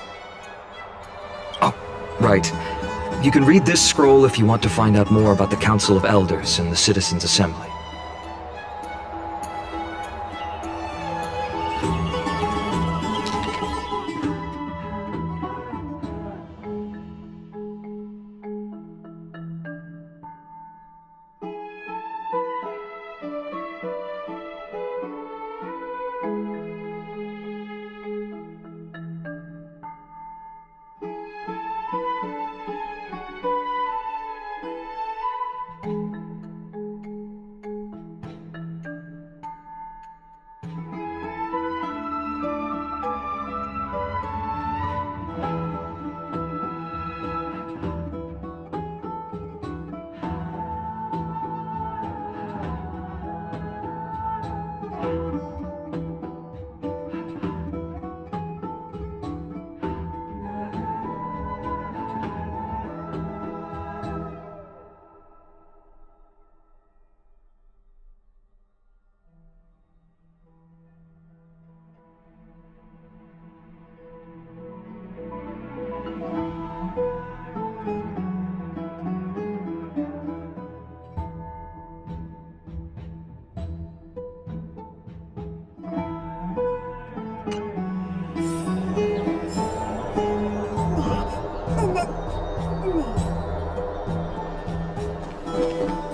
Oh, right. You can read this scroll if you want to find out more about the Council of Elders and the Citizens' Assembly.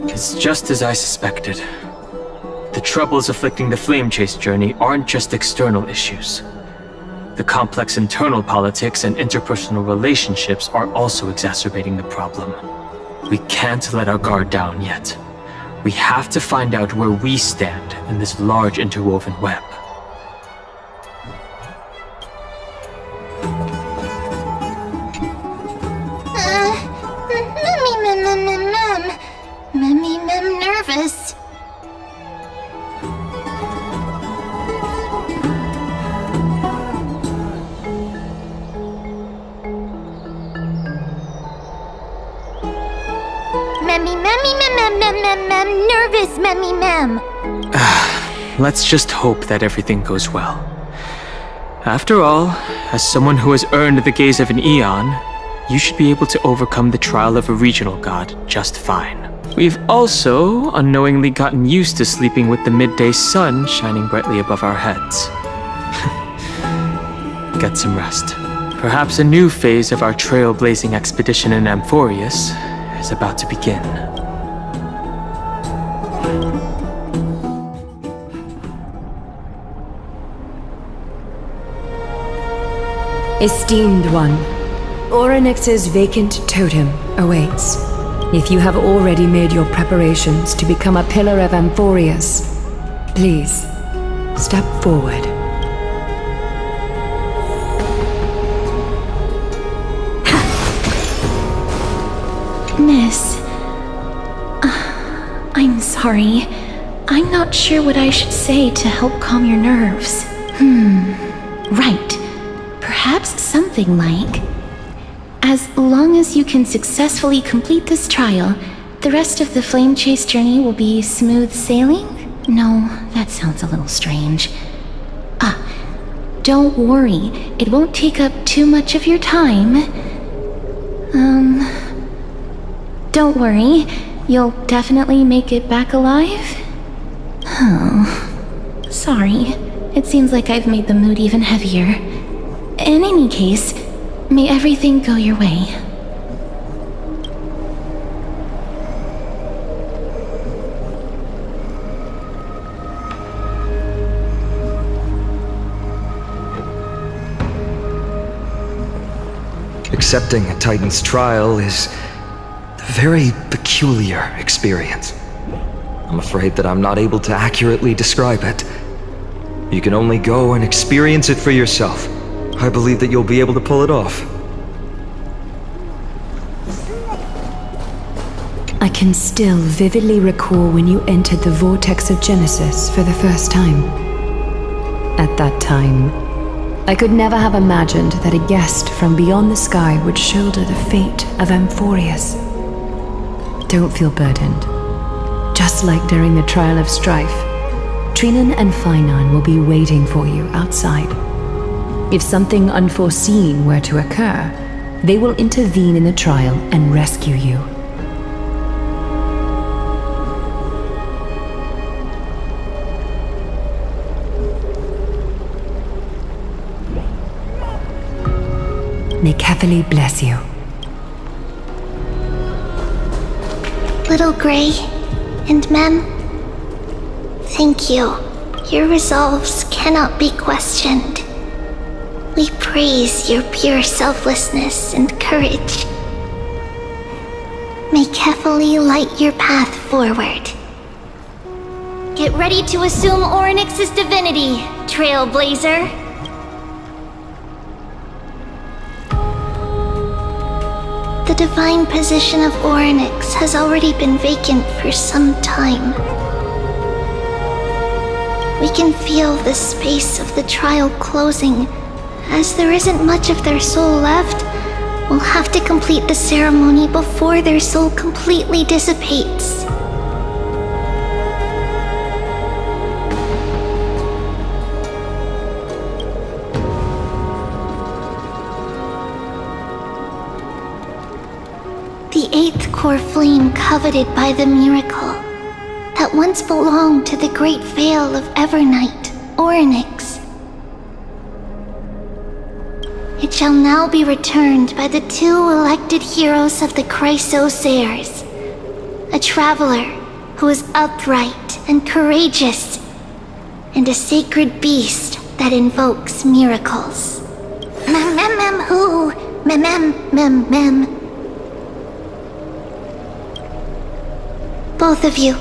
It's just as I suspected. The troubles afflicting the Flame Chase journey aren't just external issues. The complex internal politics and interpersonal relationships are also exacerbating the problem. We can't let our guard down yet. We have to find out where we stand in this large interwoven web. Mem nervous. Mem nervous, Mem. Let's just hope that everything goes well. After all, as someone who has earned the gaze of an Eon, you should be able to overcome the trial of a regional god just fine. We've also unknowingly gotten used to sleeping with the midday sun shining brightly above our heads. Get some rest. Perhaps a new phase of our trailblazing expedition in Amphoreus is about to begin. Esteemed one, Orynyx's vacant totem awaits. If you have already made your preparations to become a pillar of Amphoreus, please, step forward. Miss, I'm sorry. I'm not sure what I should say to help calm your nerves. Right. Perhaps something like, as long as you can successfully complete this trial, the rest of the flame chase journey will be smooth sailing? No, that sounds a little strange. Don't worry. It won't take up too much of your time. Don't worry. You'll definitely make it back alive? Oh, sorry. It seems like I've made the mood even heavier. In any case, may everything go your way. Accepting a Titan's trial is a very peculiar experience. I'm afraid that I'm not able to accurately describe it. You can only go and experience it for yourself. I believe that you'll be able to pull it off. I can still vividly recall when you entered the vortex of Genesis for the first time. At that time, I could never have imagined that a guest from beyond the sky would shoulder the fate of Amphoreus. Don't feel burdened. Just like during the trial of strife, Trinan and Finan will be waiting for you outside. If something unforeseen were to occur, they will intervene in the trial and rescue you. May Kefali bless you. Little Grey and Mem, thank you. Your resolves cannot be questioned. We praise your pure selflessness and courage. May Kefali light your path forward. Get ready to assume Orynyx's divinity, Trailblazer. The divine position of Orynyx has already been vacant for some time. We can feel the space of the trial closing. As there isn't much of their soul left, we'll have to complete the ceremony before their soul completely dissipates. The eighth core flame coveted by the miracle that once belonged to the great Vale of Evernight, Orynyx. It shall now be returned by the two elected heroes of the Chrysosairs, a traveler who is upright and courageous, and a sacred beast that invokes miracles. Mem-mem-mem-hoo, mem-mem-mem-mem. Both of you,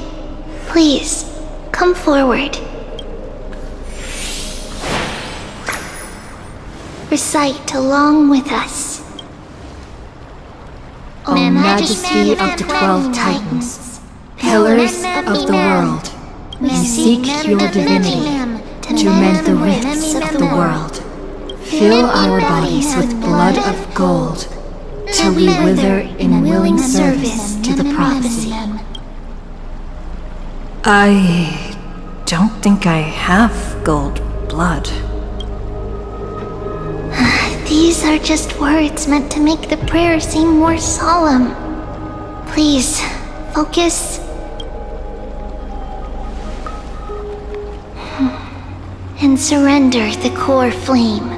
please, come forward. Recite along with us. O Majesty of the 12 Titans, pillars of the world, we seek your divinity to mend the rifts of the world. Fill our bodies with blood of gold, till we wither in willing service to the prophecy. I don't think I have gold blood. These are just words meant to make the prayer seem more solemn. Please, focus. And surrender the core flame.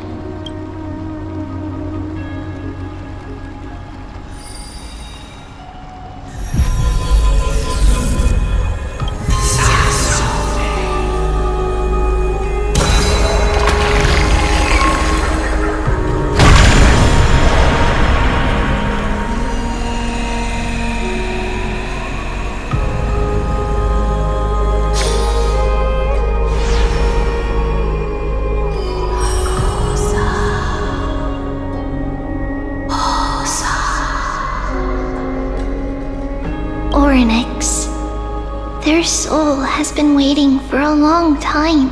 Orynyx. Their soul has been waiting for a long time.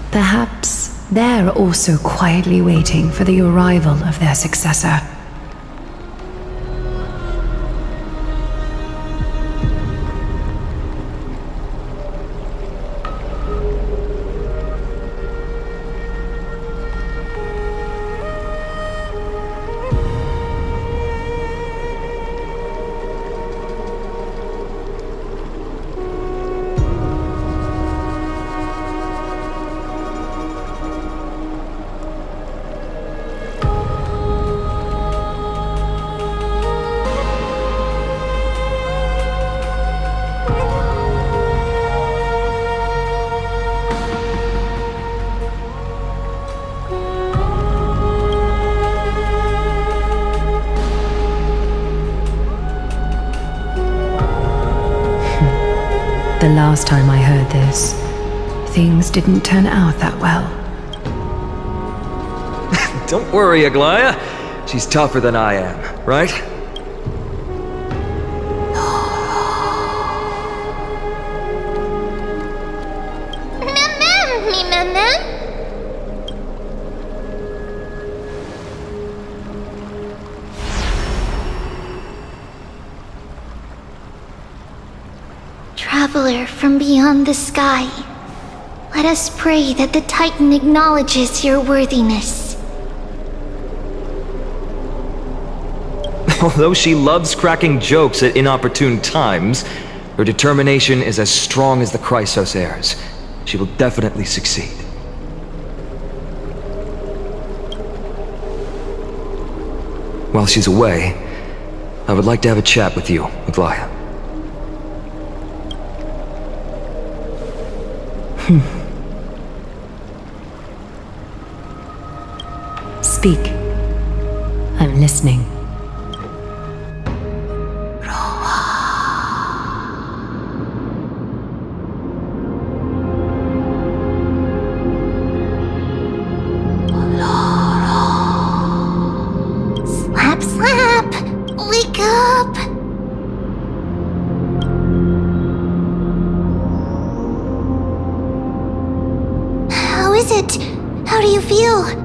Perhaps they're also quietly waiting for the arrival of their successor. The last time I heard this, things didn't turn out that well. Don't worry, Aglaya. She's tougher than I am, right? Traveler from beyond the sky, let us pray that the Titan acknowledges your worthiness. Although she loves cracking jokes at inopportune times, her determination is as strong as the Chrysos heirs. She will definitely succeed. While she's away, I would like to have a chat with you, Aglaya. Speak. I'm listening. Slap, slap! Wake up! How is it? How do you feel?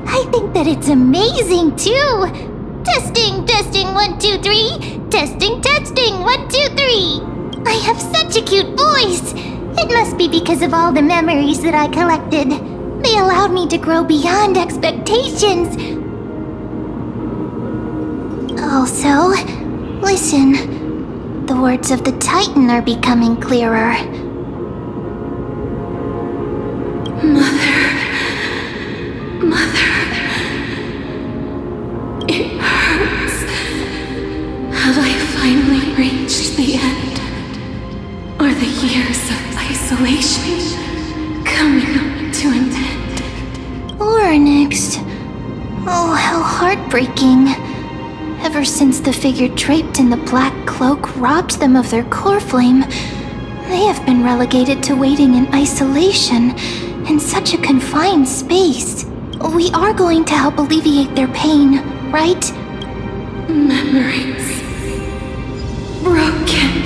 I think that it's amazing too! Testing, testing, 1, 2, 3! Testing, testing, 1, 2, 3! I have such a cute voice! It must be because of all the memories that I collected. They allowed me to grow beyond expectations. Also, listen. The words of the Titan are becoming clearer. Mother, it hurts. Have I finally reached the end? Are the years of isolation coming to an end? Orynyx. Oh, how heartbreaking. Ever since the figure draped in the black cloak robbed them of their core flame, they have been relegated to waiting in isolation in such a confined space. We are going to help alleviate their pain, right? Memories broken.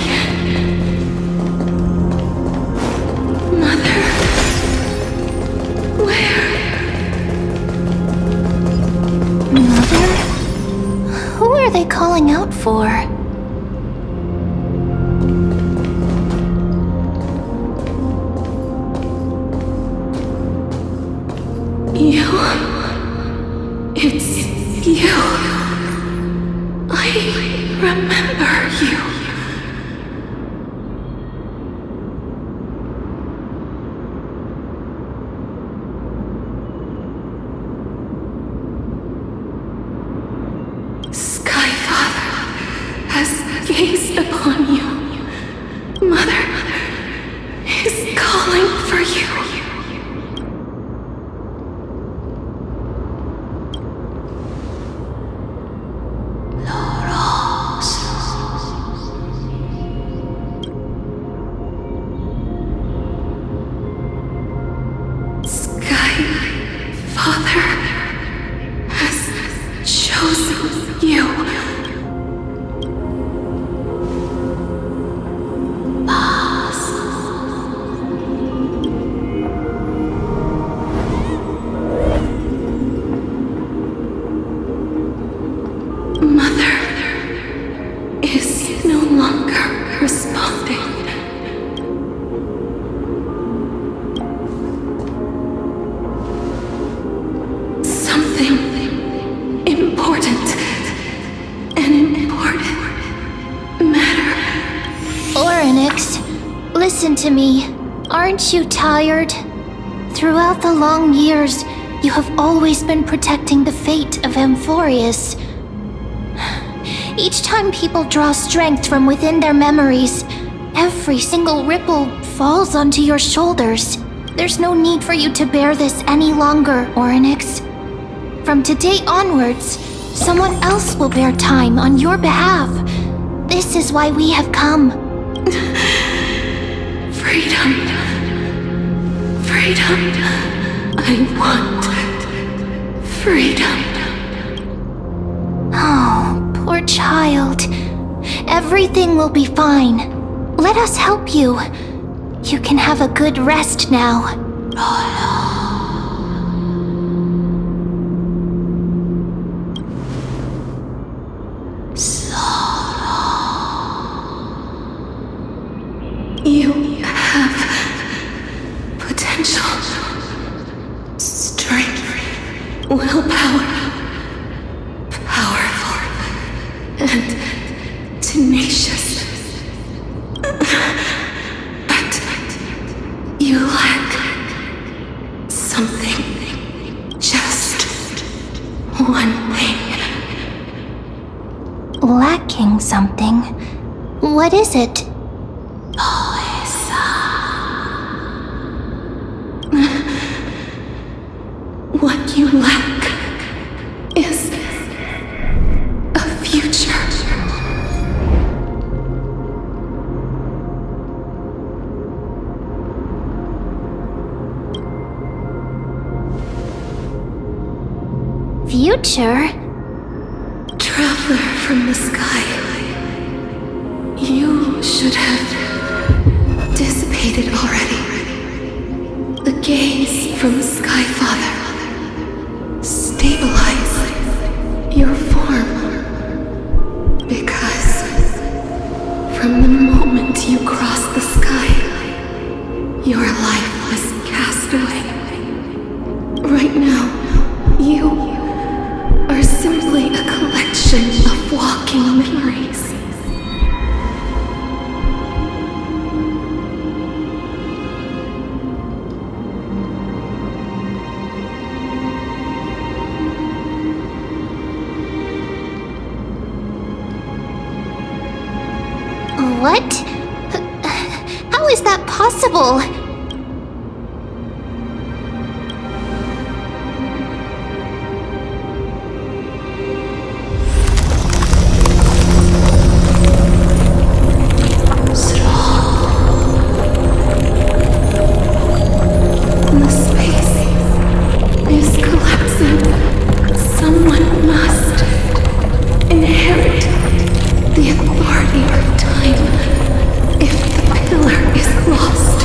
Mother, where? Mother? Who are they calling out for? You. It's you. I remember you. Skyfather has gazed upon you. Mother is calling for you. Skyfather has chosen you. Mother is no longer responding. Something important. An important matter. Oryx, listen to me. Aren't you tired? Throughout the long years, you have always been protecting the fate of Amphoreus. Each time people draw strength from within their memories, every single ripple falls onto your shoulders. There's no need for you to bear this any longer, Oryx. From today onwards, someone else will bear time on your behalf. This is why we have come. Freedom. Freedom. I want freedom. Oh, poor child. Everything will be fine. Let us help you. You can have a good rest now. You have potential, strength, willpower, powerful, and tenacious. But you lack something, just one thing. Lacking something? What is it? What you lack is a future. Future? Traveler from the sky, you should have dissipated already. The gaze from Skyfather. Stabilize your form. Because from the moment you crossed the sky, your life was cast away. Right now, you are simply a collection of walking memories. What? How is that possible? The space is collapsing. Someone must inherit the authority of time if the pillar is lost.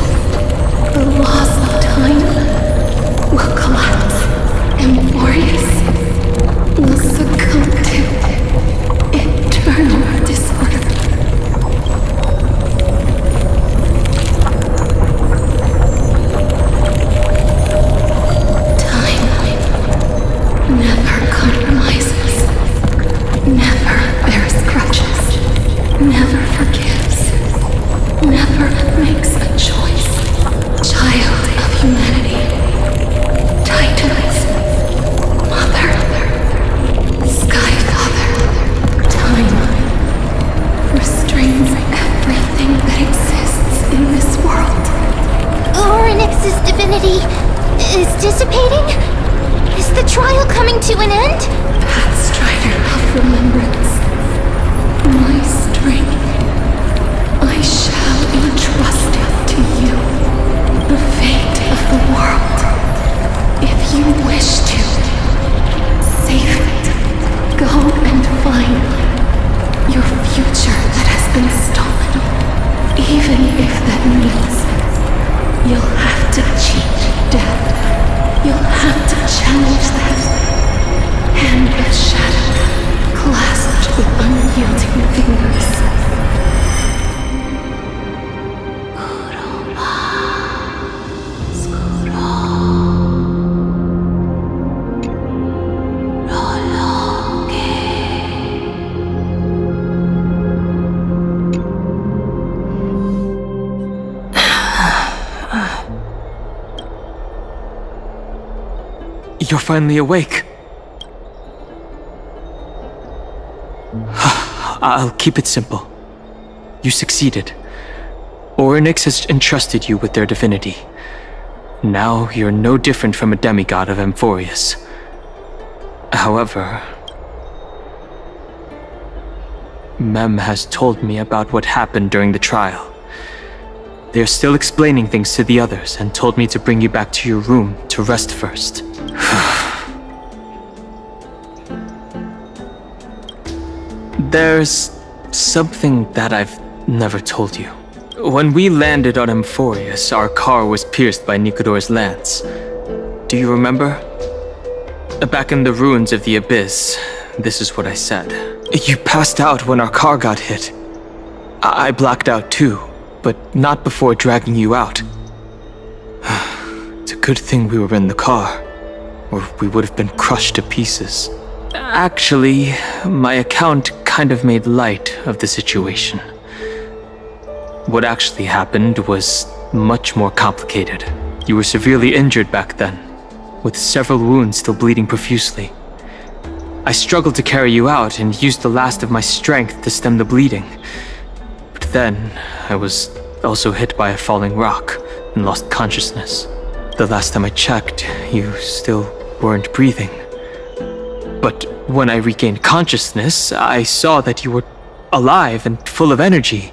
Thanatos' divinity is dissipating? Is the trial coming to an end? Pathstrider of remembrance, my strength, I shall entrust it to you. The fate of the world. If you wish to, save it. Go and find your future that has been stolen. Even if that means you'll have to cheat death. You'll have to challenge that hand of shadow clasped with unyielding fingers. You're finally awake. I'll keep it simple. You succeeded. Orynyx has entrusted you with their divinity. Now you're no different from a demigod of Amphoreus. However, Mem has told me about what happened during the trial. They're still explaining things to the others and told me to bring you back to your room to rest first. There's something that I've never told you. When we landed on Amphoreus, our car was pierced by Nicodor's lance. Do you remember? Back in the ruins of the Abyss, this is what I said. You passed out when our car got hit. I blacked out too, but not before dragging you out. It's a good thing we were in the car, or we would have been crushed to pieces. Actually, my account kind of made light of the situation. What actually happened was much more complicated. You were severely injured back then, with several wounds still bleeding profusely. I struggled to carry you out and used the last of my strength to stem the bleeding. But then, I was also hit by a falling rock and lost consciousness. The last time I checked, you still weren't breathing. But when I regained consciousness, I saw that you were alive and full of energy.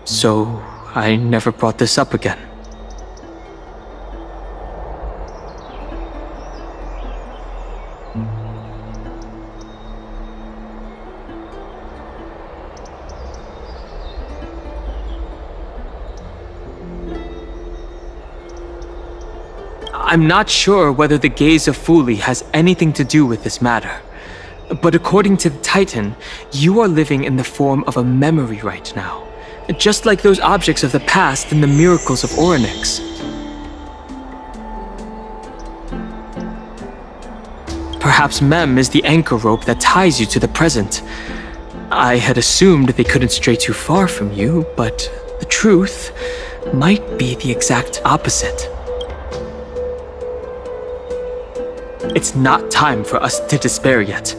So I never brought this up again. I'm not sure whether the gaze of Fuli has anything to do with this matter. But according to the Titan, you are living in the form of a memory right now. Just like those objects of the past and the miracles of Orynyx. Perhaps Mem is the anchor rope that ties you to the present. I had assumed they couldn't stray too far from you, but the truth might be the exact opposite. It's not time for us to despair yet.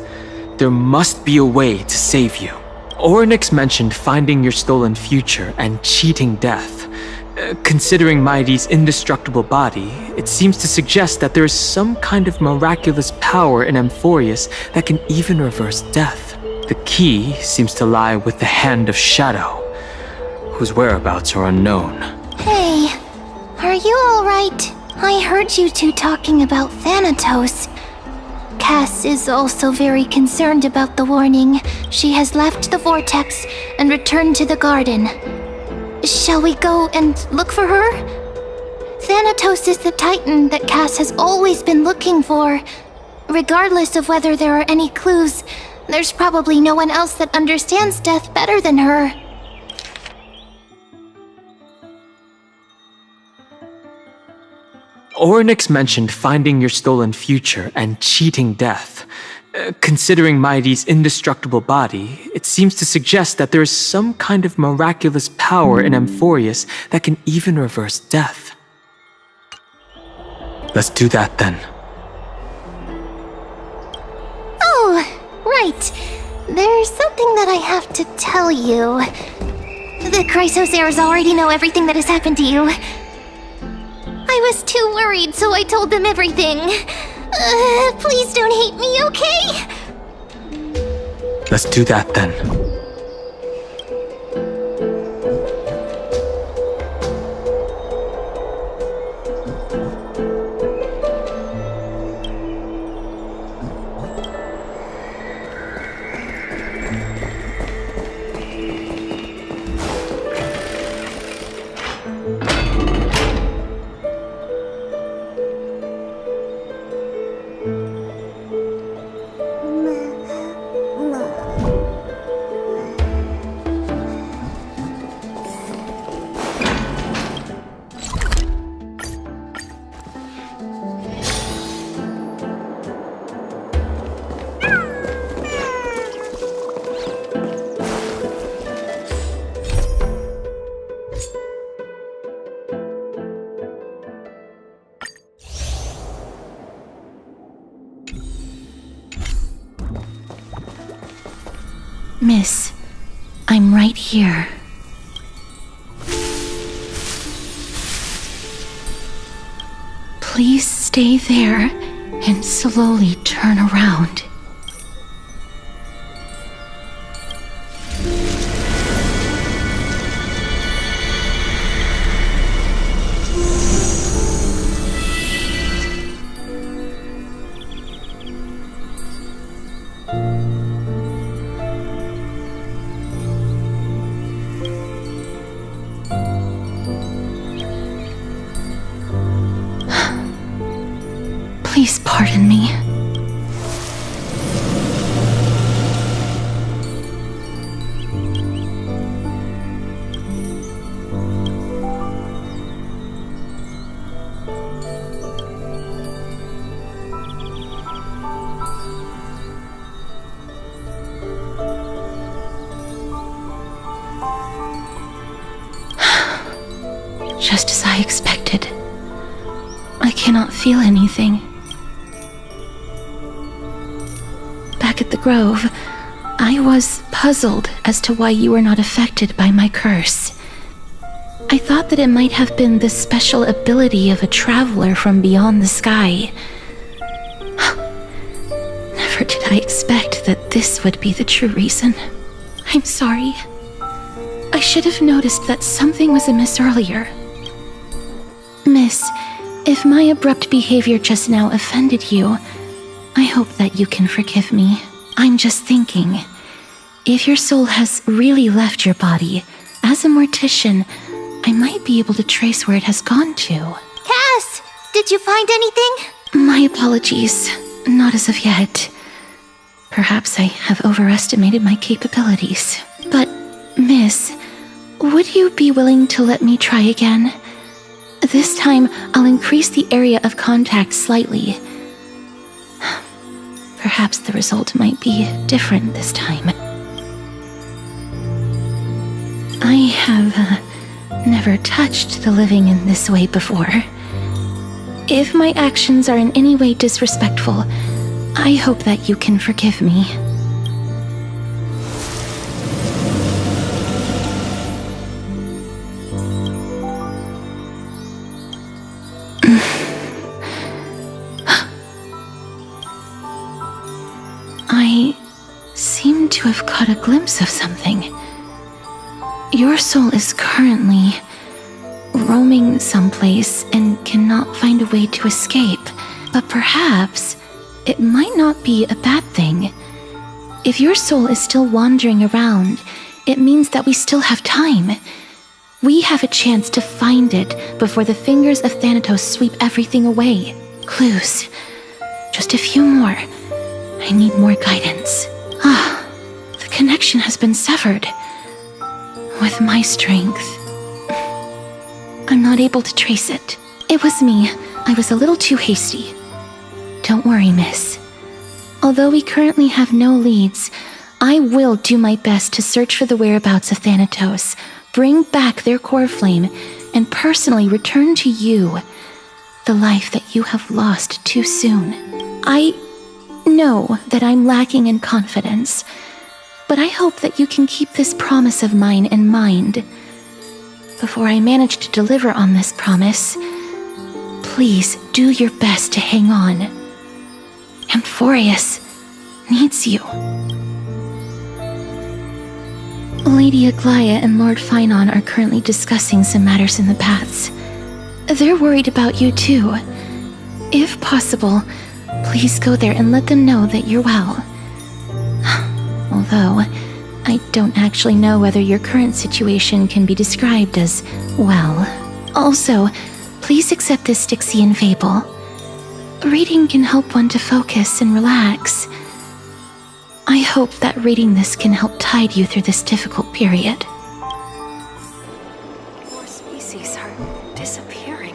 There must be a way to save you. Orynyx mentioned finding your stolen future and cheating death. Considering Mighty's indestructible body, it seems to suggest that there is some kind of miraculous power in Amphoreus that can even reverse death. The key seems to lie with the Hand of Shadow, whose whereabouts are unknown. Hey, are you alright? I heard you two talking about Thanatos. Cass is also very concerned about the warning. She has left the vortex and returned to the garden. Shall we go and look for her? Thanatos is the Titan that Cass has always been looking for. Regardless of whether there are any clues, there's probably no one else that understands death better than her. Orynyx mentioned finding your stolen future and cheating death. Considering Mighty's indestructible body, it seems to suggest that there is some kind of miraculous power in Amphoreus that can even reverse death. Let's do that then. Oh, right. There's something that I have to tell you. The Chrysosaurs already know everything that has happened to you. was too worried, so I told them everything. Please don't hate me, okay? Let's do that then. Miss, I'm right here. Please stay there and slowly turn around. Please pardon me. Just as I expected. I cannot feel anything. Back at the grove, I was puzzled as to why you were not affected by my curse. I thought that it might have been the special ability of a traveler from beyond the sky. Never did I expect that this would be the true reason. I'm sorry. I should have noticed that something was amiss earlier. Miss, if my abrupt behavior just now offended you, I hope that you can forgive me. I'm just thinking, if your soul has really left your body, as a mortician, I might be able to trace where it has gone to. Cass, did you find anything? My apologies. Not as of yet. Perhaps I have overestimated my capabilities. But, Miss, would you be willing to let me try again? This time, I'll increase the area of contact slightly. Perhaps the result might be different this time. I have never touched the living in this way before. If my actions are in any way disrespectful, I hope that you can forgive me. I seem to have caught a glimpse of something. Your soul is currently roaming someplace and cannot find a way to escape. But perhaps it might not be a bad thing. If your soul is still wandering around, it means that we still have time. We have a chance to find it before the fingers of Thanatos sweep everything away. Clues. Just a few more. I need more guidance. The connection has been severed. With my strength, I'm not able to trace it. It was me. I was a little too hasty. Don't worry, miss. Although we currently have no leads, I will do my best to search for the whereabouts of Thanatos, bring back their core flame, and personally return to you the life that you have lost too soon. I know that I'm lacking in confidence, but I hope that you can keep this promise of mine in mind. Before I manage to deliver on this promise, please do your best to hang on. Amphoreus needs you. Lady Aglaya and Lord Finon are currently discussing some matters in the paths. They're worried about you too. If possible, please go there and let them know that you're well. Although, I don't actually know whether your current situation can be described as well. Also, please accept this Styxian fable. Reading can help one to focus and relax. I hope that reading this can help tide you through this difficult period. More species are disappearing.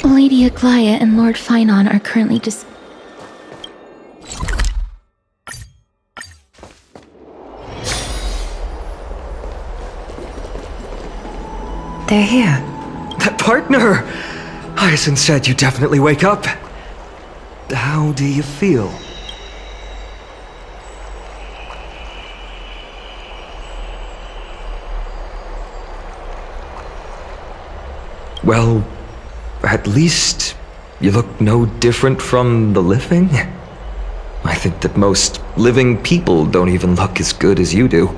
Lady Aglaya and Lord Finon are currently They're here. Partner! Hyacinth said you definitely wake up. How do you feel? Well, at least you look no different from the living. I think that most living people don't even look as good as you do.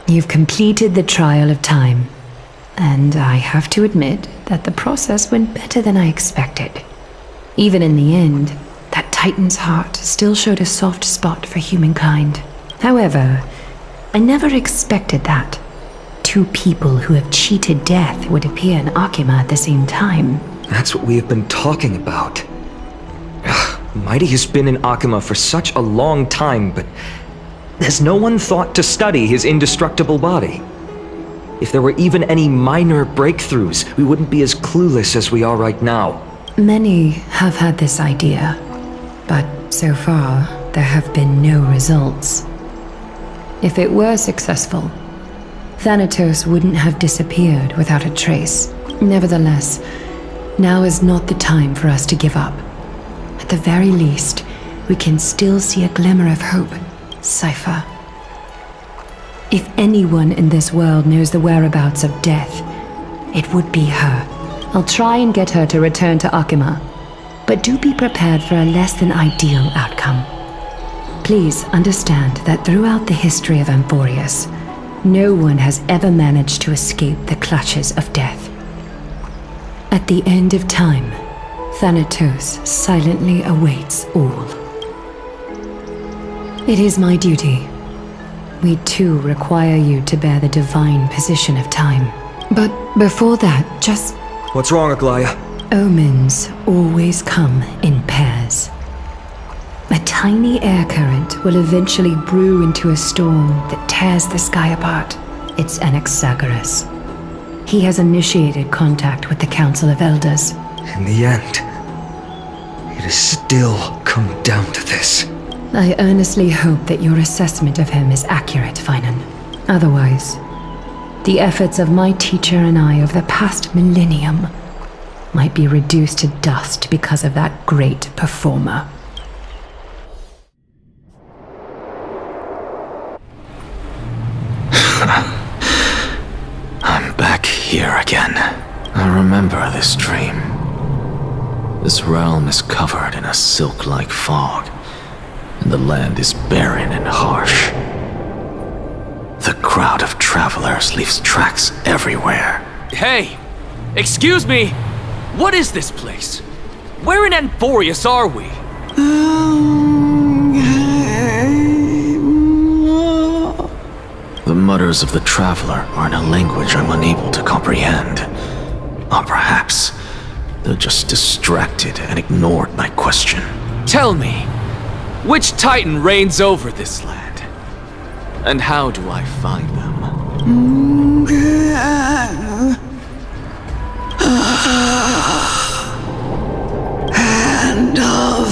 You've completed the trial of time. And I have to admit that the process went better than I expected. Even in the end, that Titan's heart still showed a soft spot for humankind. However, I never expected that. Two people who have cheated death would appear in Akima at the same time. That's what we have been talking about. Mighty has been in Akima for such a long time, but has no one thought to study his indestructible body? If there were even any minor breakthroughs, we wouldn't be as clueless as we are right now. Many have had this idea, but so far, there have been no results. If it were successful, Thanatos wouldn't have disappeared without a trace. Nevertheless, now is not the time for us to give up. At the very least, we can still see a glimmer of hope. Cypher. If anyone in this world knows the whereabouts of death, it would be her. I'll try and get her to return to Akima, but do be prepared for a less than ideal outcome. Please understand that throughout the history of Amphoreus, no one has ever managed to escape the clutches of death. At the end of time, Thanatos silently awaits all. It is my duty. We too require you to bear the divine position of time. But before that, just... What's wrong, Aglaya? Omens always come in pairs. A tiny air current will eventually brew into a storm that tears the sky apart. It's Anaxagoras. He has initiated contact with the Council of Elders. In the end, it has still come down to this. I earnestly hope that your assessment of him is accurate, Finon. Otherwise, the efforts of my teacher and I over the past millennium might be reduced to dust because of that great performer. I'm back here again. I remember this dream. This realm is covered in a silk-like fog, and the land is barren and harsh. The crowd of travelers leaves tracks everywhere. Hey! Excuse me! What is this place? Where in Amphoreus are we? The mutters of the traveler are in a language I'm unable to comprehend. Or perhaps they're just distracted and ignored my question. Tell me, which Titan reigns over this land? And how do I find them? Hand of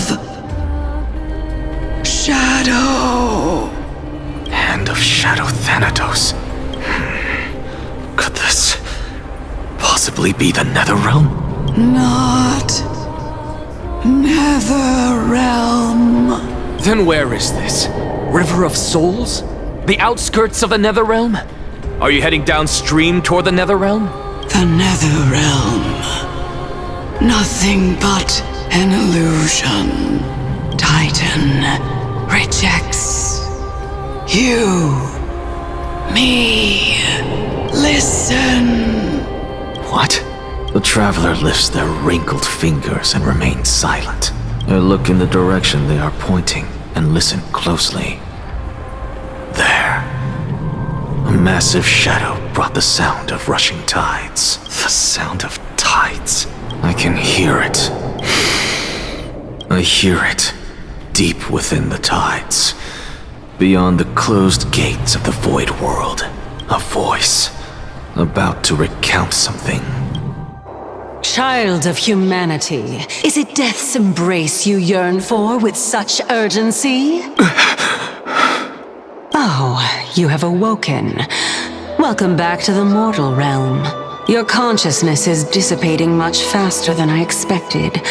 Shadow. Hand of Shadow Thanatos. Could this possibly be the Netherrealm? Not Netherrealm. Then where is this? River of Souls? The outskirts of the Netherrealm? Are you heading downstream toward the Netherrealm? The Netherrealm. Nothing but an illusion. Titan rejects you. Me. Listen. What? The traveler lifts their wrinkled fingers and remains silent. I look in the direction they are pointing and listen closely. There. A massive shadow brought the sound of rushing tides. The sound of tides. I can hear it. I hear it, deep within the tides. Beyond the closed gates of the void world. A voice, about to recount something. Child of humanity, is it death's embrace you yearn for with such urgency? Oh, you have awoken. Welcome back to the mortal realm. Your consciousness is dissipating much faster than I expected.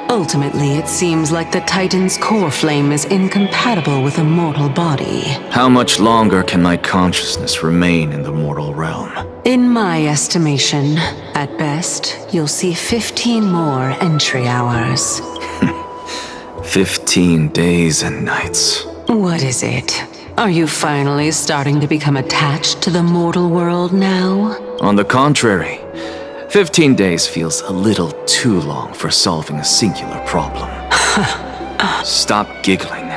Ultimately, it seems like the Titan's core flame is incompatible with a mortal body. How much longer can my consciousness remain in the mortal realm? In my estimation, at best, you'll see 15 more entry hours. 15 days and nights. What is it? Are you finally starting to become attached to the mortal world now? On the contrary, 15 days feels a little too long for solving a singular problem. Stop giggling.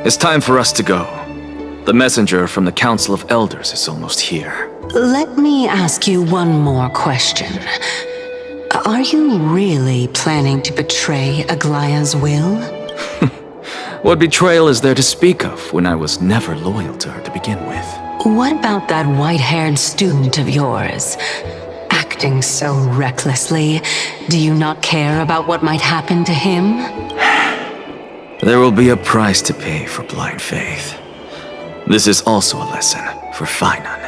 It's time for us to go. The messenger from the Council of Elders is almost here. Let me ask you one more question. Are you really planning to betray Aglaya's will? What betrayal is there to speak of when I was never loyal to her to begin with? What about that white-haired student of yours? Acting so recklessly, do you not care about what might happen to him? There will be a price to pay for blind faith. This is also a lesson for Finan.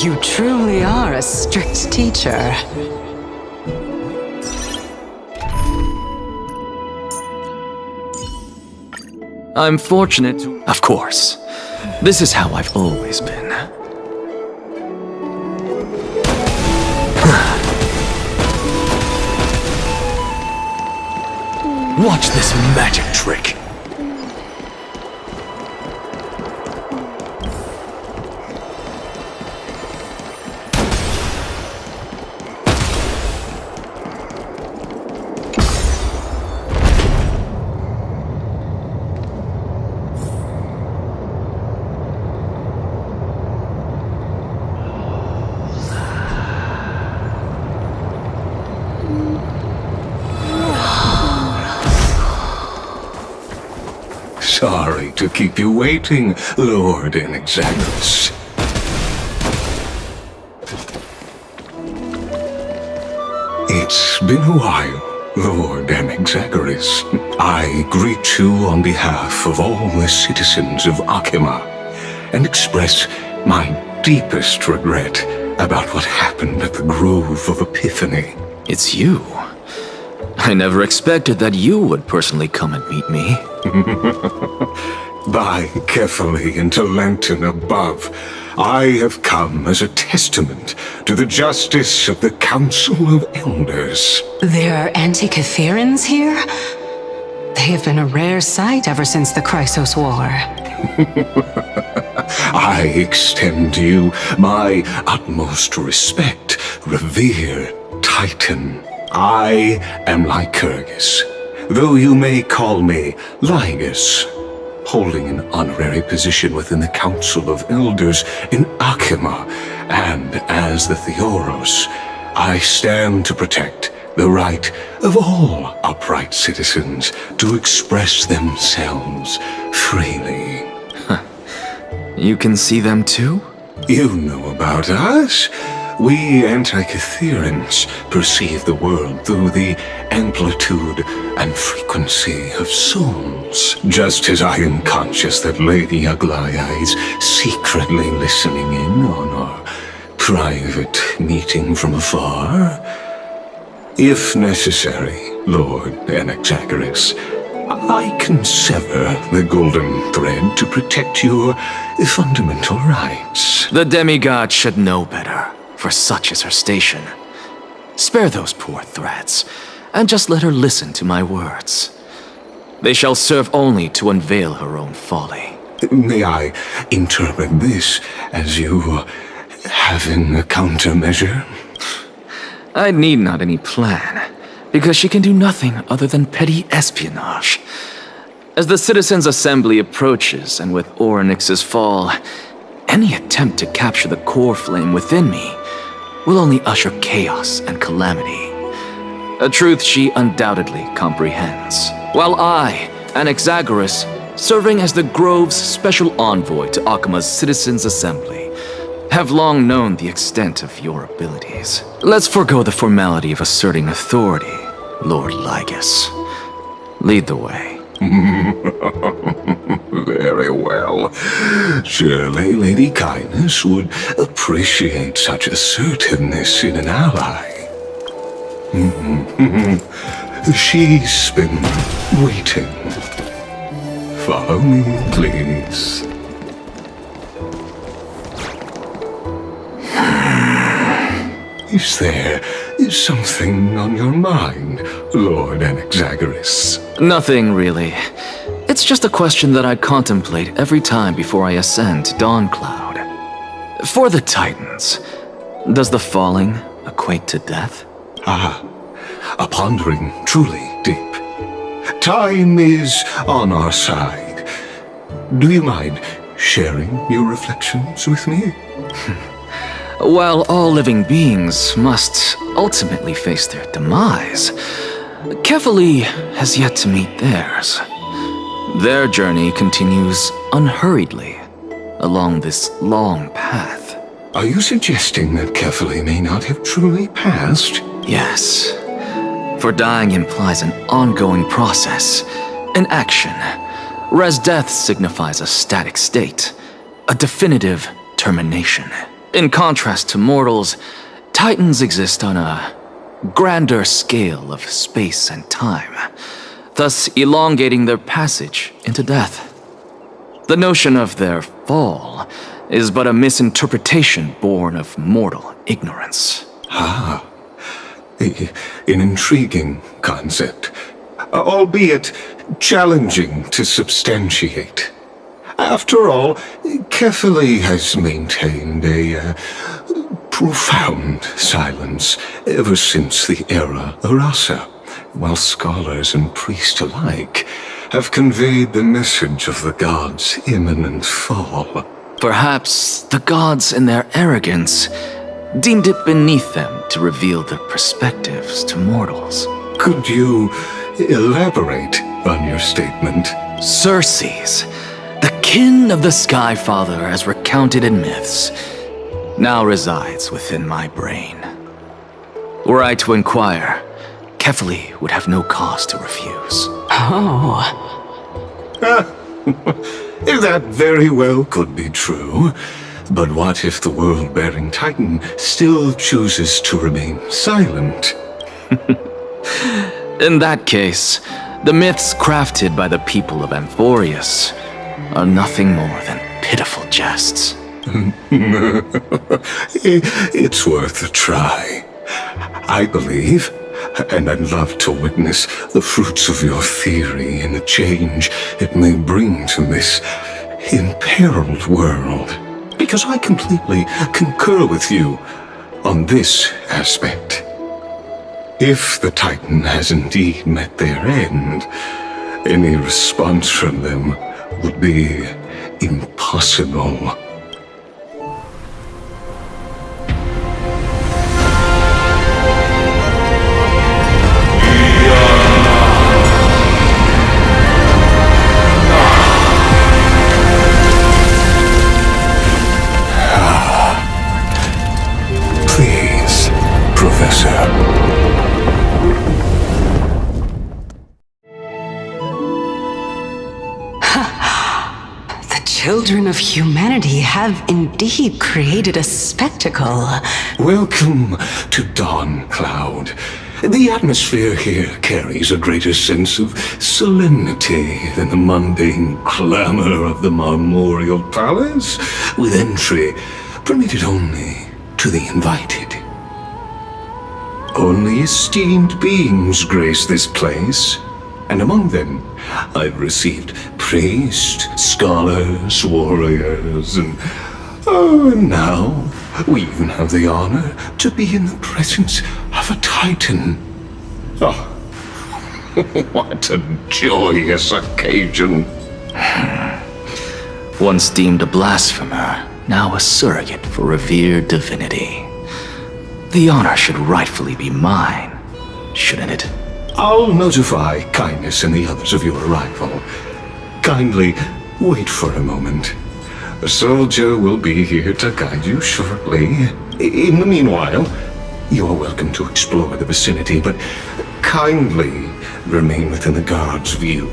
You truly are a strict teacher. I'm fortunate to... Of course. This is how I've always been. Watch this magic trick. Sorry to keep you waiting, Lord Inexagus. It's been a while, Lord Inexagus. I greet you on behalf of all the citizens of Akima, and express my deepest regret about what happened at the Grove of Epiphany. It's you. I never expected that you would personally come and meet me. By carefully into Lantern above, I have come as a testament to the justice of the Council of Elders. There are Antikytherans here? They have been a rare sight ever since the Chrysos War. I extend to you my utmost respect, revered Titan. I am Lycurgus, though you may call me Lygus, holding an honorary position within the Council of Elders in Akima, and as the Theoros, I stand to protect the right of all upright citizens to express themselves freely. You can see them too? You know about us. We Antikytherans perceive the world through the amplitude and frequency of souls. Just as I am conscious that Lady Aglaya is secretly listening in on our private meeting from afar. If necessary, Lord Anaxagoras. I can sever the golden thread to protect your fundamental rights. The demigod should know better, for such is her station. Spare those poor threads, and just let her listen to my words. They shall serve only to unveil her own folly. May I interpret this as you having a countermeasure? I need not any plan, because she can do nothing other than petty espionage. As the Citizens' Assembly approaches, and with Orynyx's fall, any attempt to capture the core flame within me will only usher chaos and calamity. A truth she undoubtedly comprehends. While I, Anaxagoras, serving as the Grove's special envoy to Akima's Citizens' Assembly, have long known the extent of your abilities. Let's forego the formality of asserting authority, Lord Lygus. Lead the way. Very well. Surely Lady Kindness would appreciate such assertiveness in an ally. She's been waiting. Follow me, please. Is there something on your mind, Lord Anaxagoras? Nothing, really. It's just a question that I contemplate every time before I ascend to Dawncloud. For the Titans, does the falling equate to death? Ah, a pondering truly deep. Time is on our side. Do you mind sharing your reflections with me? While all living beings must ultimately face their demise, Kefali has yet to meet theirs. Their journey continues unhurriedly along this long path. Are you suggesting that Kefali may not have truly passed? Yes. For dying implies an ongoing process, an action, whereas death signifies a static state, a definitive termination. In contrast to mortals, Titans exist on a grander scale of space and time, thus elongating their passage into death. The notion of their fall is but a misinterpretation born of mortal ignorance. Ah, an intriguing concept, albeit challenging to substantiate. After all, Kefali has maintained a profound silence ever since the era Arasa, while scholars and priests alike have conveyed the message of the gods' imminent fall. Perhaps the gods, in their arrogance, deemed it beneath them to reveal their perspectives to mortals. Could you elaborate on your statement? Circes, the kin of the Sky Father as recounted in myths, now resides within my brain. Were I to inquire, Kefali would have no cause to refuse. Oh. That very well could be true. But what if the world-bearing Titan still chooses to remain silent? In that case, the myths crafted by the people of Amphoreus are nothing more than pitiful jests. It's worth a try. I believe, and I'd love to witness the fruits of your theory and the change it may bring to this imperiled world. Because I completely concur with you on this aspect. If the Titan has indeed met their end, any response from them would be impossible. Please, Professor. Children of humanity have indeed created a spectacle. Welcome to Dawncloud. The atmosphere here carries a greater sense of solemnity than the mundane clamor of the Marmorial Palace, with entry permitted only to the invited. Only esteemed beings grace this place, and among them I've received priests, scholars, warriors, and now we even have the honor to be in the presence of a Titan. Oh, what a joyous occasion. Once deemed a blasphemer, now a surrogate for revered divinity. The honor should rightfully be mine, shouldn't it? I'll notify Kindness and the others of your arrival. Kindly wait for a moment. A soldier will be here to guide you shortly. In the meanwhile, you are welcome to explore the vicinity, but kindly remain within the guard's view.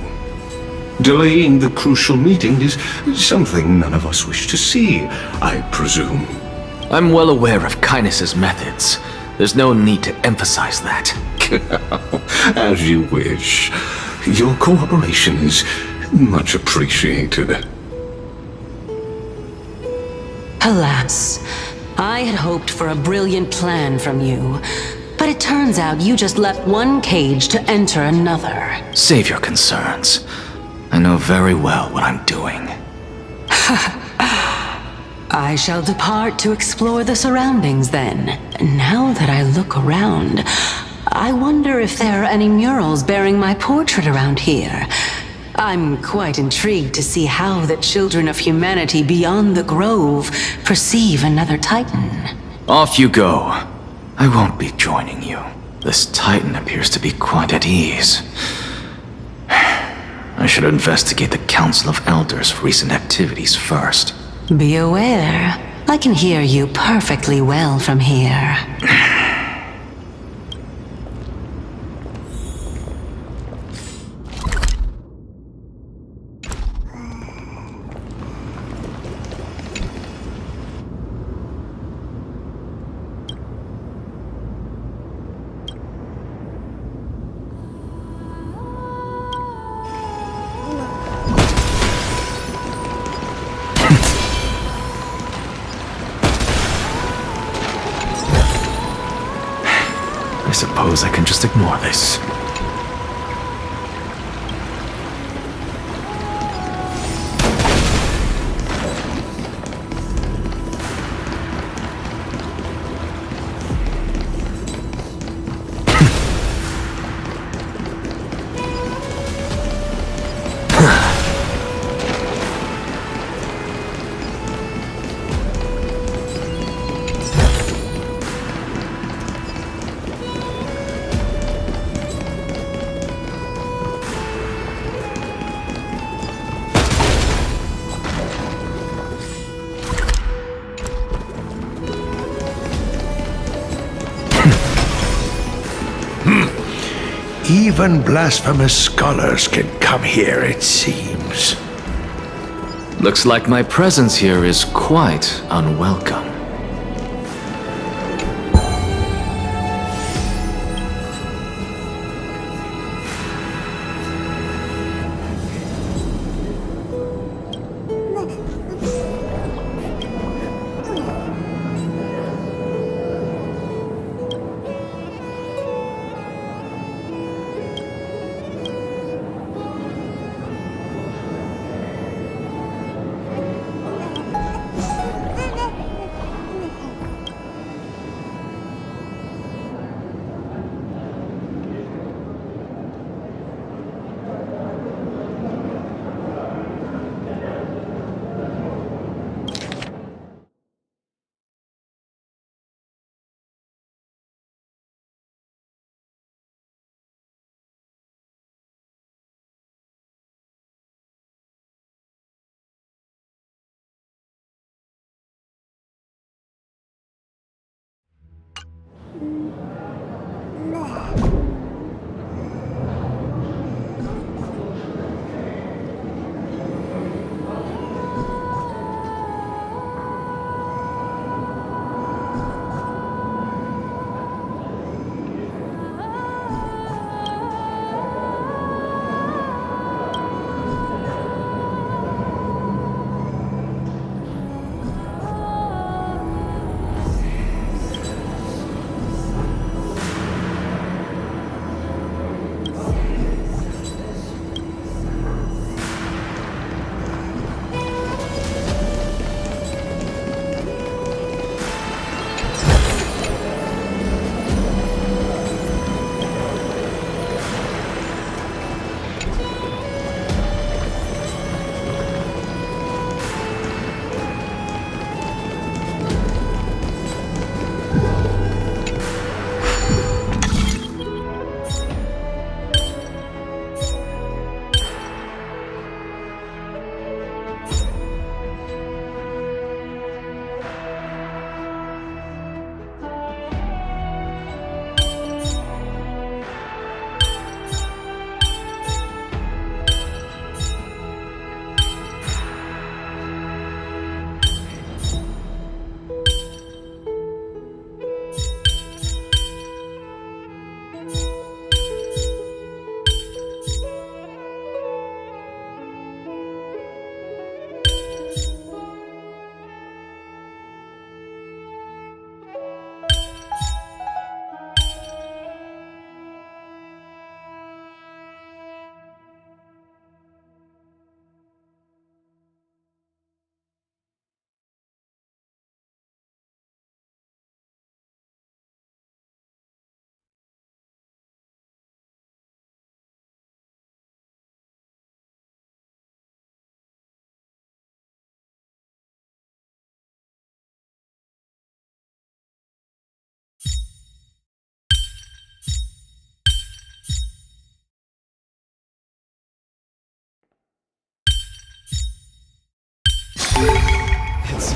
Delaying the crucial meeting is something none of us wish to see, I presume. I'm well aware of Kindness's methods. There's no need to emphasize that. As you wish. Your cooperation is much appreciated. Alas, I had hoped for a brilliant plan from you, but it turns out you just left one cage to enter another. Save your concerns. I know very well what I'm doing. I shall depart to explore the surroundings then. Now that I look around, I wonder if there are any murals bearing my portrait around here. I'm quite intrigued to see how the children of humanity beyond the grove perceive another Titan. Off you go. I won't be joining you. This Titan appears to be quite at ease. I should investigate the Council of Elders' recent activities first. Be aware, I can hear you perfectly well from here. I suppose I can just ignore this. Even blasphemous scholars can come here, it seems. Looks like my presence here is quite unwelcome.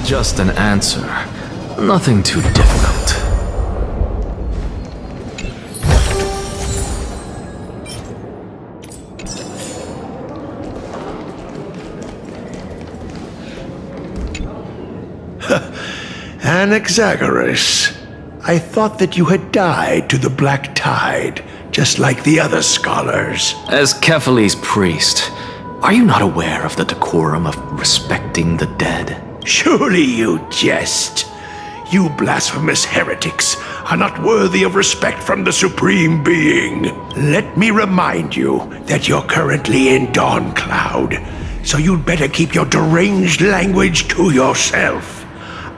Just an answer. Nothing too difficult. Anaxagoras, I thought that you had died to the Black Tide, just like the other scholars. As Kephales's priest, are you not aware of the decorum of respecting the dead? Surely you jest. You blasphemous heretics are not worthy of respect from the Supreme Being. Let me remind you that you're currently in Dawn Cloud, so you'd better keep your deranged language to yourself.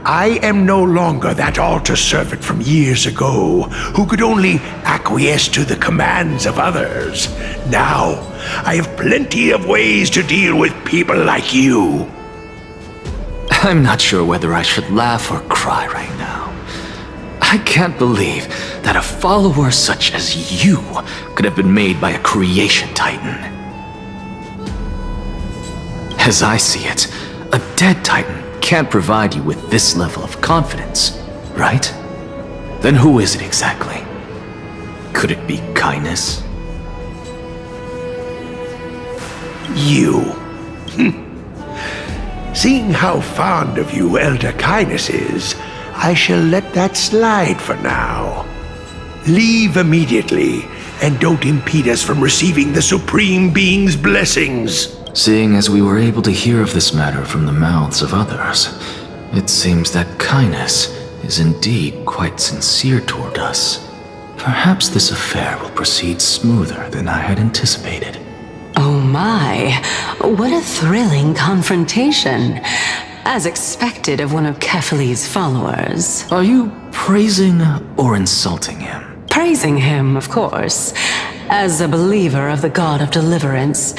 I am no longer that altar servant from years ago who could only acquiesce to the commands of others. Now, I have plenty of ways to deal with people like you. I'm not sure whether I should laugh or cry right now. I can't believe that a follower such as you could have been made by a creation titan. As I see it, a dead titan can't provide you with this level of confidence, right? Then who is it exactly? Could it be kindness? You. Seeing how fond of you Elder Kindness is, I shall let that slide for now. Leave immediately, and don't impede us from receiving the Supreme Being's blessings. Seeing as we were able to hear of this matter from the mouths of others, it seems that kindness is indeed quite sincere toward us. Perhaps this affair will proceed smoother than I had anticipated. Oh my, what a thrilling confrontation. As expected of one of Kephales's followers. Are you praising or insulting him? Praising him, of course. As a believer of the God of Deliverance,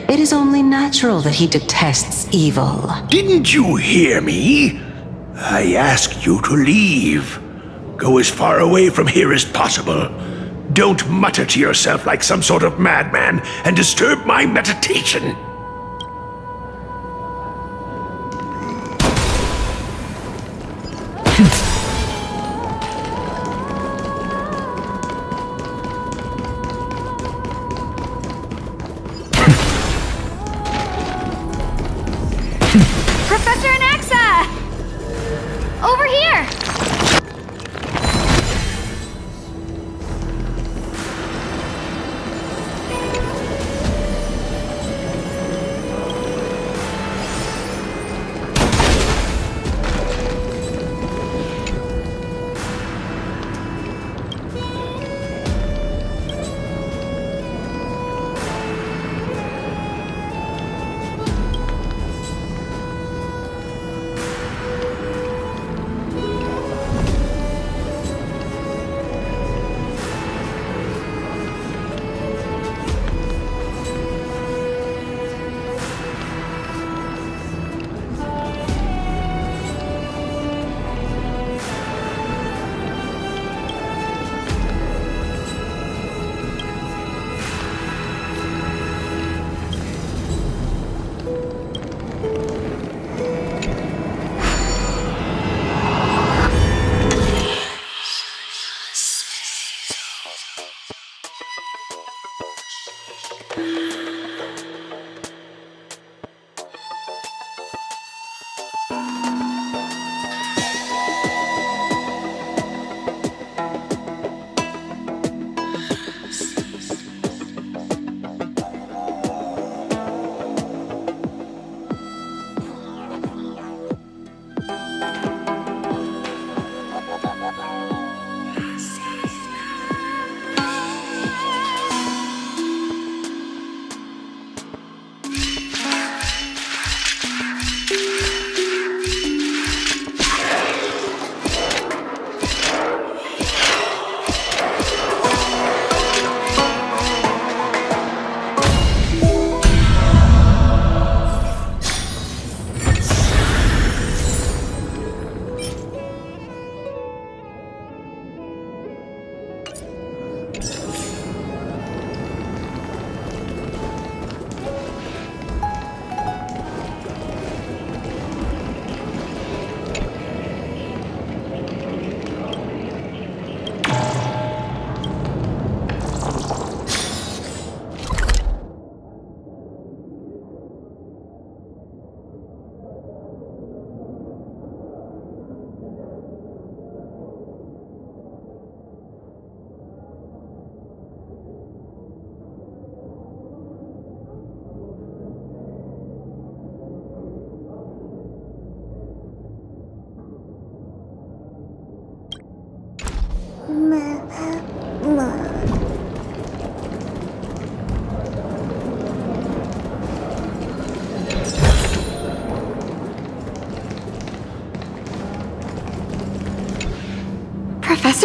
it is only natural that he detests evil. Didn't you hear me? I asked you to leave. Go as far away from here as possible. Don't mutter to yourself like some sort of madman and disturb my meditation. Professor Anaxa! Over here!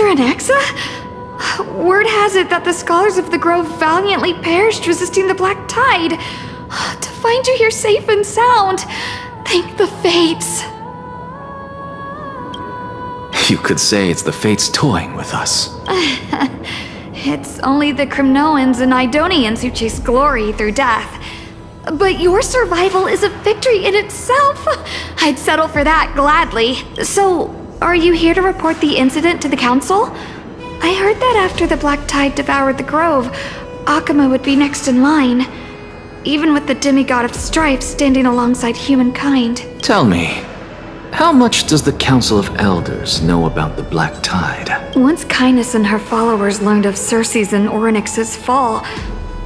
Master Anaxa? Word has it that the scholars of the Grove valiantly perished resisting the Black Tide. To find you here safe and sound, thank the Fates. You could say it's the Fates toying with us. It's only the Crimnoans and Idonians who chase glory through death. But your survival is a victory in itself. I'd settle for that gladly. So, are you here to report the incident to the Council? I heard that after the Black Tide devoured the Grove, Akama would be next in line. Even with the demigod of strife standing alongside humankind. Tell me, how much does the Council of Elders know about the Black Tide? Once Kindness and her followers learned of Circe's and Orynyx's fall,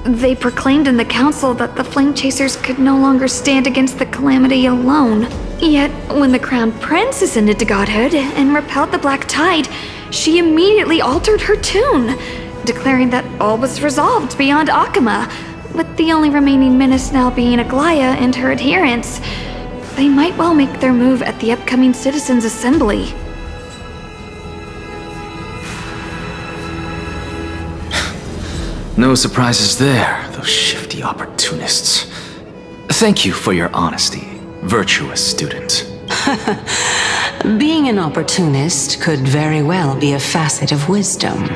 they proclaimed in the council that the Flame Chasers could no longer stand against the calamity alone. Yet, when the Crown Prince ascended to godhood and repelled the Black Tide, she immediately altered her tune, declaring that all was resolved beyond Akama, with the only remaining menace now being Aglaya and her adherents. They might well make their move at the upcoming Citizens' Assembly. No surprises there, those shifty opportunists. Thank you for your honesty, virtuous student. Being an opportunist could very well be a facet of wisdom.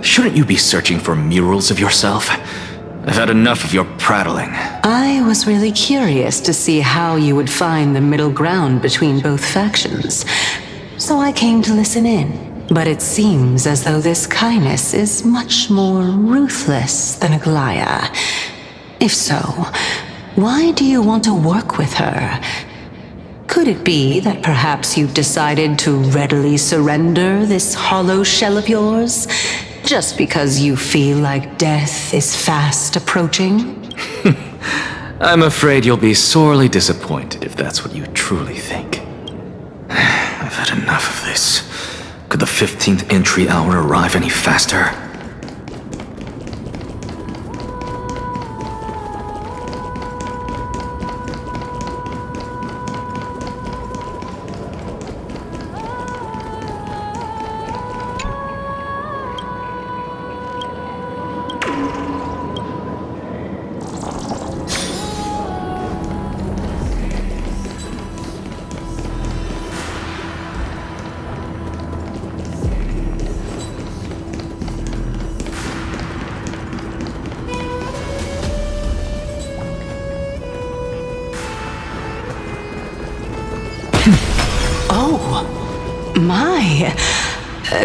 Shouldn't you be searching for murals of yourself? I've had enough of your prattling. I was really curious to see how you would find the middle ground between both factions, so I came to listen in. But it seems as though this Kindness is much more ruthless than Aglaya. If so, why do you want to work with her? Could it be that perhaps you've decided to readily surrender this hollow shell of yours, just because you feel like death is fast approaching? I'm afraid you'll be sorely disappointed if that's what you truly think. I've had enough of this. Could the 15th entry hour arrive any faster?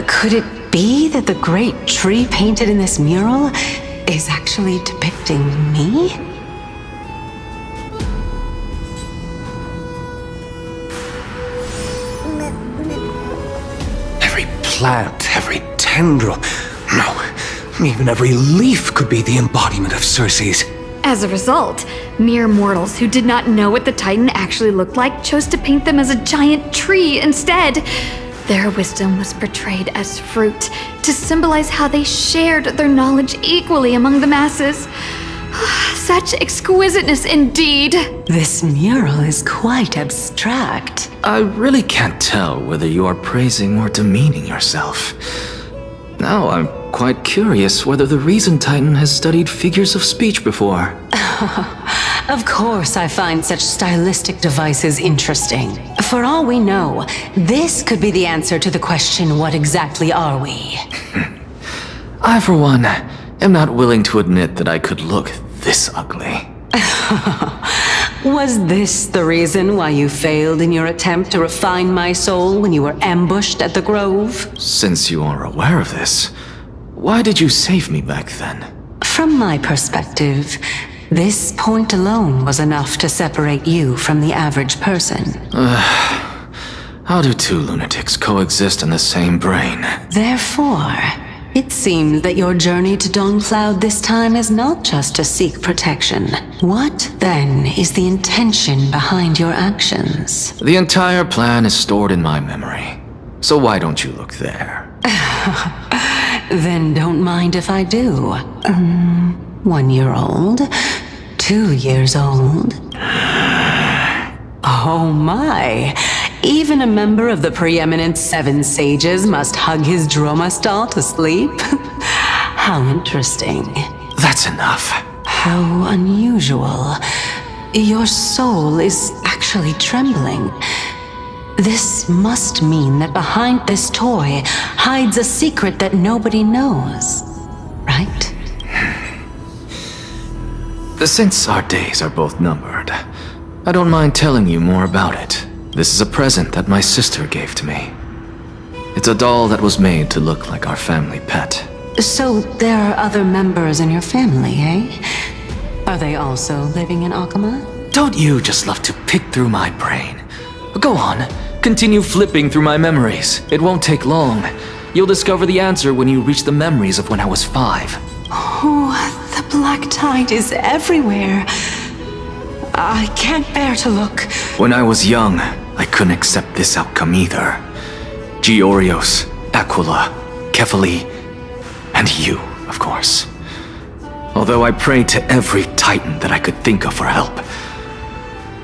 Could it be that the great tree painted in this mural is actually depicting me? Every plant, every tendril, no, even every leaf could be the embodiment of Circe's. As a result, mere mortals who did not know what the Titan actually looked like chose to paint them as a giant tree instead. Their wisdom was portrayed as fruit, to symbolize how they shared their knowledge equally among the masses. Such exquisiteness indeed. This mural is quite abstract. I really can't tell whether you are praising or demeaning yourself. Now I'm quite curious whether the Reason Titan has studied figures of speech before. Of course I find such stylistic devices interesting. For all we know, this could be the answer to the question, what exactly are we? I, for one, am not willing to admit that I could look this ugly. Was this the reason why you failed in your attempt to refine my soul when you were ambushed at the Grove? Since you are aware of this, why did you save me back then? From my perspective, this point alone was enough to separate you from the average person. How do two lunatics coexist in the same brain? Therefore, it seems that your journey to Dawn-Cloud this time is not just to seek protection. What, then, is the intention behind your actions? The entire plan is stored in my memory. So why don't you look there? Then don't mind if I do. 1 year old? 2 years old? Oh my! Even a member of the preeminent Seven Sages must hug his Dromastal to sleep? How interesting. That's enough. How unusual. Your soul is actually trembling. This must mean that behind this toy hides a secret that nobody knows, right? Since our days are both numbered, I don't mind telling you more about it. This is a present that my sister gave to me. It's a doll that was made to look like our family pet. So there are other members in your family, eh? Are they also living in Akama? Don't you just love to pick through my brain? Go on, continue flipping through my memories. It won't take long. You'll discover the answer when you reach the memories of when I was 5. Oh, the black tide is everywhere. I can't bear to look. When I was young, I couldn't accept this outcome either. Georios, Aquila, Kefali, and you, of course. Although I prayed to every titan that I could think of for help,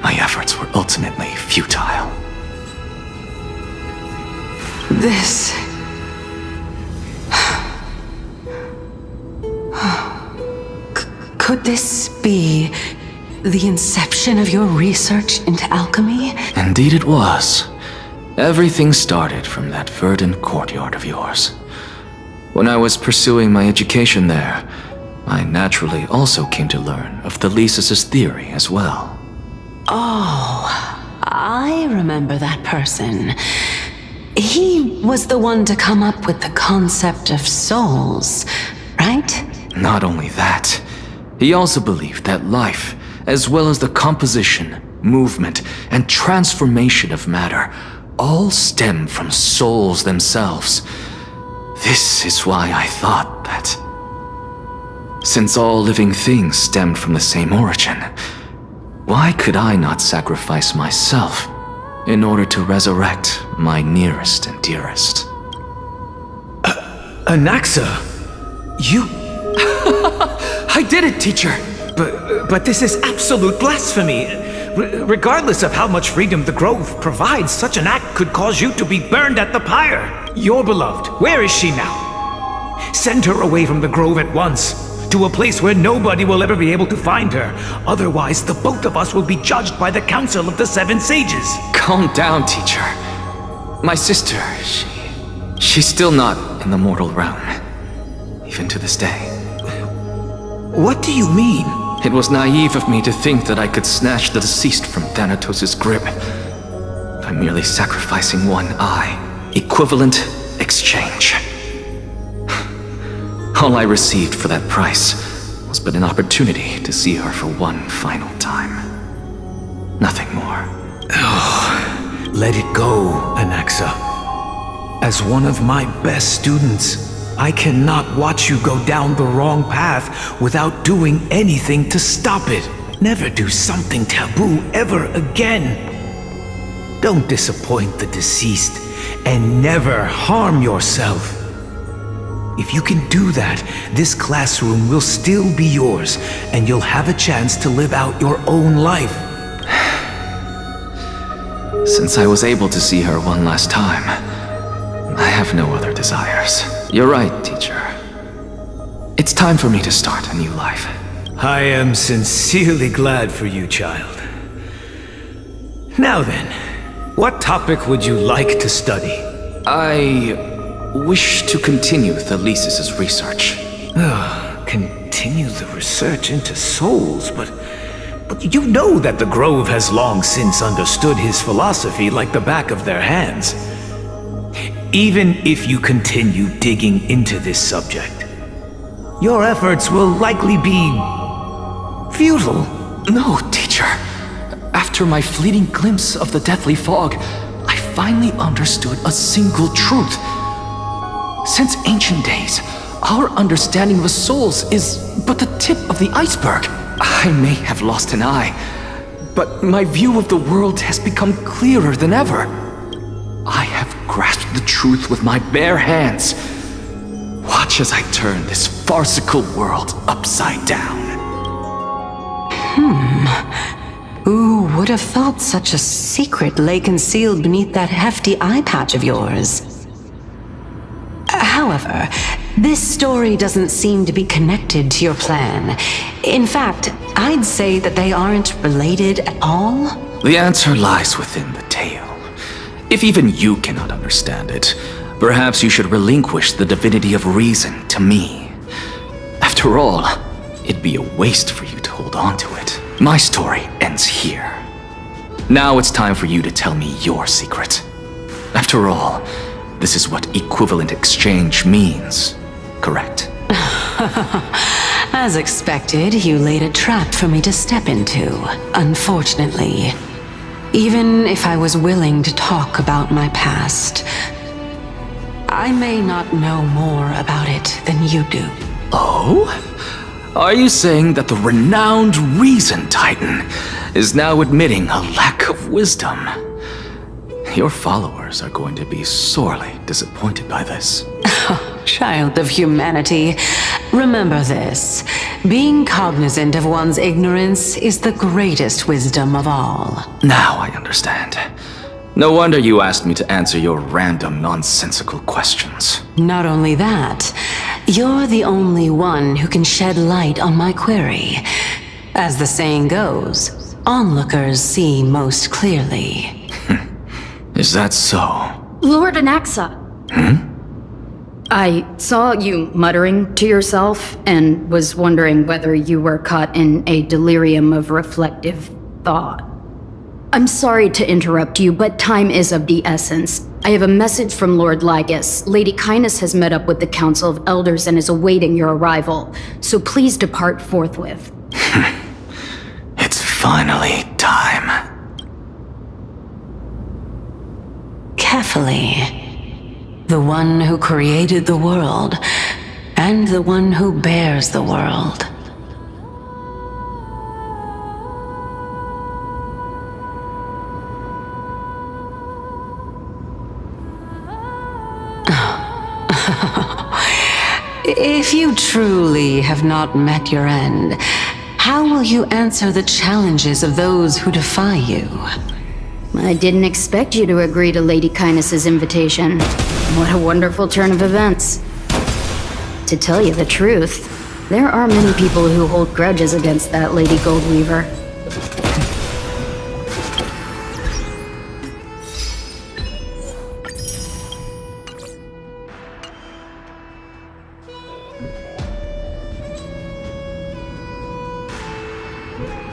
my efforts were ultimately futile. This... Could this be the inception of your research into alchemy? Indeed it was. Everything started from that verdant courtyard of yours. When I was pursuing my education there, I naturally also came to learn of Thelesis' theory as well. Oh, I remember that person. He was the one to come up with the concept of souls, right? Not only that, he also believed that life, as well as the composition, movement, and transformation of matter, all stem from souls themselves. This is why I thought that, since all living things stemmed from the same origin, why could I not sacrifice myself in order to resurrect my nearest and dearest? Anaxa, you... I did it, teacher! But this is absolute blasphemy! Regardless of how much freedom the Grove provides, such an act could cause you to be burned at the pyre! Your beloved, where is she now? Send her away from the Grove at once, to a place where nobody will ever be able to find her. Otherwise, the both of us will be judged by the Council of the Seven Sages. Calm down, teacher. My sister, she's still not in the mortal realm, even to this day. What do you mean? It was naive of me to think that I could snatch the deceased from Thanatos' grip by merely sacrificing one eye. Equivalent exchange. All I received for that price was but an opportunity to see her for one final time. Nothing more. Oh, let it go, Anaxa. As one of my best students, I cannot watch you go down the wrong path without doing anything to stop it. Never do something taboo ever again. Don't disappoint the deceased, and never harm yourself. If you can do that, this classroom will still be yours, and you'll have a chance to live out your own life. Since I was able to see her one last time, I have no other desires. You're right, teacher. It's time for me to start a new life. I am sincerely glad for you, child. Now then, what topic would you like to study? I wish to continue Thelesis' research. Continue the research into souls, but you know that the Grove has long since understood his philosophy like the back of their hands. Even if you continue digging into this subject, your efforts will likely be futile. No, teacher. After my fleeting glimpse of the deathly fog, I finally understood a single truth. Since ancient days, our understanding of souls is but the tip of the iceberg. I may have lost an eye, but my view of the world has become clearer than ever. I have grasped the truth with my bare hands. Watch as I turn this farcical world upside down. Who would have thought such a secret lay concealed beneath that hefty eye patch of yours? However, this story doesn't seem to be connected to your plan. In fact, I'd say that they aren't related at all. The answer lies within the tale. If even you cannot understand it, perhaps you should relinquish the divinity of reason to me. After all, it'd be a waste for you to hold on to it. My story ends here. Now it's time for you to tell me your secret. After all, this is what equivalent exchange means, correct? As expected, you laid a trap for me to step into, unfortunately. Even if I was willing to talk about my past, I may not know more about it than you do. Oh? Are you saying that the renowned Reason Titan is now admitting a lack of wisdom? Your followers are going to be sorely disappointed by this. Child of humanity, remember this. Being cognizant of one's ignorance is the greatest wisdom of all. Now I understand. No wonder you asked me to answer your random, nonsensical questions. Not only that, you're the only one who can shed light on my query. As the saying goes, onlookers see most clearly. Is that so? Lord Anaxa. I saw you muttering to yourself and was wondering whether you were caught in a delirium of reflective thought. I'm sorry to interrupt you, but time is of the essence. I have a message from Lord Lygus. Lady Kindness has met up with the Council of Elders and is awaiting your arrival, so please depart forthwith. It's finally time. Carefully. The one who created the world, and the one who bears the world. If you truly have not met your end, how will you answer the challenges of those who defy you? I didn't expect you to agree to Lady Kindness's invitation. What a wonderful turn of events. To tell you the truth, there are many people who hold grudges against that Lady Goldweaver.